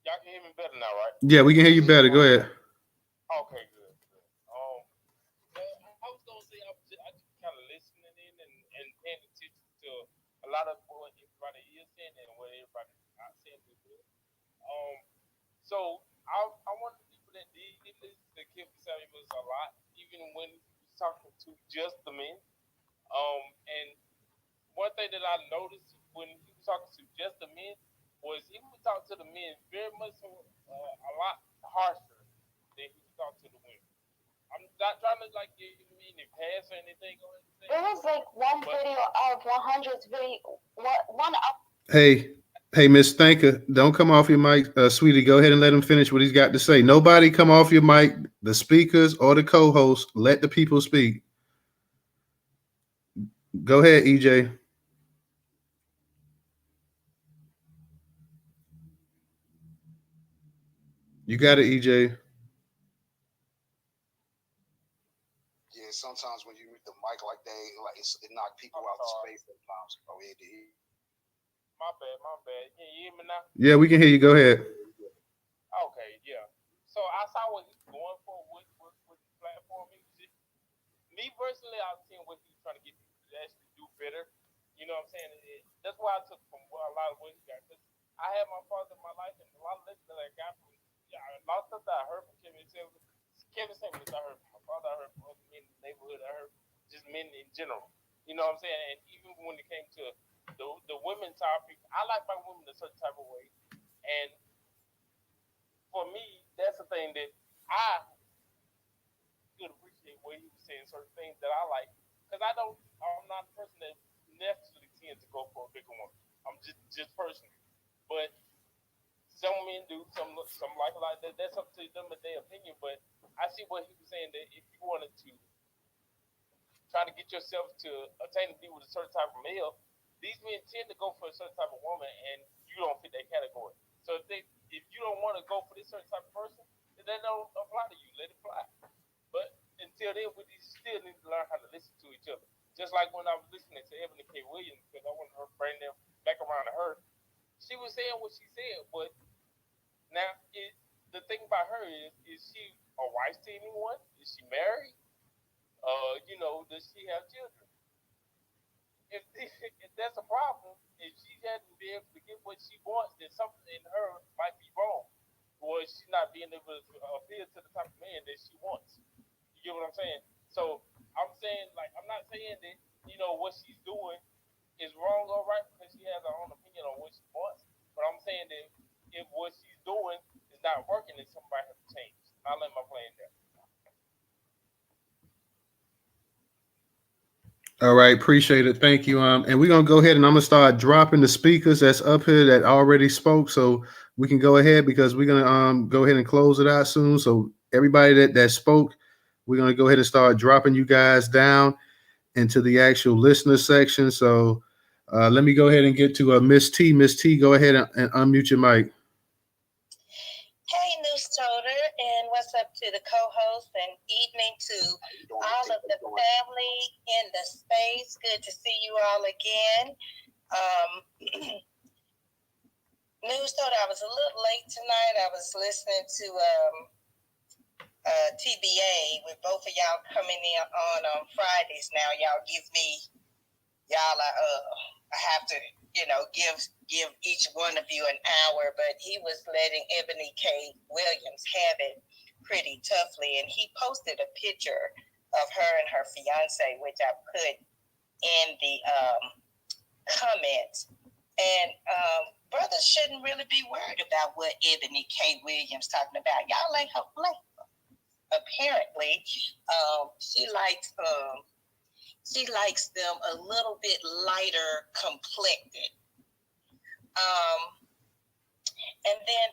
y'all can hear me better now, right? Yeah, we can hear you better. Go ahead. Okay, good. I was gonna say I just kind of listening in and paying attention to a lot of what everybody is saying and what everybody not saying. So I want the people that did listen to Kevin Samuels a lot, even when he was talking to just the men. And one thing that I noticed when he was talking to just the men was he would talk to the men very much a lot harsher than he would talk to the women. I'm not trying to like give him any pass or anything or anything. There was like one video of 100 video, one up. Hey, Miss Thanker, don't come off your mic, sweetie. Go ahead and let him finish what he's got to say. Nobody come off your mic. The speakers or the co-host, let the people speak. Go ahead, EJ. You got it, EJ. Yeah, sometimes when you read the mic like that, like it knock people out of space sometimes. Oh, yeah, My bad. Can you hear me now? Yeah, we can hear you. Go ahead. Okay, yeah. So I saw what he's going for with the platform. Me personally, I've seen what he's trying to get people to actually do better. You know what I'm saying? That's why I took from a lot of what he got. Because I had my father in my life, and a lot of lessons that I got from a lot of stuff that I heard from Kevin Samuels. I heard from my father, I heard from other men in the neighborhood, I heard just men in general. You know what I'm saying? And even when it came to the women topic, I like my women a certain type of way. And for me, that's the thing that I could appreciate what he was saying, certain things that I like. Because I'm not a person that necessarily tends to go for a bigger one. I'm just personal. But some men do, some like that. That's up to them and their opinion. But I see what he was saying, that if you wanted to try to get yourself to attain to be with a certain type of male, these men tend to go for a certain type of woman, and you don't fit that category. So if you don't want to go for this certain type of person, then that don't apply to you. Let it fly. But until then, we still need to learn how to listen to each other. Just like when I was listening to Ebony K. Williams, because I wanted to bring them back around to her. She was saying what she said, but now the thing about her is she a wife to anyone? Is she married? Does she have children? If that's a problem, if she hasn't been able to get what she wants, then something in her might be wrong. Or she's not being able to appeal to the type of man that she wants. You get what I'm saying? So I'm saying, like, I'm not saying that, what she's doing is wrong or right because she has her own opinion on what she wants. But I'm saying that if what she's doing is not working, then somebody has to change. I'll let my plan there. All right, appreciate it. Thank you. And we're gonna go ahead and I'm gonna start dropping the speakers that's up here that already spoke, so we can go ahead because we're gonna go ahead and close it out soon. So everybody that spoke, we're gonna go ahead and start dropping you guys down into the actual listener section. So let me go ahead and get to Miss T. Miss T, go ahead and unmute your mic. Hey, Newstoter, and what's up to the co-host, and evening to all of the family in the space. Good to see you all again. Newstoter, I was a little late tonight. I was listening to TBA with both of y'all coming in on Fridays. Now y'all give me I have to give each one of you an hour, but he was letting Ebony K. Williams have it pretty toughly, and he posted a picture of her and her fiance, which I put in the comments. And brothers shouldn't really be worried about what Ebony K. Williams talking about. Y'all ain't her flavor. Apparently, she likes them a little bit lighter complected. And then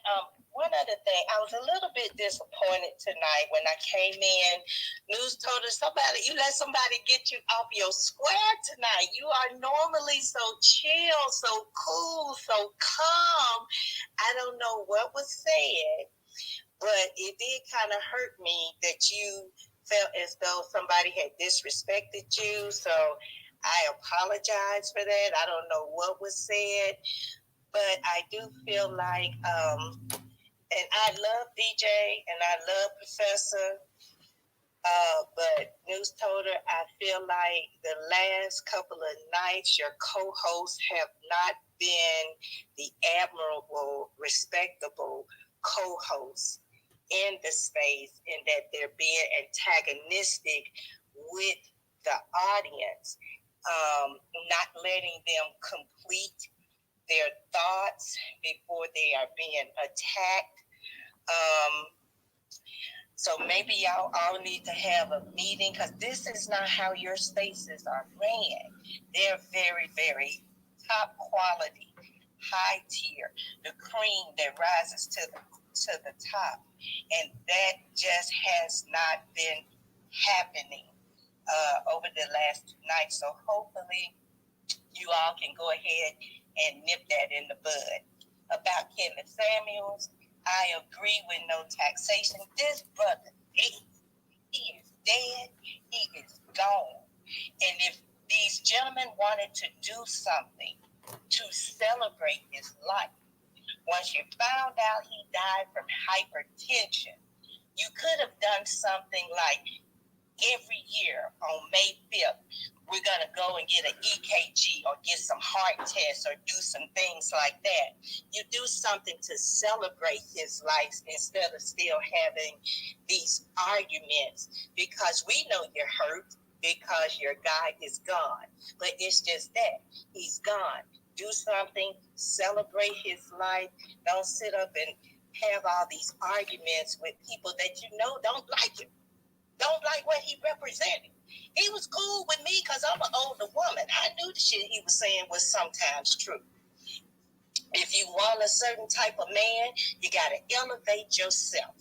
one other thing, I was a little bit disappointed tonight when I came in. Newstoter, you let somebody get you off your square tonight. You are normally so chill, so cool, so calm. I don't know what was said, but it did kind of hurt me that you felt as though somebody had disrespected you. So I apologize for that. I don't know what was said, but I do feel like, and I love DJ and I love Professor, but Newstoter, I feel like the last couple of nights, your co-hosts have not been the admirable, respectable co-hosts in the space, in that they're being antagonistic with the audience, not letting them complete their thoughts before they are being attacked. So maybe y'all all need to have a meeting, because this is not how your spaces are ran. They're very, very top quality, high tier, the cream that rises to the top. And that just has not been happening over the last 2 nights. So hopefully you all can go ahead and nip that in the bud. About Kevin Samuels, I agree with no taxation. This brother, he is dead. He is gone. And if these gentlemen wanted to do something to celebrate his life, once you found out he died from hypertension, you could have done something like every year on May 5th, we're going to go and get an EKG or get some heart tests or do some things like that. You do something to celebrate his life instead of still having these arguments, because we know you're hurt because your guy is gone. But it's just that he's gone. Do something, celebrate his life. Don't sit up and have all these arguments with people that you know don't like him. Don't like what he represented. He was cool with me because I'm an older woman. I knew the shit he was saying was sometimes true. If you want a certain type of man, you got to elevate yourself.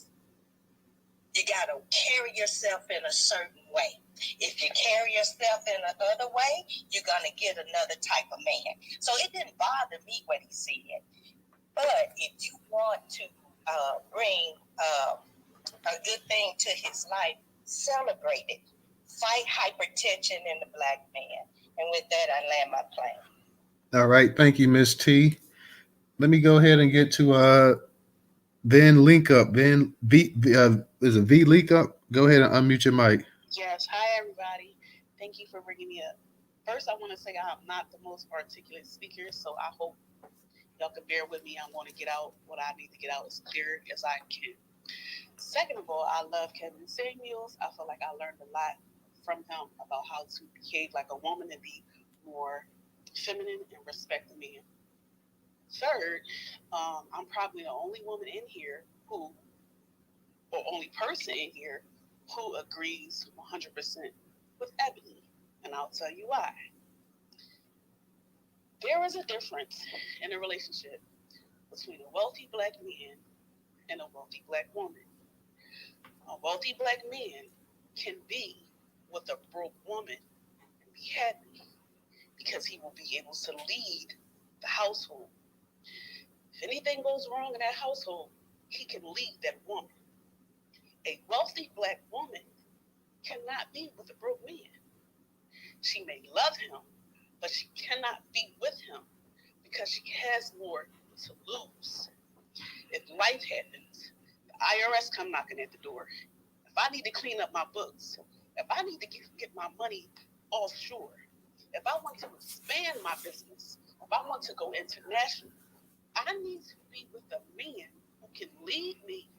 You got to carry yourself in a certain way. If you carry yourself in another way, you're going to get another type of man. So it didn't bother me what he said. But if you want to bring a good thing to his life, celebrate it. Fight hypertension in the black man. And with that, I land my plane. All right. Thank you, Miss T. Let me go ahead and get to Van Link Up. Van V is it V Link Up? Go ahead and unmute your mic. Yes. Hi, everybody. Thank you for bringing me up. First, I want to say I'm not the most articulate speaker, so I hope y'all can bear with me. I want to get out what I need to get out as clear as I can. Second of all, I love Kevin Samuels. I feel like I learned a lot from him about how to behave like a woman and be more feminine and respect the man. Third, I'm probably the only woman in here who, or only person in here, who agrees 100% with Ebony. And I'll tell you why. There is a difference in a relationship between a wealthy black man and a wealthy black woman. A wealthy black man can be with a broke woman and be happy because he will be able to lead the household. If anything goes wrong in that household, he can lead that woman. A wealthy black woman cannot be with a broke man. She may love him, but she cannot be with him because she has more to lose. If life happens, the IRS come knocking at the door. If I need to clean up my books, if I need to get my money offshore, if I want to expand my business, if I want to go international, I need to be with a man who can lead me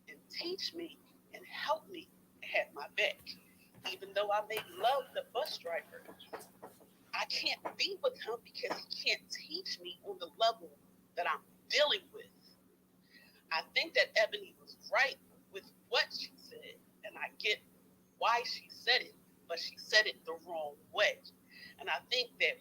and teach me and help me and have my back. Even though I may love the bus driver, I can't be with him because he can't teach me on the level that I'm dealing with. I think that Ebony was right with what she said, and I get why she said it, but she said it the wrong way. And I think that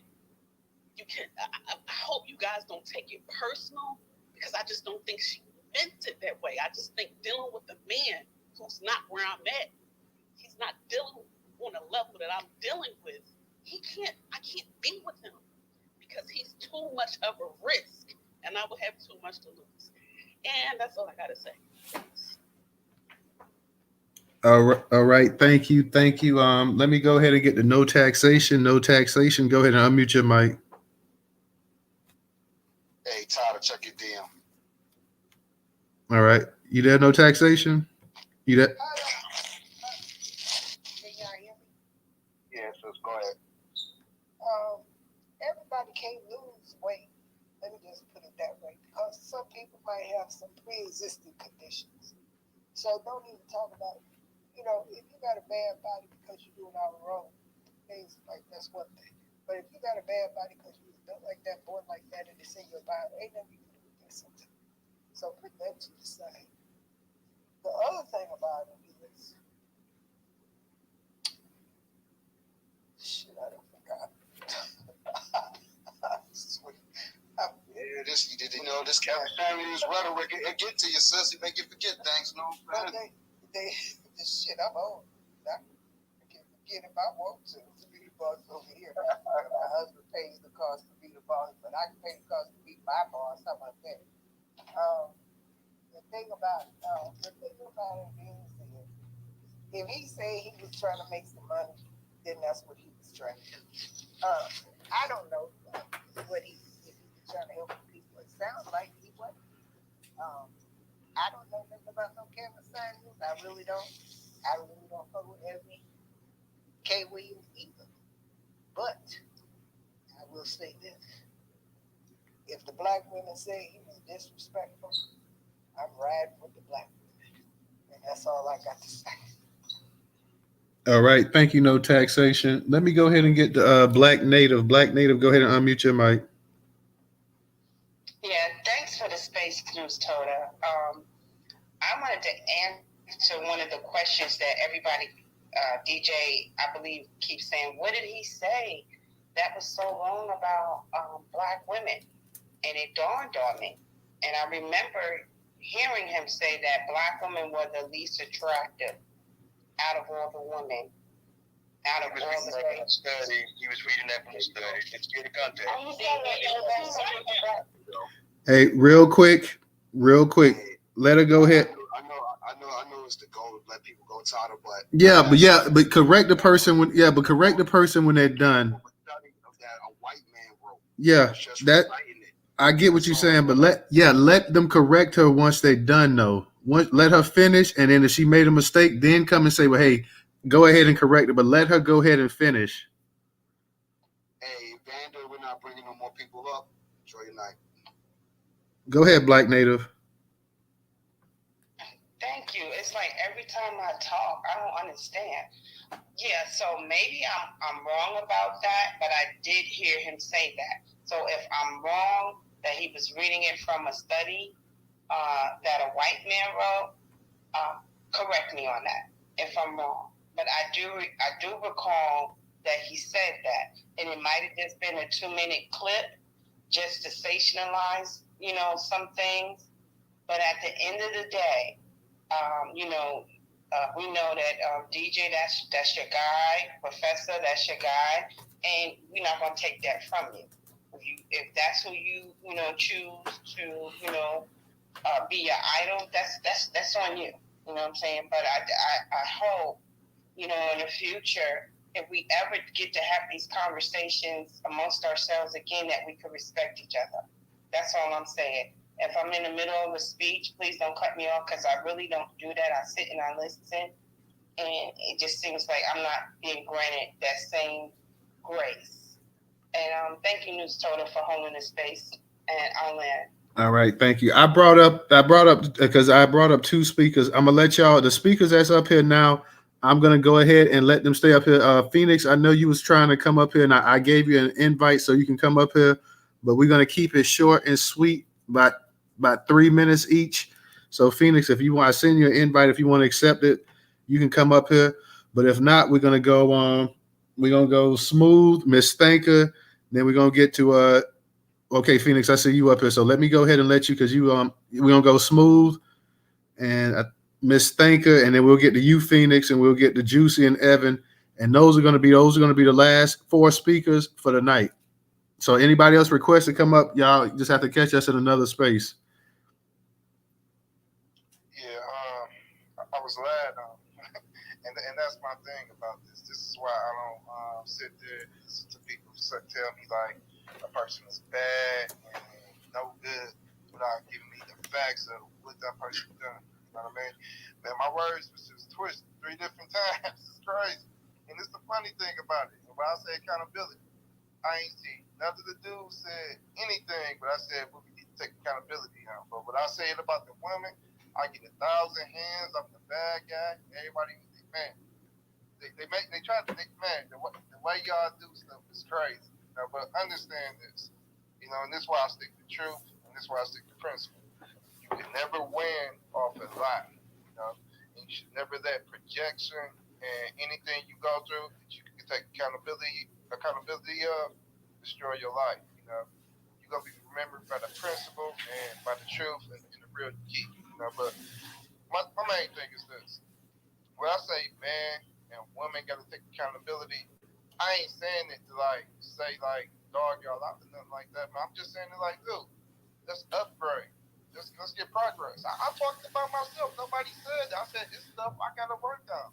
you can, I hope you guys don't take it personal, because I just don't think she meant it that way. I just think dealing with a man who's not where I'm at, he's not dealing on a level that I'm dealing with. I can't be with him because he's too much of a risk and I will have too much to lose. And that's all I got to say. All right. Thank you. Let me go ahead and get the no taxation. No taxation. Go ahead and unmute your mic. Hey, Tyler, check your DM. All right. You there? No taxation? You there? Yeah, so go ahead. Everybody can't lose weight. Let me just put it that way, because some people might have some pre-existing conditions. So don't even talk about, if you got a bad body because you're doing all wrong things, like that's one thing. But if you got a bad body because you built like that, born like that, and it's in your body, ain't nothing you can do with that sometimes. So put that to the side. The other thing about it is, I don't forgot. Yeah, this California's rhetoric, it get to you, sis. It make you forget things, no? But this shit, I'm old. I can forget if I want to be the boss over here. My husband pays the cost to be the boss, but I can pay the cost to be my boss. How about that? The thing about it is, if he said he was trying to make some money, then that's what he was trying to do. I don't know what if he was trying to help people. It sounds like he wasn't. I don't know nothing about no Kevin Samuels. I really don't fuck with Ebony K. Williams either. But I will say this: if the black women say he was disrespectful, I'm riding with the black women, and that's all I got to say. All right. Thank you. No taxation. Let me go ahead and get the Black Native. Black Native, go ahead and unmute your mic. Yeah, thanks for the space, Newstoter. I wanted to answer one of the questions that everybody, DJ, I believe, keeps saying. What did he say that was so wrong about black women? And it dawned on me. And I remember hearing him say that black women were the least attractive out of all the women. Out of all the study, he was reading that from the study. Let's get the context. Hey, real quick. Let her go ahead. I know it's the goal to let people go tighter, but but correct the person when they're done. That a white man wrote. Yeah, that I get what you're saying, but let them correct her once they're done though. Let her finish, and then if she made a mistake, then come and say, well, hey, go ahead and correct it, but let her go ahead and finish. Hey, Vander, we're not bringing no more people up. Enjoy your night. Go ahead, Black Native. Thank you. It's like every time I talk, I don't understand. Yeah, so maybe I'm wrong about that, but I did hear him say that. So if I'm wrong that he was reading it from a study, that a white man wrote. Correct me on that if I'm wrong. But I do recall that he said that, and it might have just been a 2-minute clip just to sensationalize, some things. But at the end of the day, we know that DJ, that's your guy, Professor, that's your guy, and we're not gonna take that from you. If that's who you choose to be your idol, that's on you. You know what I'm saying? But I hope in the future, if we ever get to have these conversations amongst ourselves again, that we could respect each other. That's all I'm saying. If I'm in the middle of a speech, please don't cut me off, because I really don't do that. I sit and I listen, and it just seems like I'm not being granted that same grace. And thank you, Newstoter, for holding this space, and I'll land. All right, thank you. I brought up because I brought up two speakers. I'm gonna let y'all, the speakers that's up here now, I'm gonna go ahead and let them stay up here. Phoenix, I know you was trying to come up here, and I gave you an invite so you can come up here, but we're gonna keep it short and sweet, about 3 minutes each. So Phoenix, if you want, I send you an invite. If you want to accept it, you can come up here. But if not, we're gonna go smooth, Miss Thanker. Then we're gonna get to okay, Phoenix, I see you up here. So let me go ahead and let you, because we're gonna go smooth and Miss Thanker, and then we'll get to you, Phoenix, and we'll get to Juicy and Evan. And those are gonna be the last 4 speakers for the night. So anybody else request to come up, y'all just have to catch us in another space. Yeah, I was glad, and that's my thing about this. This is why I don't sit there and listen to people tell me like a person is bad and no good without giving me the facts of what that person done. You know what I mean? Man, my words was just twisted 3 different times. It's crazy. And it's the funny thing about it. When I say accountability, I ain't seen none of the dudes said anything, but I said, well, we need to take accountability out. But what I said about the women, I get 1,000 hands. I'm the bad guy. Everybody, man, they try to think, man, the way y'all do stuff is crazy. But understand this, and this is why I stick to truth, and this is why I stick to principle. You can never win off a lie, and you should never let projection and anything you go through that you can take accountability of destroy your life. You're gonna be remembered by the principle and by the truth and the real key. But my main thing is this: when I say man and woman got to take accountability, I ain't saying it to say dog y'all out or nothing like that, but I'm just saying it like, dude, let's upgrade. Let's get progress. I talked about myself. Nobody said that. I said this stuff I gotta work on.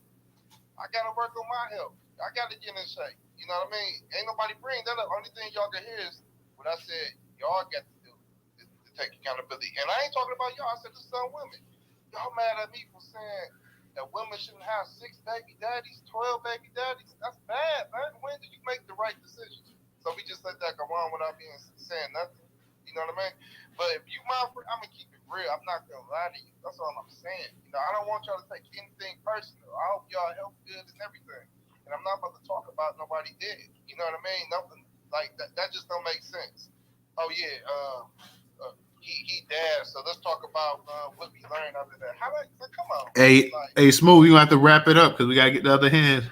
I gotta work on my health. I gotta get in shape. You know what I mean? Ain't nobody bring that up. Only thing y'all can hear is what I said y'all got to do to take accountability. And I ain't talking about y'all. I said this is on women. Y'all mad at me for saying that women shouldn't have 6 baby daddies, 12 baby daddies. That's bad, man. When did you make the right decision? So we just let that go on without saying nothing. You know what I mean? But if you my friend, I'm gonna keep it real. I'm not gonna lie to you. That's all I'm saying. I don't want y'all to take anything personal. I hope y'all health good and everything. And I'm not about to talk about nobody dead. You know what I mean? Nothing like that. That just don't make sense. Oh yeah, he dead. So let's talk about what we learned out of that. Come on. Hey, Smooth, you gonna have to wrap it up because we gotta get the other hand.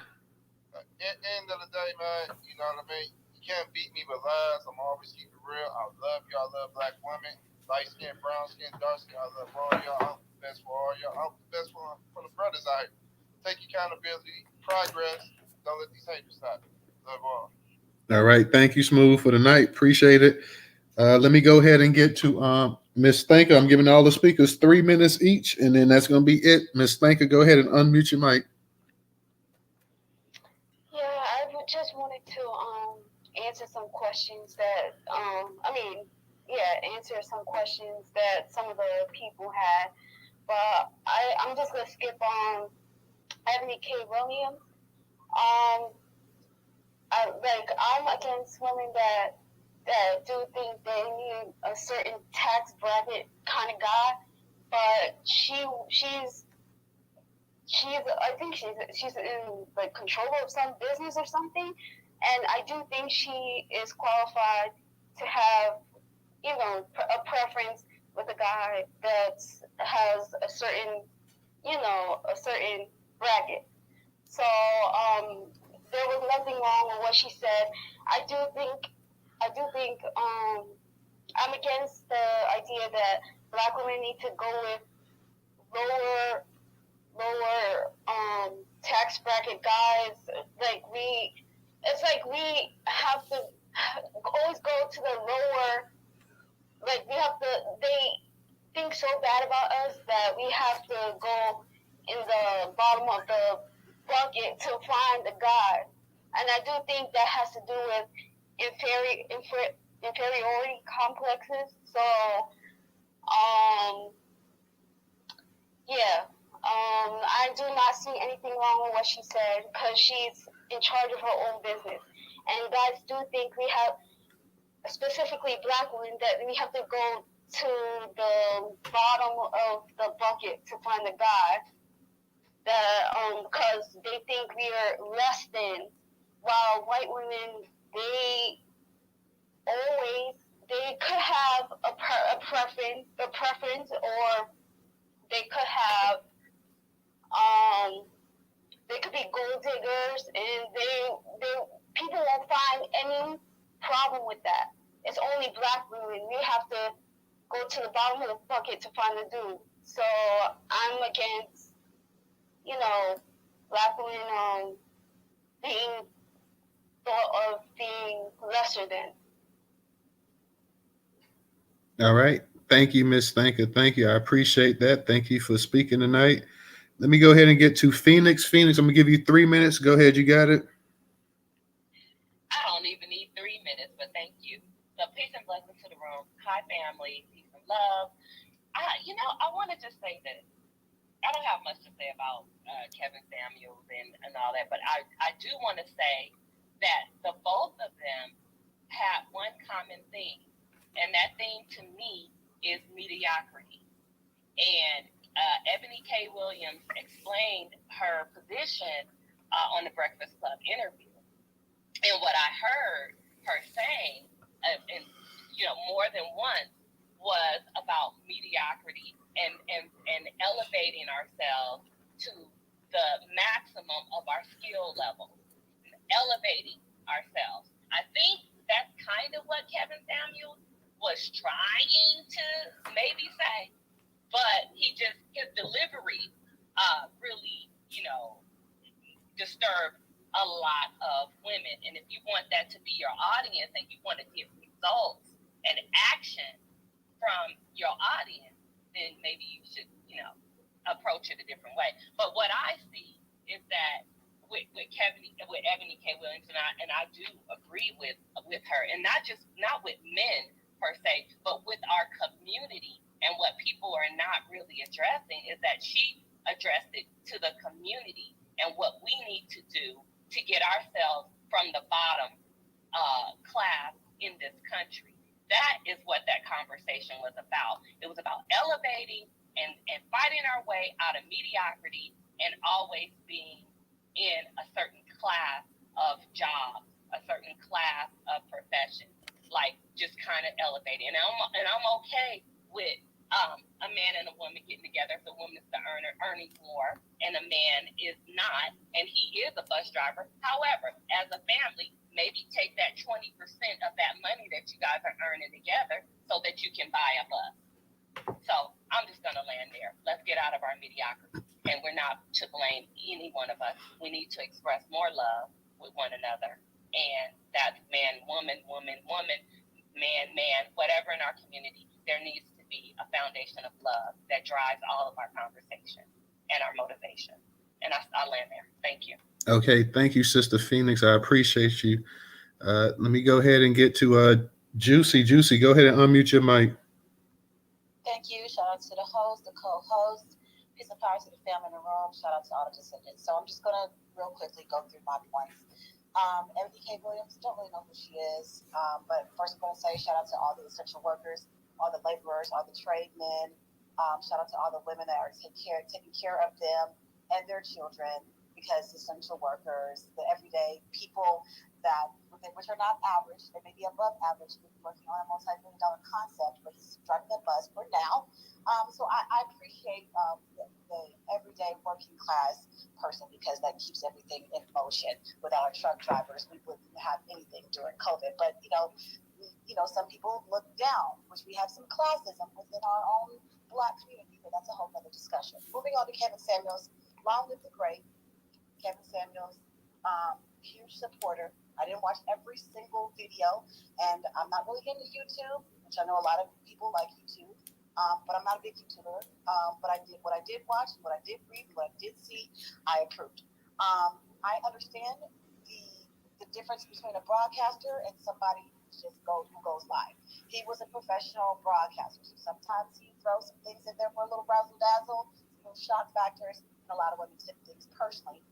End of the day, man, you know what I mean? You can't beat me with lies. I'm always keep it real. I love y'all. I love black women, light skin, brown skin, dark skin. I love all y'all. I hope the best for all y'all. I hope the best for the brothers out here. Take accountability, progress. Don't let these haters stop. Love all. All right, thank you, Smooth, for the night. Appreciate it. Let me go ahead and get to Miss Thanker. I'm giving all the speakers 3 minutes each, and then that's going to be it. Miss Thanker, go ahead and unmute your mic. Yeah, I just wanted to answer some questions that answer some questions that some of the people had. But I'm just gonna skip on Ebony K. Williams. I'm against women that do think they need a certain tax bracket kind of guy, but she's I think she's in control of some business or something, and I do think she is qualified to have a preference with a guy that has a certain, a certain bracket. So there was nothing wrong with what she said. I do think I'm against the idea that Black women need to go with lower tax bracket guys. It's like we have to always go to the lower. Like they think so bad about us that we have to go in the bottom of the bucket to find the God. And I do think that has to do with inferiority complexes. So, I do not see anything wrong with what she said because she's in charge of her own business. And guys do think we have, specifically Black women, that we have to go to the bottom of the bucket to find the God. Because they think we are less than, while white women, they could have a preference, or they could have, they could be gold diggers, and people won't find any problem with that. It's only Black women. We have to go to the bottom of the bucket to find the dude. So I'm against, Black women being thought of being lesser than. All right. Thank you, Miss Thanker. Thank you. I appreciate that. Thank you for speaking tonight. Let me go ahead and get to Phoenix. Phoenix, I'm going to give you 3 minutes. Go ahead. You got it. I don't even need 3 minutes, but thank you. So peace and blessings to the room. Hi, family. Peace and love. I want to just say this. I don't have much to say about Kevin Samuels and all that, but I do want to say that the both of them have one common theme, and that theme to me is mediocrity. And Ebony K. Williams explained her position on the Breakfast Club interview. And what I heard her saying, more than once, was about mediocrity and elevating ourselves to the maximum of our skill level, elevating ourselves. I think that's kind of what Kevin Samuels was trying to maybe say, but his delivery really, disturbed a lot of women. And if you want that to be your audience and you want to get results and action from your audience, then maybe you should, approach it a different way. But what I see is that with Ebony K. Williams, and I do agree with her, and not with men per se, but with our community. And what people are not really addressing is that she addressed it to the community and what we need to do to get ourselves from the bottom class in this country. That is what that conversation was about. It was about elevating and fighting our way out of mediocrity and always being in a certain class of jobs, a certain class of profession, like just kind of elevating. And I'm okay with a man and a woman getting together if the woman's the earning more and a man is not, and he is a bus driver. However, as a family, maybe take that 20% of that money that you guys are earning together so that you can buy a bus. So I'm just going to land there. Let's get out of our mediocrity. And we're not to blame any one of us. We need to express more love with one another. And that's man, woman, woman, woman, man, man, whatever in our community. There needs to be a foundation of love that drives all of our conversation and our motivation. And I'll land there. Thank you. Okay. Thank you, Sister Phoenix. I appreciate you. Let me go ahead and get to Juicy. Juicy, go ahead and unmute your mic. Thank you. Shout out to the host, the co-host. Peace and power to the family in the room. Shout out to all the descendants. So I'm just going to real quickly go through my points. Ebony K. Williams, don't really know who she is. But first I'm going to say shout out to all the essential workers, all the laborers, all the tradesmen. Shout out to all the women that are taking care of them and their children, because essential workers, the everyday people that which are not average. They may be above average. He's working on a multi-million-dollar concept, but he's driving the bus for now. So I appreciate the everyday working class person, because that keeps everything in motion. Without our truck drivers, we wouldn't have anything during COVID. But some people look down, which we have some classism within our own Black community, but that's a whole other discussion. Moving on to Kevin Samuels. Long live the great Kevin Samuels. Huge supporter. I didn't watch every single video, and I'm not really into YouTube, which I know a lot of people like YouTube, but I'm not a big YouTuber. But what I did watch, what I did read, what I did see, I approved. I understand the difference between a broadcaster and somebody who goes live. He was a professional broadcaster, so sometimes he throws some things in there for a little razzle dazzle, some shock factors, and a lot of women took things personally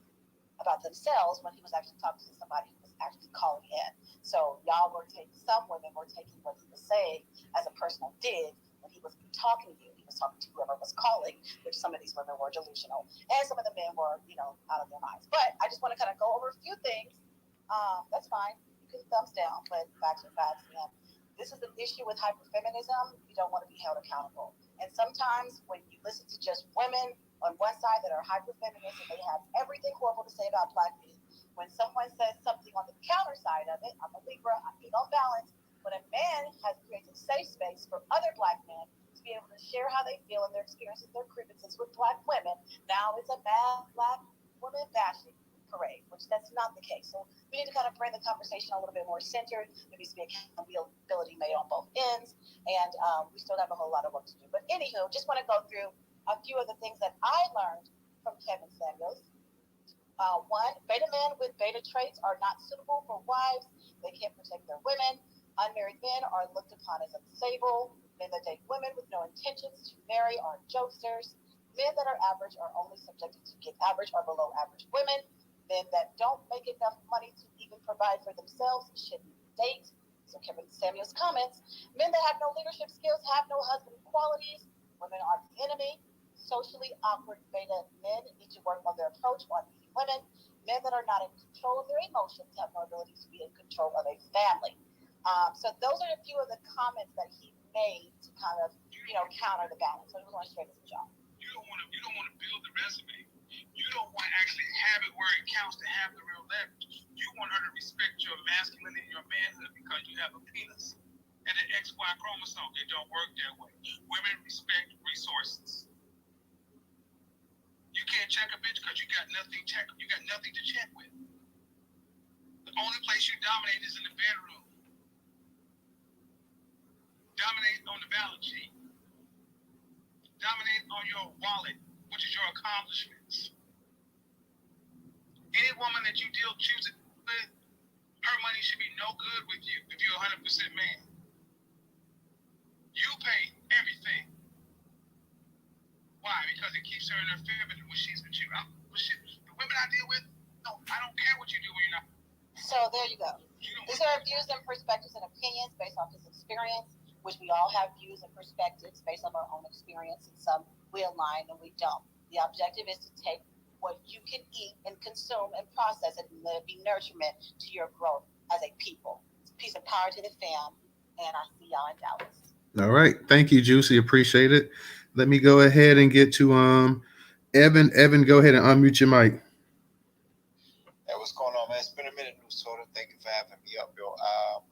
about themselves when he was actually talking to somebody who was actually calling in. So some women were taking what he was saying as a personal dig when he was talking to you. He was talking to whoever was calling, which some of these women were delusional, and some of the men were, out of their minds. But I just want to kind of go over a few things. That's fine. You can thumbs down, but facts are facts. And this is an issue with hyperfeminism. You don't want to be held accountable. And sometimes when you listen to just women on one side that are hyper-feminist and they have everything horrible to say about Black men, when someone says something on the counter side of it, I'm a Libra, I hate on balance, when a man has created safe space for other Black men to be able to share how they feel and their experiences, their grievances with Black women, now it's a bad Black woman bashing parade, which that's not the case. So we need to kind of bring the conversation a little bit more centered. There needs to be accountability made on both ends, and we still have a whole lot of work to do. But anywho, just want to go through a few of the things that I learned from Kevin Samuels. One, beta men with beta traits are not suitable for wives. They can't protect their women. Unmarried men are looked upon as unstable. Men that date women with no intentions to marry are jokesters. Men that are average are only subjected to get average or below average women. Men that don't make enough money to even provide for themselves shouldn't date. So Kevin Samuels comments, men that have no leadership skills have no husband qualities. Women are the enemy. Socially awkward beta men need to work on their approach on meeting women. Men that are not in control of their emotions have no ability to be in control of a family. So those are a few of the comments that he made to kind of, counter the balance. So I just want to share this with y'all. You don't want to build the resume. You don't want to actually have it where it counts to have the real leverage. You want her to respect your masculinity and your manhood because you have a penis and an XY chromosome. It don't work that way. Women respect resources. You can't check a bitch because you got nothing to check with. The only place you dominate is in the bedroom. Dominate on the balance sheet. Dominate on your wallet, which is your accomplishments. Any woman that you choose with, her money should be no good with you if you're 100% man. You pay everything. Why? Because it keeps her in her feminine when she's with you. The women I deal with, no, I don't care what you do when you're not. So there you go. These are views and perspectives and opinions based off his experience, which we all have views and perspectives based on our own experience, and some we align and we don't. The objective is to take what you can eat and consume and process it and let it be nurturement to your growth as a people. It's a piece of power to the fam, and I see y'all in Dallas. All right. Thank you, Juicy. Appreciate it. Let me go ahead and get to Evan. Evan, go ahead and unmute your mic. Hey, what's going on, man? It's been a minute, Newstoter. Thank you for having me up, yo.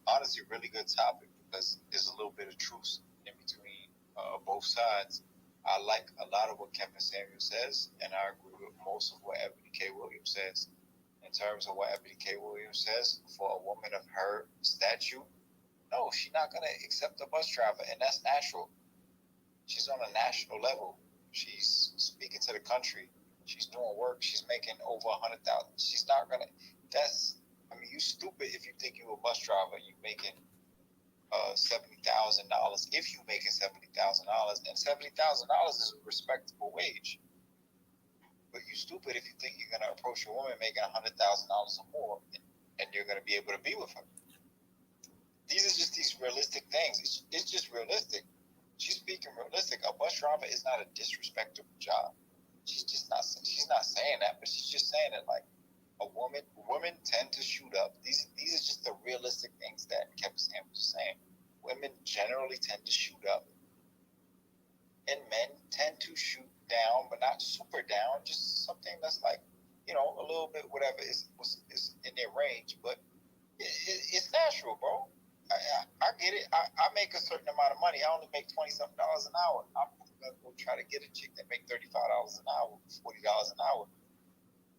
Honestly, really good topic because there's a little bit of truth in between both sides. I like a lot of what Kevin Samuels says, and I agree with most of what Ebony K. Williams says. In terms of what Ebony K. Williams says, for a woman of her stature, no, she's not going to accept a bus driver, and that's natural. She's on a national level. She's speaking to the country. She's doing work. She's making over 100,000. She's not going to, you stupid if you think you're a bus driver, you're making $70,000, if you're making $70,000, and $70,000 is a respectable wage. But you stupid if you think you're going to approach a woman making $100,000 or more, and you're going to be able to be with her. These are just these realistic things. It's just realistic. She's speaking realistic. A bus driver is not a disrespectful job. She's not saying that, but she's just saying it like, women tend to shoot up. These are just the realistic things that Kevin Samuels was saying. Women generally tend to shoot up, and men tend to shoot down, but not super down. Just something that's like, a little bit whatever is in their range. But it's natural, bro. I get it. I make a certain amount of money. I only make $20-something an hour. I'm gonna go try to get a chick that make $35 an hour, $40 an hour.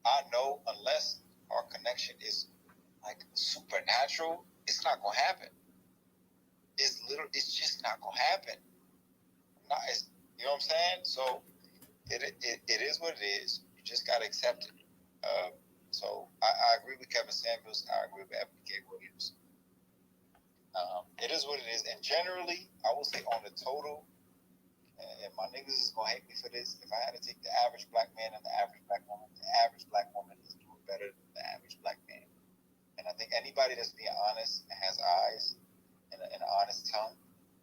I know unless our connection is like supernatural, it's not gonna happen. It's just not gonna happen. You know what I'm saying? So it is what it is. You just gotta accept it. So I agree with Kevin Samuels. I agree with Ebony K. Williams. It is what it is. And generally, I will say on the total, and my niggas is gonna hate me for this, if I had to take the average black man and the average black woman is doing better than the average black man. And I think anybody that's being honest and has eyes and an honest tongue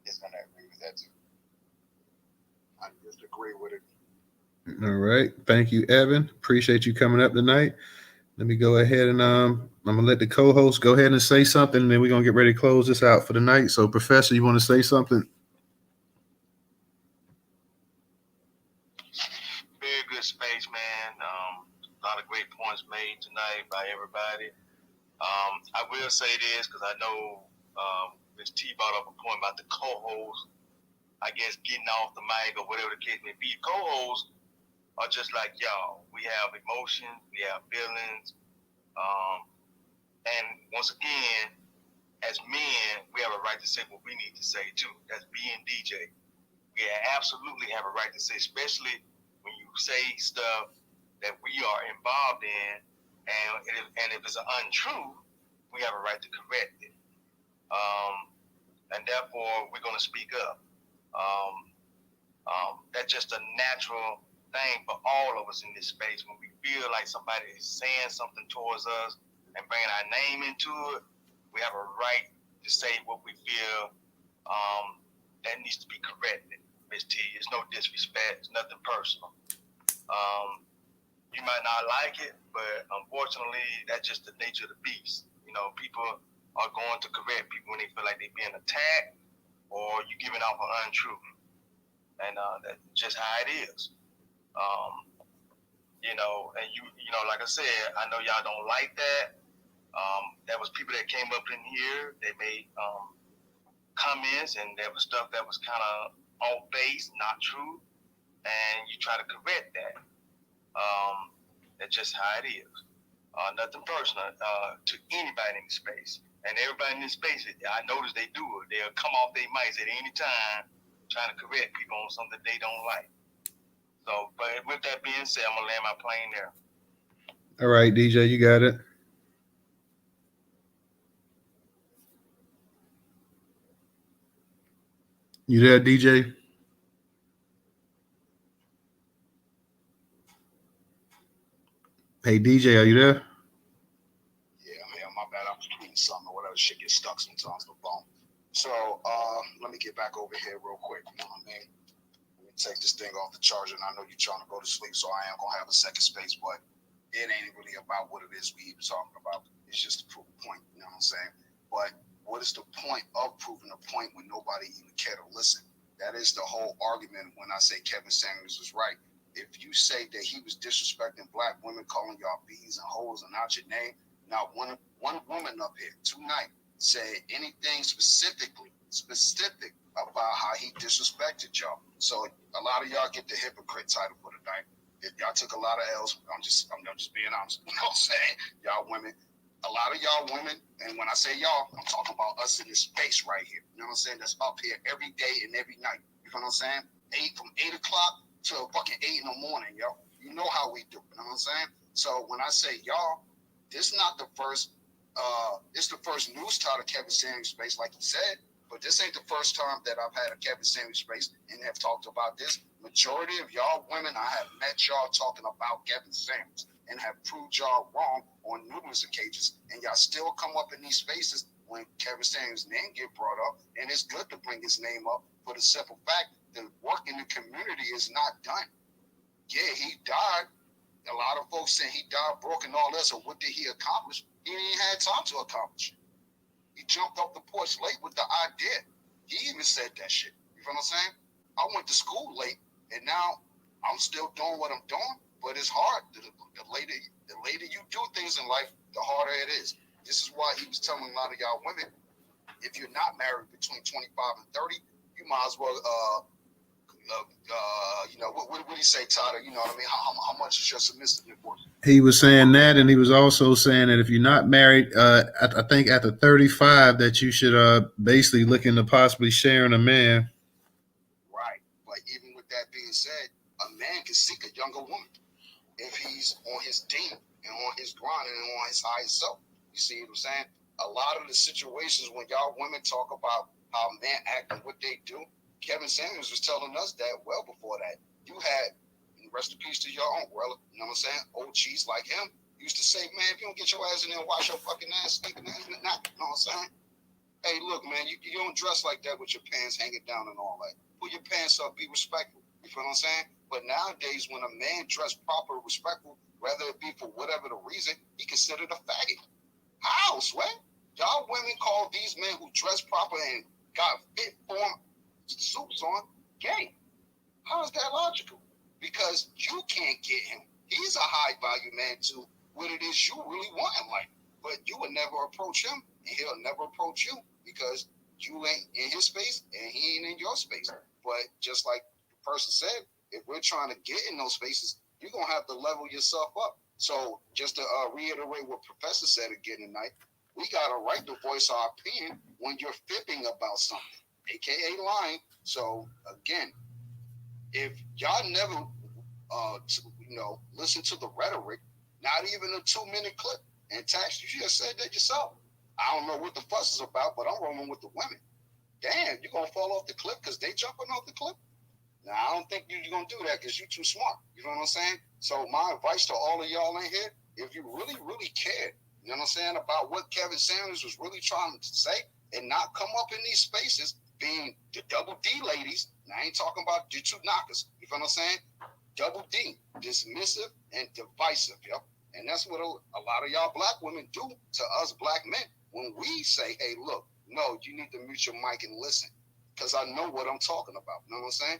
is gonna agree with that too. I just agree with it. All right. Thank you, Evan. Appreciate you coming up tonight. Let me go ahead and I'm gonna let the co-host go ahead and say something, and then we're gonna get ready to close this out for the night. So, Professor, you want to say something? Very good space, man. A lot of great points made tonight by everybody. I will say this because I know Ms. T brought up a point about the co-host, I guess, getting off the mic or whatever the case may be. Co-hosts are just like y'all. We have emotions, we have feelings, and once again, as men, we have a right to say what we need to say too. That's being DJ. We absolutely have a right to say, especially when you say stuff that we are involved in, and if it's untrue, we have a right to correct it. And therefore, we're going to speak up. That's just a natural thing for all of us in this space. When we feel like somebody is saying something towards us and bringing our name into it, we have a right to say what we feel that needs to be corrected. Ms. T, it's no disrespect. It's nothing personal. You might not like it, but unfortunately, that's just the nature of the beast. People are going to correct people when they feel like they're being attacked or you giving off an untruth. And that's just how it is. And like I said, I know y'all don't like that. There was people that came up in here, they made comments, and there was stuff that was kind of off base, not true, and you try to correct that. That's just how it is. Nothing personal to anybody in the space. And everybody in this space, I notice they do it. They'll come off their mics at any time trying to correct people on something they don't like. So, but with that being said, I'm going to land my plane there. All right, DJ, you got it. You there, DJ? Hey, DJ, are you there? Yeah, my bad. I was tweeting something or whatever. Shit gets stuck sometimes with the phone. So let me get back over here real quick. You know what I mean? Let me take this thing off the charger, and I know you're trying to go to sleep, so I am gonna have a second space, but it ain't really about what it is we even talking about. It's just to prove a point. You know what I'm saying? But what is the point of proving a point when nobody even care to listen? That is the whole argument when I say Kevin Samuels was right. If you say that he was disrespecting black women, calling y'all bees and hoes and out your name, not one woman up here tonight said anything specific about how he disrespected y'all. So a lot of y'all get the hypocrite title for the night. Y'all took a lot of L's. I'm just being honest. You know what I'm saying? Y'all women, a lot of y'all women, and when I say y'all, I'm talking about us in this space right here. You know what I'm saying? That's up here every day and every night. You know what I'm saying? From 8 o'clock to fucking 8 in the morning, yo. You know how we do. You know what I'm saying? So when I say y'all, this not the first. It's the first Newstoter Kevin Samuels space, like he said. But this ain't the first time that I've had a Kevin Samuels space and have talked about this. Majority of y'all women, I have met y'all talking about Kevin Samuels and have proved y'all wrong on numerous occasions. And y'all still come up in these spaces when Kevin Samuels' name get brought up. And it's good to bring his name up for the simple fact that work in the community is not done. Yeah, he died, A lot of folks saying he died broke and all this, or what did he accomplish? He ain't had time to accomplish it. He jumped up the porch late with the idea. He even said that shit. You feel what I'm saying? I went to school late, and now I'm still doing what I'm doing, but it's hard. The later you do things in life, the harder it is. This is why he was telling a lot of y'all women, if you're not married between 25 and 30, you might as well, what did he say, Tyler? You know what I mean? How much is your submissiveness worth? He was saying that, and he was also saying that if you're not married, I think after 35, that you should basically look into possibly sharing a man. Right. But even with that being said, a man can seek a younger woman if he's on his demon and on his grind and on his higher self. You see what I'm saying? A lot of the situations when y'all women talk about how men act and what they do, Kevin Samuels was telling us that well before that. You had, rest in peace to your own brother, you know what I'm saying? OGs like him used to say, man, if you don't get your ass in there and wash your fucking ass, stinking ass, you know what I'm saying? Hey, look, man, you don't dress like that with your pants hanging down and all that. Put your pants up, be respectful. You feel what I'm saying? But nowadays, when a man dressed proper, respectful, whether it be for whatever the reason, he considered a faggot. How, Sweat? Y'all women call these men who dress proper and got fit form suits on gay. How is that logical? Because you can't get him. He's a high value man to what it is you really want in life. But you would never approach him, and he'll never approach you because you ain't in his space and he ain't in your space. But just like the person said, if we're trying to get in those spaces, you're going to have to level yourself up. So just to reiterate what Professor said again tonight, we got a right to voice our opinion when you're fibbing about something, aka lying. So again, if y'all never, listen to the rhetoric, not even a 2-minute clip, and Tax, you just said that yourself. I don't know what the fuss is about, but I'm rolling with the women. Damn, you're going to fall off the cliff because they jumping off the cliff? Now, I don't think you're going to do that because you're too smart. You know what I'm saying? So my advice to all of y'all in here, if you really, really care, you know what I'm saying, about what Kevin Samuels was really trying to say and not come up in these spaces being the double D ladies, and I ain't talking about the two knockers, you know what I'm saying? Double D, dismissive and divisive, yo. And that's what a lot of y'all black women do to us black men. When we say, hey, look, no, you need to mute your mic and listen because I know what I'm talking about. You know what I'm saying?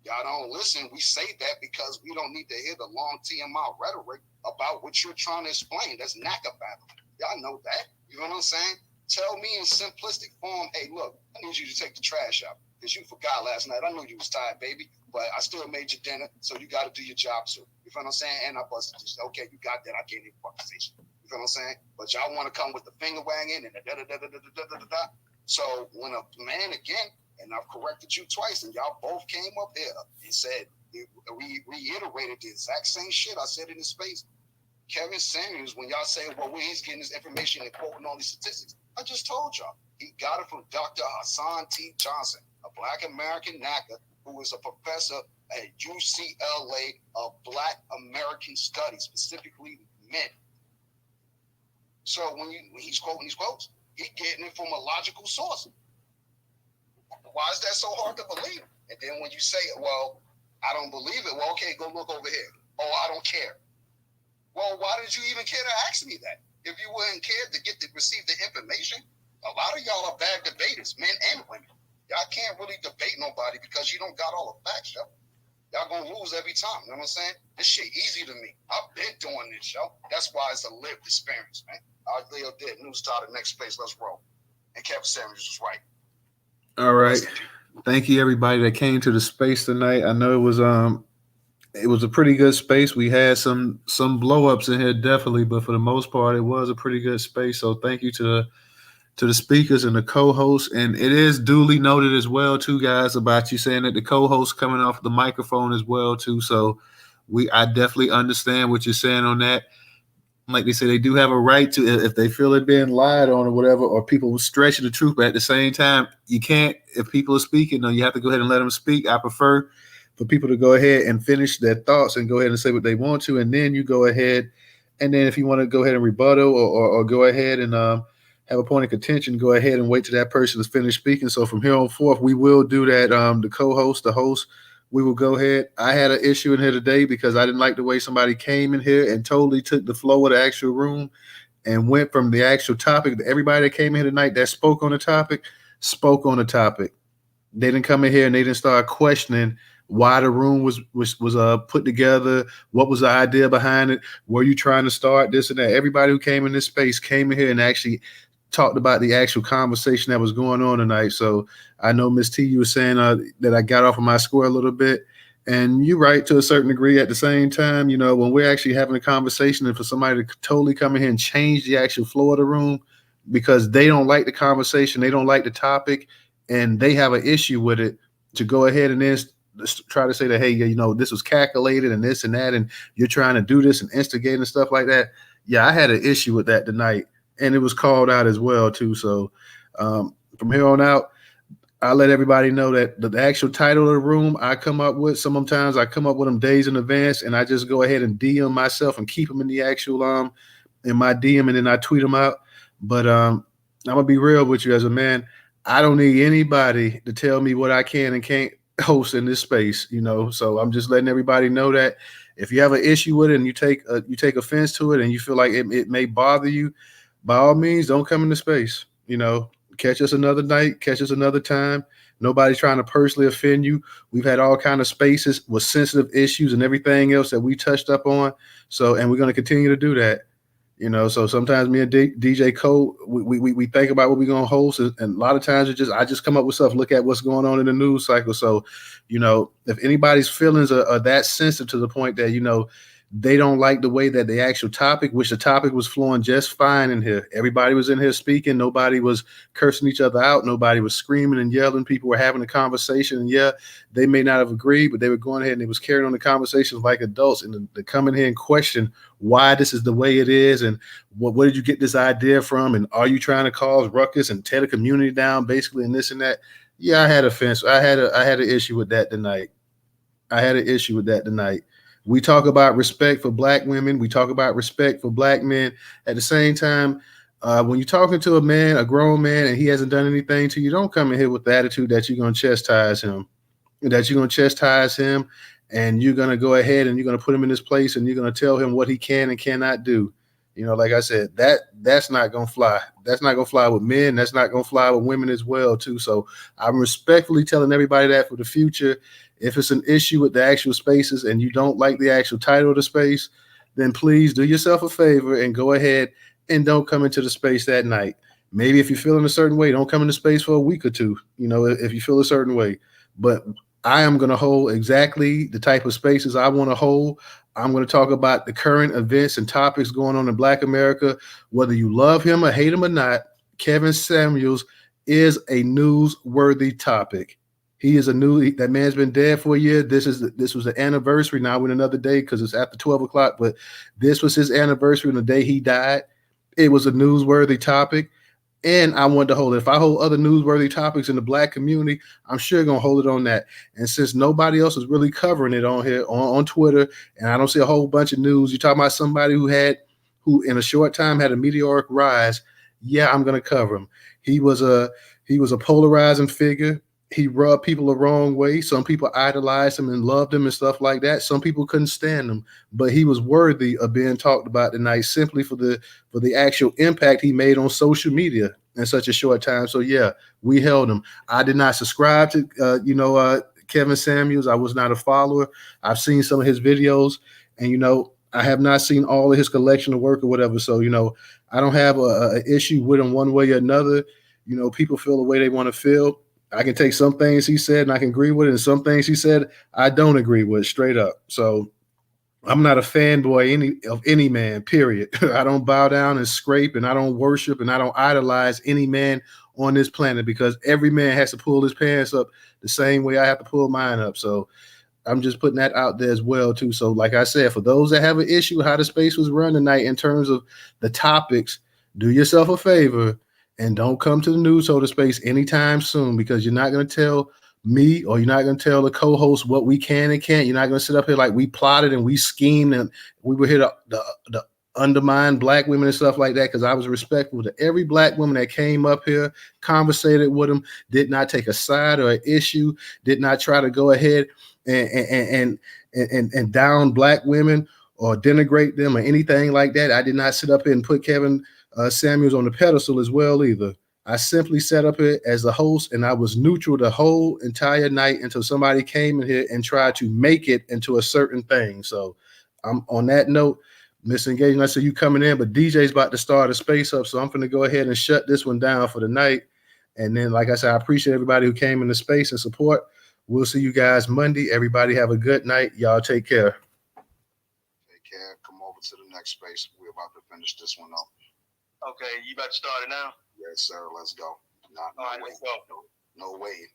Y'all don't listen. We say that because we don't need to hear the long TMI rhetoric about what you're trying to explain. That's NACA battle. Y'all know that. You know what I'm saying? Tell me in simplistic form, hey, look, I need you to take the trash out because you forgot last night. I knew you was tired, baby, but I still made you dinner, so you got to do your job too. You feel what I'm saying? And I busted you. Okay, you got that. I can't even fucking say shit. You feel what I'm saying? But y'all want to come with the finger wagging and the da-da-da-da-da-da-da-da-da. So when a man, again, and I've corrected you twice, and y'all both came up here and said, we reiterated the exact same shit I said in his space. Kevin Samuels, when y'all say, well, where he's getting this information and quoting all these statistics, I just told y'all. He got it from Dr. Hassan T. Johnson, a Black American NACA, who is a professor at UCLA of Black American Studies, specifically men. So when he's quoting these quotes, he's getting it from a logical source. Why is that so hard to believe? And then when you say, well, I don't believe it, well, okay, go look over here. Oh, I don't care. Well, why did you even care to ask me that? If you wouldn't care to receive the information, a lot of y'all are bad debaters, men and women. Y'all can't really debate nobody because you don't got all the facts, yo. Y'all gonna lose every time, you know what I'm saying? This shit easy to me. I've been doing this, yo. That's why it's a lived experience, man. I Leo did. Newstoter, next space, let's roll. And Kevin Samuels was right. All right. Thank you, everybody that came to the space tonight. I know it was a pretty good space. We had some blow-ups in here, definitely, but for the most part, it was a pretty good space. So thank you to the speakers and the co-hosts. And it is duly noted as well, too, guys, about you saying that the co-host coming off the microphone as well, too. So I definitely understand what you're saying on that. Like they say, they do have a right to, if they feel it being lied on or whatever, or people stretching the truth. But at the same time, you can't, if people are speaking, no, you have to go ahead and let them speak. I prefer for people to go ahead and finish their thoughts and go ahead and say what they want to. And then you go ahead. And then if you want to go ahead and rebuttal or go ahead and have a point of contention, go ahead and wait till that person is finished speaking. So from here on forth, we will do that. The co-host, the host we will go ahead. I had an issue in here today because I didn't like the way somebody came in here and totally took the flow of the actual room and went from the actual topic. Everybody that came in here tonight that spoke on the topic, spoke on the topic. They didn't come in here and they didn't start questioning why the room was put together. What was the idea behind it? Were you trying to start this and that? Everybody who came in this space came in here and actually talked about the actual conversation that was going on tonight. So I know Miss T, you were saying that I got off of my square a little bit, and you're right to a certain degree. At the same time, you know, when we're actually having a conversation, and for somebody to totally come in here and change the actual flow of the room because they don't like the conversation, they don't like the topic, and they have an issue with it, to go ahead and then try to say that, hey, you know, this was calculated and this and that, and you're trying to do this and instigate and stuff like that. Yeah, I had an issue with that tonight, and it was called out as well too. So from here on out, I let everybody know that the actual title of the room I come up with, sometimes I come up with them days in advance, and I just go ahead and DM myself and keep them in the actual in my DM, and then I tweet them out. But I'm gonna be real with you as a man. I don't need anybody to tell me what I can and can't host in this space, you know. So I'm just letting everybody know that if you have an issue with it and you take offense to it and you feel like it may bother you, by all means, don't come into space. You know, catch us another night, catch us another time. Nobody's trying to personally offend you. We've had all kind of spaces with sensitive issues and everything else that we touched up on. So, and we're going to continue to do that. You know, so sometimes me and DJ Cole, we think about what we're gonna host, and a lot of times I just come up with stuff, look at what's going on in the news cycle. So, you know, if anybody's feelings are that sensitive to the point that, you know, they don't like the way that the actual topic, which the topic was flowing just fine in here. Everybody was in here speaking. Nobody was cursing each other out. Nobody was screaming and yelling. People were having a conversation. And yeah, they may not have agreed, but they were going ahead and they was carrying on the conversations like adults. And to come in here and question why this is the way it is, and where did you get this idea from? And are you trying to cause ruckus and tear the community down, basically, and this and that? Yeah, I had offense. I had an issue with that tonight. We talk about respect for Black women. We talk about respect for Black men. At the same time, when you're talking to a man, a grown man, and he hasn't done anything to you, don't come in here with the attitude that you're going to chastise him, and you're going to go ahead and you're going to put him in his place, and you're going to tell him what he can and cannot do. You know, like I said, that's not going to fly. That's not going to fly with men. That's not going to fly with women as well, too. So I'm respectfully telling everybody that for the future, if it's an issue with the actual spaces and you don't like the actual title of the space, then please do yourself a favor and go ahead and don't come into the space that night. Maybe if you're feeling a certain way, don't come into space for a week or two, you know, if you feel a certain way. But I am going to hold exactly the type of spaces I want to hold. I'm going to talk about the current events and topics going on in Black America. Whether you love him or hate him or not, Kevin Samuels is a newsworthy topic. He is that man's been dead for a year. This was the anniversary. Now we're in another day because it's after 12 o'clock, but this was his anniversary on the day he died. It was a newsworthy topic. And I wanted to hold it. If I hold other newsworthy topics in the Black community, I'm sure going to hold it on that. And since nobody else is really covering it on here, on Twitter, and I don't see a whole bunch of news, you're talking about somebody who in a short time had a meteoric rise. Yeah, I'm going to cover him. He was a polarizing figure. He rubbed people the wrong way. Some people idolized him and loved him and stuff like that. Some people couldn't stand him, but he was worthy of being talked about tonight simply for the actual impact he made on social media in such a short time. So yeah, we held him. I did not subscribe to Kevin Samuels. I was not a follower. I've seen some of his videos, and you know, I have not seen all of his collection of work or whatever. So you know, I don't have a issue with him one way or another. You know, people feel the way they want to feel. I can take some things he said and I can agree with it, and some things he said I don't agree with, straight up. So I'm not a fanboy of any man, period. I don't bow down and scrape, and I don't worship, and I don't idolize any man on this planet, because every man has to pull his pants up the same way I have to pull mine up. So I'm just putting that out there as well too. So like I said, for those that have an issue with how the space was run tonight in terms of the topics, do yourself a favor and don't come to the Newstoter space anytime soon, because you're not going to tell me, or you're not going to tell the co-host what we can and can't. You're not going to sit up here like we plotted and we schemed and we were here to undermine Black women and stuff like that, because I was respectful to every Black woman that came up here, conversated with them, did not take a side or an issue, did not try to go ahead and down black women or denigrate them or anything like that. I did not sit up here and put Kevin Samuels on the pedestal as well either. I simply sat up here as the host, and I was neutral the whole entire night until somebody came in here and tried to make it into a certain thing. So I'm on that note, misengaging. I see you coming in, but DJ's about to start a space up, so I'm going to go ahead and shut this one down for the night. And then, like I said, I appreciate everybody who came in the space and support. We'll see you guys Monday. Everybody have a good night. Y'all take care. Take care. Come over to the next space. We're about to finish this one up. Okay, you about to start it now? Yes, sir. Let's go. All right, let's go. No waiting.